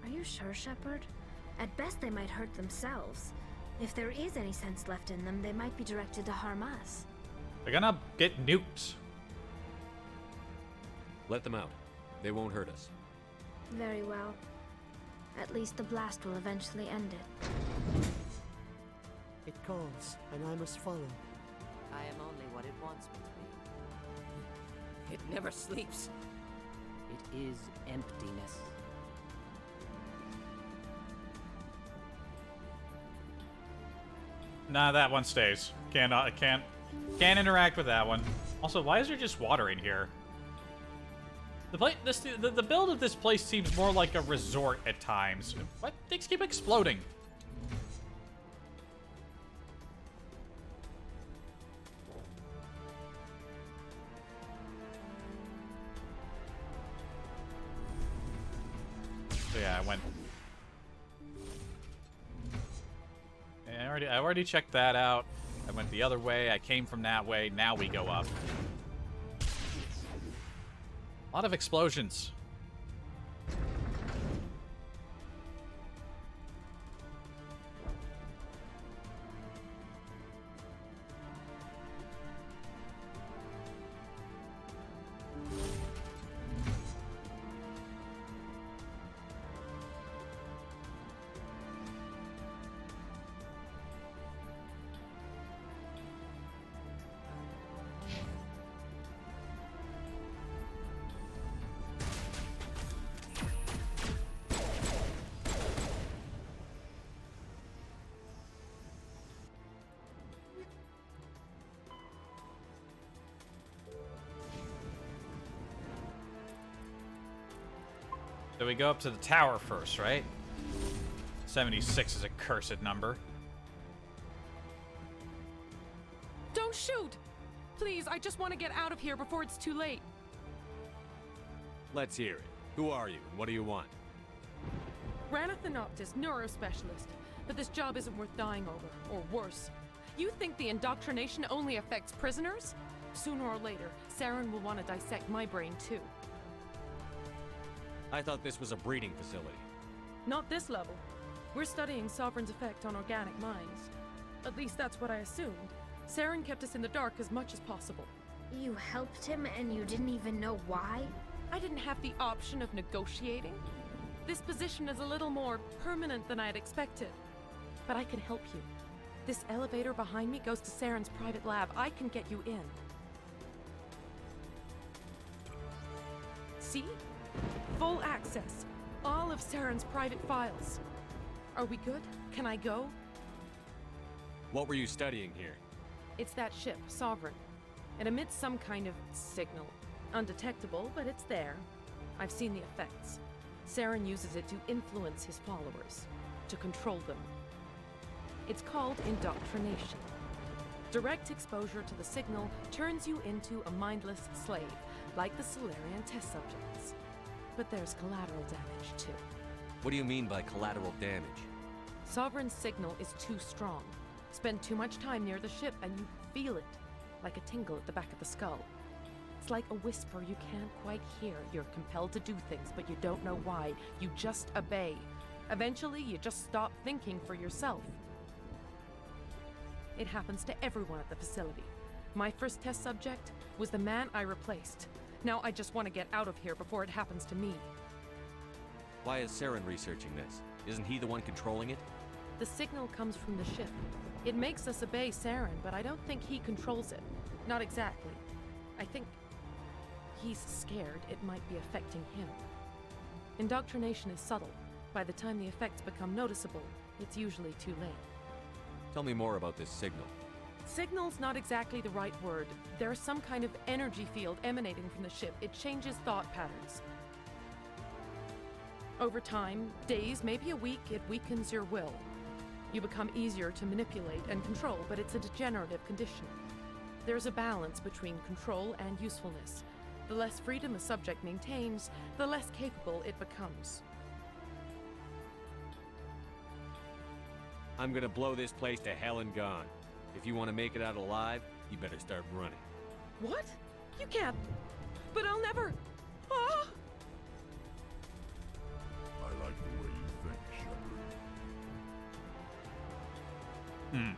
Are you sure, Shepard? At best, they might hurt themselves. If there is any sense left in them, they might be directed to harm us. They're gonna get nuked. Let them out. They won't hurt us. Very well. At least the blast will eventually end it. It calls, and I must follow. I am only what it wants me to be. It never sleeps. It is emptiness. Nah, that one stays. Can't interact with that one. Also, why is there just water in here? The build of this place seems more like a resort at times. What? Things keep exploding. So yeah, I went. Yeah, I already checked that out. I went the other way. I came from that way. Now we go up. A lot of explosions. So we go up to the tower first, right? 76 is a cursed number. Don't shoot! Please, I just want to get out of here before it's too late. Let's hear it. Who are you, and what do you want? Ranathanoptis, neurospecialist. But this job isn't worth dying over, or worse. You think the indoctrination only affects prisoners? Sooner or later, Saren will want to dissect my brain too. I thought this was a breeding facility. Not this level. We're studying Sovereign's effect on organic minds. At least that's what I assumed. Saren kept us in the dark as much as possible. You helped him and you didn't even know why? I didn't have the option of negotiating. This position is a little more permanent than I had expected. But I can help you. This elevator behind me goes to Saren's private lab. I can get you in. See? Full access. All of Saren's private files. Are we good? Can I go? What were you studying here? It's that ship, Sovereign. It emits some kind of signal. Undetectable, but it's there. I've seen the effects. Saren uses it to influence his followers, to control them. It's called indoctrination. Direct exposure to the signal turns you into a mindless slave, like the Solarian test subjects. But there's collateral damage, too. What do you mean by collateral damage? Sovereign's signal is too strong. Spend too much time near the ship and you feel it, like a tingle at the back of the skull. It's like a whisper you can't quite hear. You're compelled to do things, but you don't know why. You just obey. Eventually, you just stop thinking for yourself. It happens to everyone at the facility. My first test subject was the man I replaced. Now I just want to get out of here before it happens to me. Why is Saren researching this? Isn't he the one controlling it? The signal comes from the ship. It makes us obey Saren, but I don't think he controls it. Not exactly. I think he's scared it might be affecting him. Indoctrination is subtle. By the time the effects become noticeable, it's usually too late. Tell me more about this signal. Signal's not exactly the right word. There's some kind of energy field emanating from the ship. It changes thought patterns. Over time, days, maybe a week, it weakens your will. You become easier to manipulate and control, but it's a degenerative condition. There's a balance between control and usefulness. The less freedom a subject maintains, the less capable it becomes. I'm gonna blow this place to hell and gone. If you want to make it out alive, you better start running. What? You can't. But I'll never. Ah! I like the way you think, Shepard.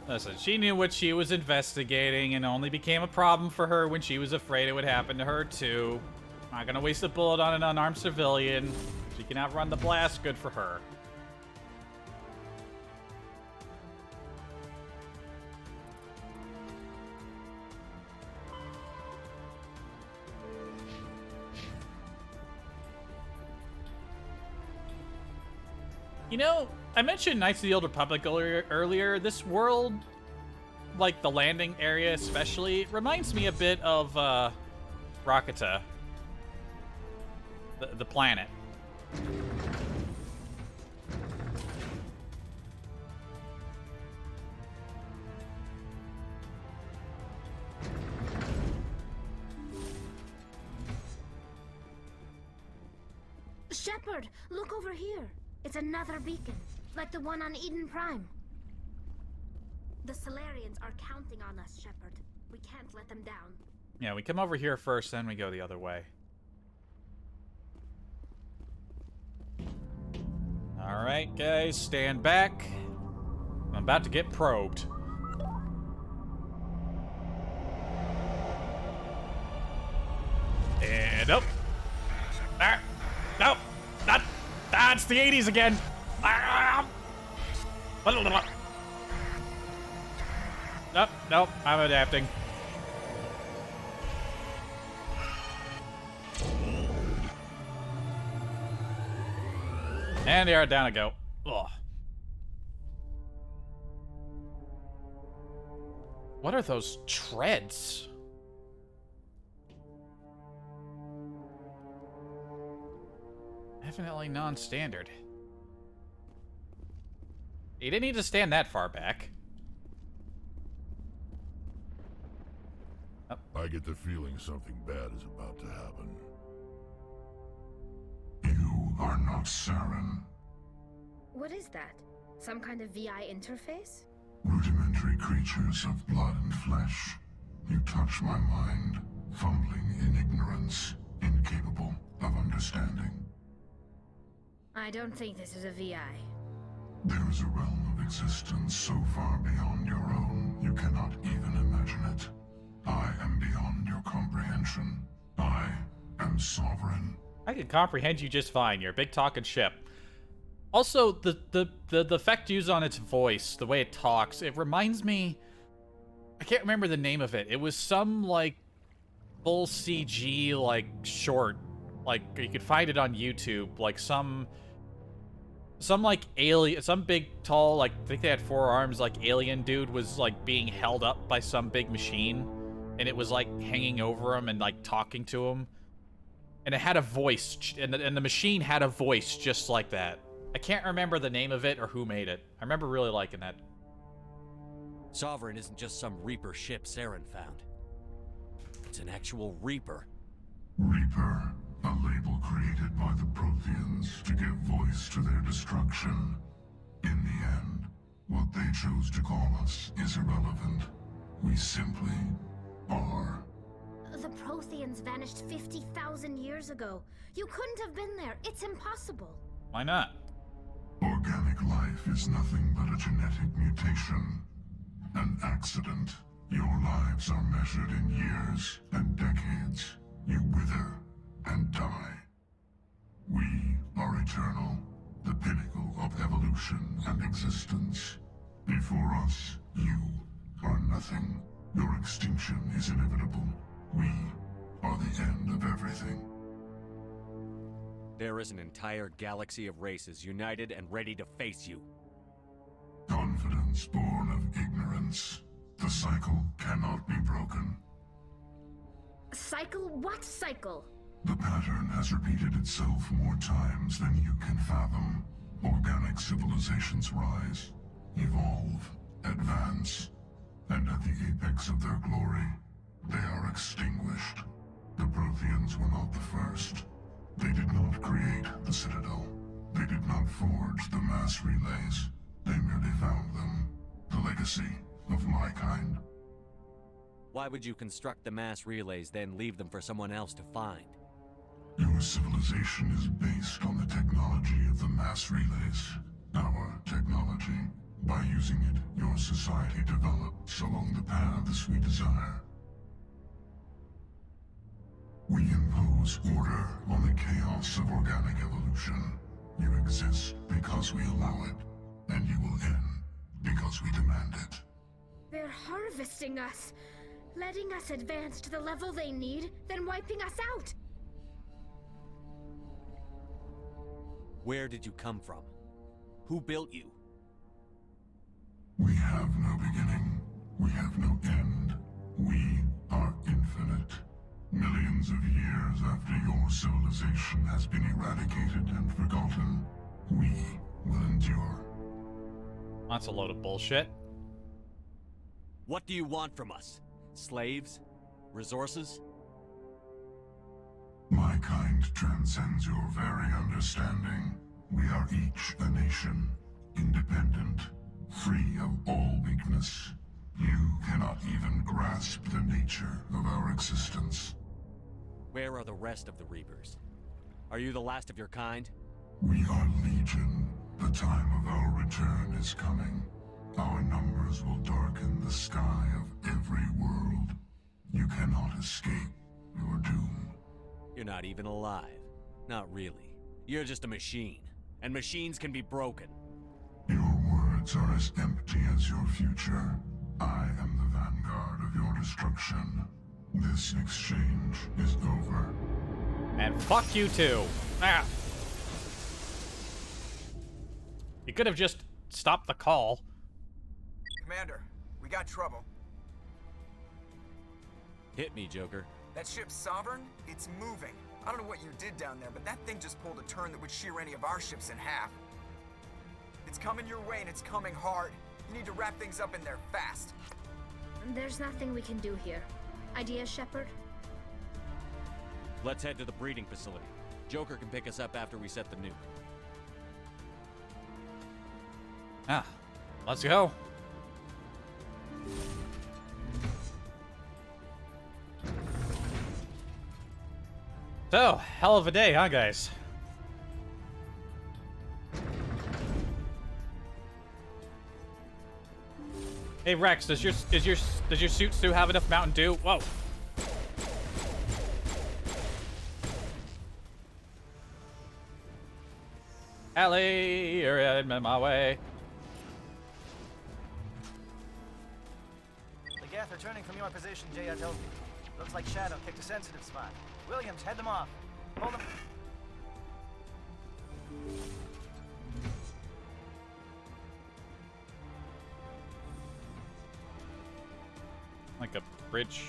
Listen, she knew what she was investigating and only became a problem for her when she was afraid it would happen to her too. Not gonna waste a bullet on an unarmed civilian. She can outrun the blast, good for her. You know, I mentioned Knights of the Old Republic earlier. This world, like the landing area especially, reminds me a bit of Rakata, the planet. Shepard, look over here. It's another beacon, like the one on Eden Prime. The Solarians are counting on us, Shepard. We can't let them down. Yeah, we come over here first, then we go the other way. Alright, guys, stand back. I'm about to get probed. And up. Ah, no, not. It's the 80s again. Nope, I'm adapting. And they are down I go. Ugh. What are those treads? Definitely non-standard. You didn't need to stand that far back. Oh. I get the feeling something bad is about to happen. You are not Saren. What is that? Some kind of VI interface? Rudimentary creatures of blood and flesh. You touch my mind, fumbling in ignorance, incapable of understanding. I don't think this is a VI. There is a realm of existence so far beyond your own, you cannot even imagine it. I am beyond your comprehension. I am sovereign. I can comprehend you just fine. You're a big talking ship. Also, the effect used on its voice, the way it talks, it reminds me... I can't remember the name of it. It was some, like, full CG, like, short. Like, you could find it on YouTube. Like, some like, alien... Some big, tall, like, I think they had 4 arms, like, alien dude was, like, being held up by some big machine. And it was, like, hanging over him and, like, talking to him. And it had a voice, and the machine had a voice just like that. I can't remember the name of it or who made it. I remember really liking that. Sovereign isn't just some Reaper ship Saren found. It's an actual Reaper. Reaper, a label created by the Protheans to give voice to their destruction. In the end, what they chose to call us is irrelevant. We simply are. The Protheans vanished 50,000 years ago. You couldn't have been there. It's impossible. Why not? Organic life is nothing but a genetic mutation. An accident. Your lives are measured in years and decades. You wither and die. We are eternal, the pinnacle of evolution and existence. Before us, you are nothing. Your extinction is inevitable. We are the end of everything. There is an entire galaxy of races united and ready to face you. Confidence born of ignorance. The cycle cannot be broken. Cycle? What cycle? The pattern has repeated itself more times than you can fathom. Organic civilizations rise, evolve, advance, and at the apex of their glory, they are extinguished. The Protheans were not the first. They did not create the Citadel. They did not forge the mass relays. They merely found them. The legacy of my kind. Why would you construct the mass relays, then leave them for someone else to find? Your civilization is based on the technology of the mass relays. Our technology. By using it, your society develops along the paths we desire. We impose order on the chaos of organic evolution. You exist because we allow it, and you will end because we demand it. They're harvesting us, letting us advance to the level they need, then wiping us out. Where did you come from? Who built you? We have no beginning. We have no end. We are infinite. Millions of years after your civilization has been eradicated and forgotten, we will endure. That's a load of bullshit. What do you want from us? Slaves? Resources? My kind transcends your very understanding. We are each a nation, independent, free of all weakness. You cannot even grasp the nature of our existence. Where are the rest of the Reapers? Are you the last of your kind? We are legion. The time of our return is coming. Our numbers will darken the sky of every world. You cannot escape your doom. You're not even alive. Not really. You're just a machine. And machines can be broken. Your words are as empty as your future. I am the vanguard of your destruction. This exchange is over. And fuck you too. Ah. You could have just stopped the call. Commander, we got trouble. Hit me, Joker. That ship's Sovereign? It's moving. I don't know what you did down there, but that thing just pulled a turn that would shear any of our ships in half. It's coming your way, and it's coming hard. You need to wrap things up in there fast. There's nothing we can do here. Ideas, Shepard? Let's head to the breeding facility. Joker can pick us up after we set the nuke. Ah, let's go. So, hell of a day, huh, guys? Hey Rex, does your suit still have enough Mountain Dew? Whoa. Ellie, you're in my way. The Geth are turning from your position, J.L. Looks like Shadow picked a sensitive spot. Williams, head them off. Hold them. Like a bridge.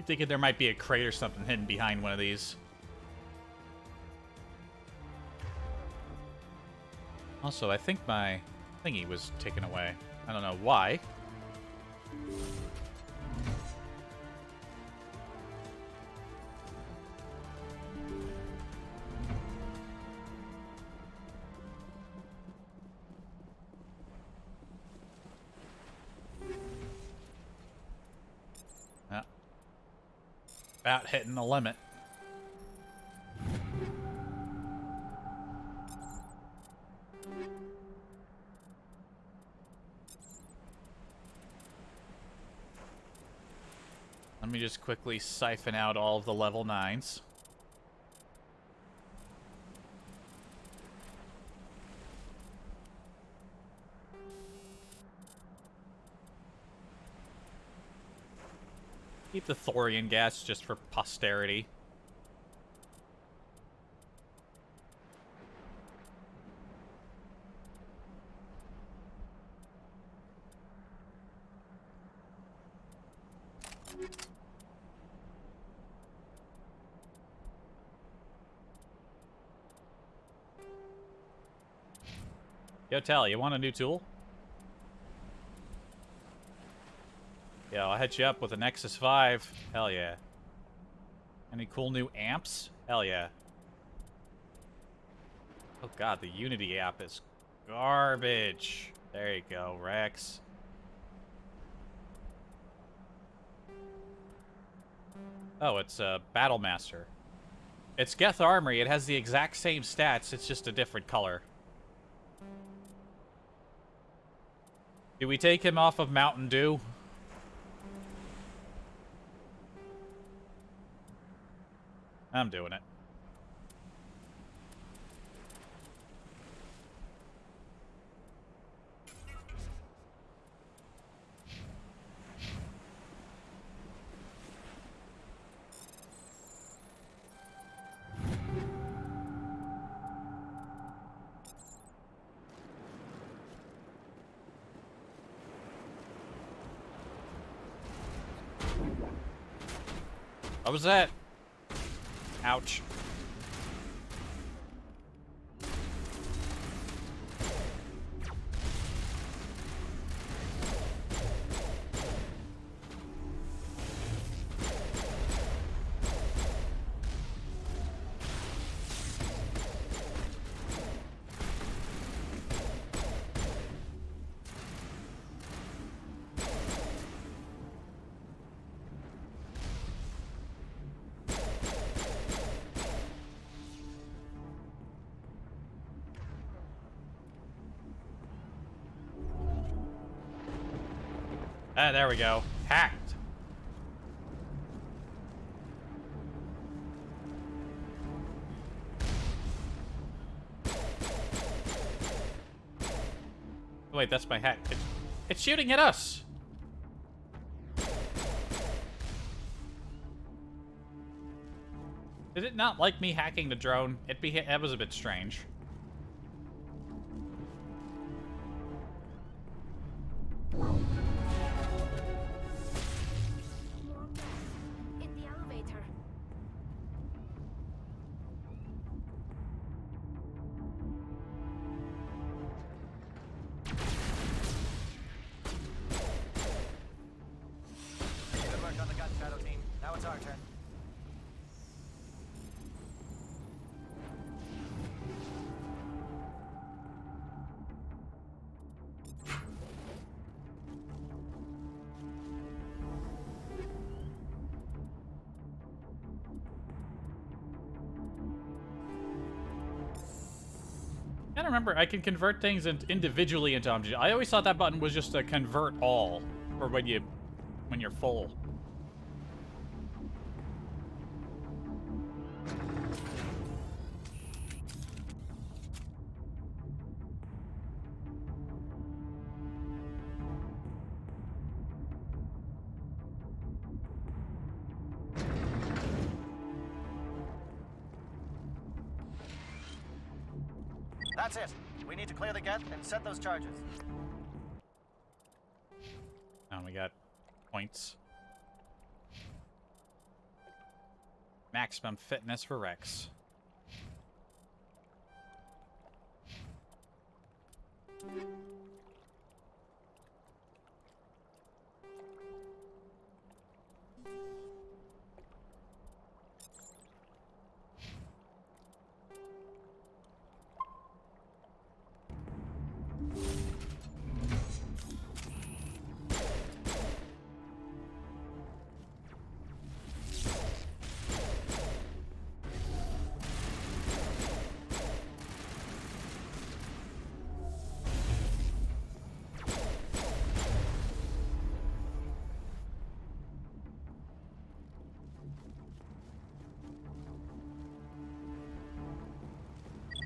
Thinking there might be a crate or something hidden behind one of these. Also, I think my thingy was taken away. I don't know why. Yeah. About hitting the limit. Let me just quickly siphon out all of the level 9s. Keep the thorium gas just for posterity. Yo, Tally, you want a new tool? Yeah, I'll hit you up with a Nexus 5. Hell yeah. Any cool new amps? Hell yeah. Oh god, the Unity app is garbage. There you go, Rex. Oh, it's a Battle Master. It's Geth Armory. It has the exact same stats. It's just a different color. Do we take him off of Mountain Dew? I'm doing it. What was that? Ouch. Ah, there we go. Hacked. Wait, that's my hack. It's shooting at us. Did it not like me hacking the drone? That was a bit strange. In the elevator. Good work on the gun, Shadow Team. Now it's our turn. I don't remember. I can convert things individually into objects. I always thought that button was just a convert all, for when you're full. That's it. We need to clear the Geth and set those charges. And we got points. Maximum fitness for Rex.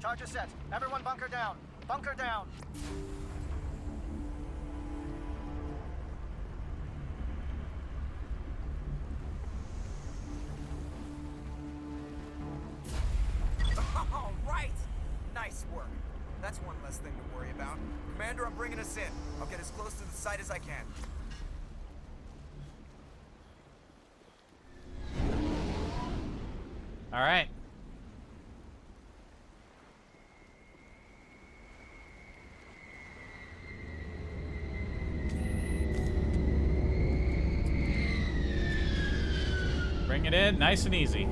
Charge is set. Everyone bunker down. Bunker down. All right! Nice work. That's one less thing to worry about. Commander, I'm bringing us in. I'll get as close to the site as I can. All right. Bring it in, nice and easy.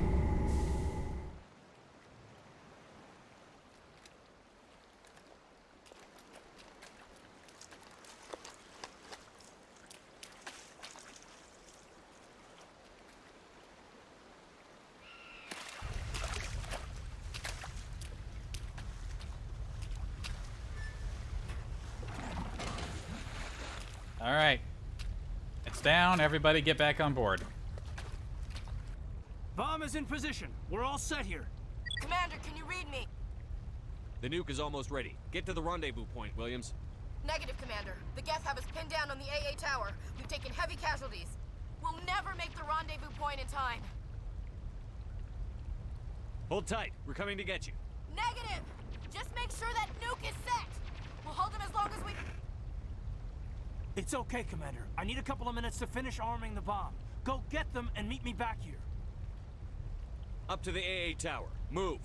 All right. It's down. Everybody get back on board. Bomb is in position. We're all set here. Commander, can you read me? The nuke is almost ready. Get to the rendezvous point, Williams. Negative, Commander. The Geth have us pinned down on the AA tower. We've taken heavy casualties. We'll never make the rendezvous point in time. Hold tight. We're coming to get you. Negative! Just make sure that nuke is set. We'll hold them as long as we... It's okay, Commander. I need a couple of minutes to finish arming the bomb. Go get them and meet me back here. Up to the AA tower. Move.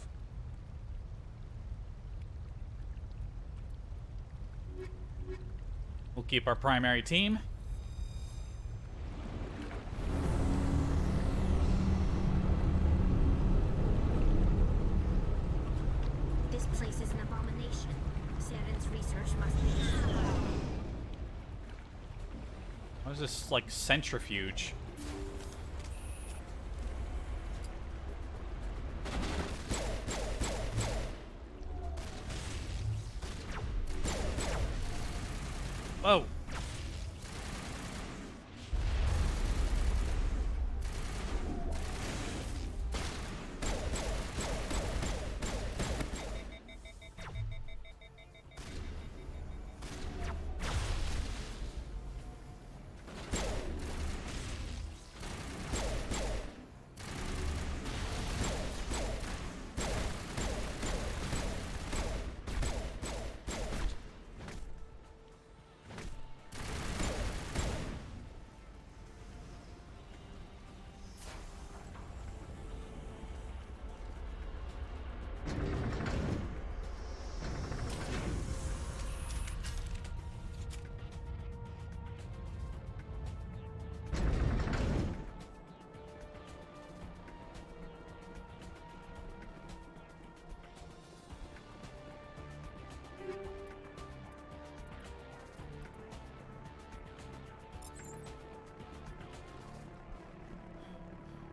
We'll keep our primary team. This place is an abomination. Saren's research must be destroyed. What is this, like, centrifuge? Whoa.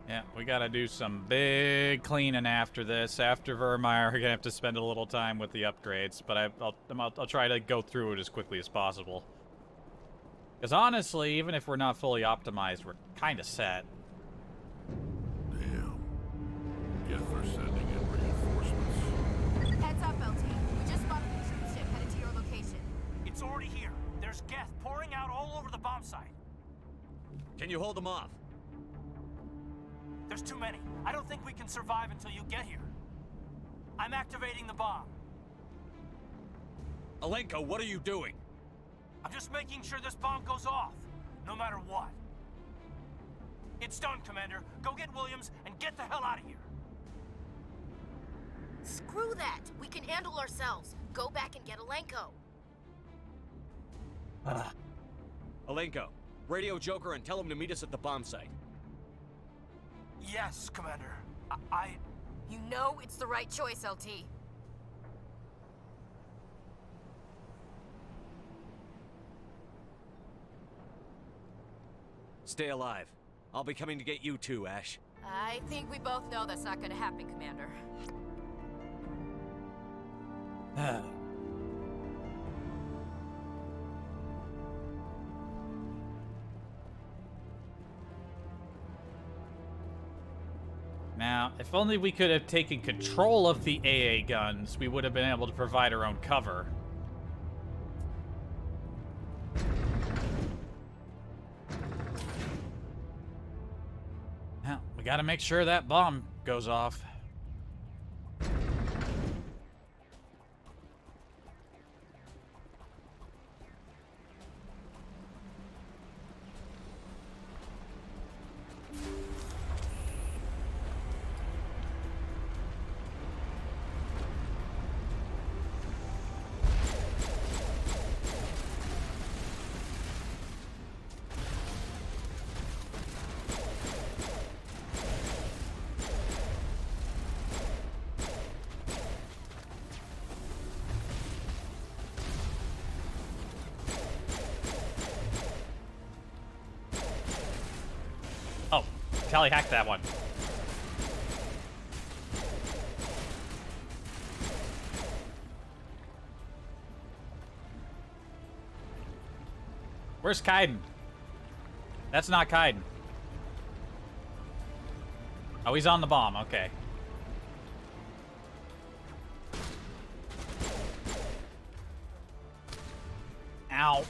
Yeah, we gotta do some big cleaning after this. After Vermeer, we're gonna have to spend a little time with the upgrades, but I'll try to go through it as quickly as possible. Because honestly, even if we're not fully optimized, we're kind of set. Damn. Geth are sending in reinforcements. Heads up, LT. We just spotted a troop ship headed to your location. It's already here. There's Geth pouring out all over the bomb site. Can you hold them off? There's too many. I don't think we can survive until you get here. I'm activating the bomb. Alenko, what are you doing? I'm just making sure this bomb goes off, no matter what. It's done, Commander. Go get Williams and get the hell out of here. Screw that. We can handle ourselves. Go back and get Alenko. Alenko, radio Joker and tell him to meet us at the bomb site. Yes, Commander. You know it's the right choice, LT. Stay alive. I'll be coming to get you too, Ash. I think we both know that's not gonna happen, Commander. Now, Yeah, if only we could have taken control of the AA guns, we would have been able to provide our own cover. Now, we gotta make sure that bomb goes off. Oh, Tally hacked that one. Where's Kaiden? That's not Kaiden. Oh, he's on the bomb. Okay. Ow.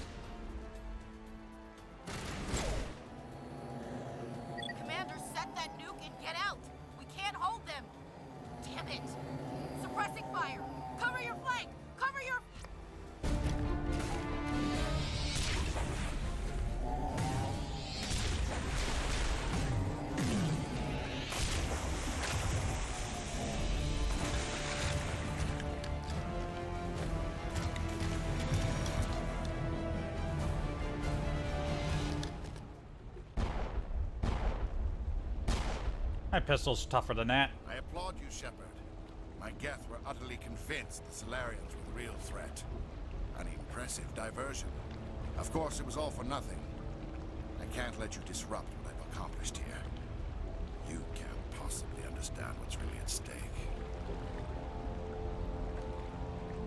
Commander, set that nuke and get out! We can't hold them! Damn it! Suppressing fire! Cover your flank! Cover your... My pistol's tougher than that. I applaud you, Shepard. My Geth were utterly convinced the Solarians were the real threat. An impressive diversion. Of course, it was all for nothing. I can't let you disrupt what I've accomplished here. You can't possibly understand what's really at stake.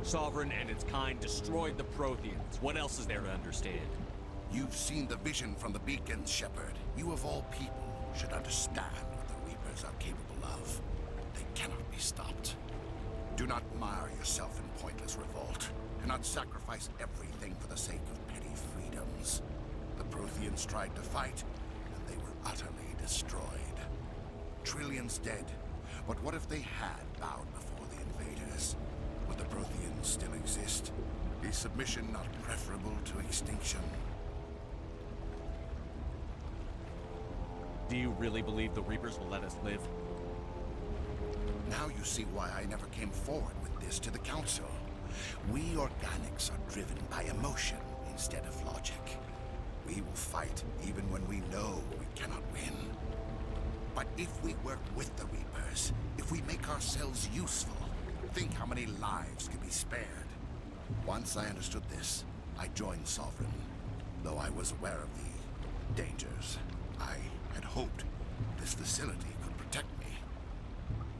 Sovereign and its kind destroyed the Protheans. What else is there to understand? You've seen the vision from the beacons, Shepard. You of all people should understand what the Reapers are capable of. They cannot be stopped. Do not mire yourself in pointless revolt. Do not sacrifice everything for the sake of petty freedoms. The Protheans tried to fight, and they were utterly destroyed. Trillions dead. But what if they had bowed before the invaders? Would the Protheans still exist? Is submission not preferable to extinction? Do you really believe the Reapers will let us live? Now you see why I never came forward with this to the Council. We organics are driven by emotion instead of logic. We will fight even when we know we cannot win. But if we work with the Reapers, if we make ourselves useful, think how many lives could be spared. Once I understood this, I joined Sovereign, though I was aware of the dangers. I had hoped this facility could protect me.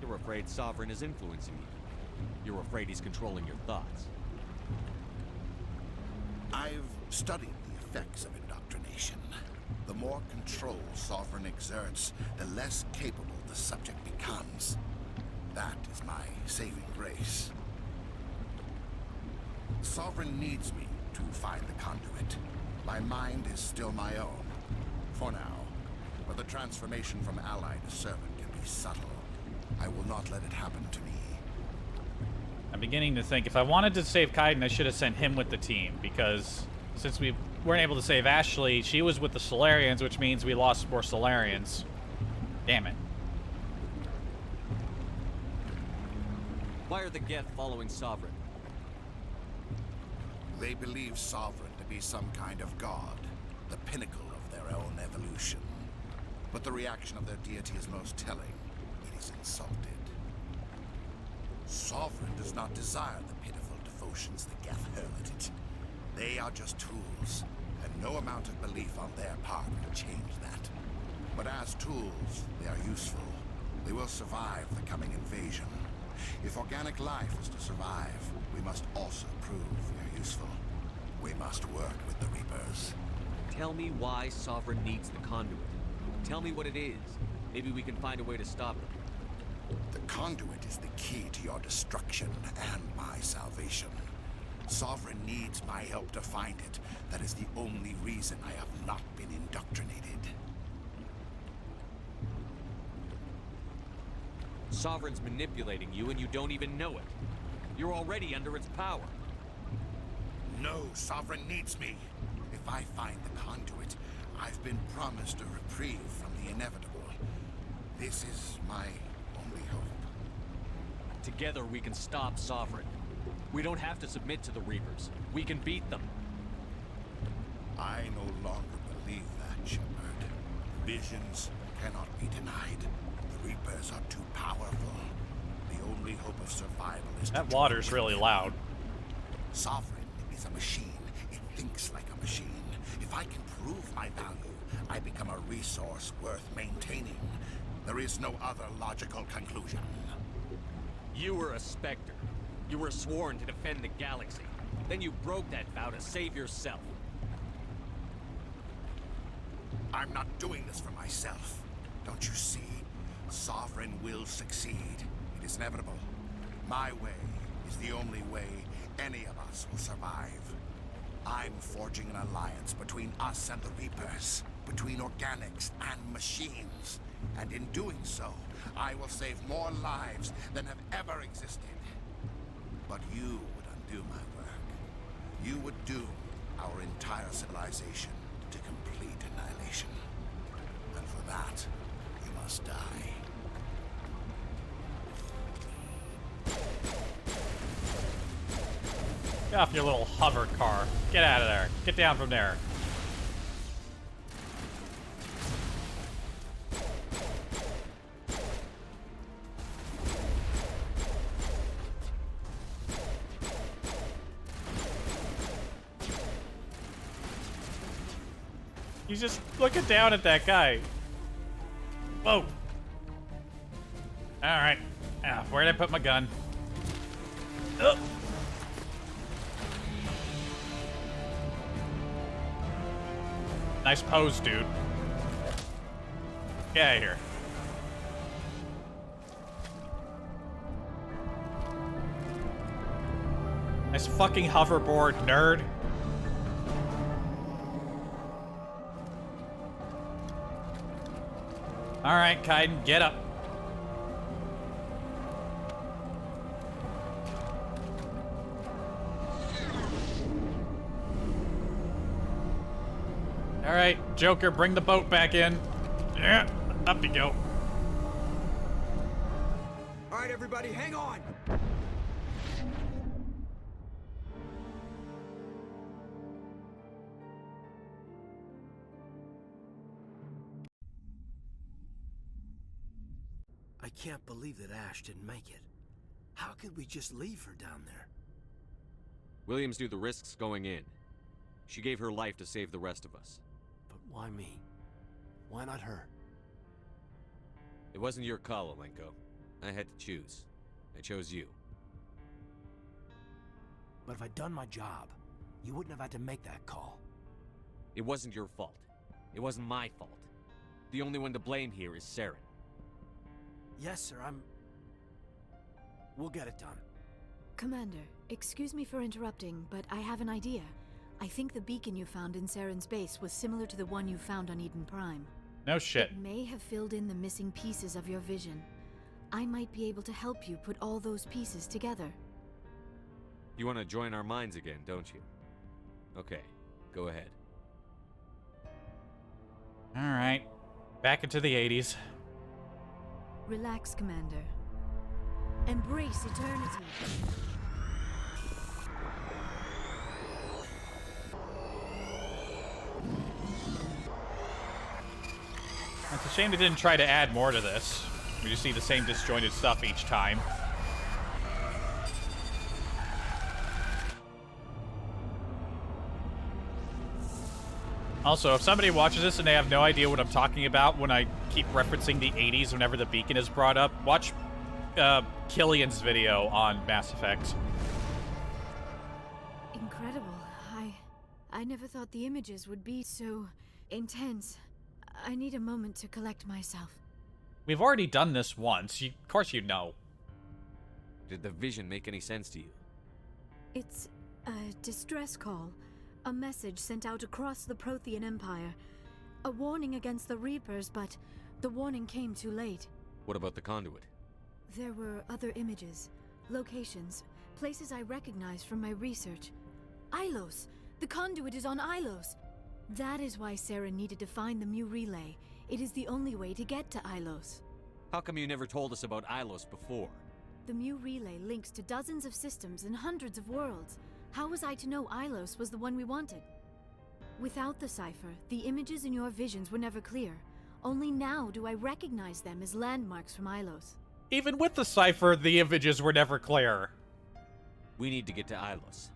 You're afraid Sovereign is influencing you. You're afraid he's controlling your thoughts. I've studied the effects of indoctrination. The more control Sovereign exerts, the less capable the subject becomes. That is my saving grace. Sovereign needs me to find the conduit. My mind is still my own, for now. But the transformation from ally to servant can be subtle. I will not let it happen to me. I'm beginning to think if I wanted to save Kaiden, I should have sent him with the team, because since we weren't able to save Ashley, she was with the Solarians, which means we lost more Solarians. Damn it. Why are the Geth following Sovereign? They believe Sovereign to be some kind of god, the pinnacle of their own evolution. But the reaction of their deity is most telling. It is insulted. Sovereign does not desire the pitiful devotions the Geth hurl at it. They are just tools, and no amount of belief on their part will change that. But as tools, they are useful. They will survive the coming invasion. If organic life is to survive, we must also prove we are useful. We must work with the Reapers. Tell me why Sovereign needs the conduit. Tell me what it is. Maybe we can find a way to stop them. The conduit is the key to your destruction and my salvation. Sovereign needs my help to find it. That is the only reason I have not been indoctrinated. Sovereign's manipulating you and you don't even know it. You're already under its power. No, Sovereign needs me. If I find the conduit, I've been promised a reprieve from the inevitable. This is my only hope. Together we can stop Sovereign. We don't have to submit to the Reapers. We can beat them. I no longer believe that, Shepard. Visions cannot be denied. The Reapers are too powerful. The only hope of survival is that water's really loud. Sovereign is a machine. It thinks like a machine. If I can prove my value, I become a resource worth maintaining. There is no other logical conclusion. You were a Spectre. You were sworn to defend the galaxy. Then you broke that vow to save yourself. I'm not doing this for myself. Don't you see? Sovereign will succeed. It is inevitable. My way is the only way any of us will survive. I'm forging an alliance between us and the Reapers, between organics and machines. And in doing so, I will save more lives than have ever existed. But you would undo my work. You would doom our entire civilization to complete annihilation. And for that, you must die. Get off your little hover car. Get out of there. Get down from there. He's just looking down at that guy. Whoa. Alright. Where'd I put my gun? Oh. Nice pose, dude. Get out of here. Nice fucking hoverboard, nerd. Alright, Kaiden, get up. Alright, Joker, bring the boat back in. Yeah, up you go. Alright, everybody, hang on! I can't believe that Ash didn't make it. How could we just leave her down there? Williams knew the risks going in. She gave her life to save the rest of us. But why me? Why not her? It wasn't your call, Alenko. I had to choose. I chose you. But if I'd done my job, you wouldn't have had to make that call. It wasn't your fault. It wasn't my fault. The only one to blame here is Saren. Yes, sir, We'll get it done. Commander, excuse me for interrupting, but I have an idea. I think the beacon you found in Saren's base was similar to the one you found on Eden Prime. No shit. It may have filled in the missing pieces of your vision. I might be able to help you put all those pieces together. You want to join our minds again, don't you? Okay, go ahead. Alright. Back into the 80s. Relax, Commander. Embrace eternity. It's a shame they didn't try to add more to this. We just see the same disjointed stuff each time. Also, if somebody watches this and they have no idea what I'm talking about when I keep referencing the 80s whenever the beacon is brought up, watch Killian's video on Mass Effect. Incredible. I never thought the images would be so intense. I need a moment to collect myself. We've already done this once. Of course you know. Did the vision make any sense to you? It's a distress call. A message sent out across the Prothean Empire. A warning against the Reapers, but the warning came too late. What about the conduit? There were other images, locations, places I recognized from my research. Ilos! The conduit is on Ilos! That is why Saren needed to find the Mu Relay. It is the only way to get to Ilos. How come you never told us about Ilos before? The Mu Relay links to dozens of systems and hundreds of worlds. How was I to know Ilos was the one we wanted? Without the cipher, the images in your visions were never clear. Only now do I recognize them as landmarks from Ilos. Even with the cipher, the images were never clear. We need to get to Ilos.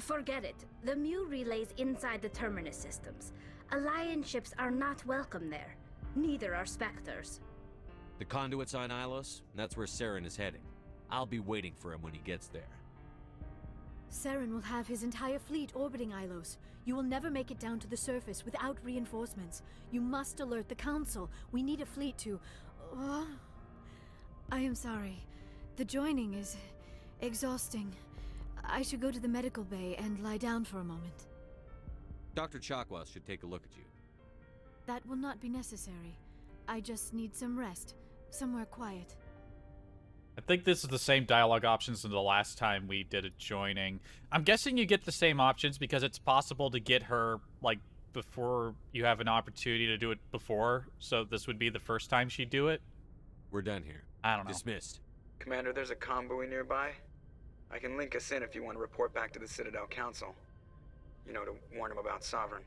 Forget it. The Mu Relay's inside the Terminus systems. Alliance ships are not welcome there. Neither are Spectres. The conduit's on Ilos, and that's where Saren is heading. I'll be waiting for him when he gets there. Saren will have his entire fleet orbiting Ilos. You will never make it down to the surface without reinforcements. You must alert the Council. We need a fleet to... I am sorry. The joining is exhausting. I should go to the medical bay and lie down for a moment. Dr. Chakwas should take a look at you. That will not be necessary. I just need some rest. Somewhere quiet. I think this is the same dialogue options as the last time we did a joining. I'm guessing you get the same options because it's possible to get her, like, before you have an opportunity to do it before. So this would be the first time she'd do it. We're done here. I don't know. Dismissed. Commander, there's a convoy nearby. I can link us in if you want to report back to the Citadel Council. You know, to warn them about Sovereign.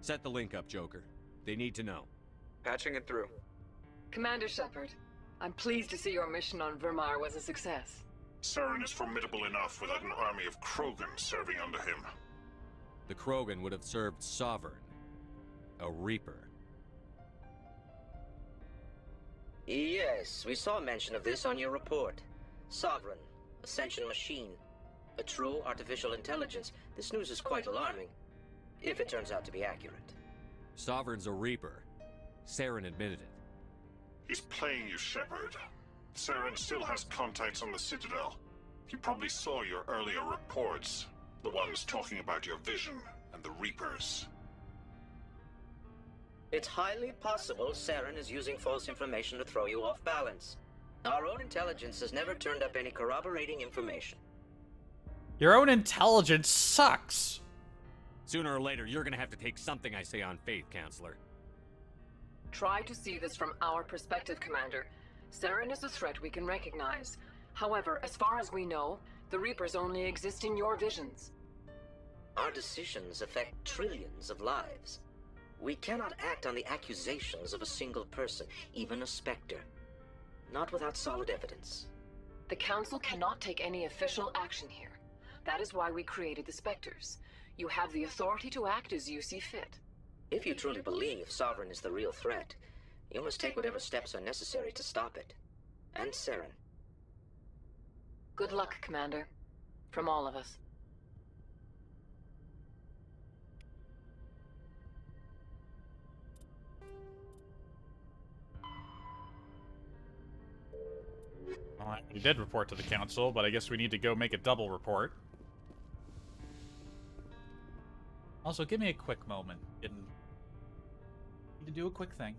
Set the link up, Joker. They need to know. Patching it through. Commander Shepard, I'm pleased to see your mission on Vermar was a success. Saren is formidable enough without an army of Krogan serving under him. The Krogan would have served Sovereign. A Reaper. Yes, we saw mention of this on your report. Sovereign, Ascension machine, a true artificial intelligence. This news is quite alarming, if it turns out to be accurate. Sovereign's a Reaper. Saren admitted it. He's playing you, Shepard. Saren still has contacts on the Citadel. He probably saw your earlier reports. The ones talking about your vision and the Reapers. It's highly possible Saren is using false information to throw you off balance. Our own intelligence has never turned up any corroborating information. Your own intelligence sucks. Sooner or later, you're gonna have to take something I say on faith, Counselor. Try to see this from our perspective, Commander. Saren is a threat we can recognize. However, as far as we know, the Reapers only exist in your visions. Our decisions affect trillions of lives. We cannot act on the accusations of a single person, even a Spectre. Not without solid evidence. The Council cannot take any official action here. That is why we created the Spectres. You have the authority to act as you see fit. If you truly believe Sovereign is the real threat, you must take whatever steps are necessary to stop it. And Saren. Good luck, Commander. From all of us. We did report to the council, but I guess we need to go make a double report. Also, give me a quick moment. Need to do a quick thing.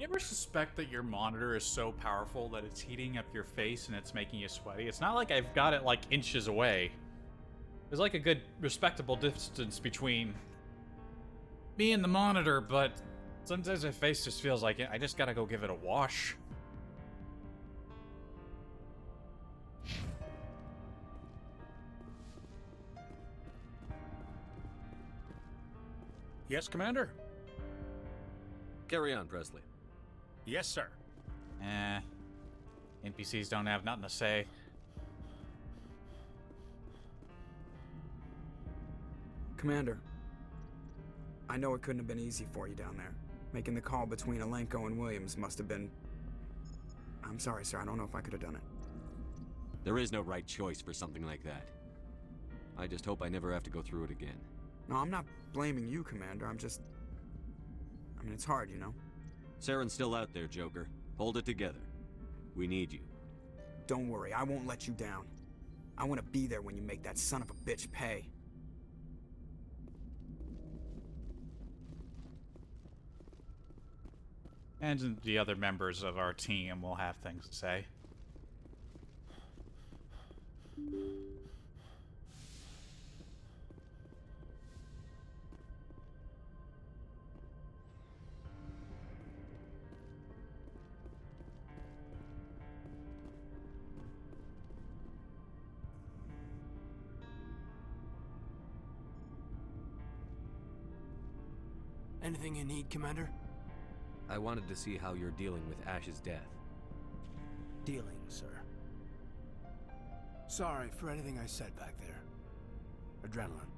You ever suspect that your monitor is so powerful that it's heating up your face and it's making you sweaty? It's not like I've got it like inches away. There's like a good respectable distance between me and the monitor, but sometimes my face just feels like I just gotta go give it a wash. Yes, Commander? Carry on, Presley. Yes, sir. NPCs don't have nothing to say. Commander, I know it couldn't have been easy for you down there. Making the call between Alenko and Williams must have been... I'm sorry, sir. I don't know if I could have done it. There is no right choice for something like that. I just hope I never have to go through it again. No, I'm not blaming you, Commander. I'm just... I mean, it's hard, you know? Saren's still out there, Joker. Hold it together. We need you. Don't worry, I won't let you down. I want to be there when you make that son of a bitch pay. And the other members of our team will have things to say. Anything you need, Commander? I wanted to see how you're dealing with Ash's death. Dealing, sir. Sorry for anything I said back there. Adrenaline.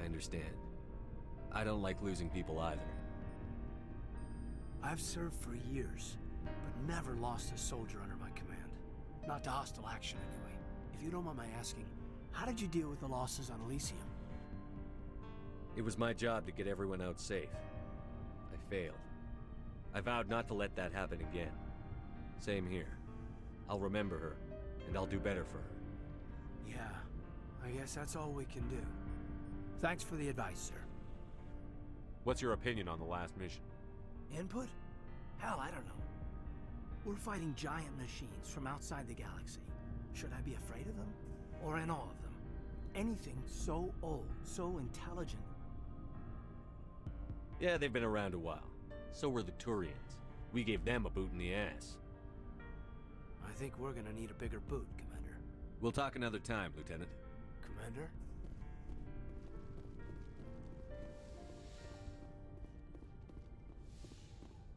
I understand. I don't like losing people either. I've served for years, but never lost a soldier under my command. Not to hostile action, anyway. If you don't mind my asking, how did you deal with the losses on Elysium? It was my job to get everyone out safe. I failed. I vowed not to let that happen again. Same here. I'll remember her, and I'll do better for her. Yeah, I guess that's all we can do. Thanks for the advice, sir. What's your opinion on the last mission? Input? Hell, I don't know. We're fighting giant machines from outside the galaxy. Should I be afraid of them? Or in awe of them? Anything so old, so intelligent. Yeah, they've been around a while. So were the Turians. We gave them a boot in the ass. I think we're gonna need a bigger boot, Commander. We'll talk another time, Lieutenant. Commander?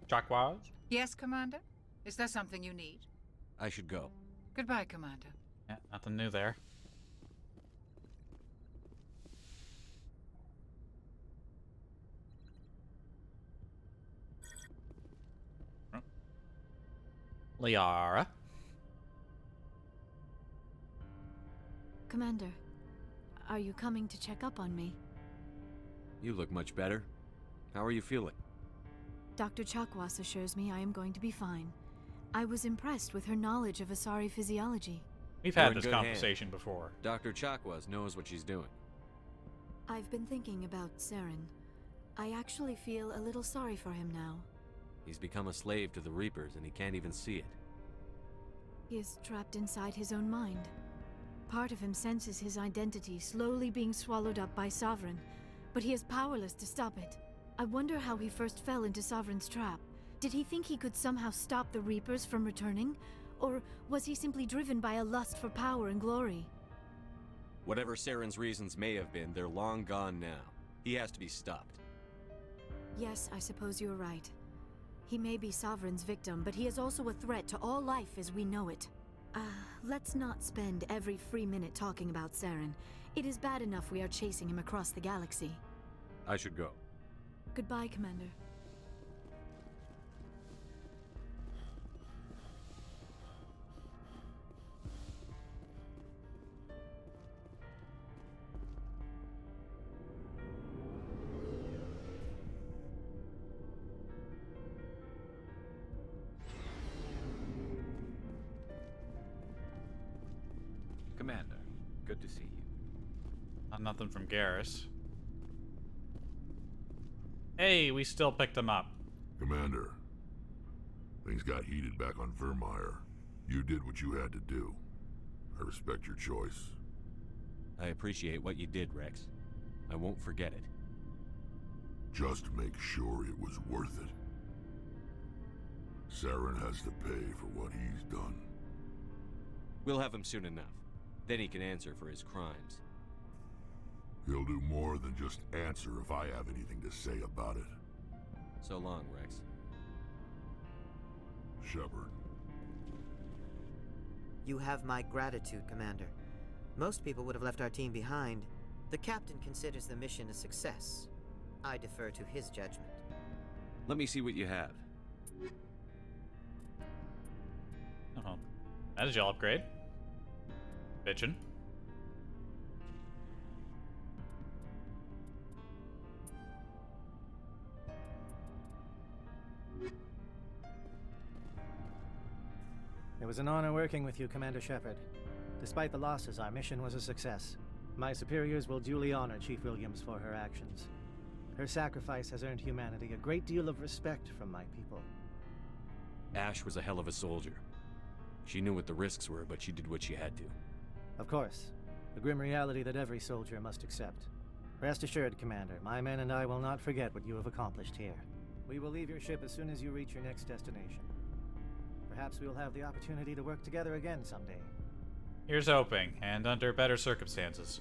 Chakwas? Yes, Commander? Is there something you need? I should go. Goodbye, Commander. Yeah, nothing new there. Liara? Commander, are you coming to check up on me? You look much better. How are you feeling? Dr. Chakwas assures me I am going to be fine. I was impressed with her knowledge of Asari physiology. We've had this conversation before. Dr. Chakwas knows what she's doing. I've been thinking about Saren. I actually feel a little sorry for him now. He's become a slave to the Reapers and he can't even see it. He is trapped inside his own mind. Part of him senses his identity slowly being swallowed up by Sovereign, but he is powerless to stop it. I wonder how he first fell into Sovereign's trap. Did he think he could somehow stop the Reapers from returning? Or was he simply driven by a lust for power and glory? Whatever Saren's reasons may have been, they're long gone now. He has to be stopped. Yes, I suppose you're right. He may be Sovereign's victim, but he is also a threat to all life as we know it. Let's not spend every free minute talking about Saren. It is bad enough we are chasing him across the galaxy. I should go. Goodbye, Commander. Commander, good to see you. Nothing from Garrus. Hey, we still picked him up. Commander, things got heated back on Vermeer. You did what you had to do. I respect your choice. I appreciate what you did, Rex. I won't forget it. Just make sure it was worth it. Saren has to pay for what he's done. We'll have him soon enough. Then he can answer for his crimes. He'll do more than just answer if I have anything to say about it. So long, Rex. Shepard. You have my gratitude, Commander. Most people would have left our team behind. The captain considers the mission a success. I defer to his judgment. Let me see what you have. Oh, that is your upgrade. Bitchin'. It was an honor working with you, Commander Shepard. Despite the losses, our mission was a success. My superiors will duly honor Chief Williams for her actions. Her sacrifice has earned humanity a great deal of respect from my people. Ash was a hell of a soldier. She knew what the risks were, but she did what she had to. Of course. The grim reality that every soldier must accept. Rest assured, Commander, my men and I will not forget what you have accomplished here. We will leave your ship as soon as you reach your next destination. Perhaps we will have the opportunity to work together again someday. Here's hoping, and under better circumstances.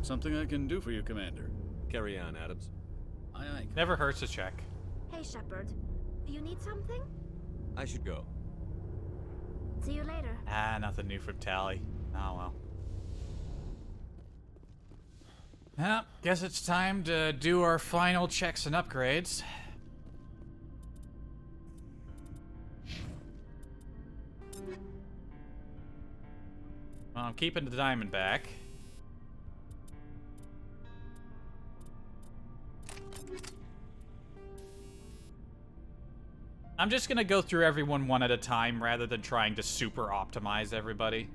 Something I can do for you, Commander. Carry on, Adams. Aye, aye. Never hurts to check. Hey, Shepard. You need something? I should go. See you later. Ah, nothing new from Tally. Oh well. Well, guess it's time to do our final checks and upgrades. Well, I'm keeping the diamond back. I'm just gonna go through everyone one at a time rather than trying to super optimize everybody.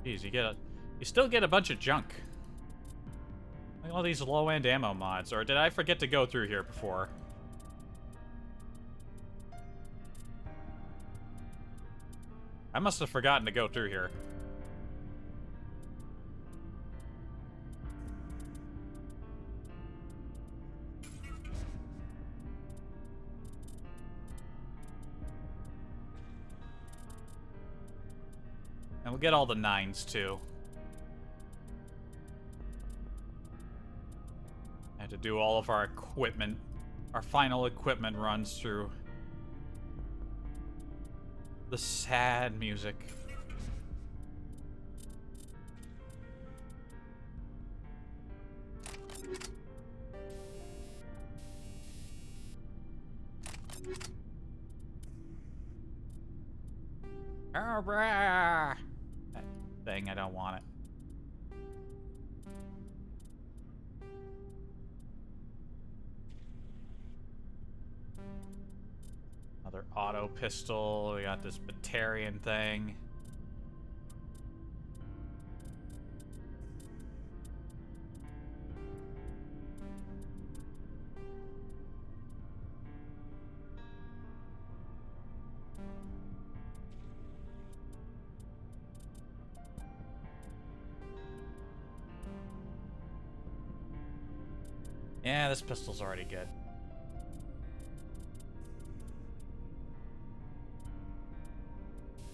Jeez, you still get a bunch of junk. Like all these low-end ammo mods, or did I forget to go through here before? I must have forgotten to go through here. And we'll get all the 9s too. I had to do all of our equipment, our final equipment runs through the sad music. Oh, brah. That thing, I don't want it. Another auto pistol. We got this Batarian thing. Yeah, this pistol's already good.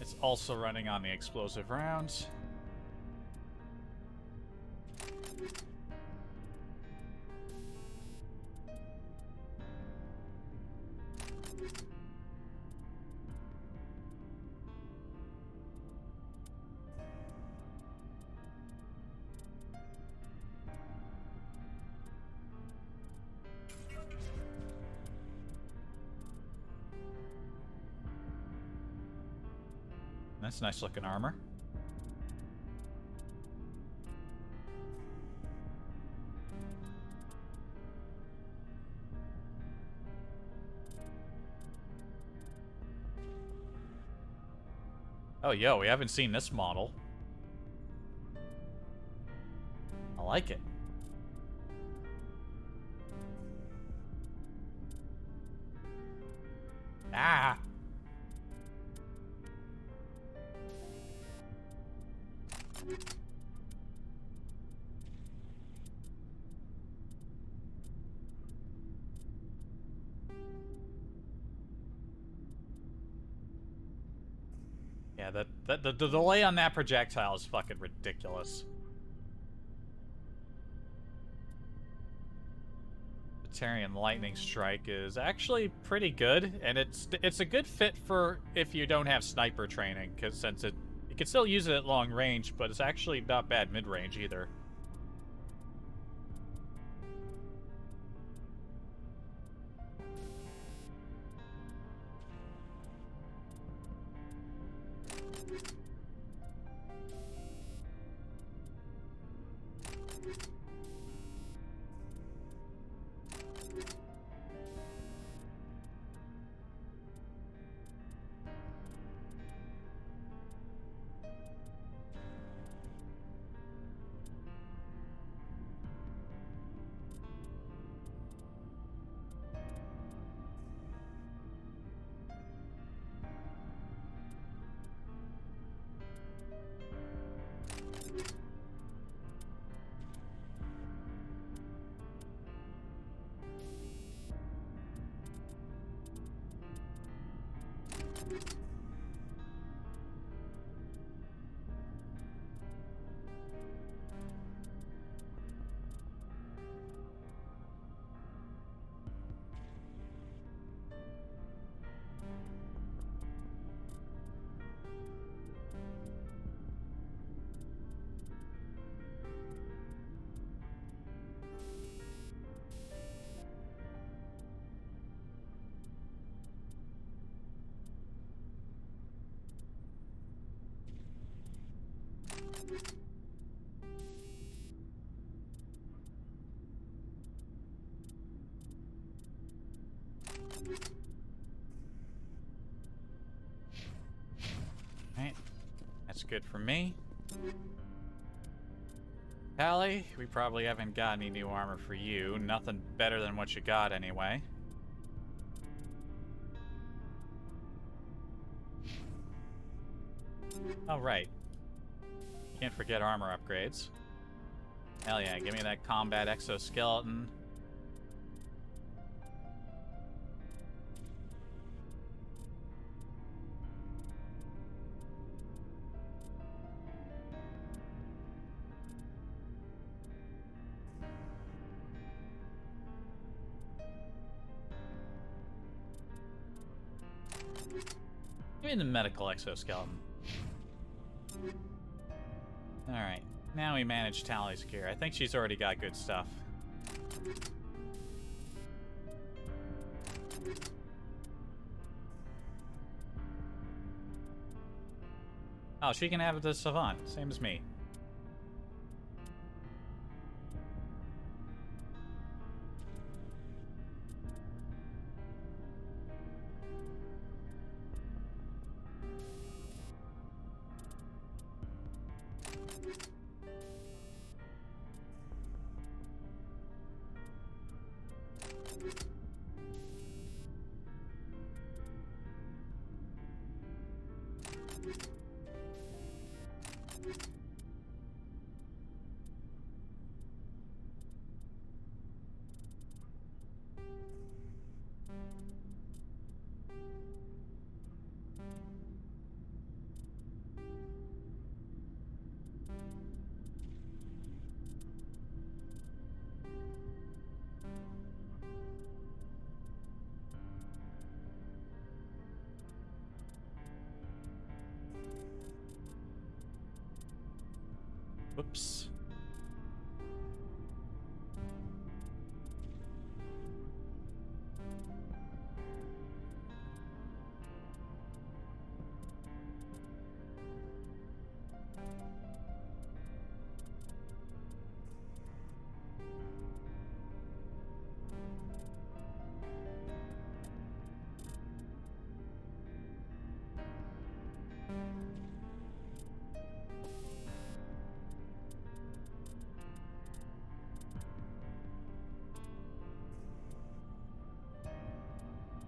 It's also running on the explosive rounds. That's nice looking armor. Oh, yo, we haven't seen this model. I like it. Ah! Yeah, the delay on that projectile is fucking ridiculous. Batarian Lightning Strike is actually pretty good, and it's a good fit for if you don't have sniper training, because since you can still use it at long range, but it's actually not bad mid-range either. Alright, that's good for me. Pally, we probably haven't got any new armor for you. Nothing better than what you got anyway. Oh, right. Can't forget armor upgrades. Hell yeah, give me that combat exoskeleton. Give me the medical exoskeleton. Alright, now we manage Tally's gear. I think she's already got good stuff. Oh, she can have the Savant, same as me.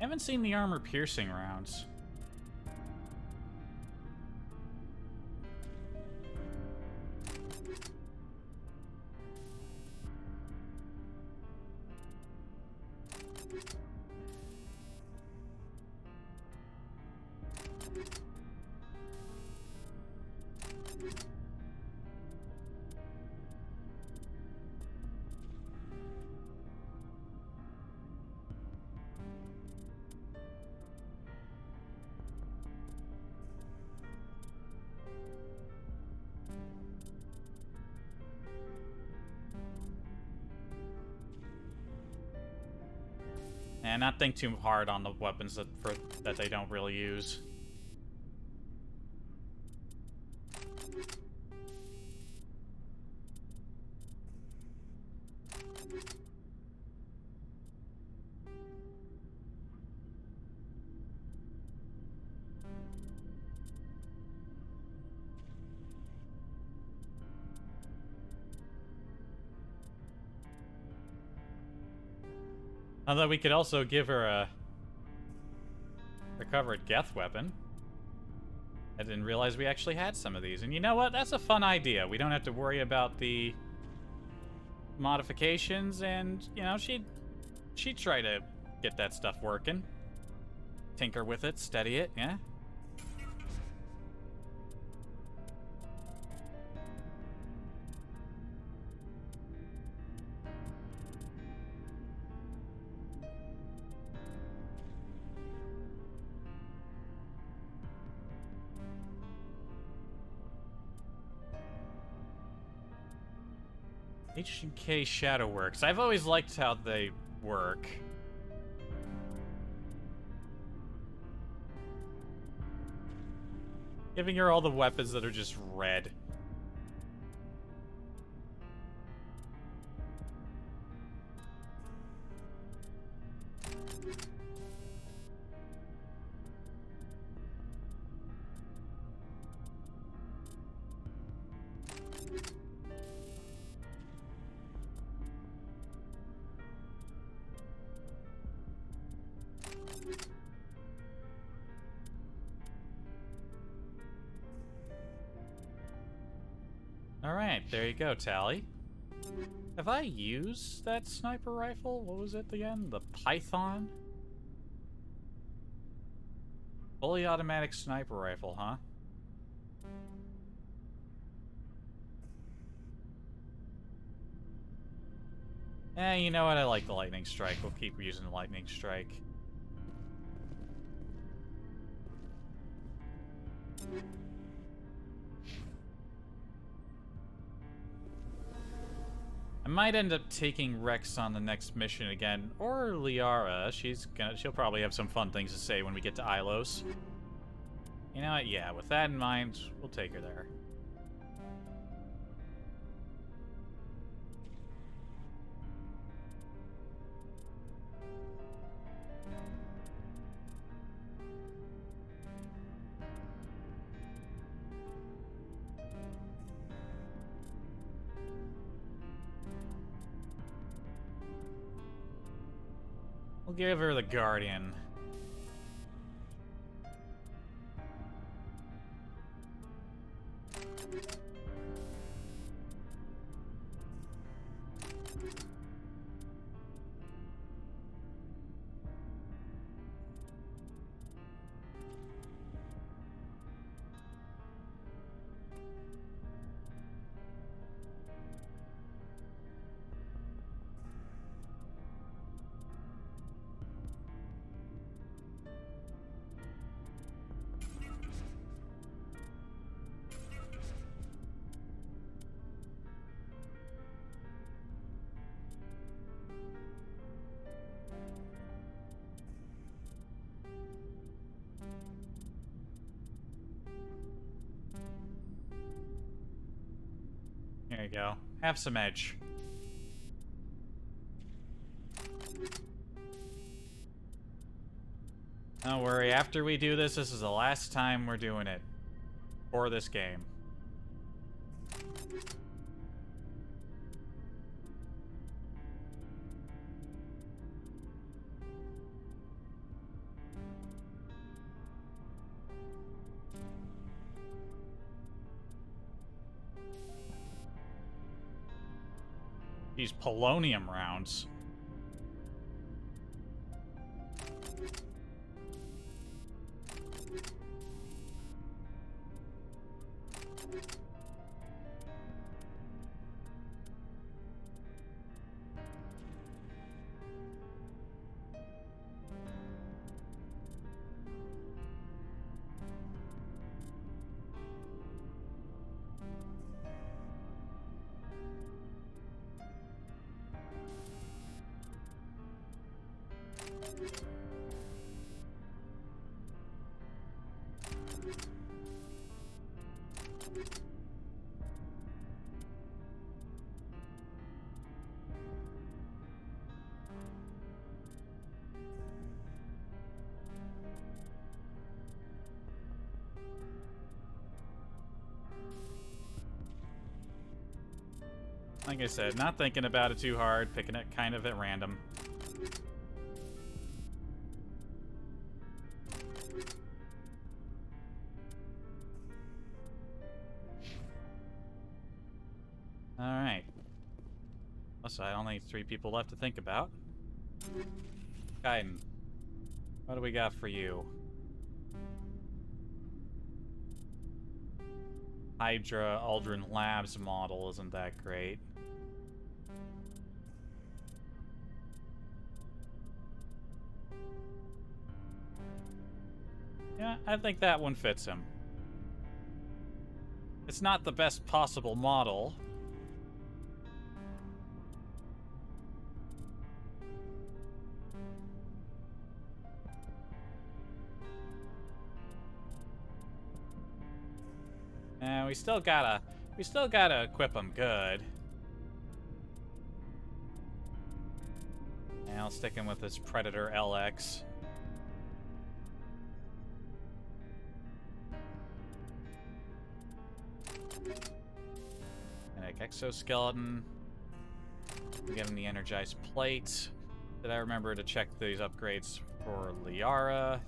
Haven't seen the armor-piercing rounds. And not think too hard on the weapons that they don't really use. Although we could also give her a recovered Geth weapon. I didn't realize we actually had some of these. And you know what? That's a fun idea. We don't have to worry about the modifications, and, you know, she'd try to get that stuff working. Tinker with it, steady it, yeah? H&K Shadow Works. I've always liked how they work. Giving her all the weapons that are just red. Alright, there you go, Tally. Have I used that sniper rifle? What was it again? The Python? Fully automatic sniper rifle, huh? You know what? I like the lightning strike. We'll keep using the lightning strike. I might end up taking Rex on the next mission again, or Liara. She'll probably have some fun things to say when we get to Ilos. You know what? Yeah, with that in mind, we'll take her there. We'll give her the Guardian. There you go. Have some edge. Don't worry, after we do this, this is the last time we're doing it. For this game. These polonium rounds. Like I said, not thinking about it too hard, picking it kind of at random. Alright. So I only 3 people left to think about. Kaiden, what do we got for you? Hydra Aldrin Labs model isn't that great. Yeah, I think that one fits him. It's not the best possible model. And we still gotta equip him good. And I'll stick him with this Predator LX. Exoskeleton. We get him the energized plate. Did I remember to check these upgrades for Liara?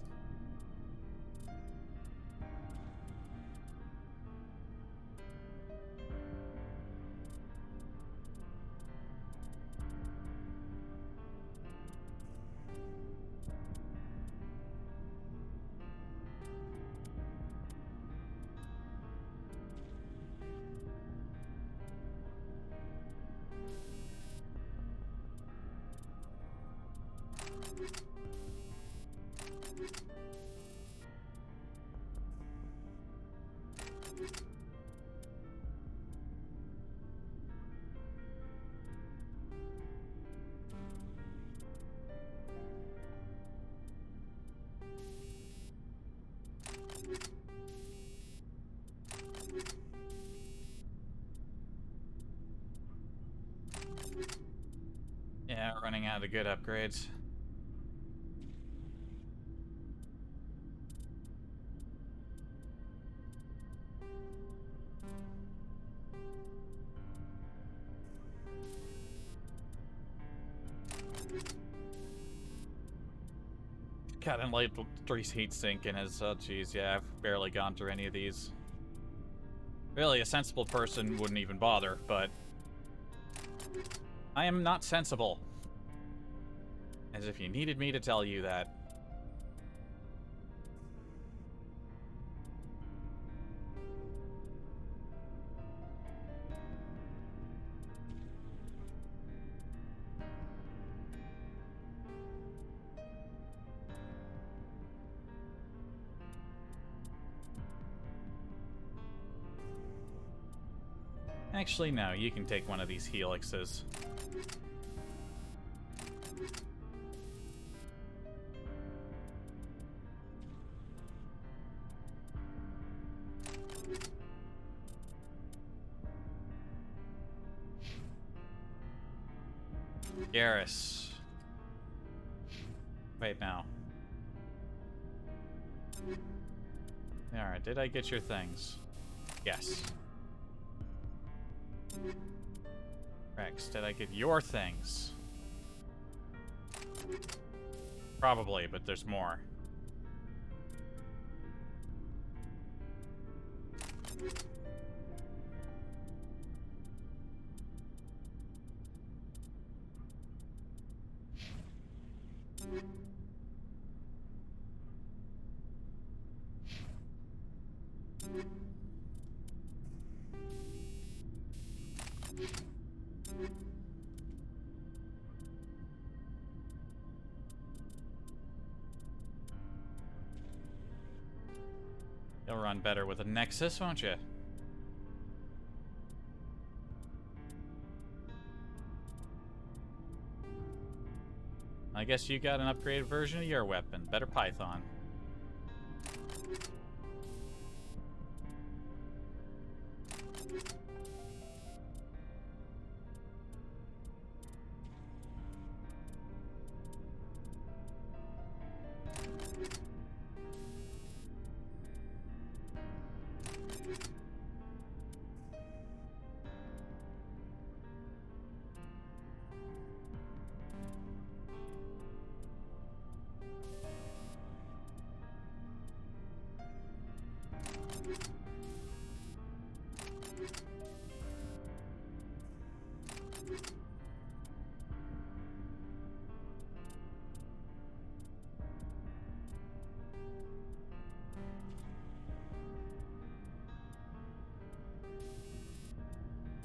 Yeah, running out of good upgrades. God, I'm like 3 heat sink in his, oh geez, yeah, I've barely gone through any of these. Really, a sensible person wouldn't even bother, but I am not sensible. As if you needed me to tell you that. Actually, no, you can take one of these helixes. Garrus. Wait, now. Alright, did I get your things? Yes. Rex, did I get your things? Probably, but there's more. You'll run better with a Nexus, won't you? I guess you got an upgraded version of your weapon. Better Python.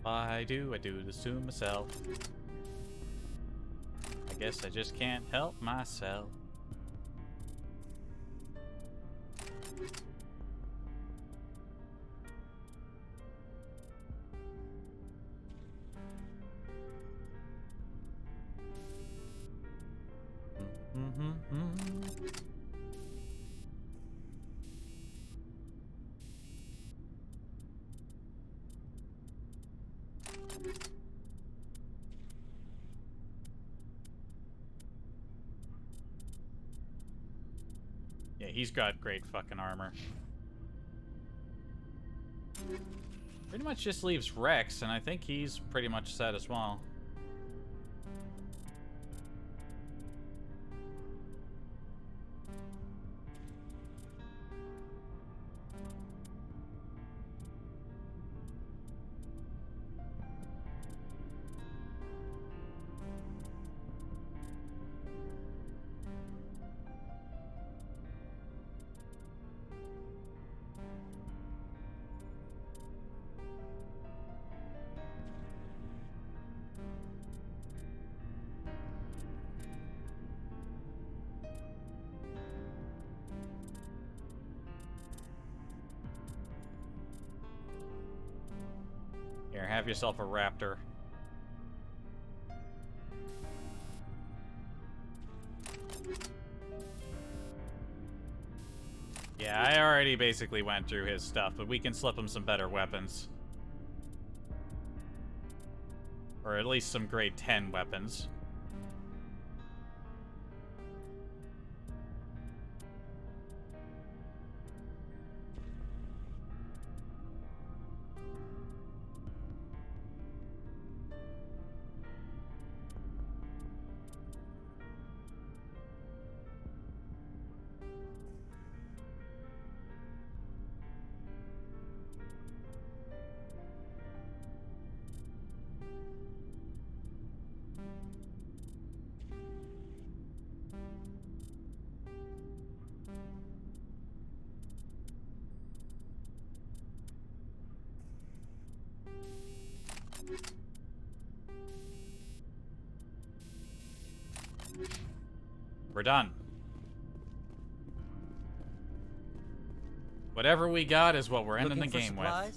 I do this to myself. I guess I just can't help myself. Yeah, he's got great fucking armor. Pretty much just leaves Rex, and I think he's pretty much set as well. Here, have yourself a raptor. Yeah, I already basically went through his stuff, but we can slip him some better weapons. Or at least some grade 10 weapons. We're done. Whatever we got is what we're ending the game with.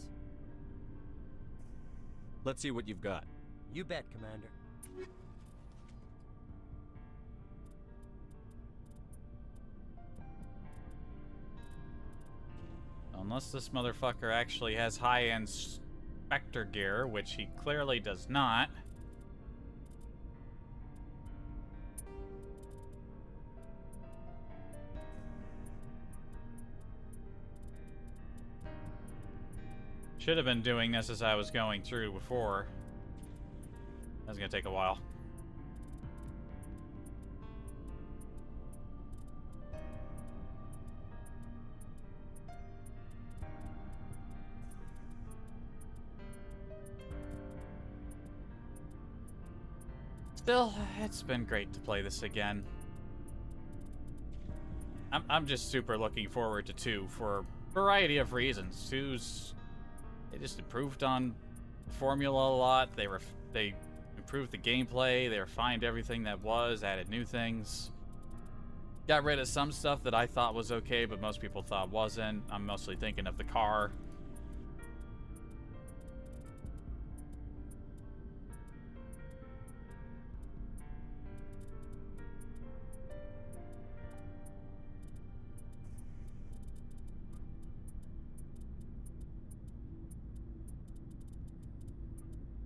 Let's see what you've got. You bet, Commander. Unless this motherfucker actually has high-end Spectre gear, which he clearly does not. Should have been doing this as I was going through before. That's gonna take a while. Still, it's been great to play this again. I'm just super looking forward to 2 for a variety of reasons. 2's they just improved on the formula a lot. They improved the gameplay. They refined everything that was, added new things. Got rid of some stuff that I thought was okay, but most people thought wasn't. I'm mostly thinking of the car.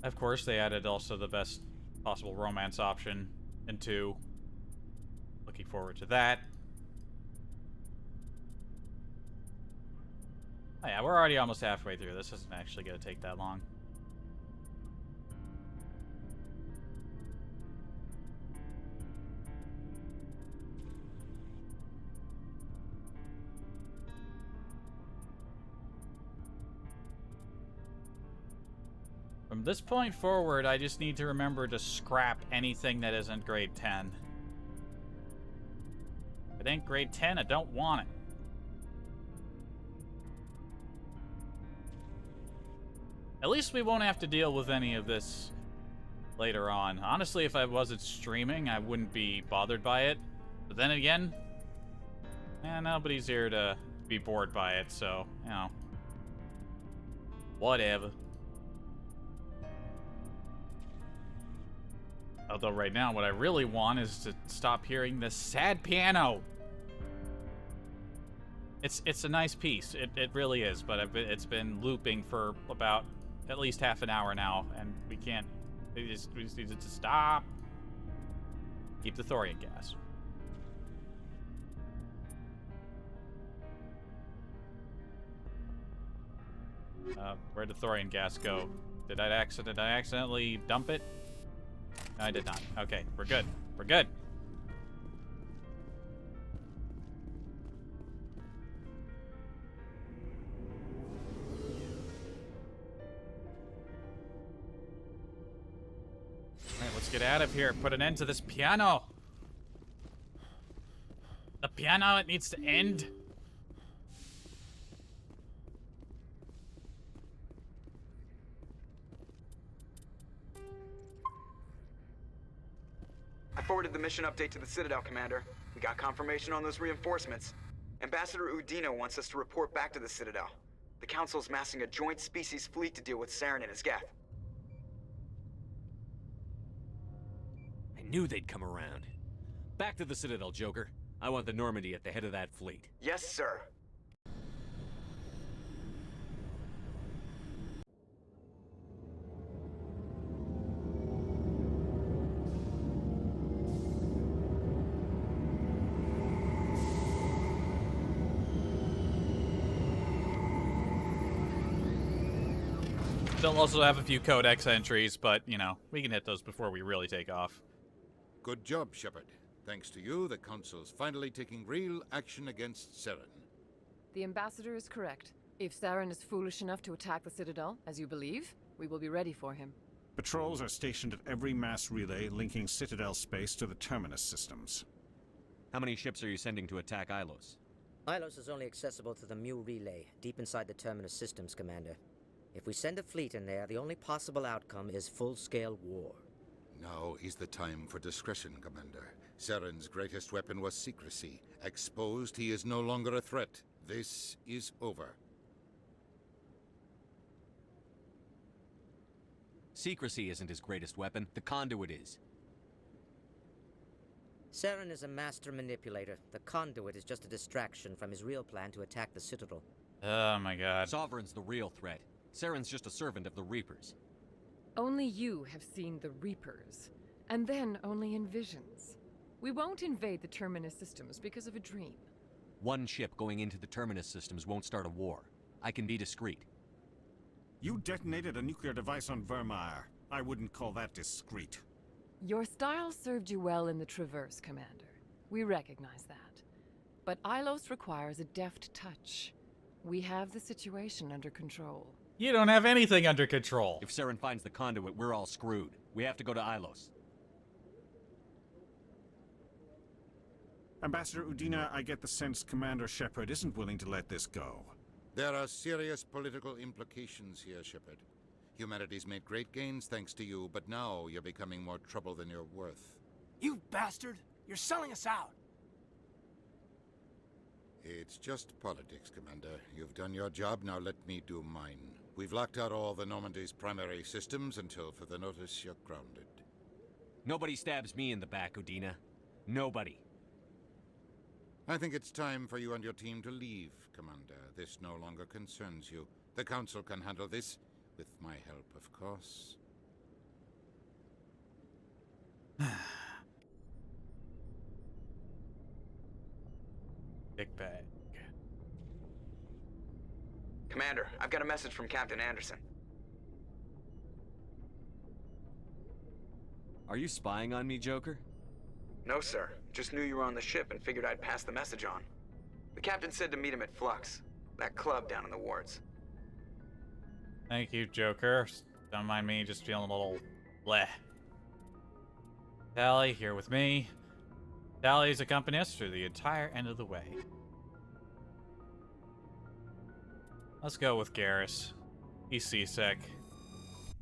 Of course, they added also the best possible romance option in 2. Looking forward to that. Oh yeah, we're already almost halfway through. This isn't actually going to take that long. From this point forward, I just need to remember to scrap anything that isn't grade 10. If it ain't grade 10, I don't want it. At least we won't have to deal with any of this later on. Honestly, if I wasn't streaming, I wouldn't be bothered by it. But then again, nobody's here to be bored by it, so, you know. Whatever. Although right now, what I really want is to stop hearing this sad piano. It's a nice piece. It really is, but it's been looping for about at least half an hour now, and we just need it to stop. Keep the thorium gas. Where'd the thorium gas go? Did I accidentally dump it? No, I did not. Okay, we're good. We're good. Alright, let's get out of here. Put an end to this piano. The piano, it needs to end. I forwarded the mission update to the Citadel, Commander. We got confirmation on those reinforcements. Ambassador Udino wants us to report back to the Citadel. The Council's massing a joint species fleet to deal with Saren and his Geth. I knew they'd come around. Back to the Citadel, Joker. I want the Normandy at the head of that fleet. Yes, sir. They'll also have a few codex entries, but, you know, we can hit those before we really take off. Good job, Shepard. Thanks to you, the Council's finally taking real action against Saren. The Ambassador is correct. If Saren is foolish enough to attack the Citadel, as you believe, we will be ready for him. Patrols are stationed at every mass relay linking Citadel space to the Terminus systems. How many ships are you sending to attack Ilos? Ilos is only accessible to the Mu relay, deep inside the Terminus systems, Commander. If we send a fleet in there, the only possible outcome is full-scale war. Now is the time for discretion, Commander. Saren's greatest weapon was secrecy. Exposed, he is no longer a threat. This is over. Secrecy isn't his greatest weapon. The conduit is. Saren is a master manipulator. The conduit is just a distraction from his real plan to attack the Citadel. Oh my god. Sovereign's the real threat. Saren's just a servant of the Reapers. Only you have seen the Reapers, and then only in visions. We won't invade the Terminus systems because of a dream. One ship going into the Terminus systems won't start a war. I can be discreet. You detonated a nuclear device on Vermeer. I wouldn't call that discreet. Your style served you well in the Traverse, Commander. We recognize that. But Ilos requires a deft touch. We have the situation under control. You don't have anything under control. If Saren finds the conduit, we're all screwed. We have to go to Ilos. Ambassador Udina, I get the sense Commander Shepard isn't willing to let this go. There are serious political implications here, Shepard. Humanity's made great gains thanks to you, but now you're becoming more trouble than you're worth. You bastard! You're selling us out! It's just politics, Commander. You've done your job, now let me do mine. We've locked out all the Normandy's primary systems until further notice you're grounded. Nobody stabs me in the back, Udina. Nobody. I think it's time for you and your team to leave, Commander. This no longer concerns you. The Council can handle this, with my help, of course. Big bag. Commander, I've got a message from Captain Anderson. Are you spying on me, Joker? No, sir. Just knew you were on the ship and figured I'd pass the message on. The captain said to meet him at Flux, that club down in the wards. Thank you, Joker. Don't mind me just feeling a little bleh. Tally here with me. Tally's accompanied us through the entire end of the way. Let's go with Garrus. He's seasick.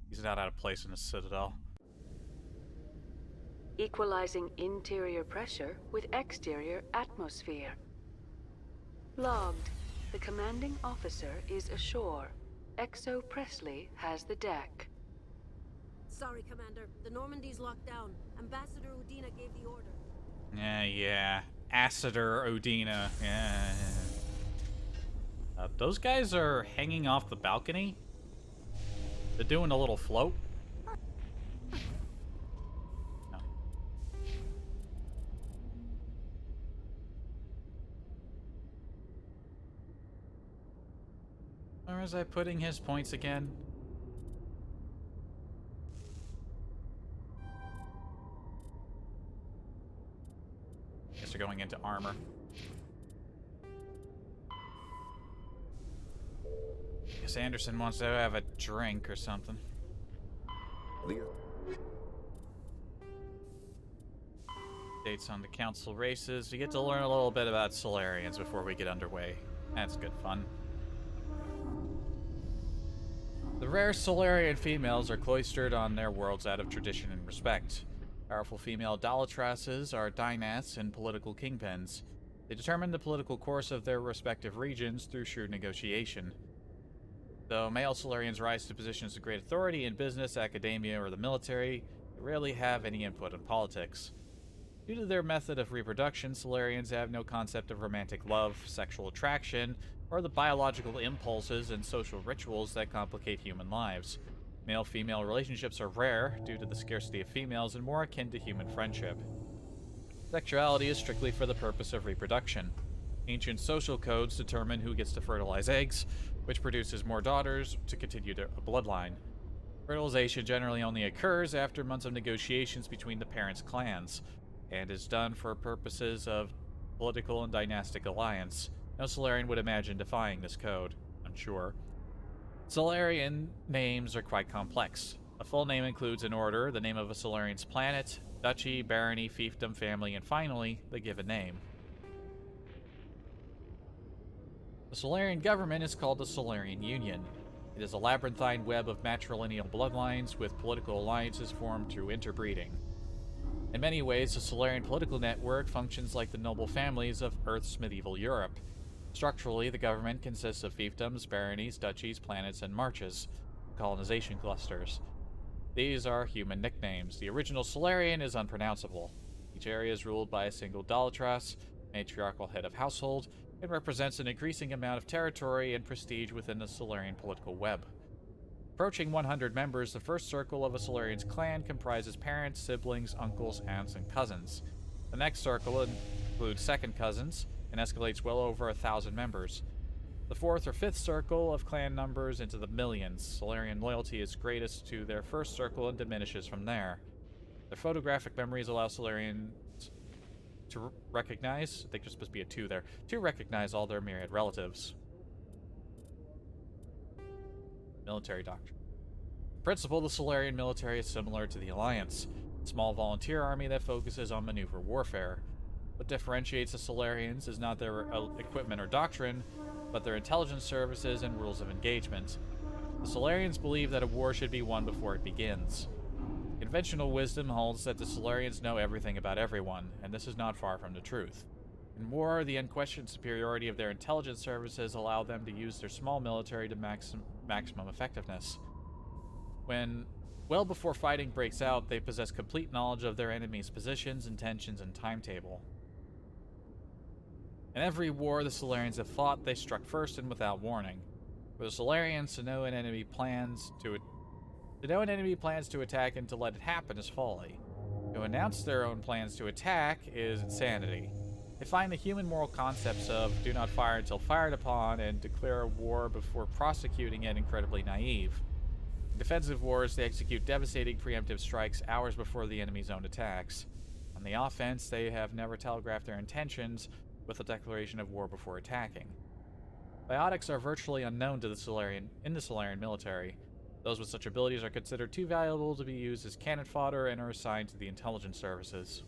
He's not out of place in the Citadel. Equalizing interior pressure with exterior atmosphere. Logged. The commanding officer is ashore. Exo Presley has the deck. Sorry, Commander. The Normandy's locked down. Ambassador Udina gave the order. Yeah. Ambassador Udina. Yeah. Those guys are hanging off the balcony. They're doing a little float. No. Where was I putting his points again? Guess they're going into armor. Guess Anderson wants to have a drink or something. Dates on the council races. We get to learn a little bit about Solarians before we get underway. That's good fun. The rare Solarian females are cloistered on their worlds out of tradition and respect. Powerful female Dalatrasses are dynasts and political kingpins. They determine the political course of their respective regions through shrewd negotiation. Though male Solarians rise to positions of great authority in business, academia, or the military, they rarely have any input in politics. Due to their method of reproduction, Solarians have no concept of romantic love, sexual attraction, or the biological impulses and social rituals that complicate human lives. Male-female relationships are rare due to the scarcity of females and more akin to human friendship. Sexuality is strictly for the purpose of reproduction. Ancient social codes determine who gets to fertilize eggs, which produces more daughters to continue a bloodline. Fertilization generally only occurs after months of negotiations between the parents' clans, and is done for purposes of political and dynastic alliance. No Solarian would imagine defying this code, I'm sure. Solarian names are quite complex. A full name includes an order, the name of a Solarian's planet, duchy, barony, fiefdom, family, and finally, the given name. The Solarian government is called the Solarian Union. It is a labyrinthine web of matrilineal bloodlines with political alliances formed through interbreeding. In many ways, the Solarian political network functions like the noble families of Earth's medieval Europe. Structurally, the government consists of fiefdoms, baronies, duchies, planets, and marches, colonization clusters. These are human nicknames. The original Solarian is unpronounceable. Each area is ruled by a single Dalatras, matriarchal head of household, and represents an increasing amount of territory and prestige within the Solarian political web. Approaching 100 members, the first circle of a Solarian's clan comprises parents, siblings, uncles, aunts, and cousins. The next circle includes second cousins, and escalates well over 1,000 members. The fourth or fifth circle of clan numbers into the millions. Solarian loyalty is greatest to their first circle and diminishes from there. Their photographic memories allow Solarians to recognize, I think there's supposed to be a 2 there, to recognize all their myriad relatives. Military doctrine. In principle, the Solarian military is similar to the Alliance, a small volunteer army that focuses on maneuver warfare. What differentiates the Solarians is not their equipment or doctrine, but their intelligence services and rules of engagement. The Solarians believe that a war should be won before it begins. Conventional wisdom holds that the Solarians know everything about everyone, and this is not far from the truth. In war, the unquestioned superiority of their intelligence services allow them to use their small military to maximum effectiveness. Well before fighting breaks out, they possess complete knowledge of their enemy's positions, intentions, and timetable. In every war the Solarians have fought, they struck first and without warning. For the Solarians, to know an enemy plans to attack and to let it happen is folly. To announce their own plans to attack is insanity. They find the human moral concepts of do not fire until fired upon and declare a war before prosecuting it incredibly naive. In defensive wars, they execute devastating preemptive strikes hours before the enemy's own attacks. On the offense, they have never telegraphed their intentions with a declaration of war before attacking. Biotics are virtually unknown to the Solarian military. Those with such abilities are considered too valuable to be used as cannon fodder and are assigned to the intelligence services.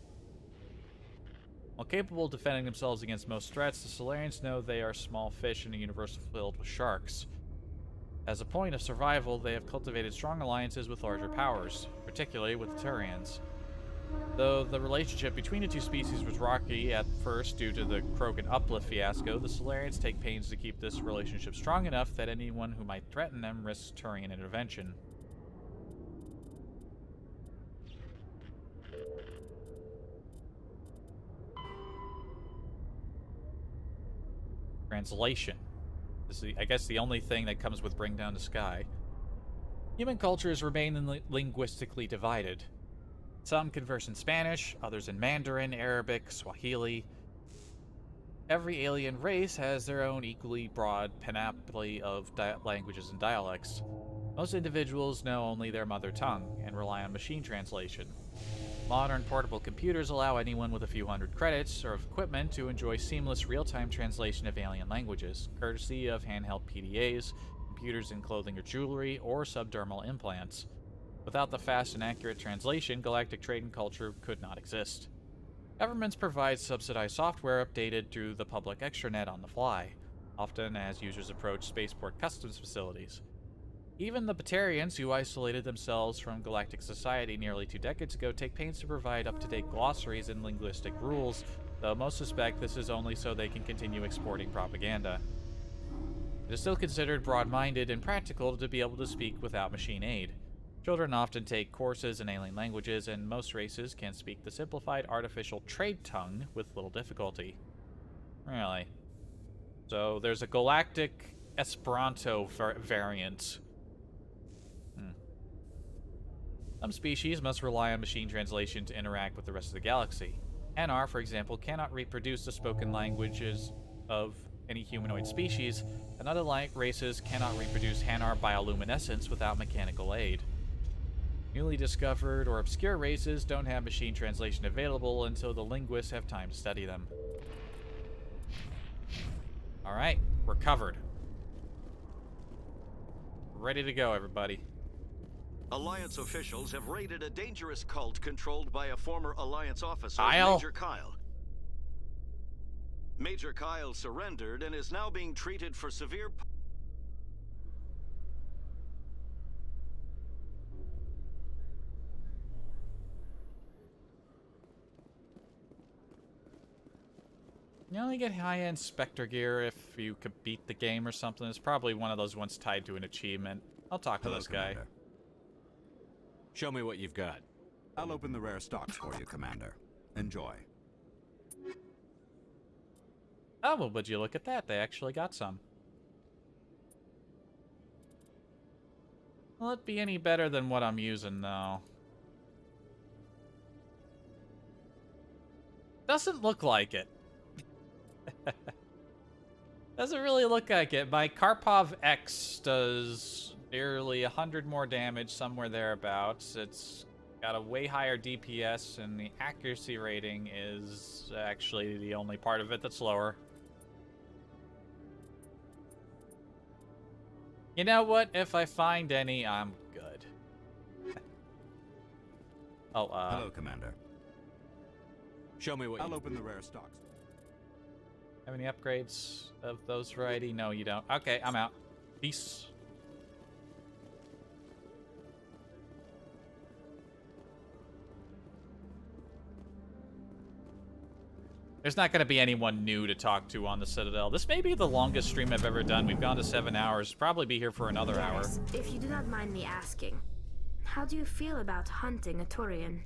While capable of defending themselves against most threats, the Solarians know they are small fish in a universe filled with sharks. As a point of survival, they have cultivated strong alliances with larger powers, particularly with the Turians. Though the relationship between the two species was rocky at first due to the Krogan uplift fiasco, the Solarians take pains to keep this relationship strong enough that anyone who might threaten them risks Turian intervention. Translation. This is, I guess, the only thing that comes with Bring Down the Sky. Human cultures remain linguistically divided. Some converse in Spanish, others in Mandarin, Arabic, Swahili. Every alien race has their own equally broad panoply of languages and dialects. Most individuals know only their mother tongue and rely on machine translation. Modern portable computers allow anyone with a few hundred credits or of equipment to enjoy seamless real-time translation of alien languages, courtesy of handheld PDAs, computers in clothing or jewelry, or subdermal implants. Without the fast and accurate translation, galactic trade and culture could not exist. Governments provide subsidized software updated through the public extranet on the fly, often as users approach spaceport customs facilities. Even the Batarians, who isolated themselves from galactic society nearly 2 decades ago, take pains to provide up-to-date glossaries and linguistic rules, though most suspect this is only so they can continue exporting propaganda. It is still considered broad-minded and practical to be able to speak without machine aid. Children often take courses in alien languages, and most races can speak the simplified artificial trade tongue with little difficulty. Really? So there's a galactic Esperanto variant. Some species must rely on machine translation to interact with the rest of the galaxy. Hanar, for example, cannot reproduce the spoken languages of any humanoid species, and other races cannot reproduce Hanar bioluminescence without mechanical aid. Newly discovered or obscure races don't have machine translation available until the linguists have time to study them. Alright, we're covered. Ready to go, everybody. Alliance officials have raided a dangerous cult controlled by a former Alliance officer, Kyle? Major Kyle. Major Kyle surrendered and is now being treated for severe... You only get high-end Spectre gear if you could beat the game or something. It's probably one of those ones tied to an achievement. I'll talk to this guy. Commander. Show me what you've got. I'll open the rare stocks for you, Commander. Enjoy. Oh, well, would you look at that? They actually got some. Will it be any better than what I'm using, though? Doesn't look like it. Doesn't really look like it. My Karpov X does nearly 100 more damage, somewhere thereabouts. It's got a way higher DPS, and the accuracy rating is actually the only part of it that's lower. You know what? If I find any, I'm good. Hello, Commander. Show me what I'll open the rare stocks. Have any upgrades of those variety? No, you don't. Okay, I'm out. Peace. There's not going to be anyone new to talk to on the Citadel. This may be the longest stream I've ever done. We've gone to 7 hours. Probably be here for another hour. If you do not mind me asking, how do you feel about hunting a Turian?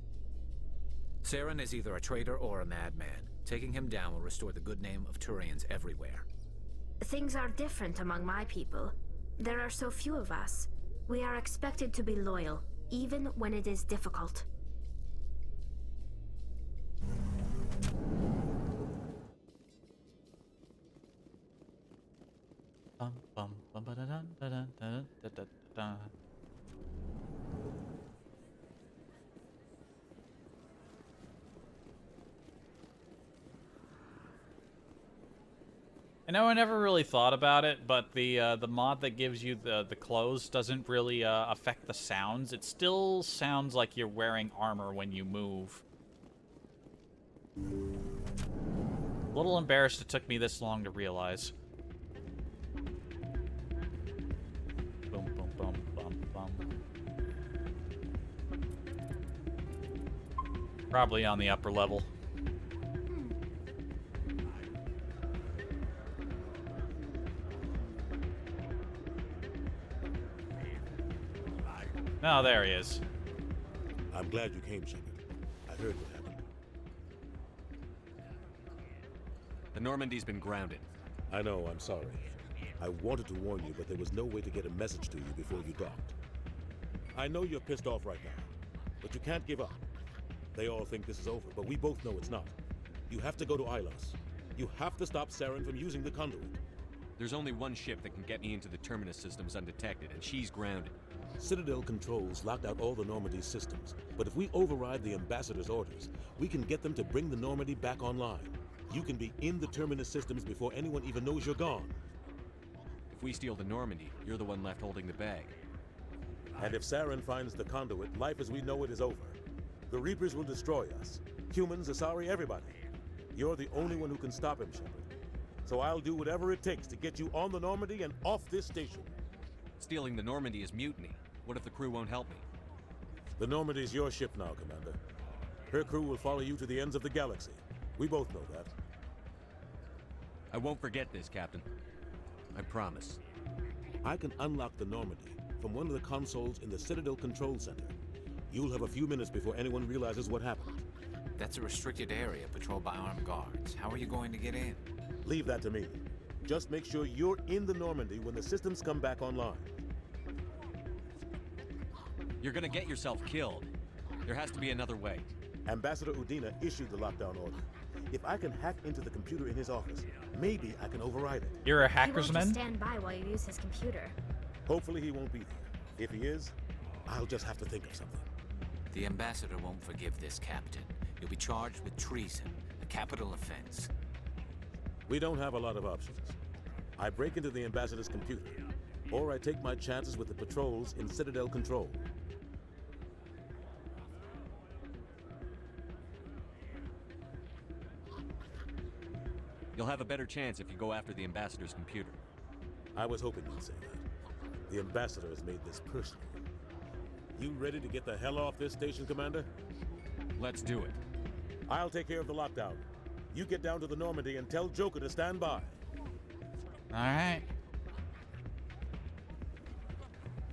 Saren is either a traitor or a madman. Taking him down will restore the good name of Turians everywhere. Things are different among my people. There are so few of us. We are expected to be loyal, even when it is difficult. Bum, bum, bum, ba, da, dun, da, dun, da, dun, da, da, da. I know I never really thought about it, but the mod that gives you the clothes doesn't really affect the sounds. It still sounds like you're wearing armor when you move. A little embarrassed it took me this long to realize. Boom, boom, boom, bum, bum. Probably on the upper level. No, there he is. I'm glad you came, Shepard. I heard what happened. The Normandy's been grounded. I know, I'm sorry. I wanted to warn you, but there was no way to get a message to you before you docked. I know you're pissed off right now, but you can't give up. They all think this is over, but we both know it's not. You have to go to Ilos. You have to stop Saren from using the conduit. There's only one ship that can get me into the Terminus systems undetected, and she's grounded. Citadel controls locked out all the Normandy's systems, but if we override the Ambassador's orders, we can get them to bring the Normandy back online. You can be in the Terminus systems before anyone even knows you're gone. If we steal the Normandy, you're the one left holding the bag. And if Saren finds the conduit, life as we know it is over. The Reapers will destroy us. Humans, Asari, everybody. You're the only one who can stop him, Shepard. So I'll do whatever it takes to get you on the Normandy and off this station. Stealing the Normandy is mutiny. What if the crew won't help me? The Normandy's your ship now, Commander. Her crew will follow you to the ends of the galaxy. We both know that. I won't forget this, Captain. I promise. I can unlock the Normandy from one of the consoles in the Citadel Control Center. You'll have a few minutes before anyone realizes what happened. That's a restricted area patrolled by armed guards. How are you going to get in? Leave that to me. Just make sure you're in the Normandy when the systems come back online. You're gonna get yourself killed. There has to be another way. Ambassador Udina issued the lockdown order. If I can hack into the computer in his office, maybe I can override it. You're a hacker's He won't man? just stand by while you use his computer. Hopefully he won't be there. If he is, I'll just have to think of something. The Ambassador won't forgive this, Captain. You'll be charged with treason, a capital offense. We don't have a lot of options. I break into the Ambassador's computer, or I take my chances with the patrols in Citadel Control. You'll have a better chance if you go after the Ambassador's computer. I was hoping you'd say that. The Ambassador has made this personal. You ready to get the hell off this station, Commander? Let's do it. I'll take care of the lockdown. You get down to the Normandy and tell Joker to stand by. Alright.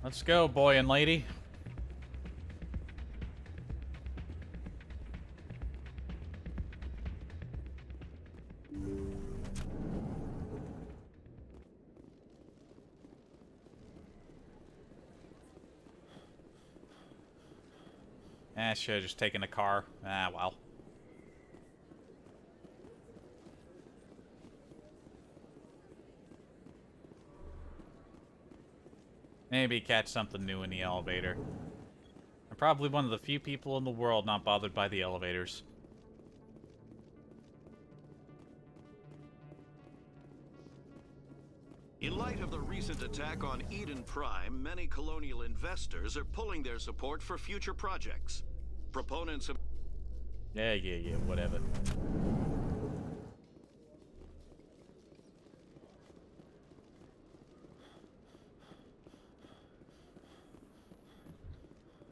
Let's go, boy and lady. I should have just taken the car. Ah, well. Maybe catch something new in the elevator. I'm probably one of the few people in the world not bothered by the elevators. In light of the recent attack on Eden Prime, many colonial investors are pulling their support for future projects. Proponents of Yeah, whatever.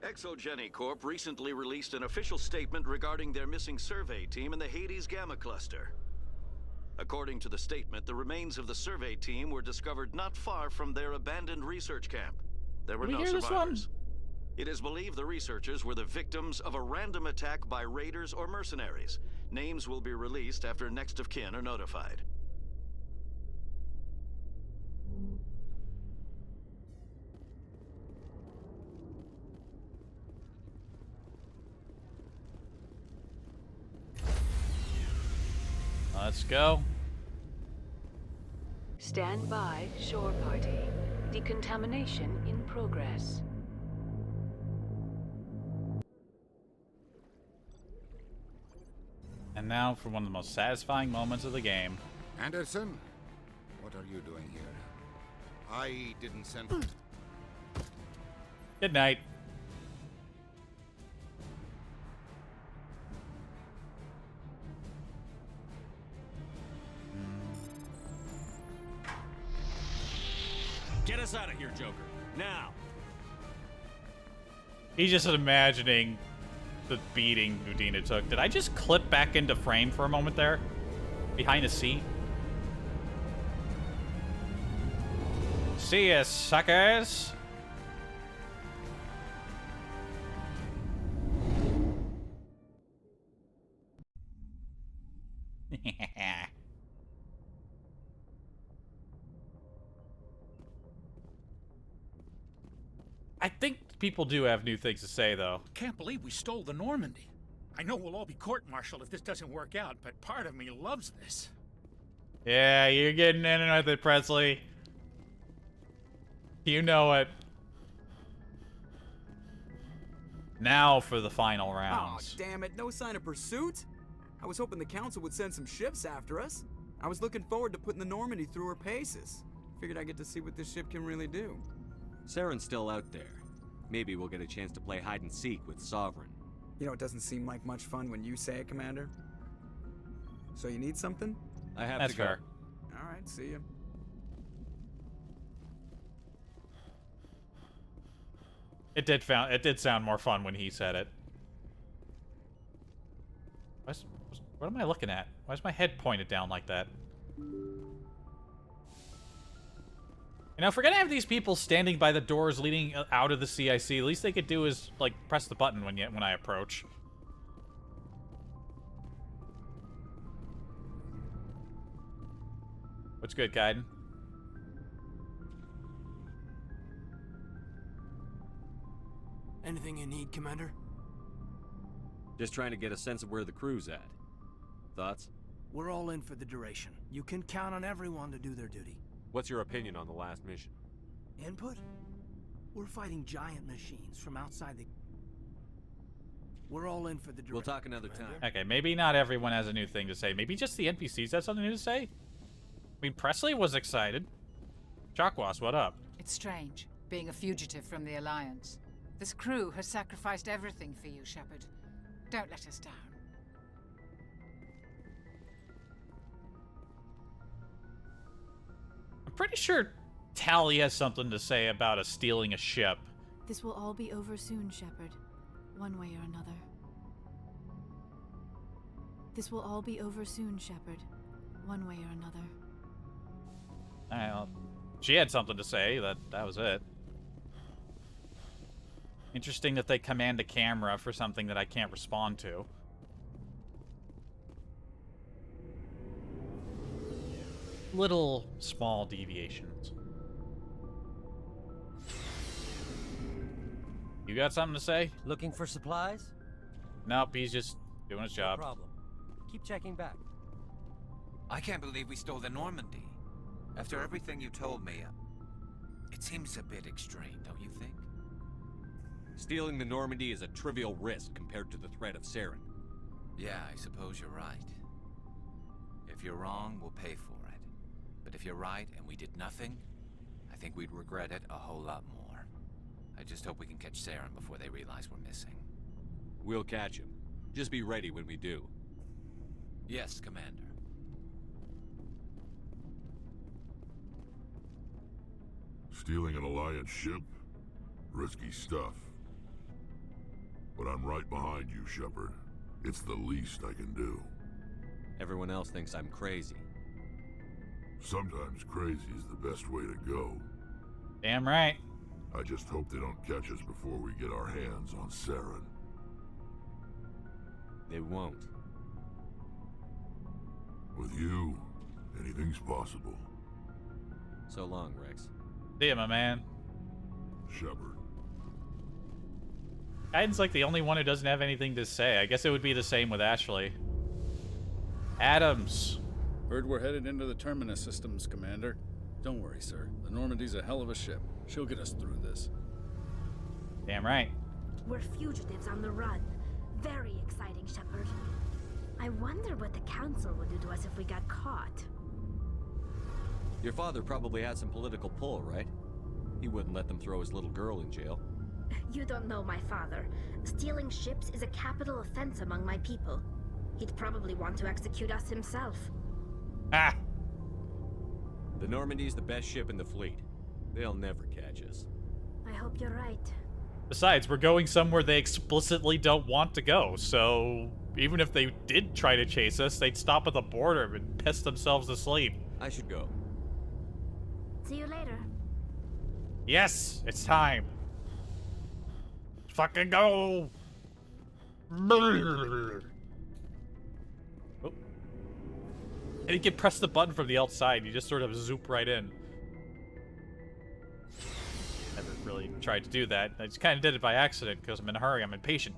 Exogeny Corp recently released an official statement regarding their missing survey team in the Hades Gamma Cluster. According to the statement, the remains of the survey team were discovered not far from their abandoned research camp. There were Did we no hear this survivors. It is believed the researchers were the victims of a random attack by raiders or mercenaries. Names will be released after next of kin are notified. Let's go. Stand by, shore party. Decontamination in progress. And now for one of the most satisfying moments of the game. Anderson, what are you doing here? I didn't send... Good night. Get us out of here, Joker. Now. He's just imagining the beating Udina took. Did I just clip back into frame for a moment there? Behind the seat? See ya, suckers! I think people do have new things to say, though. Can't believe we stole the Normandy. I know we'll all be court-martialed if this doesn't work out, but part of me loves this. Yeah, you're getting in with it, Presley. You know it. Now for the final rounds. Oh, damn it. No sign of pursuit? I was hoping the Council would send some ships after us. I was looking forward to putting the Normandy through her paces. Figured I'd get to see what this ship can really do. Saren's still out there. Maybe we'll get a chance to play hide and seek with Sovereign. You know, it doesn't seem like much fun when you say it, Commander. So you need something? I have That's to go. fair. All right, see ya. It did sound more fun when he said it. What am I looking at? Why is my head pointed down like that? You know, if we're gonna have these people standing by the doors leading out of the CIC, the least they could do is, like, press the button when I approach. What's good, Gaiden? Anything you need, Commander? Just trying to get a sense of where the crew's at. Thoughts? We're all in for the duration. You can count on everyone to do their duty. What's your opinion on the last mission? Input? We're fighting giant machines from outside the... We're all in for the duration. We'll talk another time. Okay, maybe not everyone has a new thing to say. Maybe just the NPCs have something new to say? I mean, Presley was excited. Chakwas, what up? It's strange, being a fugitive from the Alliance. This crew has sacrificed everything for you, Shepard. Don't let us down. I'm pretty sure Tally has something to say about us stealing a ship. This will all be over soon, Shepard. One way or another. This will all be over soon, Shepard. One way or another. Alright, well, she had something to say. That was it. Interesting that they command a camera for something that I can't respond to. Little small deviations. You got something to say? Looking for supplies? Nope, he's just doing his job. No problem. Keep checking back. I can't believe we stole the Normandy. After everything you told me, it seems a bit extreme, don't you think? Stealing the Normandy is a trivial risk compared to the threat of Saren. Yeah, I suppose you're right. If you're wrong, we'll pay for it. But if you're right and we did nothing, I think we'd regret it a whole lot more. I just hope we can catch Saren before they realize we're missing. We'll catch him. Just be ready when we do. Yes, Commander. Stealing an Alliance ship? Risky stuff. But I'm right behind you, Shepard. It's the least I can do. Everyone else thinks I'm crazy. Sometimes crazy is the best way to go. Damn right. I just hope they don't catch us before we get our hands on Saren. They won't. With you, anything's possible. So long, Rex. See ya, my man. Shepard. Aiden's like the only one who doesn't have anything to say. I guess it would be the same with Ashley. Adams. Heard we're headed into the Terminus systems, Commander. Don't worry, sir. The Normandy's a hell of a ship. She'll get us through this. Damn right. We're fugitives on the run. Very exciting, Shepard. I wonder what the Council would do to us if we got caught. Your father probably had some political pull, right? He wouldn't let them throw his little girl in jail. You don't know my father. Stealing ships is a capital offense among my people. He'd probably want to execute us himself. Ah! The Normandy's the best ship in the fleet. They'll never catch us. I hope you're right. Besides, we're going somewhere they explicitly don't want to go, so even if they did try to chase us, they'd stop at the border and piss themselves to sleep. I should go. See you later. Yes, it's time. Fucking go! Oh. And you can press the button from the outside, you just sort of zoop right in. Never really tried to do that. I just kind of did it by accident because I'm in a hurry, I'm impatient.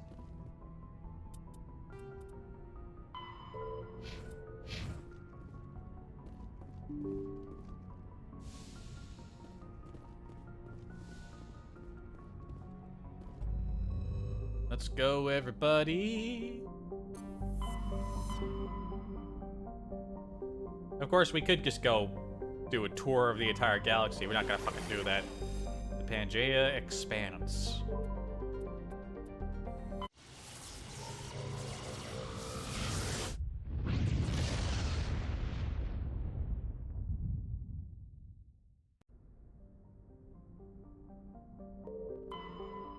Let's go, everybody. Of course, we could just go do a tour of the entire galaxy. We're not gonna fucking do that. The Pangea expands.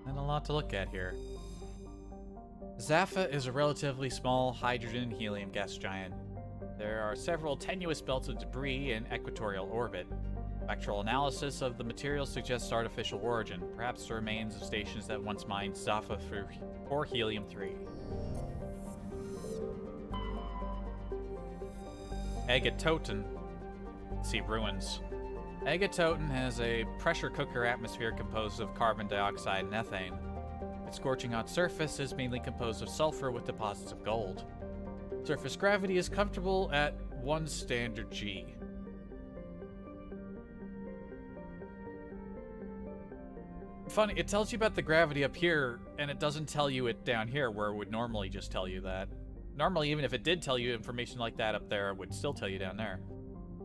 And a lot to look at here. Zapha is a relatively small hydrogen and helium gas giant. There are several tenuous belts of debris in equatorial orbit. Spectral analysis of the material suggests artificial origin, perhaps the remains of stations that once mined Zapha for helium-3. Egatoten. See ruins. Egatoten has a pressure cooker atmosphere composed of carbon dioxide and ethane. Its scorching hot surface is mainly composed of sulfur with deposits of gold. Surface gravity is comfortable at 1 standard G. Funny, it tells you about the gravity up here, and it doesn't tell you it down here, where it would normally just tell you that. Normally, even if it did tell you information like that up there, it would still tell you down there.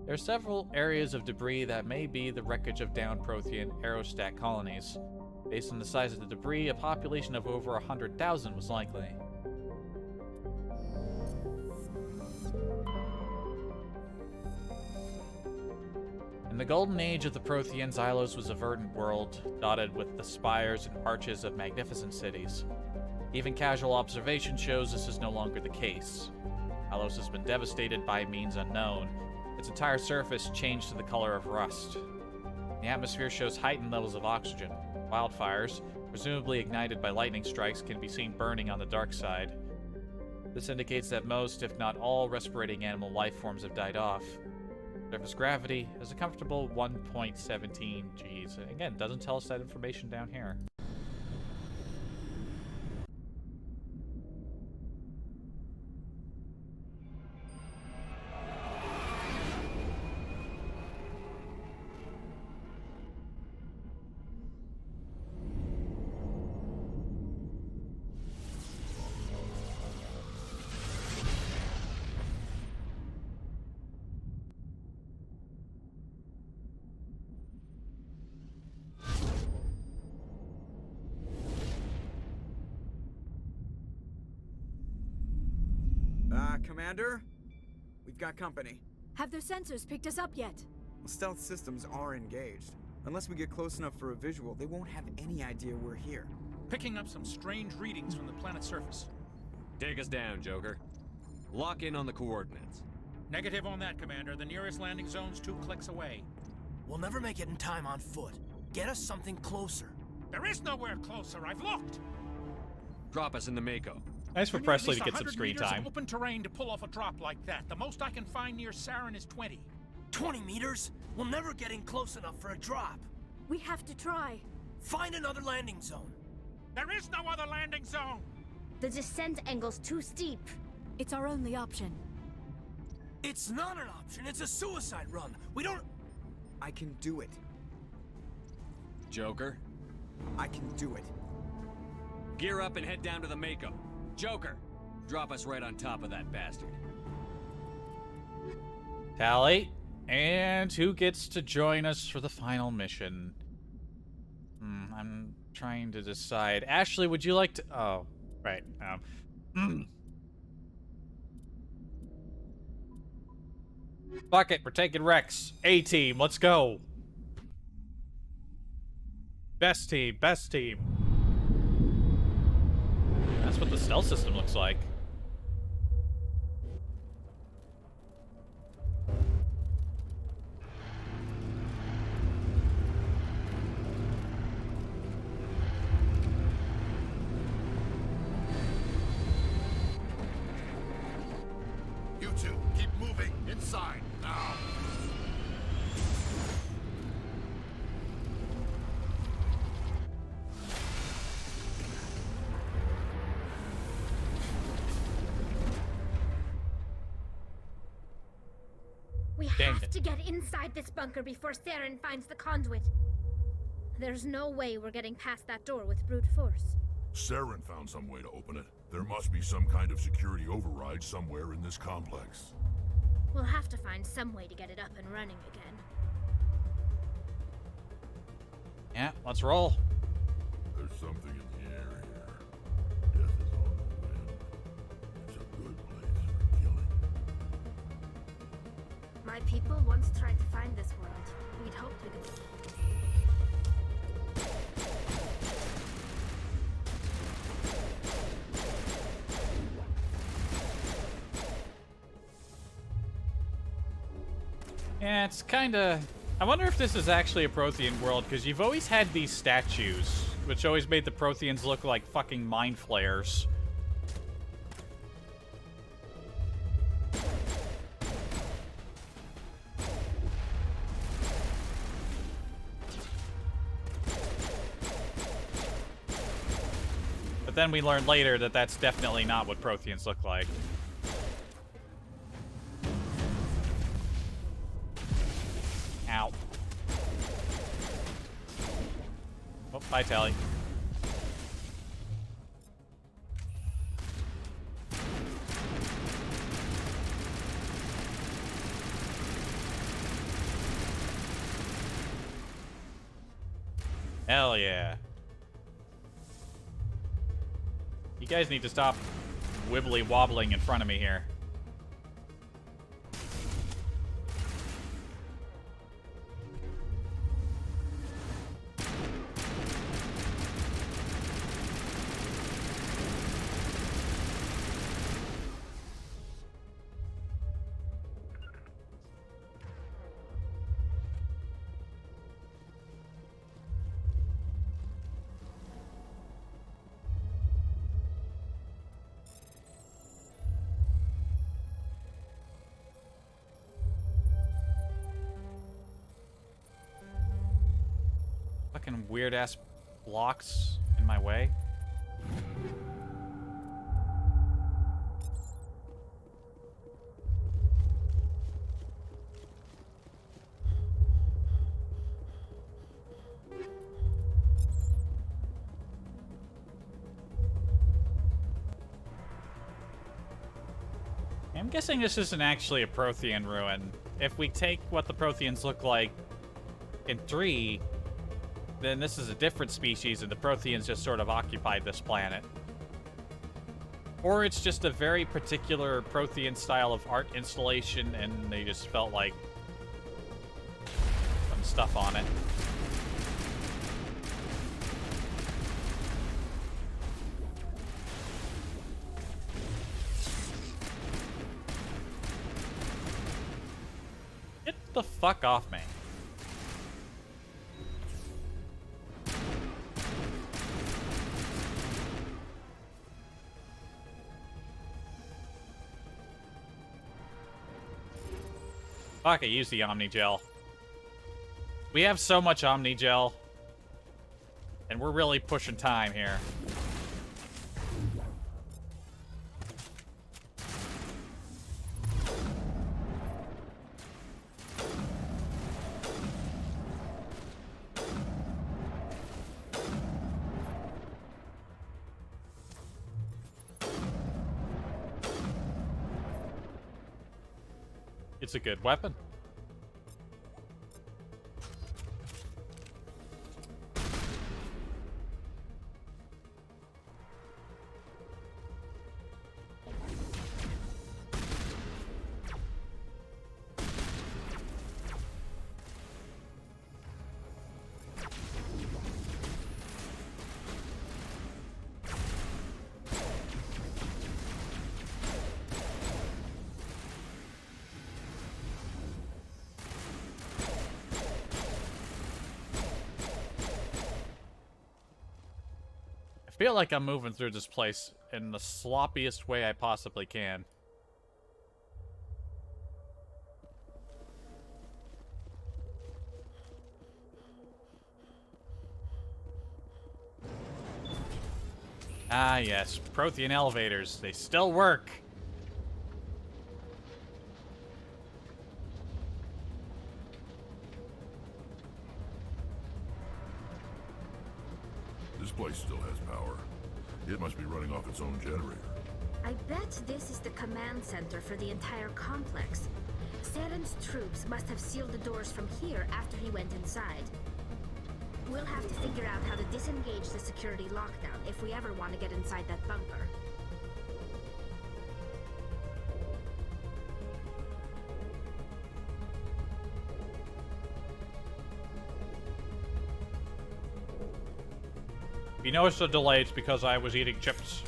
There are several areas of debris that may be the wreckage of downed Prothean aerostat colonies. Based on the size of the debris, a population of over 100,000 was likely. In the golden age of the Protheans, Ilos was a verdant world, dotted with the spires and arches of magnificent cities. Even casual observation shows this is no longer the case. Ilos has been devastated by means unknown. Its entire surface changed to the color of rust. The atmosphere shows heightened levels of oxygen. Wildfires, presumably ignited by lightning strikes, can be seen burning on the dark side. This indicates that most, if not all, respirating animal life forms have died off. Surface gravity is a comfortable 1.17 Gs. And again, doesn't tell us that information down here. Commander? We've got company. Have their sensors picked us up yet? Well, stealth systems are engaged. Unless we get close enough for a visual, they won't have any idea we're here. Picking up some strange readings from the planet's surface. Take us down, Joker. Lock in on the coordinates. Negative on that, Commander. The nearest landing zone's 2 clicks away. We'll never make it in time on foot. Get us something closer. There is nowhere closer. I've looked. Drop us in the Mako. Nice for We need Presley at to least get some 100 screen meters time. of open terrain to pull off a drop like that. The most I can find near Saren is 20. 20 meters? We'll never get in close enough for a drop. We have to try. Find another landing zone. There is no other landing zone. The descent angle's too steep. It's our only option. It's not an option. It's a suicide run. We don't... I can do it. Joker? I can do it. Gear up and head down to the Mako. Joker, drop us right on top of that bastard. Tally. And who gets to join us for the final mission? I'm trying to decide. Ashley, would you like to... Oh, right. Fuck it, we're taking Rex. A-team, let's go. Best team, best team. That's what the stealth system looks like. You two, keep moving. Inside, now. We Dang have it. to get inside this bunker before Saren finds the conduit. There's no way we're getting past that door with brute force. Saren found some way to open it. There must be some kind of security override somewhere in this complex. We'll have to find some way to get it up and running again. Yeah, let's roll. There's something in the air here. Death is on the wind. It's a good place for killing. My people once tried to find this world. We'd hoped we could... Yeah, it's kinda... I wonder if this is actually a Prothean world, because you've always had these statues, which always made the Protheans look like fucking mind flayers. But then we learned later that that's definitely not what Protheans look like. Ow. Oh, bye, Tally. Hell yeah. You guys need to stop wibbly wobbling in front of me here. Fucking weird ass blocks in my way. I'm guessing this isn't actually a Prothean ruin. If we take what the Protheans look like in 3, then this is a different species and the Protheans just sort of occupied this planet. Or it's just a very particular Prothean style of art installation, and they just felt like some stuff on it. Get the fuck off me. Fuck, I use the Omni Gel. We have so much Omni Gel. And we're really pushing time here. It's a good weapon. I feel like I'm moving through this place in the sloppiest way I possibly can. Ah, yes. Prothean elevators. They still work. This place still has power. It must be running off its own generator. I bet this is the command center for the entire complex. Saren's troops must have sealed the doors from here after he went inside. We'll have to figure out how to disengage the security lockdown if we ever want to get inside that bunker. If you notice a delay, it's because I was eating chips.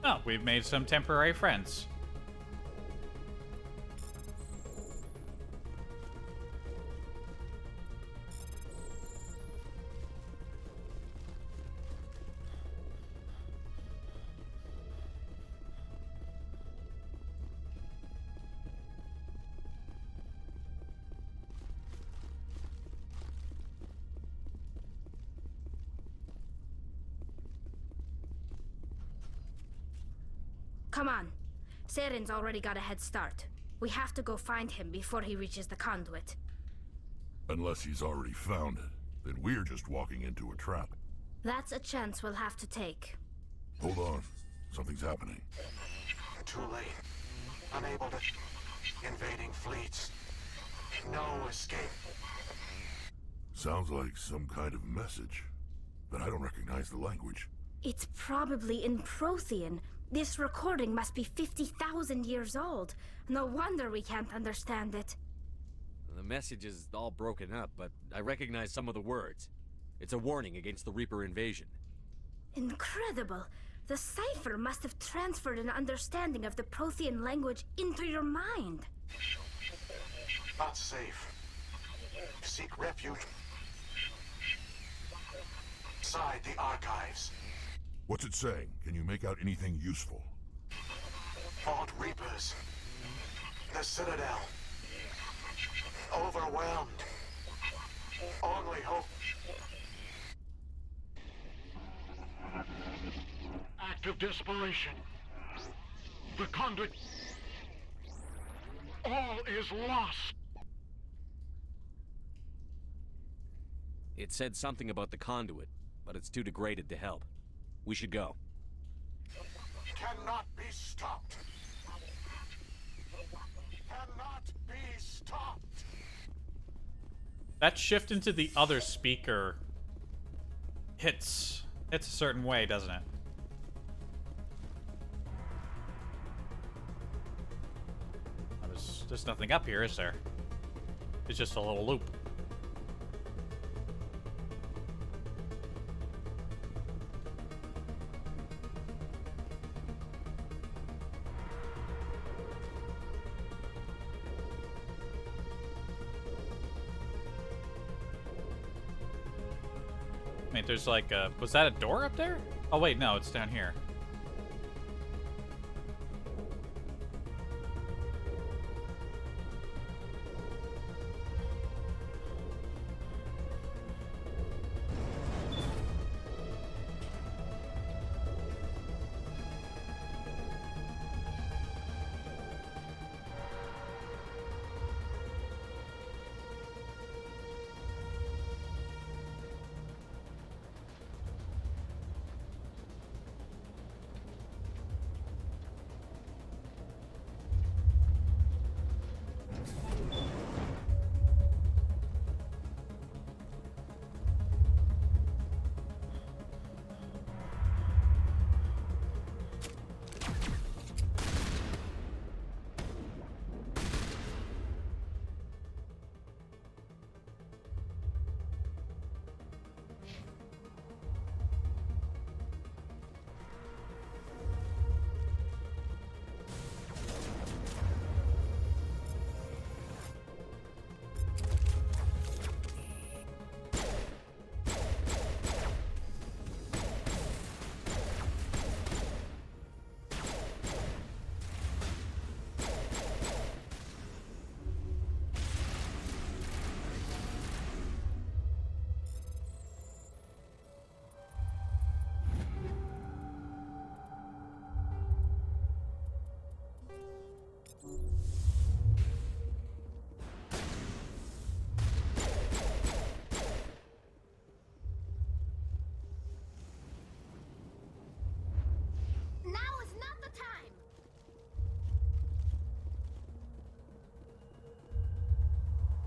Oh, we've made some temporary friends. Come on. Saren's already got a head start. We have to go find him before he reaches the conduit. Unless he's already found it, then we're just walking into a trap. That's a chance we'll have to take. Hold on. Something's happening. Too late. Unable to... Invading fleets. No escape. Sounds like some kind of message, but I don't recognize the language. It's probably in Prothean. This recording must be 50,000 years old. No wonder we can't understand it. The message is all broken up, but I recognize some of the words. It's a warning against the Reaper invasion. Incredible! The cipher must have transferred an understanding of the Prothean language into your mind. Not safe. Seek refuge inside the archives. What's it saying? Can you make out anything useful? Vault Reapers. The Citadel. Overwhelmed. Only hope. Act of desperation. The conduit. All is lost. It said something about the conduit, but it's too degraded to help. We should go. Cannot be stopped. Cannot be stopped. That shift into the other speaker hits a certain way, doesn't it? There's nothing up here, is there? It's just a little loop. Wait, there's like a... Was that a door up there? Oh wait, no, it's down here.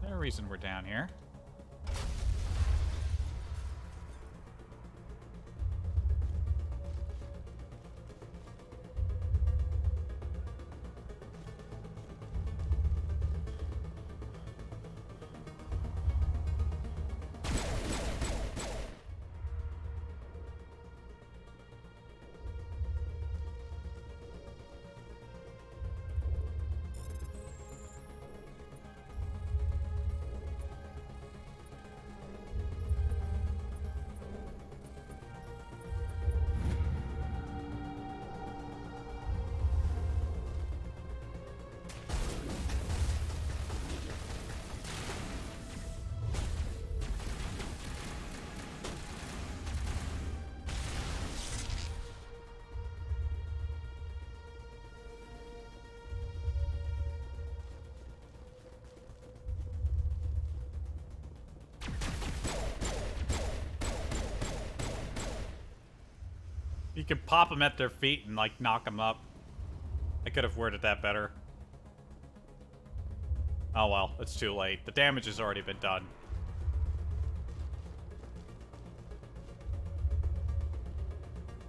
No reason we're down here. You can pop them at their feet and, like, knock them up. I could have worded that better. Oh well, it's too late. The damage has already been done.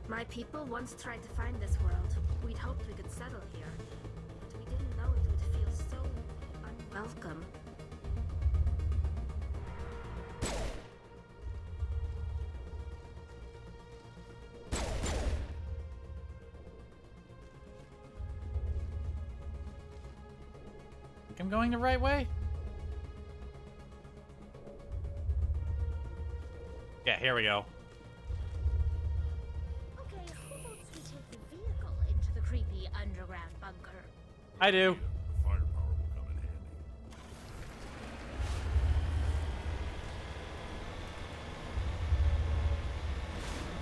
My people once tried to find this world. We'd hoped we could settle here. But we didn't know it would feel so unwelcome. Think I'm going the right way? Yeah, here we go. Okay, who votes we take the vehicle into the creepy underground bunker? I do. Firepower will come in handy.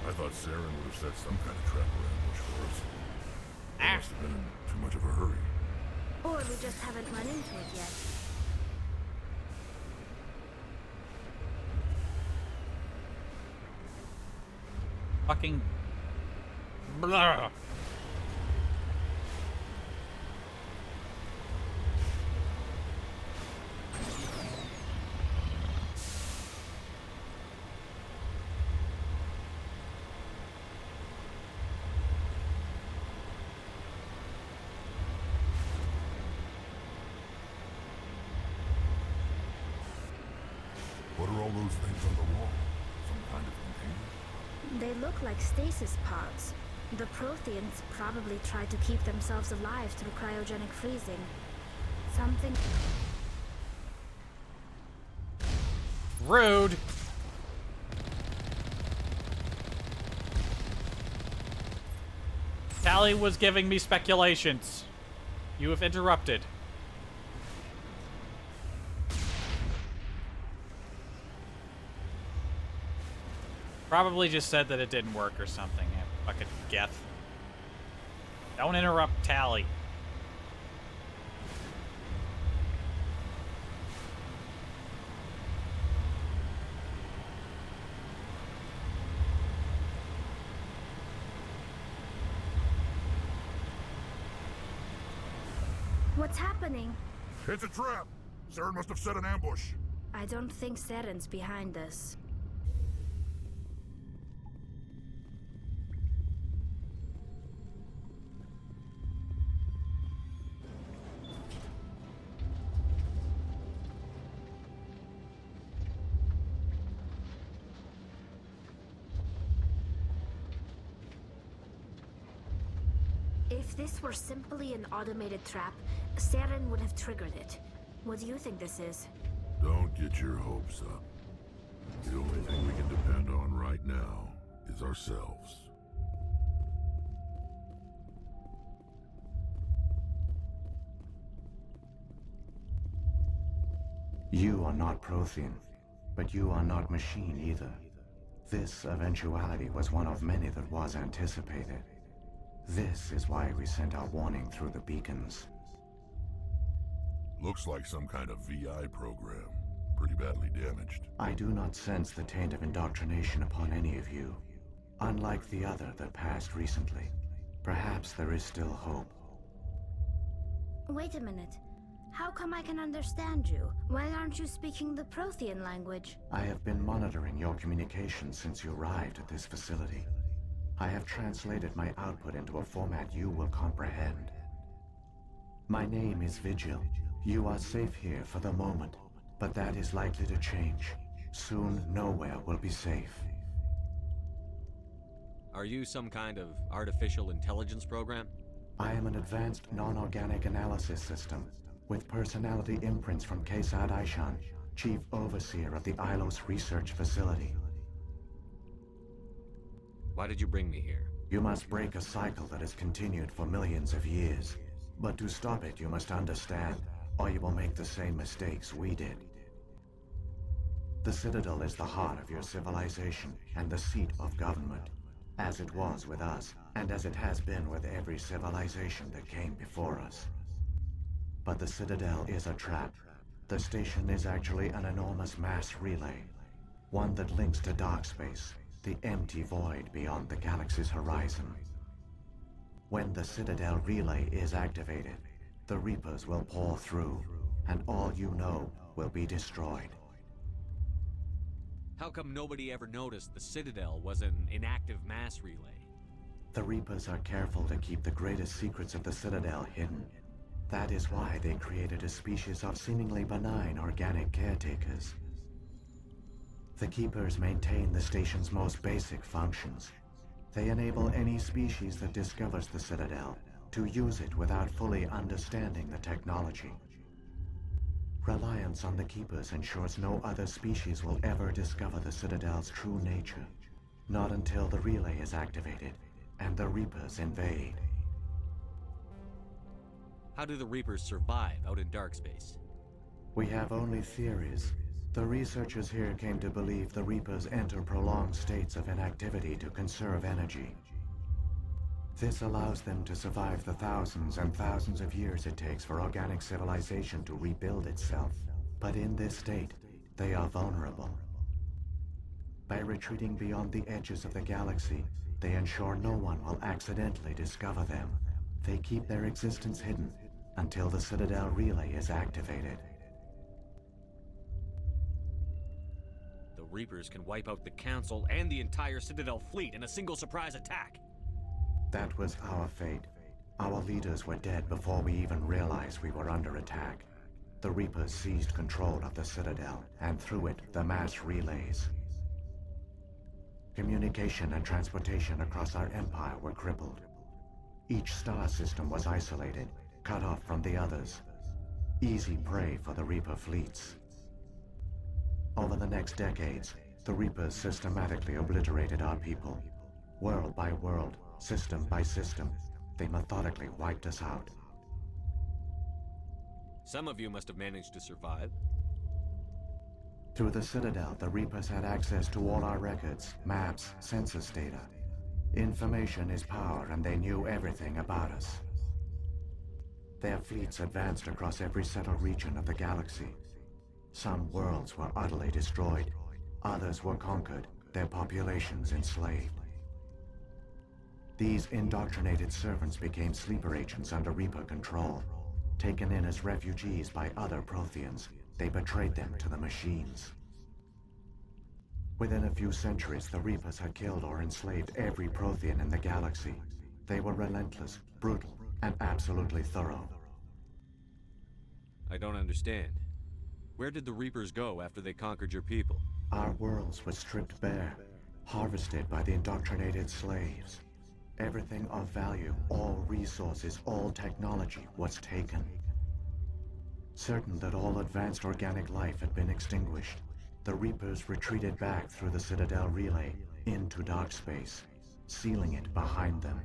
I thought Saren would have set some kind of trap or ambush for us. There must have been in too much of a hurry. Or we just haven't run into it yet. Fucking blah. What are all those things on the wall? Some kind of container? They look like stasis pods. The Protheans probably tried to keep themselves alive through cryogenic freezing. Something... Rude. Tally was giving me speculations. You have interrupted. Probably just said that it didn't work or something. Yeah, fucking Geth. Don't interrupt Tally. What's happening? It's a trap! Saren must have set an ambush. I don't think Saren's behind this. If this were simply an automated trap, Saren would have triggered it. What do you think this is? Don't get your hopes up. The only thing we can depend on right now is ourselves. You are not Prothean, but you are not machine either. This eventuality was one of many that was anticipated. This is why we sent our warning through the beacons. Looks like some kind of VI program. Pretty badly damaged. I do not sense the taint of indoctrination upon any of you. Unlike the other that passed recently. Perhaps there is still hope. Wait a minute. How come I can understand you? Why aren't you speaking the Prothean language? I have been monitoring your communications since you arrived at this facility. I have translated my output into a format you will comprehend. My name is Vigil. You are safe here for the moment, but that is likely to change. Soon, nowhere will be safe. Are you some kind of artificial intelligence program? I am an advanced non-organic analysis system, with personality imprints from Kesad Aishan, Chief Overseer of the Ilos Research Facility. Why did you bring me here? You must break a cycle that has continued for millions of years. But to stop it, you must understand, or you will make the same mistakes we did. The Citadel is the heart of your civilization and the seat of government, as it was with us, and as it has been with every civilization that came before us. But the Citadel is a trap. The station is actually an enormous mass relay, one that links to dark space, the empty void beyond the galaxy's horizon. When the Citadel relay is activated, the Reapers will pour through, and all you know will be destroyed. How come nobody ever noticed the Citadel was an inactive mass relay? The Reapers are careful to keep the greatest secrets of the Citadel hidden. That is why they created a species of seemingly benign organic caretakers. The Keepers maintain the station's most basic functions. They enable any species that discovers the Citadel to use it without fully understanding the technology. Reliance on the Keepers ensures no other species will ever discover the Citadel's true nature. Not until the relay is activated and the Reapers invade. How do the Reapers survive out in dark space? We have only theories. The researchers here came to believe the Reapers enter prolonged states of inactivity to conserve energy. This allows them to survive the thousands and thousands of years it takes for organic civilization to rebuild itself. But in this state, they are vulnerable. By retreating beyond the edges of the galaxy, they ensure no one will accidentally discover them. They keep their existence hidden until the Citadel relay is activated. The Reapers can wipe out the Council and the entire Citadel fleet in a single surprise attack. That was our fate. Our leaders were dead before we even realized we were under attack. The Reapers seized control of the Citadel, and through it, the mass relays. Communication and transportation across our empire were crippled. Each star system was isolated, cut off from the others. Easy prey for the Reaper fleets. Over the next decades, the Reapers systematically obliterated our people. World by world, system by system, they methodically wiped us out. Some of you must have managed to survive. Through the Citadel, the Reapers had access to all our records, maps, census data. Information is power, and they knew everything about us. Their fleets advanced across every settled region of the galaxy. Some worlds were utterly destroyed, others were conquered, their populations enslaved. These indoctrinated servants became sleeper agents under Reaper control. Taken in as refugees by other Protheans, they betrayed them to the machines. Within a few centuries, the Reapers had killed or enslaved every Prothean in the galaxy. They were relentless, brutal, and absolutely thorough. I don't understand. Where did the Reapers go after they conquered your people? Our worlds were stripped bare, harvested by the indoctrinated slaves. Everything of value, all resources, all technology was taken. Certain that all advanced organic life had been extinguished, the Reapers retreated back through the Citadel relay into dark space, sealing it behind them.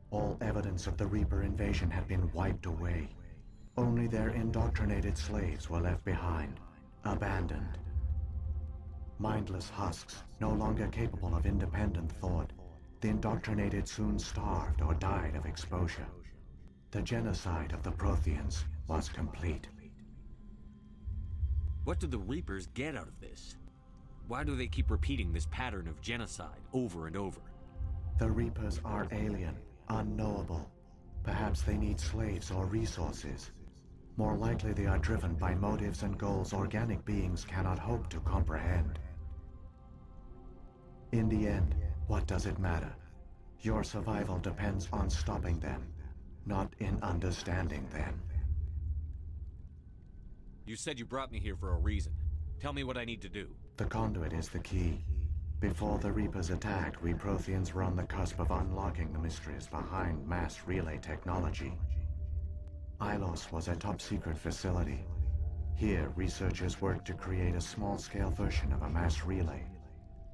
All evidence of the Reaper invasion had been wiped away. Only their indoctrinated slaves were left behind, abandoned. Mindless husks, no longer capable of independent thought, the indoctrinated soon starved or died of exposure. The genocide of the Protheans was complete. What do the Reapers get out of this? Why do they keep repeating this pattern of genocide over and over? The Reapers are alien, unknowable. Perhaps they need slaves or resources. More likely they are driven by motives and goals organic beings cannot hope to comprehend. In the end, what does it matter? Your survival depends on stopping them, not in understanding them. You said you brought me here for a reason. Tell me what I need to do. The conduit is the key. Before the Reapers attacked, we Protheans were on the cusp of unlocking the mysteries behind mass relay technology. Ilos was a top-secret facility. Here, researchers worked to create a small-scale version of a mass relay,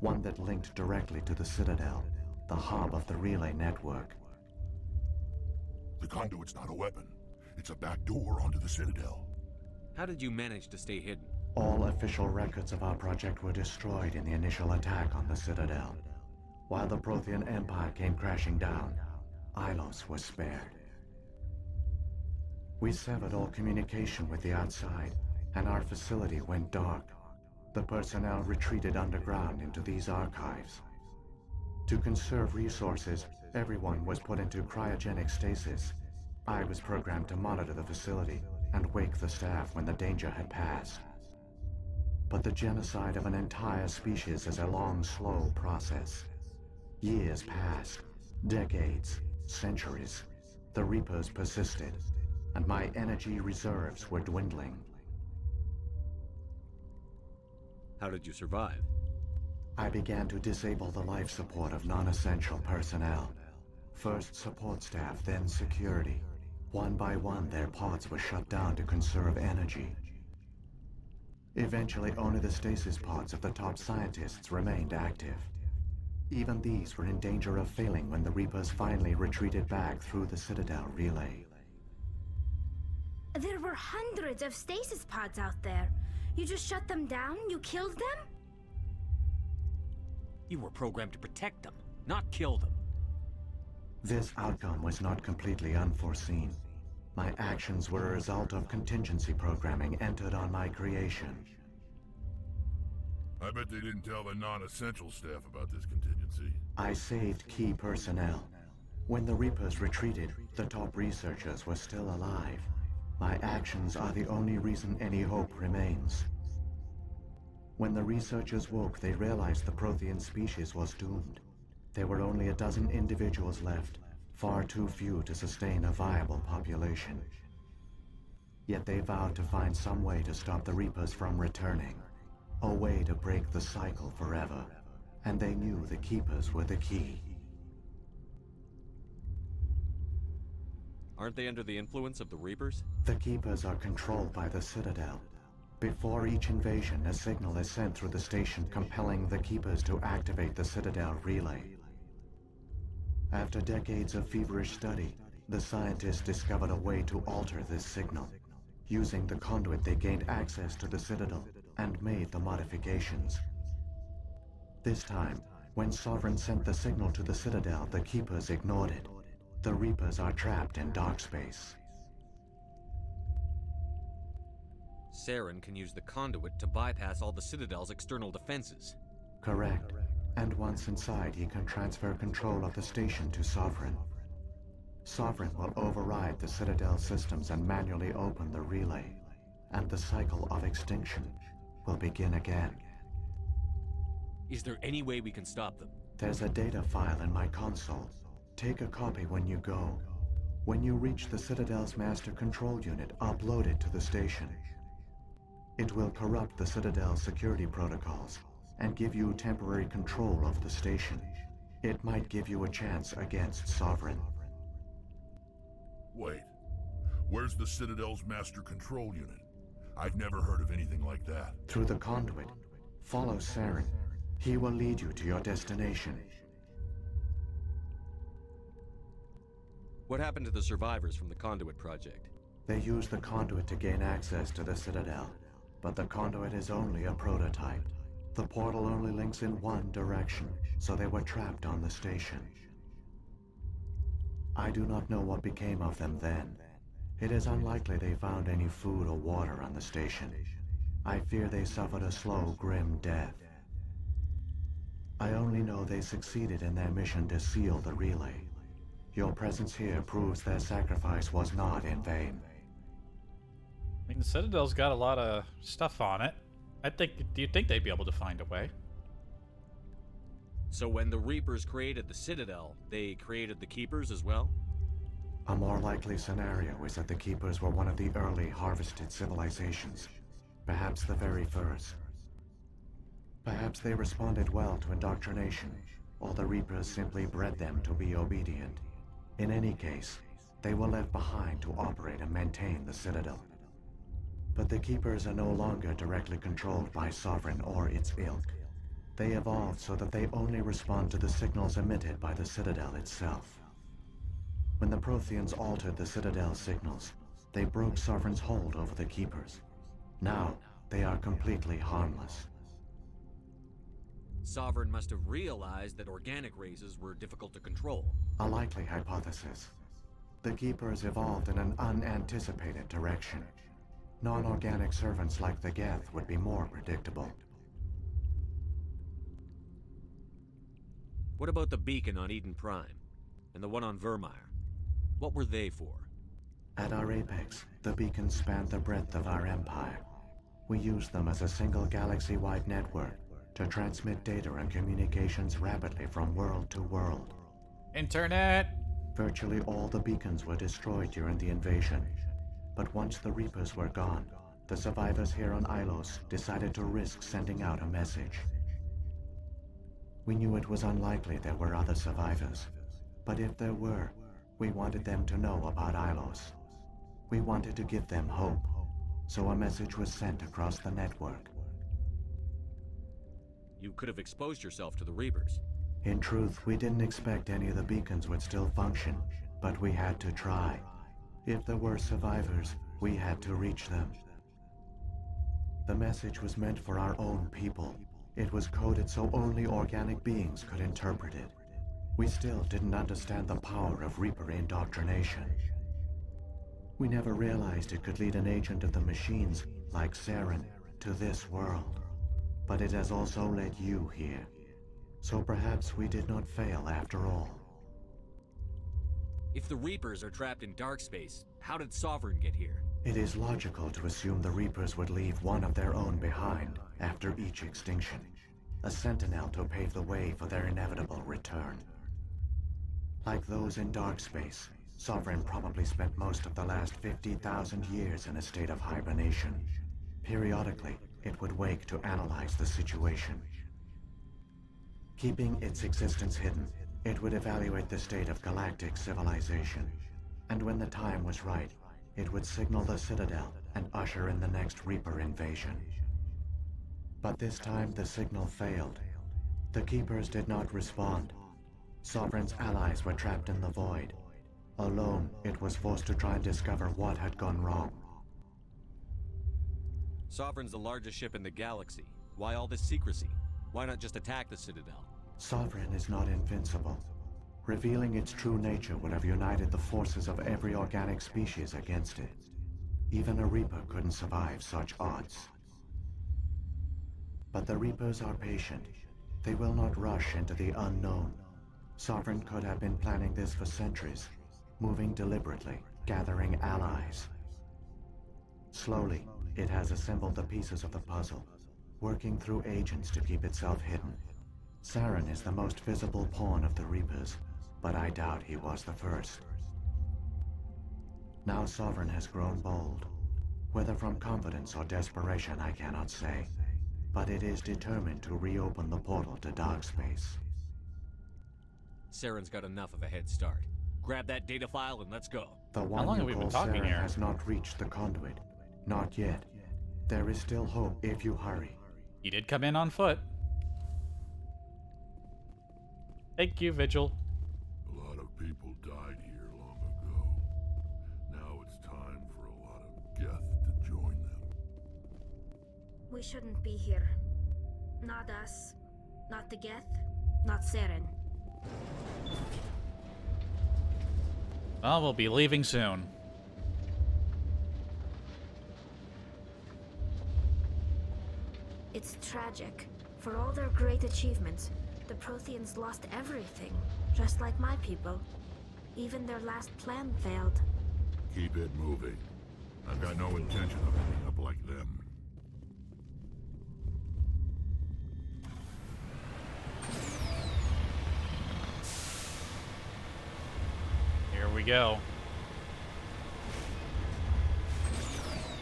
one that linked directly to the Citadel, the hub of the relay network. The conduit's not a weapon. It's a back door onto the Citadel. How did you manage to stay hidden? All official records of our project were destroyed in the initial attack on the Citadel. While the Prothean Empire came crashing down, Ilos was spared. We severed all communication with the outside, and our facility went dark. The personnel retreated underground into these archives. To conserve resources, everyone was put into cryogenic stasis. I was programmed to monitor the facility and wake the staff when the danger had passed. But the genocide of an entire species is a long, slow process. Years passed, decades, centuries. The Reapers persisted, and my energy reserves were dwindling. How did you survive? I began to disable the life support of non-essential personnel. First support staff, then security. One by one, their pods were shut down to conserve energy. Eventually, only the stasis pods of the top scientists remained active. Even these were in danger of failing when the Reapers finally retreated back through the Citadel relay. There were hundreds of stasis pods out there. You just shut them down? You killed them? You were programmed to protect them, not kill them. This outcome was not completely unforeseen. My actions were a result of contingency programming entered on my creation. I bet they didn't tell the non-essential staff about this contingency. I saved key personnel. When the Reapers retreated, the top researchers were still alive. My actions are the only reason any hope remains. When the researchers woke, they realized the Prothean species was doomed. There were only a dozen individuals left, far too few to sustain a viable population. Yet they vowed to find some way to stop the Reapers from returning. A way to break the cycle forever. And they knew the Keepers were the key. Aren't they under the influence of the Reapers? The Keepers are controlled by the Citadel. Before each invasion, a signal is sent through the station compelling the Keepers to activate the Citadel relay. After decades of feverish study, the scientists discovered a way to alter this signal. Using the conduit, they gained access to the Citadel and made the modifications. This time, when Sovereign sent the signal to the Citadel, the Keepers ignored it. The Reapers are trapped in dark space. Saren can use the conduit to bypass all the Citadel's external defenses. Correct. And once inside, he can transfer control of the station to Sovereign. Sovereign will override the Citadel systems and manually open the relay. And the cycle of extinction will begin again. Is there any way we can stop them? There's a data file in my console. Take a copy when you go. When you reach the Citadel's master control unit, upload it to the station. It will corrupt the Citadel's security protocols and give you temporary control of the station. It might give you a chance against Sovereign. Wait, where's the Citadel's master control unit? I've never heard of anything like that. Through the conduit. Follow Saren. He will lead you to your destination. What happened to the survivors from the Conduit project? They used the conduit to gain access to the Citadel. But the conduit is only a prototype. The portal only links in one direction, so they were trapped on the station. I do not know what became of them then. It is unlikely they found any food or water on the station. I fear they suffered a slow, grim death. I only know they succeeded in their mission to seal the relay. Your presence here proves their sacrifice was not in vain. I mean, the Citadel's got a lot of stuff on it. Do you think they'd be able to find a way? So when the Reapers created the Citadel, they created the Keepers as well? A more likely scenario is that the Keepers were one of the early harvested civilizations. Perhaps the very first. Perhaps they responded well to indoctrination, or the Reapers simply bred them to be obedient. In any case, they were left behind to operate and maintain the Citadel. But the Keepers are no longer directly controlled by Sovereign or its ilk. They evolved so that they only respond to the signals emitted by the Citadel itself. When the Protheans altered the Citadel's signals, they broke Sovereign's hold over the Keepers. Now, they are completely harmless. Sovereign must have realized that organic races were difficult to control. A likely hypothesis. The Keepers evolved in an unanticipated direction. Non-organic servants like the Geth would be more predictable. What about the beacon on Eden Prime? And the one on Vermeer? What were they for? At our apex, the beacons spanned the breadth of our empire. We used them as a single galaxy-wide network to transmit data and communications rapidly from world to world. Internet! Virtually all the beacons were destroyed during the invasion. But once the Reapers were gone, the survivors here on Ilos decided to risk sending out a message. We knew it was unlikely there were other survivors, but if there were, we wanted them to know about Ilos. We wanted to give them hope, so a message was sent across the network. You could have exposed yourself to the Reapers. In truth, we didn't expect any of the beacons would still function, but we had to try. If there were survivors, we had to reach them. The message was meant for our own people. It was coded so only organic beings could interpret it. We still didn't understand the power of Reaper indoctrination. We never realized it could lead an agent of the machines, like Saren, to this world. But it has also led you here. So perhaps we did not fail after all. If the Reapers are trapped in dark space, how did Sovereign get here? It is logical to assume the Reapers would leave one of their own behind after each extinction. A sentinel to pave the way for their inevitable return. Like those in dark space, Sovereign probably spent most of the last 50,000 years in a state of hibernation. Periodically, it would wake to analyze the situation. Keeping its existence hidden, it would evaluate the state of galactic civilization. And when the time was right, it would signal the Citadel and usher in the next Reaper invasion. But this time the signal failed. The Keepers did not respond. Sovereign's allies were trapped in the void. Alone, it was forced to try and discover what had gone wrong. Sovereign's the largest ship in the galaxy. Why all this secrecy? Why not just attack the Citadel? Sovereign is not invincible. Revealing its true nature would have united the forces of every organic species against it. Even a Reaper couldn't survive such odds. But the Reapers are patient. They will not rush into the unknown. Sovereign could have been planning this for centuries, moving deliberately, gathering allies. Slowly, it has assembled the pieces of the puzzle, working through agents to keep itself hidden. Saren is the most visible pawn of the Reapers, but I doubt he was the first. Now Sovereign has grown bold. Whether from confidence or desperation, I cannot say. But it is determined to reopen the portal to dark space. Saren's got enough of a head start. Grab that data file and let's go. The one you call Saren has not reached the conduit. Not yet. There is still hope if you hurry. He did come in on foot. Thank you, Vigil. A lot of people died here long ago. Now it's time for a lot of Geth to join them. We shouldn't be here. Not us. Not the Geth. Not Saren. Well, we'll be leaving soon. It's tragic. For all their great achievements, the Protheans lost everything, just like my people. Even their last plan failed. Keep it moving. I've got no intention of ending up like them. Here we go.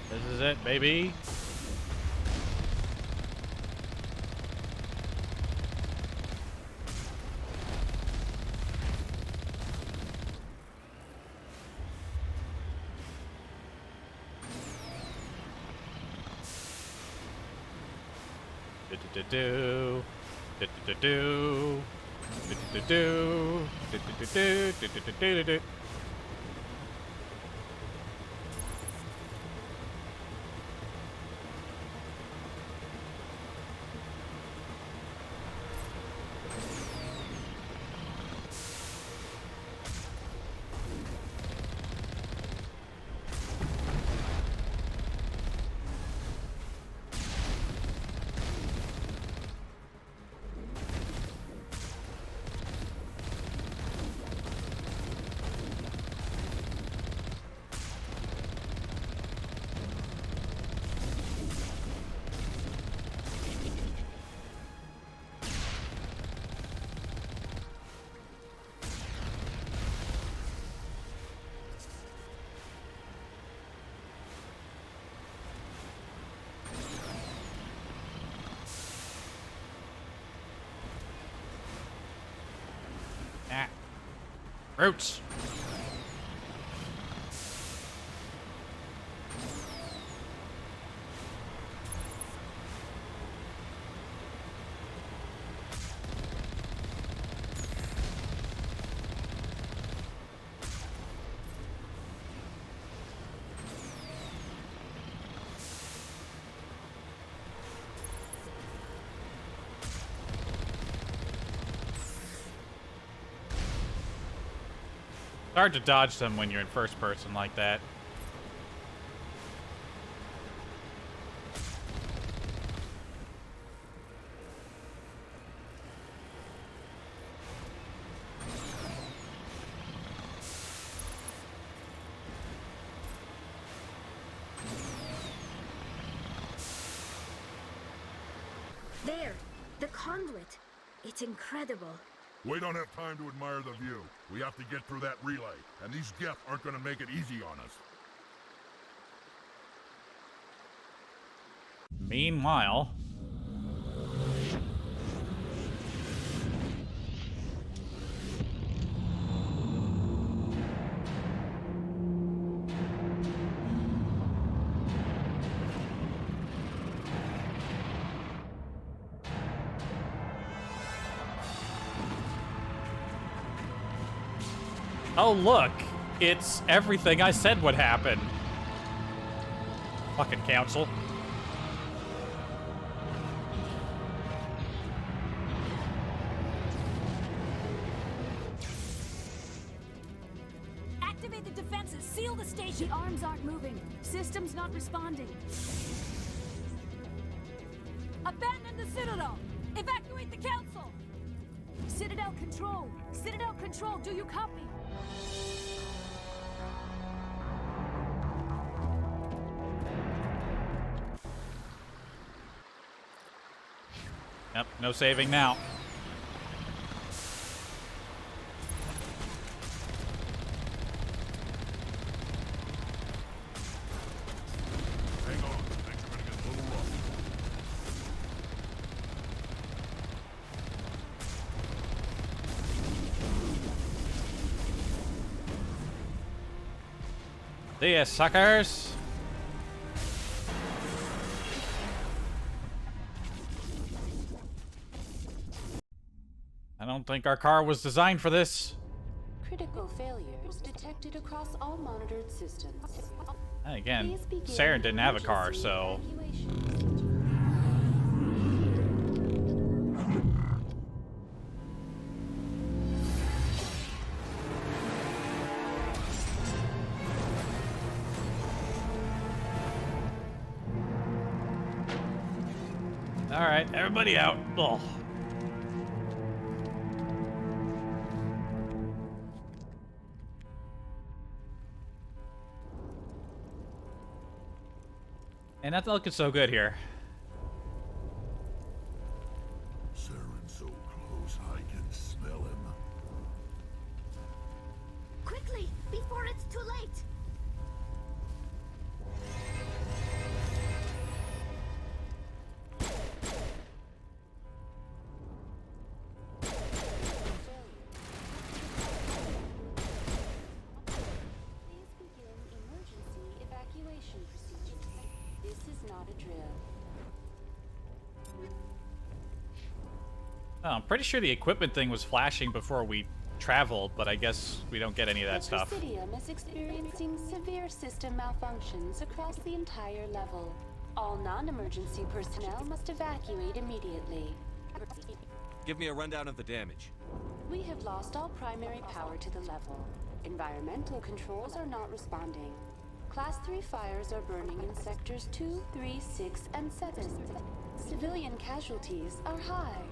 This is it, baby. Do do do do do do do do. Roots. hard to dodge them when you're in first person like that. There, the conduit. It's incredible. We don't have time to admire the view. We have to get through that relay, and these Geth aren't gonna make it easy on us. Meanwhile... Oh, look! It's everything I said would happen. Fucking council. Activate the defenses. Seal the station. The arms aren't moving. Systems not responding. Abandon the Citadel. Evacuate the Council. Citadel Control. Citadel Control, do you copy? Yep, no saving now. Hang on, things are gonna get a little rough. See ya, suckers! I don't think our car was designed for this. Critical failures detected across all monitored systems. And again, Please begin Saren didn't have a car, emergency so... Alright, everybody out. Ugh. And that's looking so good here. Saren's so close, I can smell him. Quickly, before it's too late! Please begin emergency evacuation procedures. This is not a drill. Oh, I'm pretty sure the equipment thing was flashing before we traveled, but I guess we don't get any of that The stuff. Presidium is experiencing severe system malfunctions across the entire level. All non-emergency personnel must evacuate immediately. Give me a rundown of the damage. We have lost all primary power to the level. Environmental controls are not responding. Class 3 fires are burning in sectors 2, 3, 6, and 7. Civilian casualties are high.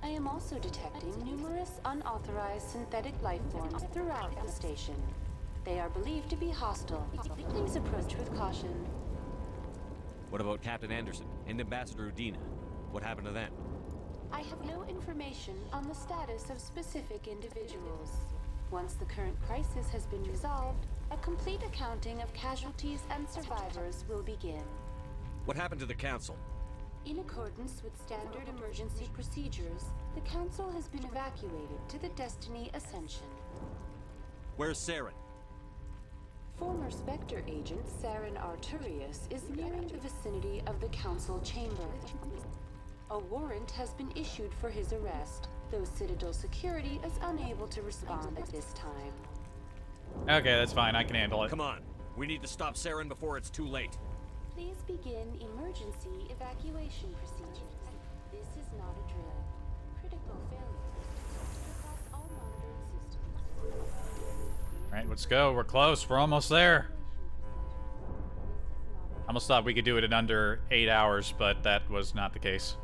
I am also detecting numerous unauthorized synthetic life forms throughout the station. They are believed to be hostile. Please approach with caution. What about Captain Anderson and Ambassador Udina? What happened to them? I have no information on the status of specific individuals. Once the current crisis has been resolved, a complete accounting of casualties and survivors will begin. What happened to the Council? In accordance with standard emergency procedures, the Council has been evacuated to the Destiny Ascension. Where's Saren? Former Spectre agent Saren Arturius is nearing the vicinity of the Council chamber. A warrant has been issued for his arrest, though Citadel security is unable to respond at this time. Okay, that's fine. I can handle it. Come on. We need to stop Saren before it's too late. Please begin emergency evacuation procedures. This is not a drill. Critical failure across all monitored systems. Alright, let's go. We're close. We're almost there. I almost thought we could do it in under 8 hours, but that was not the case.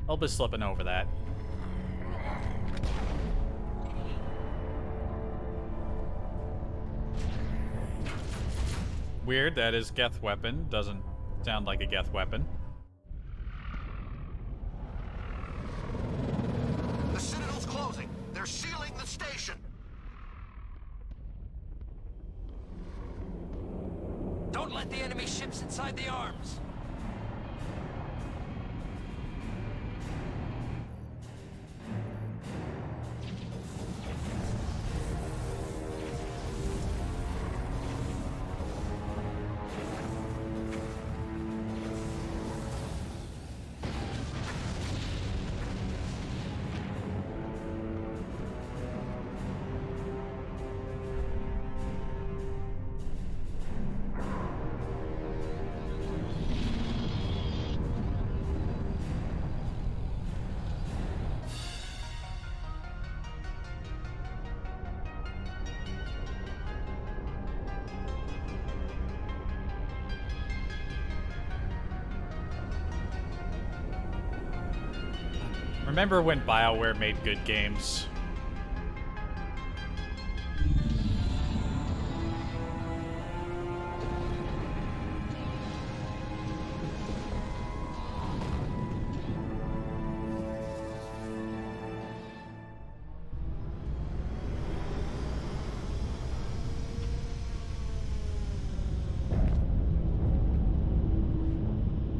I'll be slipping over that. Weird, that is Geth weapon. Doesn't sound like a Geth weapon. The Citadel's closing. They're sealing the station. Don't let the enemy ships inside the arms. Remember when BioWare made good games?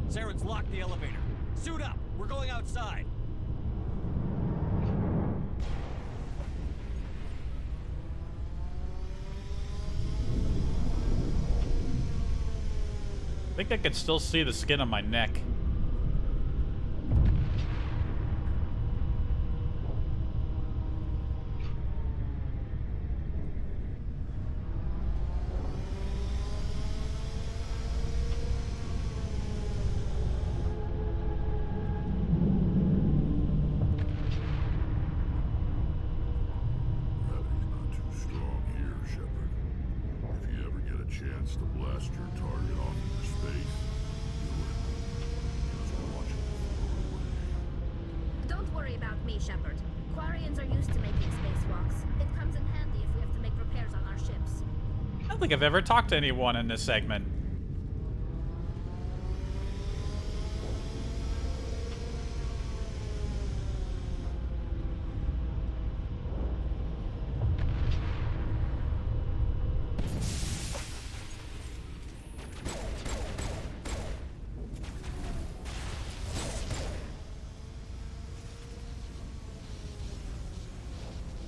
Saren's locked the elevator. Suit up. We're going outside. I think I can still see the skin on my neck. Chance to blast your target off into space, do it. Just watch it. Don't worry about me, Shepard. Quarians are used to making spacewalks. It comes in handy if we have to make repairs on our ships. I don't think I've ever talked to anyone in this segment.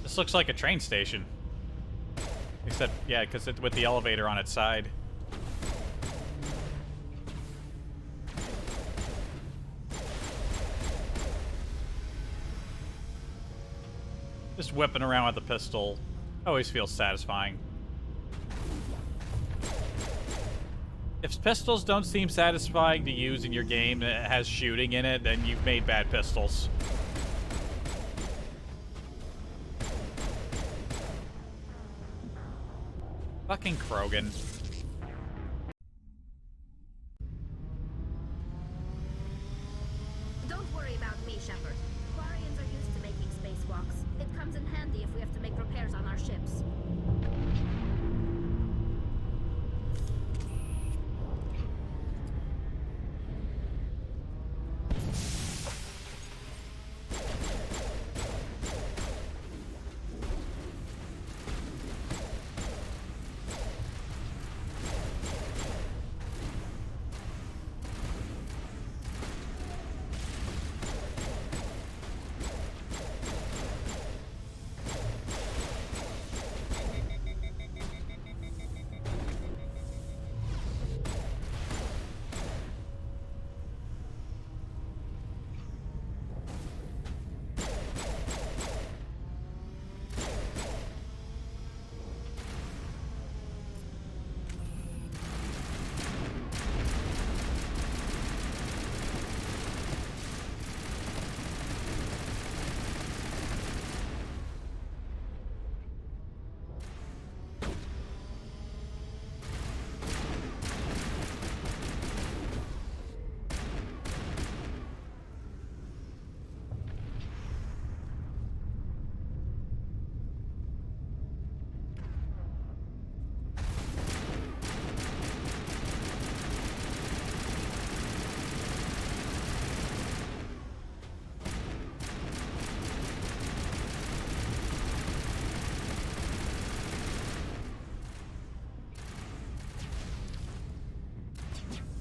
This looks like a train station. Except, yeah, because it's with the elevator on its side. Just whipping around with a pistol always feels satisfying. If pistols don't seem satisfying to use in your game that has shooting in it, then you've made bad pistols. Fucking Krogan. Don't worry about me, Shepard. Quarians are used to making spacewalks. It comes in handy if we have to make repairs on our ships.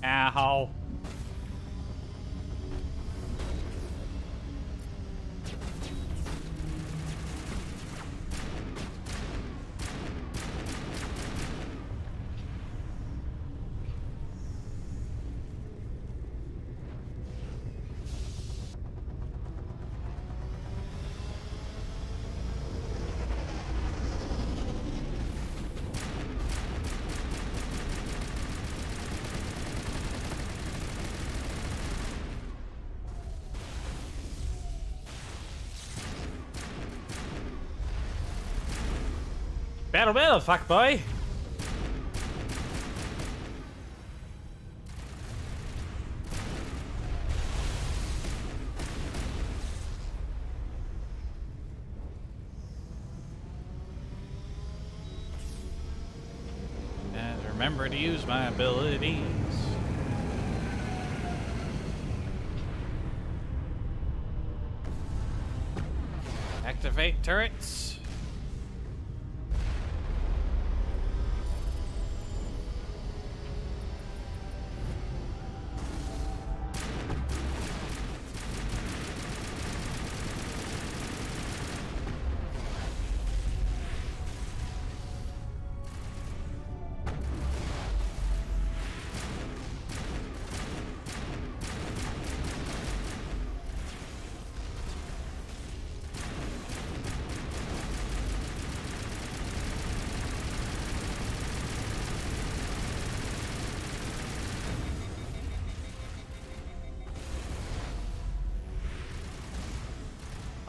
Ow. Battle, fuck boy. And remember to use my abilities. Activate turrets.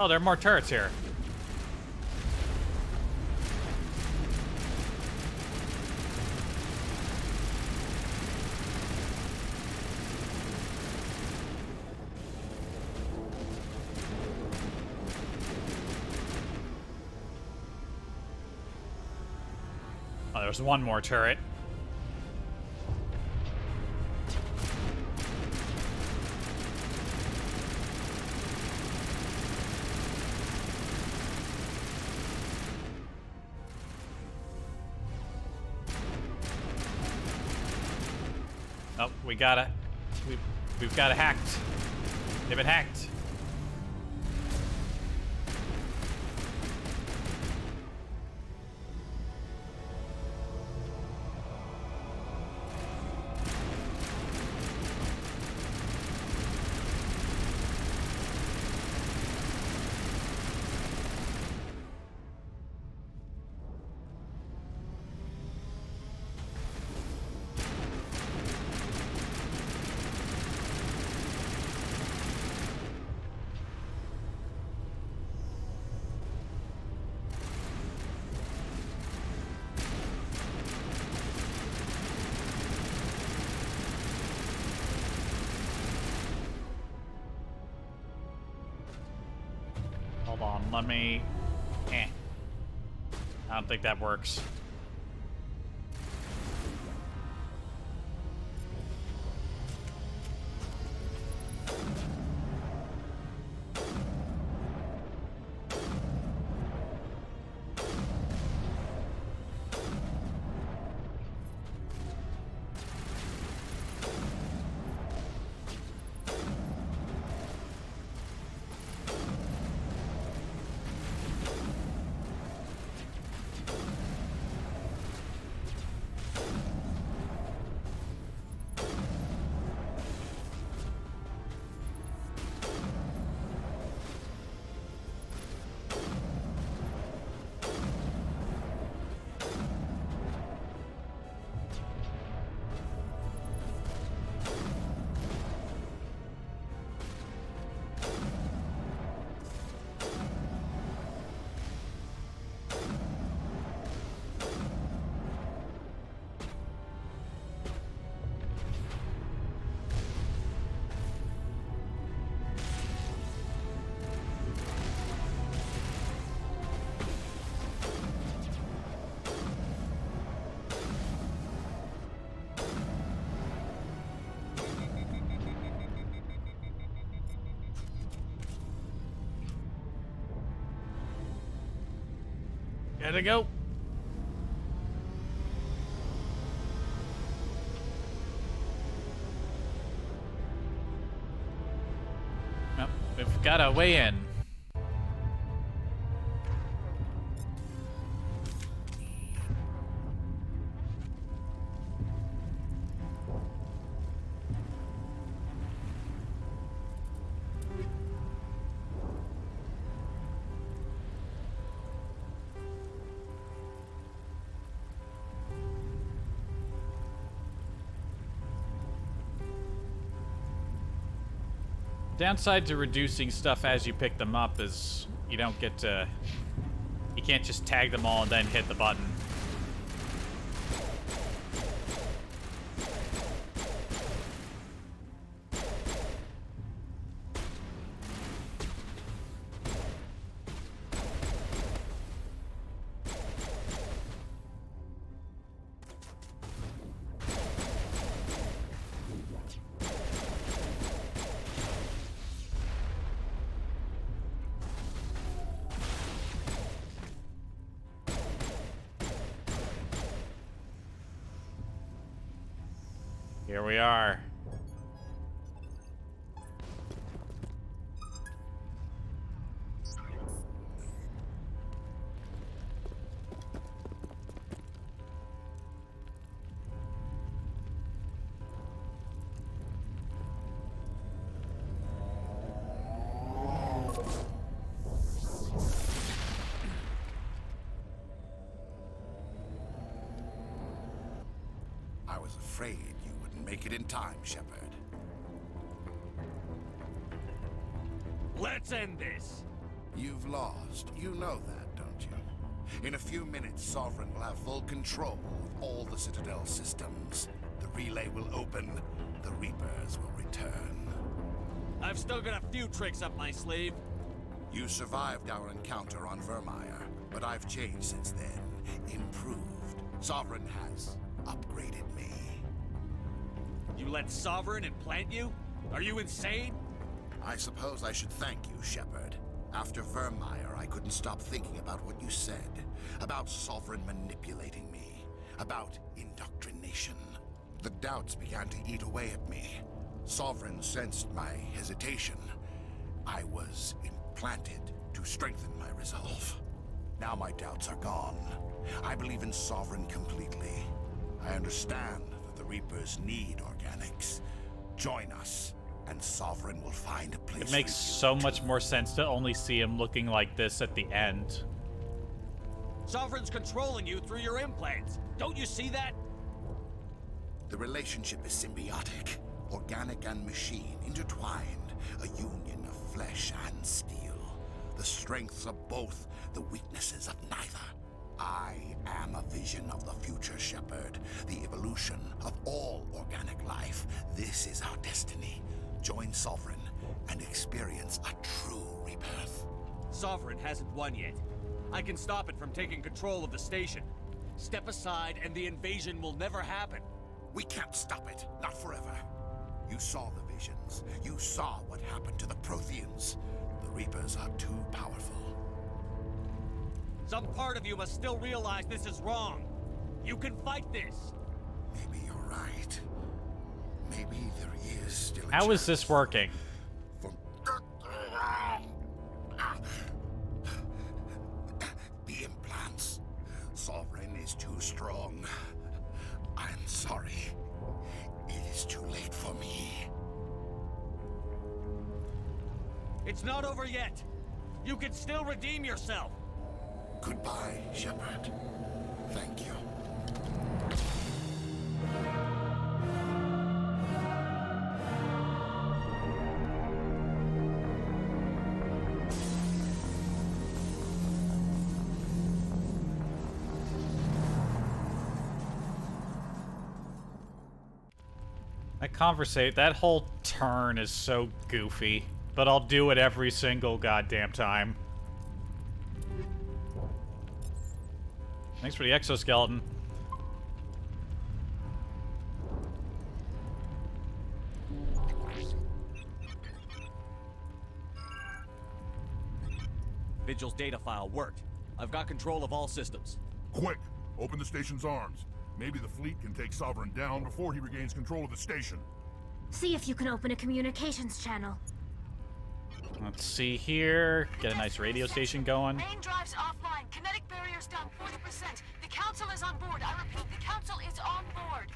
Oh, there are more turrets here. Oh, there's one more turret. Oh, we've got it hacked. They've been hacked. Hold on, let me... I don't think that works. Gotta go. Gotta weigh in. Downside to reducing stuff as you pick them up is you don't get to... You can't just tag them all and then hit the button. Here we are. I was afraid you wouldn't make it in time, Shepard. Let's end this! You've lost. You know that, don't you? In a few minutes, Sovereign will have full control of all the Citadel systems. The relay will open. The Reapers will return. I've still got a few tricks up my sleeve. You survived our encounter on Vermeer, but I've changed since then. Improved. Sovereign has upgraded me. You let Sovereign implant you? Are you insane? I suppose I should thank you, Shepard. After Vermeer, I couldn't stop thinking about what you said. About Sovereign manipulating me. About indoctrination. The doubts began to eat away at me. Sovereign sensed my hesitation. I was implanted to strengthen my resolve. Now my doubts are gone. I believe in Sovereign completely. I understand that the Reapers need organics. Join us, and Sovereign will find a place. It makes so much more sense to only see him looking like this at the end. Sovereign's controlling you through your implants. Don't you see that? The relationship is symbiotic. Organic and machine intertwined. A union of flesh and steel. The strengths of both, the weaknesses of neither. I am a vision of the future, Shepard. The evolution of all organic life. This is our destiny. Join Sovereign and experience a true rebirth. Sovereign hasn't won yet. I can stop it from taking control of the station. Step aside and the invasion will never happen. We can't stop it. Not forever. You saw the visions. You saw what happened to the Protheans. The Reapers are too powerful. Some part of you must still realize this is wrong. You can fight this. Maybe you're right. Maybe there is still a How is this working? The implants. Sovereign is too strong. I'm sorry. It is too late for me. It's not over yet. You can still redeem yourself. Goodbye, Shepard. Thank you. That whole turn is so goofy, but I'll do it every single goddamn time. Thanks for the exoskeleton. Vigil's data file worked. I've got control of all systems. Quick! Open the station's arms. Maybe the fleet can take Sovereign down before he regains control of the station. See if you can open a communications channel. Let's see here. Get a nice radio station going. Main drive's offline. Kinetic barrier's down 40%. The council is on board. I repeat, the council is on board.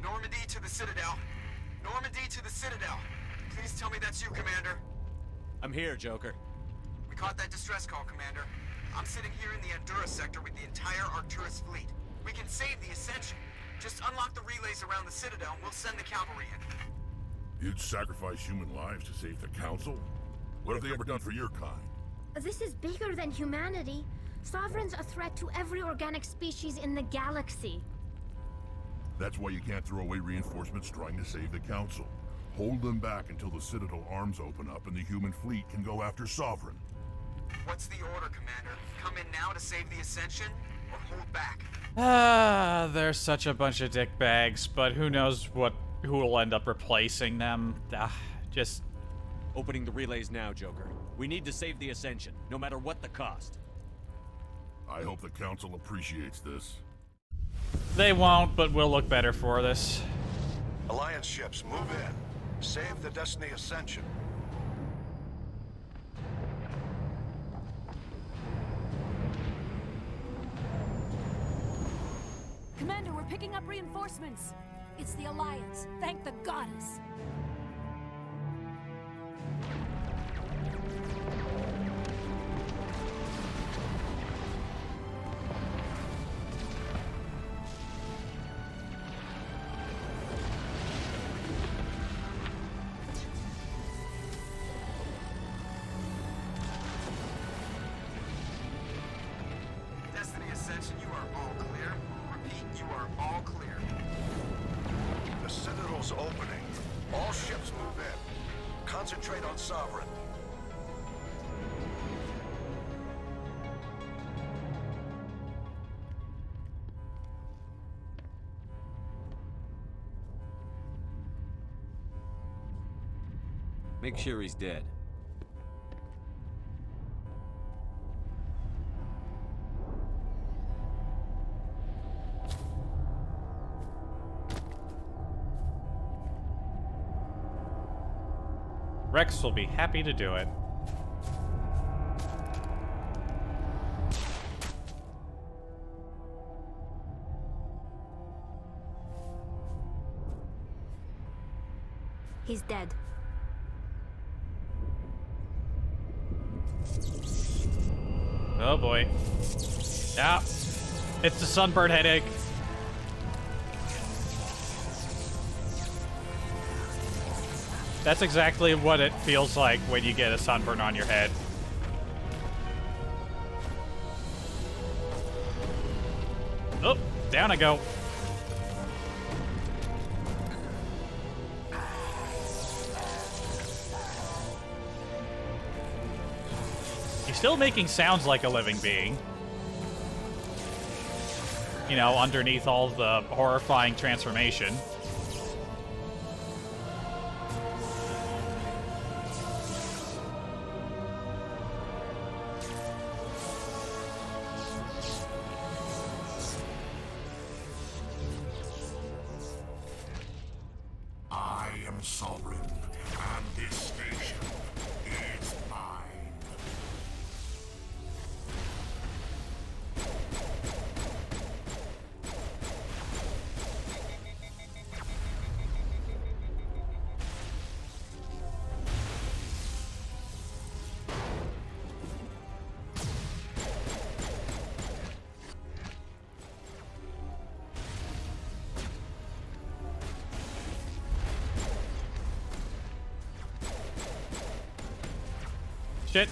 Normandy to the Citadel. Normandy to the Citadel. Please tell me that's you, Commander. I'm here, Joker. We caught that distress call, Commander. I'm sitting here in the Honduras sector with the entire Arcturus fleet. We can save the Ascension. Just unlock the relays around the Citadel and we'll send the cavalry in. You'd sacrifice human lives to save the Council? What have they ever done for your kind? This is bigger than humanity. Sovereign's a threat to every organic species in the galaxy. That's why you can't throw away reinforcements trying to save the Council. Hold them back until the Citadel arms open up and the human fleet can go after Sovereign. What's the order, Commander? Come in now to save the Ascension, or hold back? Ah, they're such a bunch of dickbags, but who knows who will end up replacing them. Just... Opening the relays now, Joker. We need to save the Ascension, no matter what the cost. I hope the Council appreciates this. They won't, but we'll look better for this. Alliance ships, move in. Save the Destiny Ascension. Commander, we're picking up reinforcements. It's the Alliance. Thank the goddess. Destiny Ascension, you are all clear. Repeat, you are all clear. The Citadel's opening. All ships move in. Concentrate on Sovereign. Make sure he's dead. Rex will be happy to do it. He's dead. Oh boy. Yeah. It's the sunburn headache. That's exactly what it feels like when you get a sunburn on your head. Oh, down I go. He's still making sounds like a living being. You know, underneath all the horrifying transformation. I am sovereign, and this station is mine. Shit.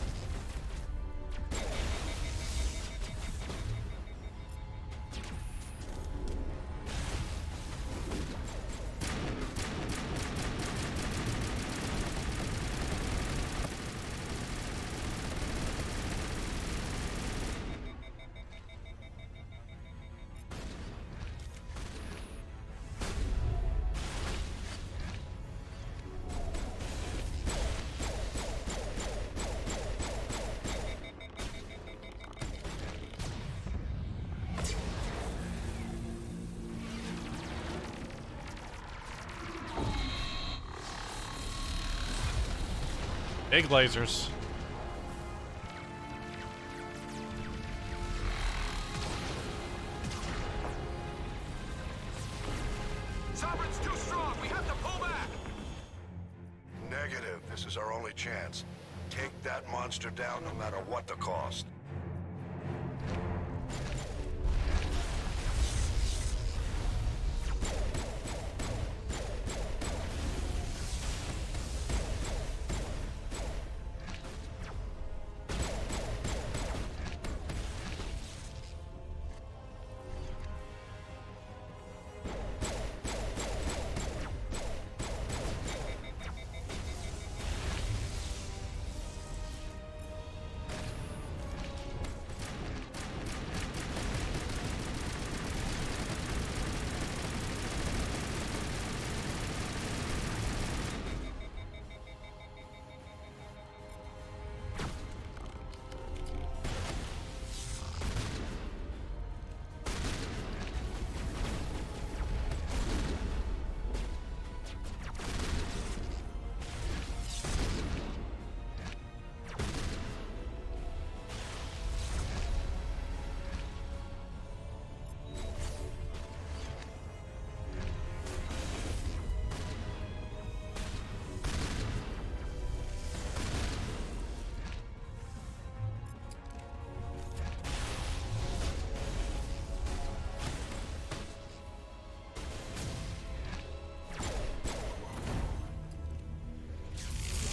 Big lasers. Sovereign's too strong. We have to pull back. Negative. This is our only chance. Take that monster down no matter what the cost.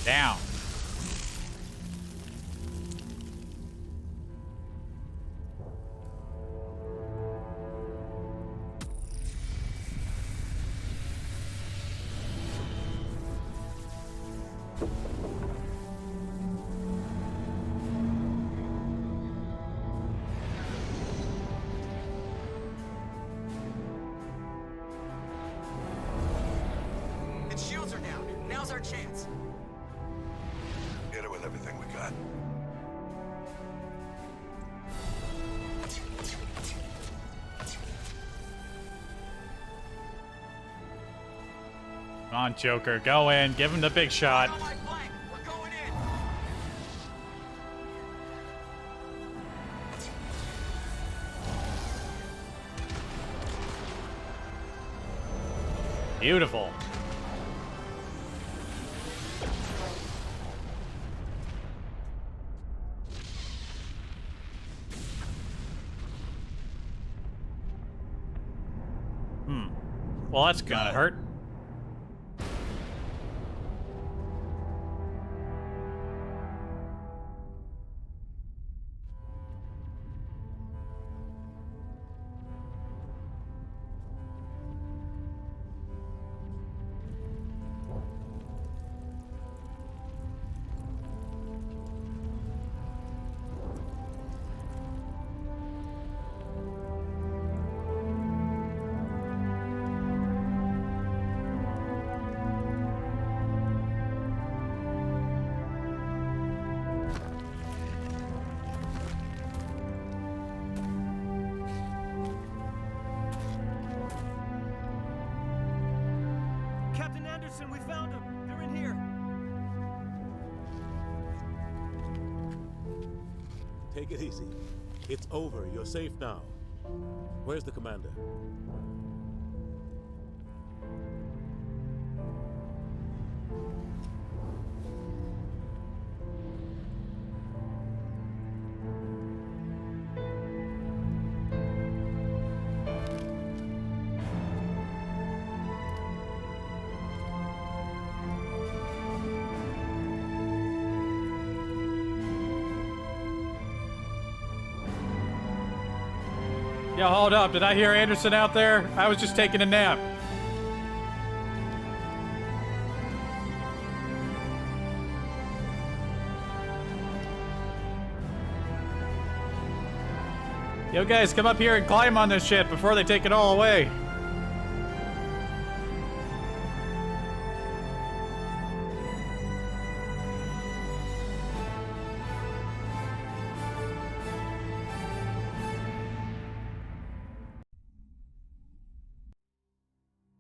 Down. Its shields are down. Now's our chance. Hit it with everything we got. Come on, Joker. Go in. Give him the big shot. Beautiful. Well, that's gonna hurt. Captain Anderson, we found them. They're in here. Take it easy. It's over. You're safe now. Where's the commander? Yo, hold up. Did I hear Anderson out there? I was just taking a nap. Yo, guys, come up here and climb on this shit before they take it all away.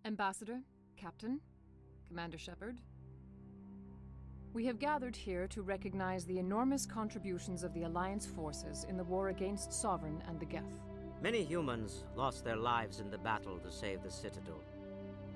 Ambassador, Captain, Commander Shepard. We have gathered here to recognize the enormous contributions of the Alliance forces in the war against Sovereign and the Geth. Many humans lost their lives in the battle to save the Citadel.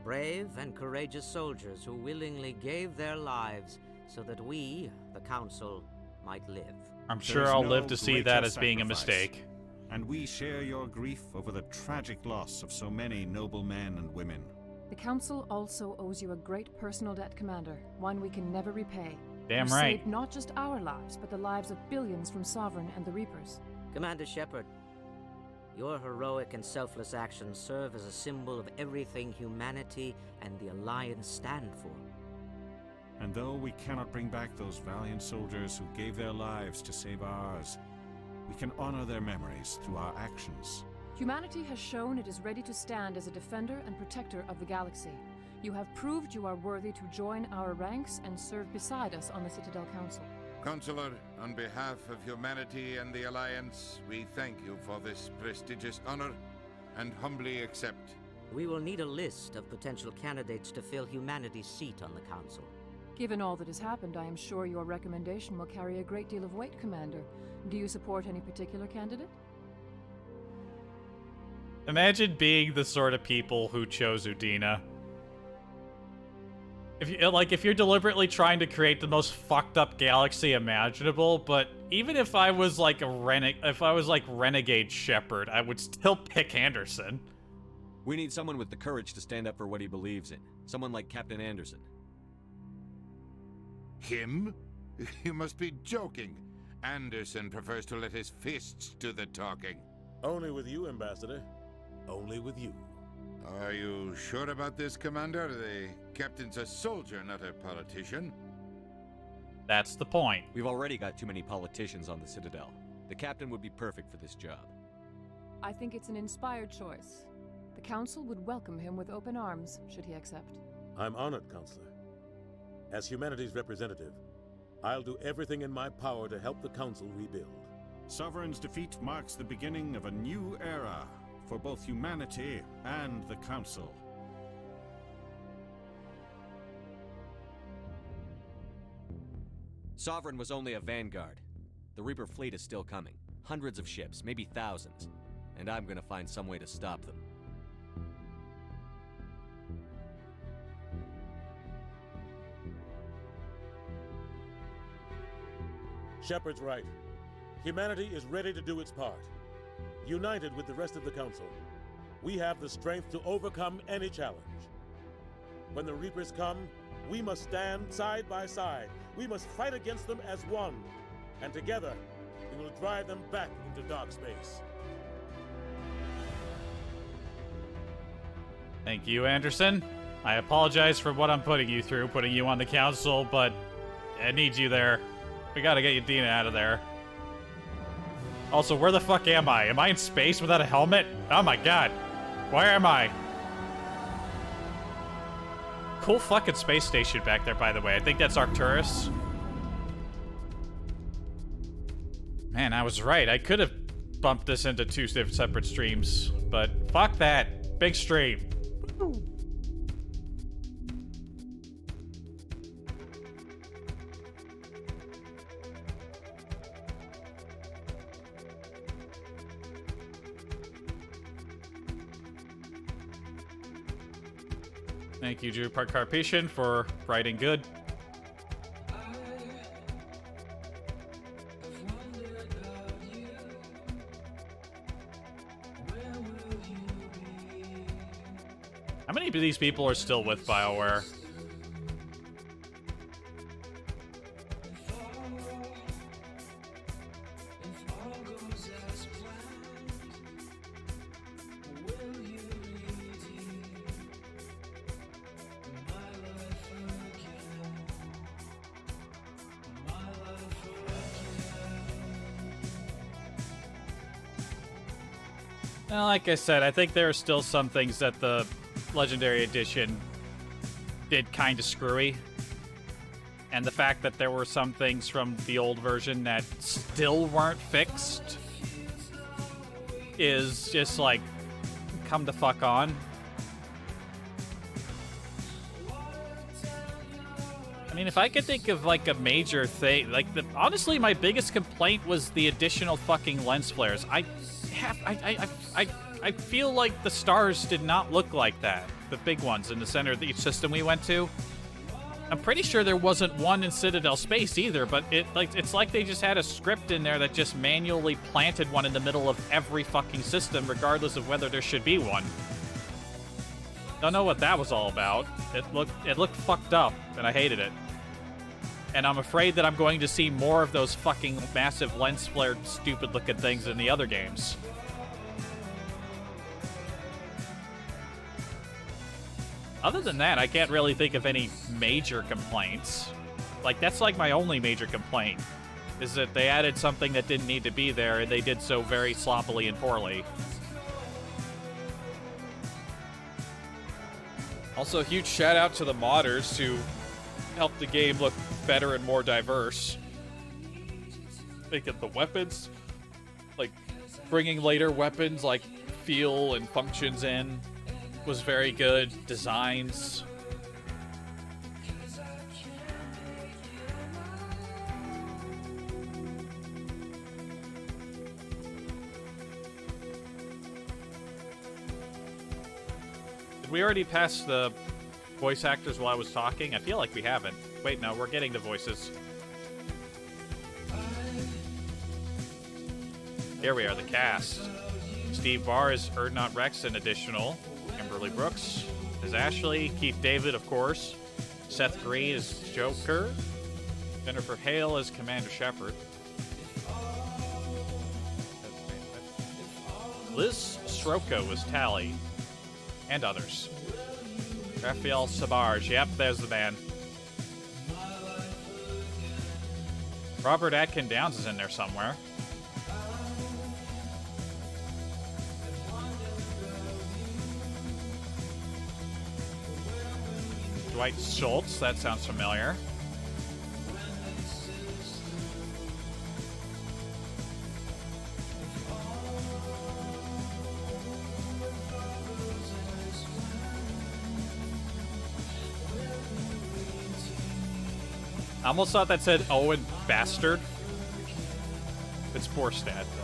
Brave and courageous soldiers who willingly gave their lives so that we, the Council, might live. I'm sure I'll live to see that as being a mistake. And we share your grief over the tragic loss of so many noble men and women. The Council also owes you a great personal debt, Commander, one we can never repay. Damn You right. saved not just our lives, but the lives of billions from Sovereign and the Reapers. Commander Shepard, your heroic and selfless actions serve as a symbol of everything humanity and the Alliance stand for. And though we cannot bring back those valiant soldiers who gave their lives to save ours, we can honor their memories through our actions. Humanity has shown it is ready to stand as a defender and protector of the galaxy. You have proved you are worthy to join our ranks and serve beside us on the Citadel Council. Counselor, on behalf of humanity and the Alliance, we thank you for this prestigious honor and humbly accept. We will need a list of potential candidates to fill humanity's seat on the Council. Given all that has happened, I am sure your recommendation will carry a great deal of weight, Commander. Do you support any particular candidate? Imagine being the sort of people who chose Udina. If you're deliberately trying to create the most fucked up galaxy imaginable, but even if I was like Renegade Shepard, I would still pick Anderson. We need someone with the courage to stand up for what he believes in. Someone like Captain Anderson. Him? You must be joking. Anderson prefers to let his fists do the talking. Only with you, Ambassador. Only with you. Are you sure about this, Commander? The captain's a soldier, not a politician. That's the point. We've already got too many politicians on the Citadel. The captain would be perfect for this job. I think it's an inspired choice. The Council would welcome him with open arms, should he accept. I'm honored, Counselor. As humanity's representative, I'll do everything in my power to help the Council rebuild. Sovereign's defeat marks the beginning of a new era for both humanity and the Council. Sovereign was only a vanguard. The Reaper fleet is still coming. Hundreds of ships, maybe thousands. And I'm gonna find some way to stop them. Shepard's right. Humanity is ready to do its part. United with the rest of the Council, we have the strength to overcome any challenge. When the Reapers come, we must stand side by side. We must fight against them as one. And together, we will drive them back into dark space. Thank you, Anderson. I apologize for what I'm putting you through, putting you on the Council, but I need you there. We gotta get Udina out of there. Also, where the fuck am I? Am I in space without a helmet? Oh my god. Where am I? Cool fucking space station back there, by the way. I think that's Arcturus. Man, I was right. I could have bumped this into two separate streams, but fuck that. Big stream. Thank you, Drew Carpatian, for writing good. How many of these people are still with BioWare? Well, like I said, I think there are still some things that the Legendary Edition did kind of screwy. And the fact that there were some things from the old version that still weren't fixed is just like, come the fuck on. I mean, if I could think of like a major thing, like honestly, my biggest complaint was the additional fucking lens flares. I feel like the stars did not look like that. The big ones in the center of each system we went to. I'm pretty sure there wasn't one in Citadel Space either, but it's like they just had a script in there that just manually planted one in the middle of every fucking system, regardless of whether there should be one. Don't know what that was all about. It looked fucked up, and I hated it. And I'm afraid that I'm going to see more of those fucking massive lens flared, stupid looking things in the other games. Other than that, I can't really think of any major complaints. Like, that's like my only major complaint, is that they added something that didn't need to be there, and they did so very sloppily and poorly. Also, a huge shout out to the modders who helped the game look better and more diverse. Making the weapons, like, bringing later weapons like feel and functions in was very good. Designs. Did we already pass the voice actors while I was talking? I feel like we haven't. Wait, no, we're getting the voices. Here we are, the cast. Steve Barr is Erdnot Rex, an additional. Kimberly Brooks is Ashley. Keith David, of course. Seth Green is Joker. Jennifer Hale is Commander Shepard. Liz Srocco is Tally. And others. Raphael Sabarge. Yep, there's the man. Robert Atkin Downs is in there somewhere. Dwight Schultz, that sounds familiar. I almost thought that said Owen Bastard. It's Borstad, though.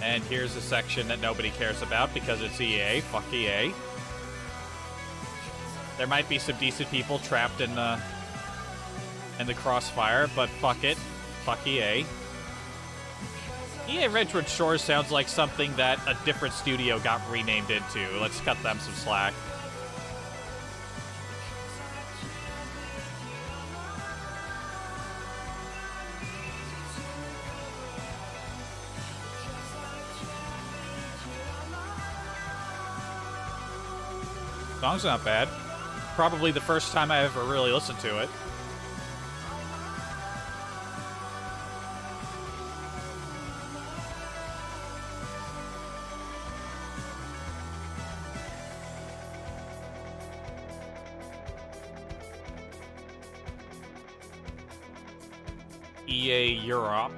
And here's a section that nobody cares about because it's EA. Fuck EA. There might be some decent people trapped in the crossfire, but fuck it. Fuck EA. EA Redwood Shores sounds like something that a different studio got renamed into. Let's cut them some slack. Song's not bad. Probably the first time I ever really listened to it. EA Europe.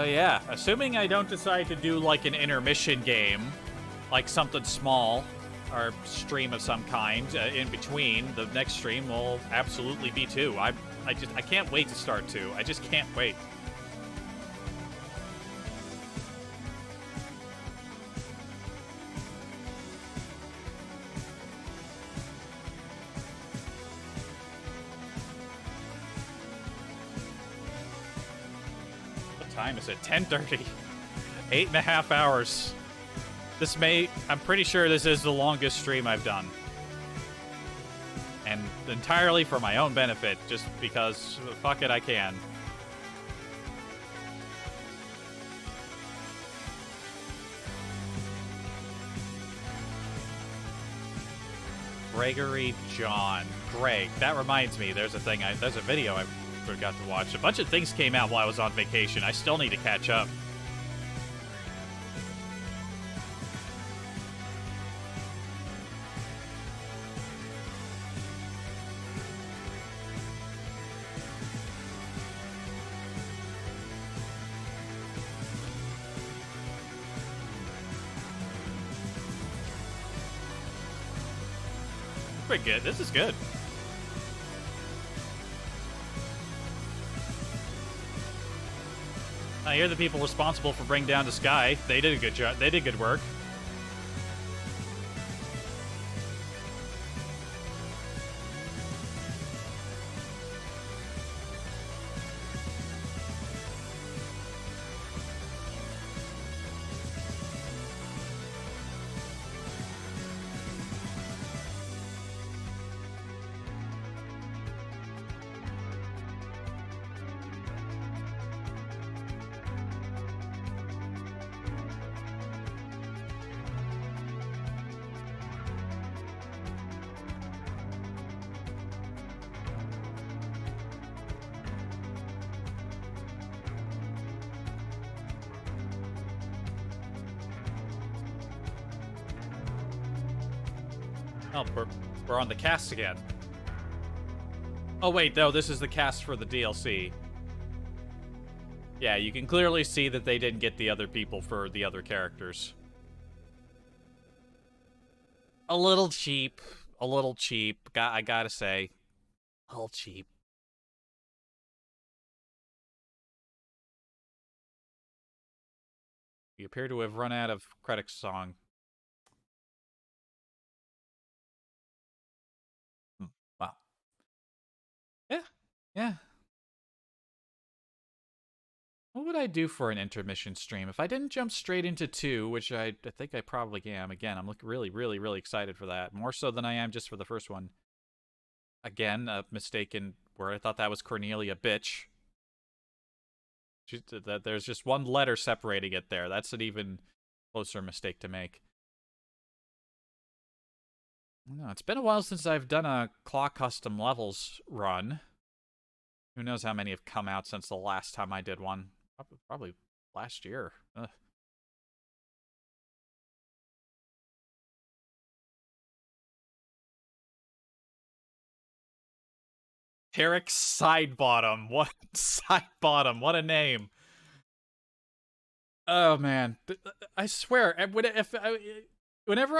Yeah, assuming I don't decide to do like an intermission game, like something small, or stream of some kind in between, the next stream will absolutely be 2. I can't wait to start 2. I just can't wait. Time is it? 10:30. 8.5 hours. I'm pretty sure this is the longest stream I've done. And entirely for my own benefit, just because, fuck it, I can. Gregory John. Greg. That reminds me, there's a video I forgot to watch. A bunch of things came out while I was on vacation. I still need to catch up. Pretty good. This is good. You're the people responsible for bringing down the sky. They did a good job. They did good work. Oh, we're on the cast again. Oh wait, no, this is the cast for the DLC. Yeah, you can clearly see that they didn't get the other people for the other characters. A little cheap. A little cheap. I gotta say. A little cheap. We appear to have run out of Credic's song. Wow. Yeah. What would I do for an intermission stream? If I didn't jump straight into 2, which I think I probably am. Again, I'm really, really, really excited for that. More so than I am just for the first one. Again, a mistaken word. I thought that was Cornelia bitch. There's just one letter separating it there. That's an even closer mistake to make. No, it's been a while since I've done a Claw Custom Levels run. Who knows how many have come out since the last time I did one. Probably last year. Ugh. Eric Sidebottom. What? Sidebottom. What a name. Oh, man. I swear, whenever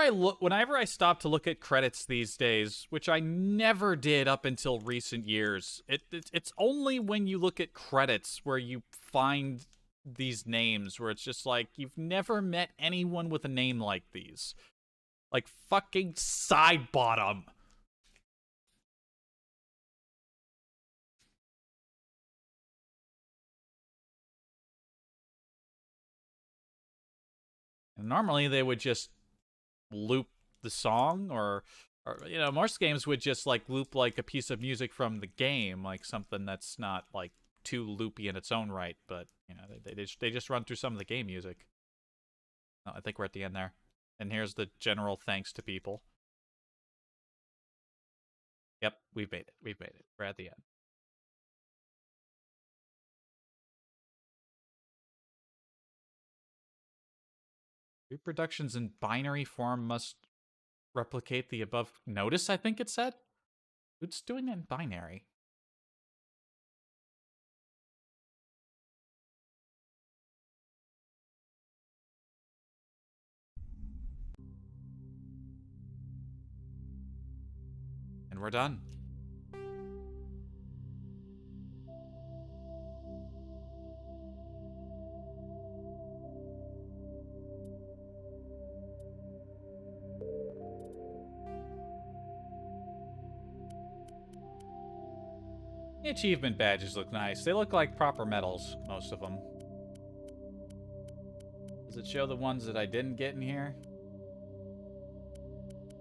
I stop to look at credits these days, which I never did up until recent years, it's only when you look at credits where you find these names where it's just like, you've never met anyone with a name like these. Like fucking Sidebottom. And normally they would just loop the song or you know, most games would just like loop like a piece of music from the game, like something that's not like too loopy in its own right, but you know, they just run through some of the game music. Oh, I think we're at the end there. And here's the general thanks to people. Yep, we've made it. We've made it. We're at the end. Reproductions in binary form must replicate the above notice, I think it said. Who's doing it in binary? And we're done. The achievement badges look nice. They look like proper medals, most of them. Does it show the ones that I didn't get in here?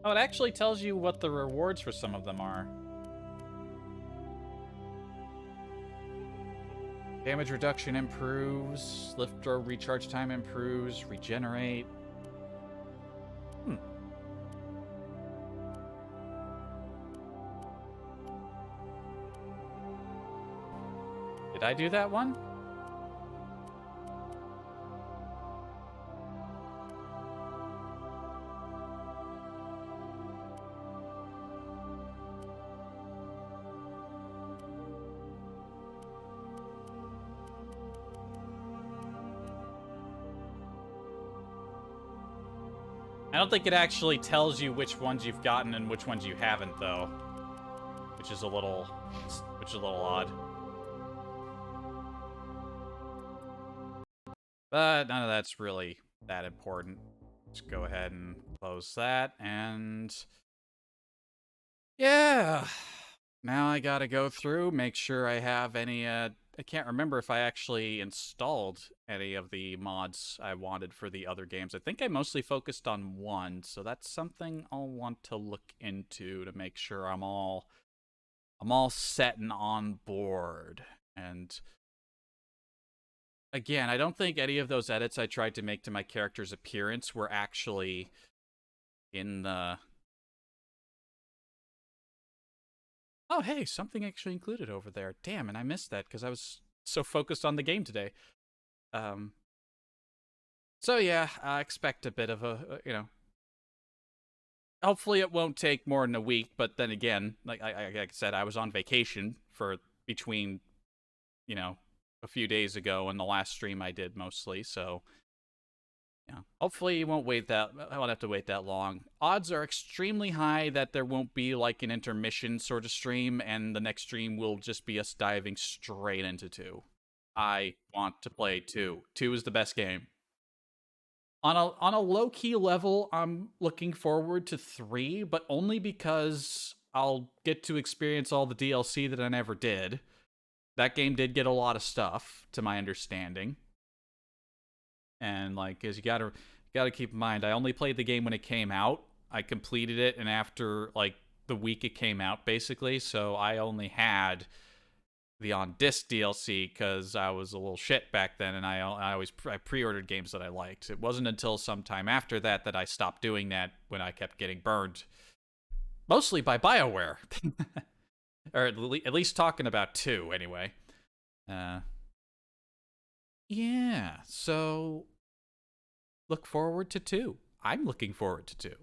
Oh, it actually tells you what the rewards for some of them are. Damage reduction improves. Lift throw recharge time improves. Regenerate. Did I do that one? I don't think it actually tells you which ones you've gotten and which ones you haven't, though. Which is a little odd. But none of that's really that important. Just go ahead and close that, and yeah. Now I gotta go through, make sure I have any, I can't remember if I actually installed any of the mods I wanted for the other games. I think I mostly focused on one, so that's something I'll want to look into to make sure I'm all set and on board. And again, I don't think any of those edits I tried to make to my character's appearance were actually in the... Oh, hey, something actually included over there. Damn, and I missed that because I was so focused on the game today. So yeah, I expect a bit of a, you know... Hopefully it won't take more than a week, but then again, like I said, I was on vacation for between, you know, a few days ago and the last stream I did mostly, so... Yeah, hopefully you won't wait that. I won't have to wait that long. Odds are extremely high that there won't be like an intermission sort of stream, and the next stream will just be us diving straight into 2. I want to play 2. 2 is the best game. On a low key level, I'm looking forward to 3, but only because I'll get to experience all the DLC that I never did. That game did get a lot of stuff, to my understanding. And like, as you gotta keep in mind, I only played the game when it came out. I completed it, and after like the week it came out, basically. So I only had the on disc DLC because I was a little shit back then, and I pre-ordered games that I liked. It wasn't until sometime after that that I stopped doing that, when I kept getting burned, mostly by BioWare, or at least talking about 2 anyway. Yeah, so look forward to 2. I'm looking forward to 2.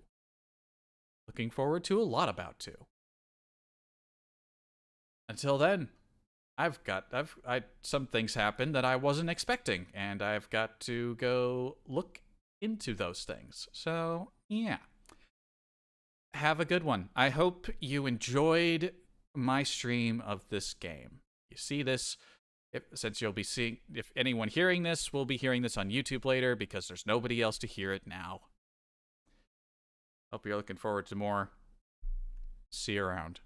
Looking forward to a lot about 2. Until then, some things happened that I wasn't expecting, and I've got to go look into those things. So, yeah. Have a good one. I hope you enjoyed my stream of this game. You see this... Since you'll be seeing, if anyone hearing this will be hearing this on YouTube later, because there's nobody else to hear it now. Hope you're looking forward to more. See you around.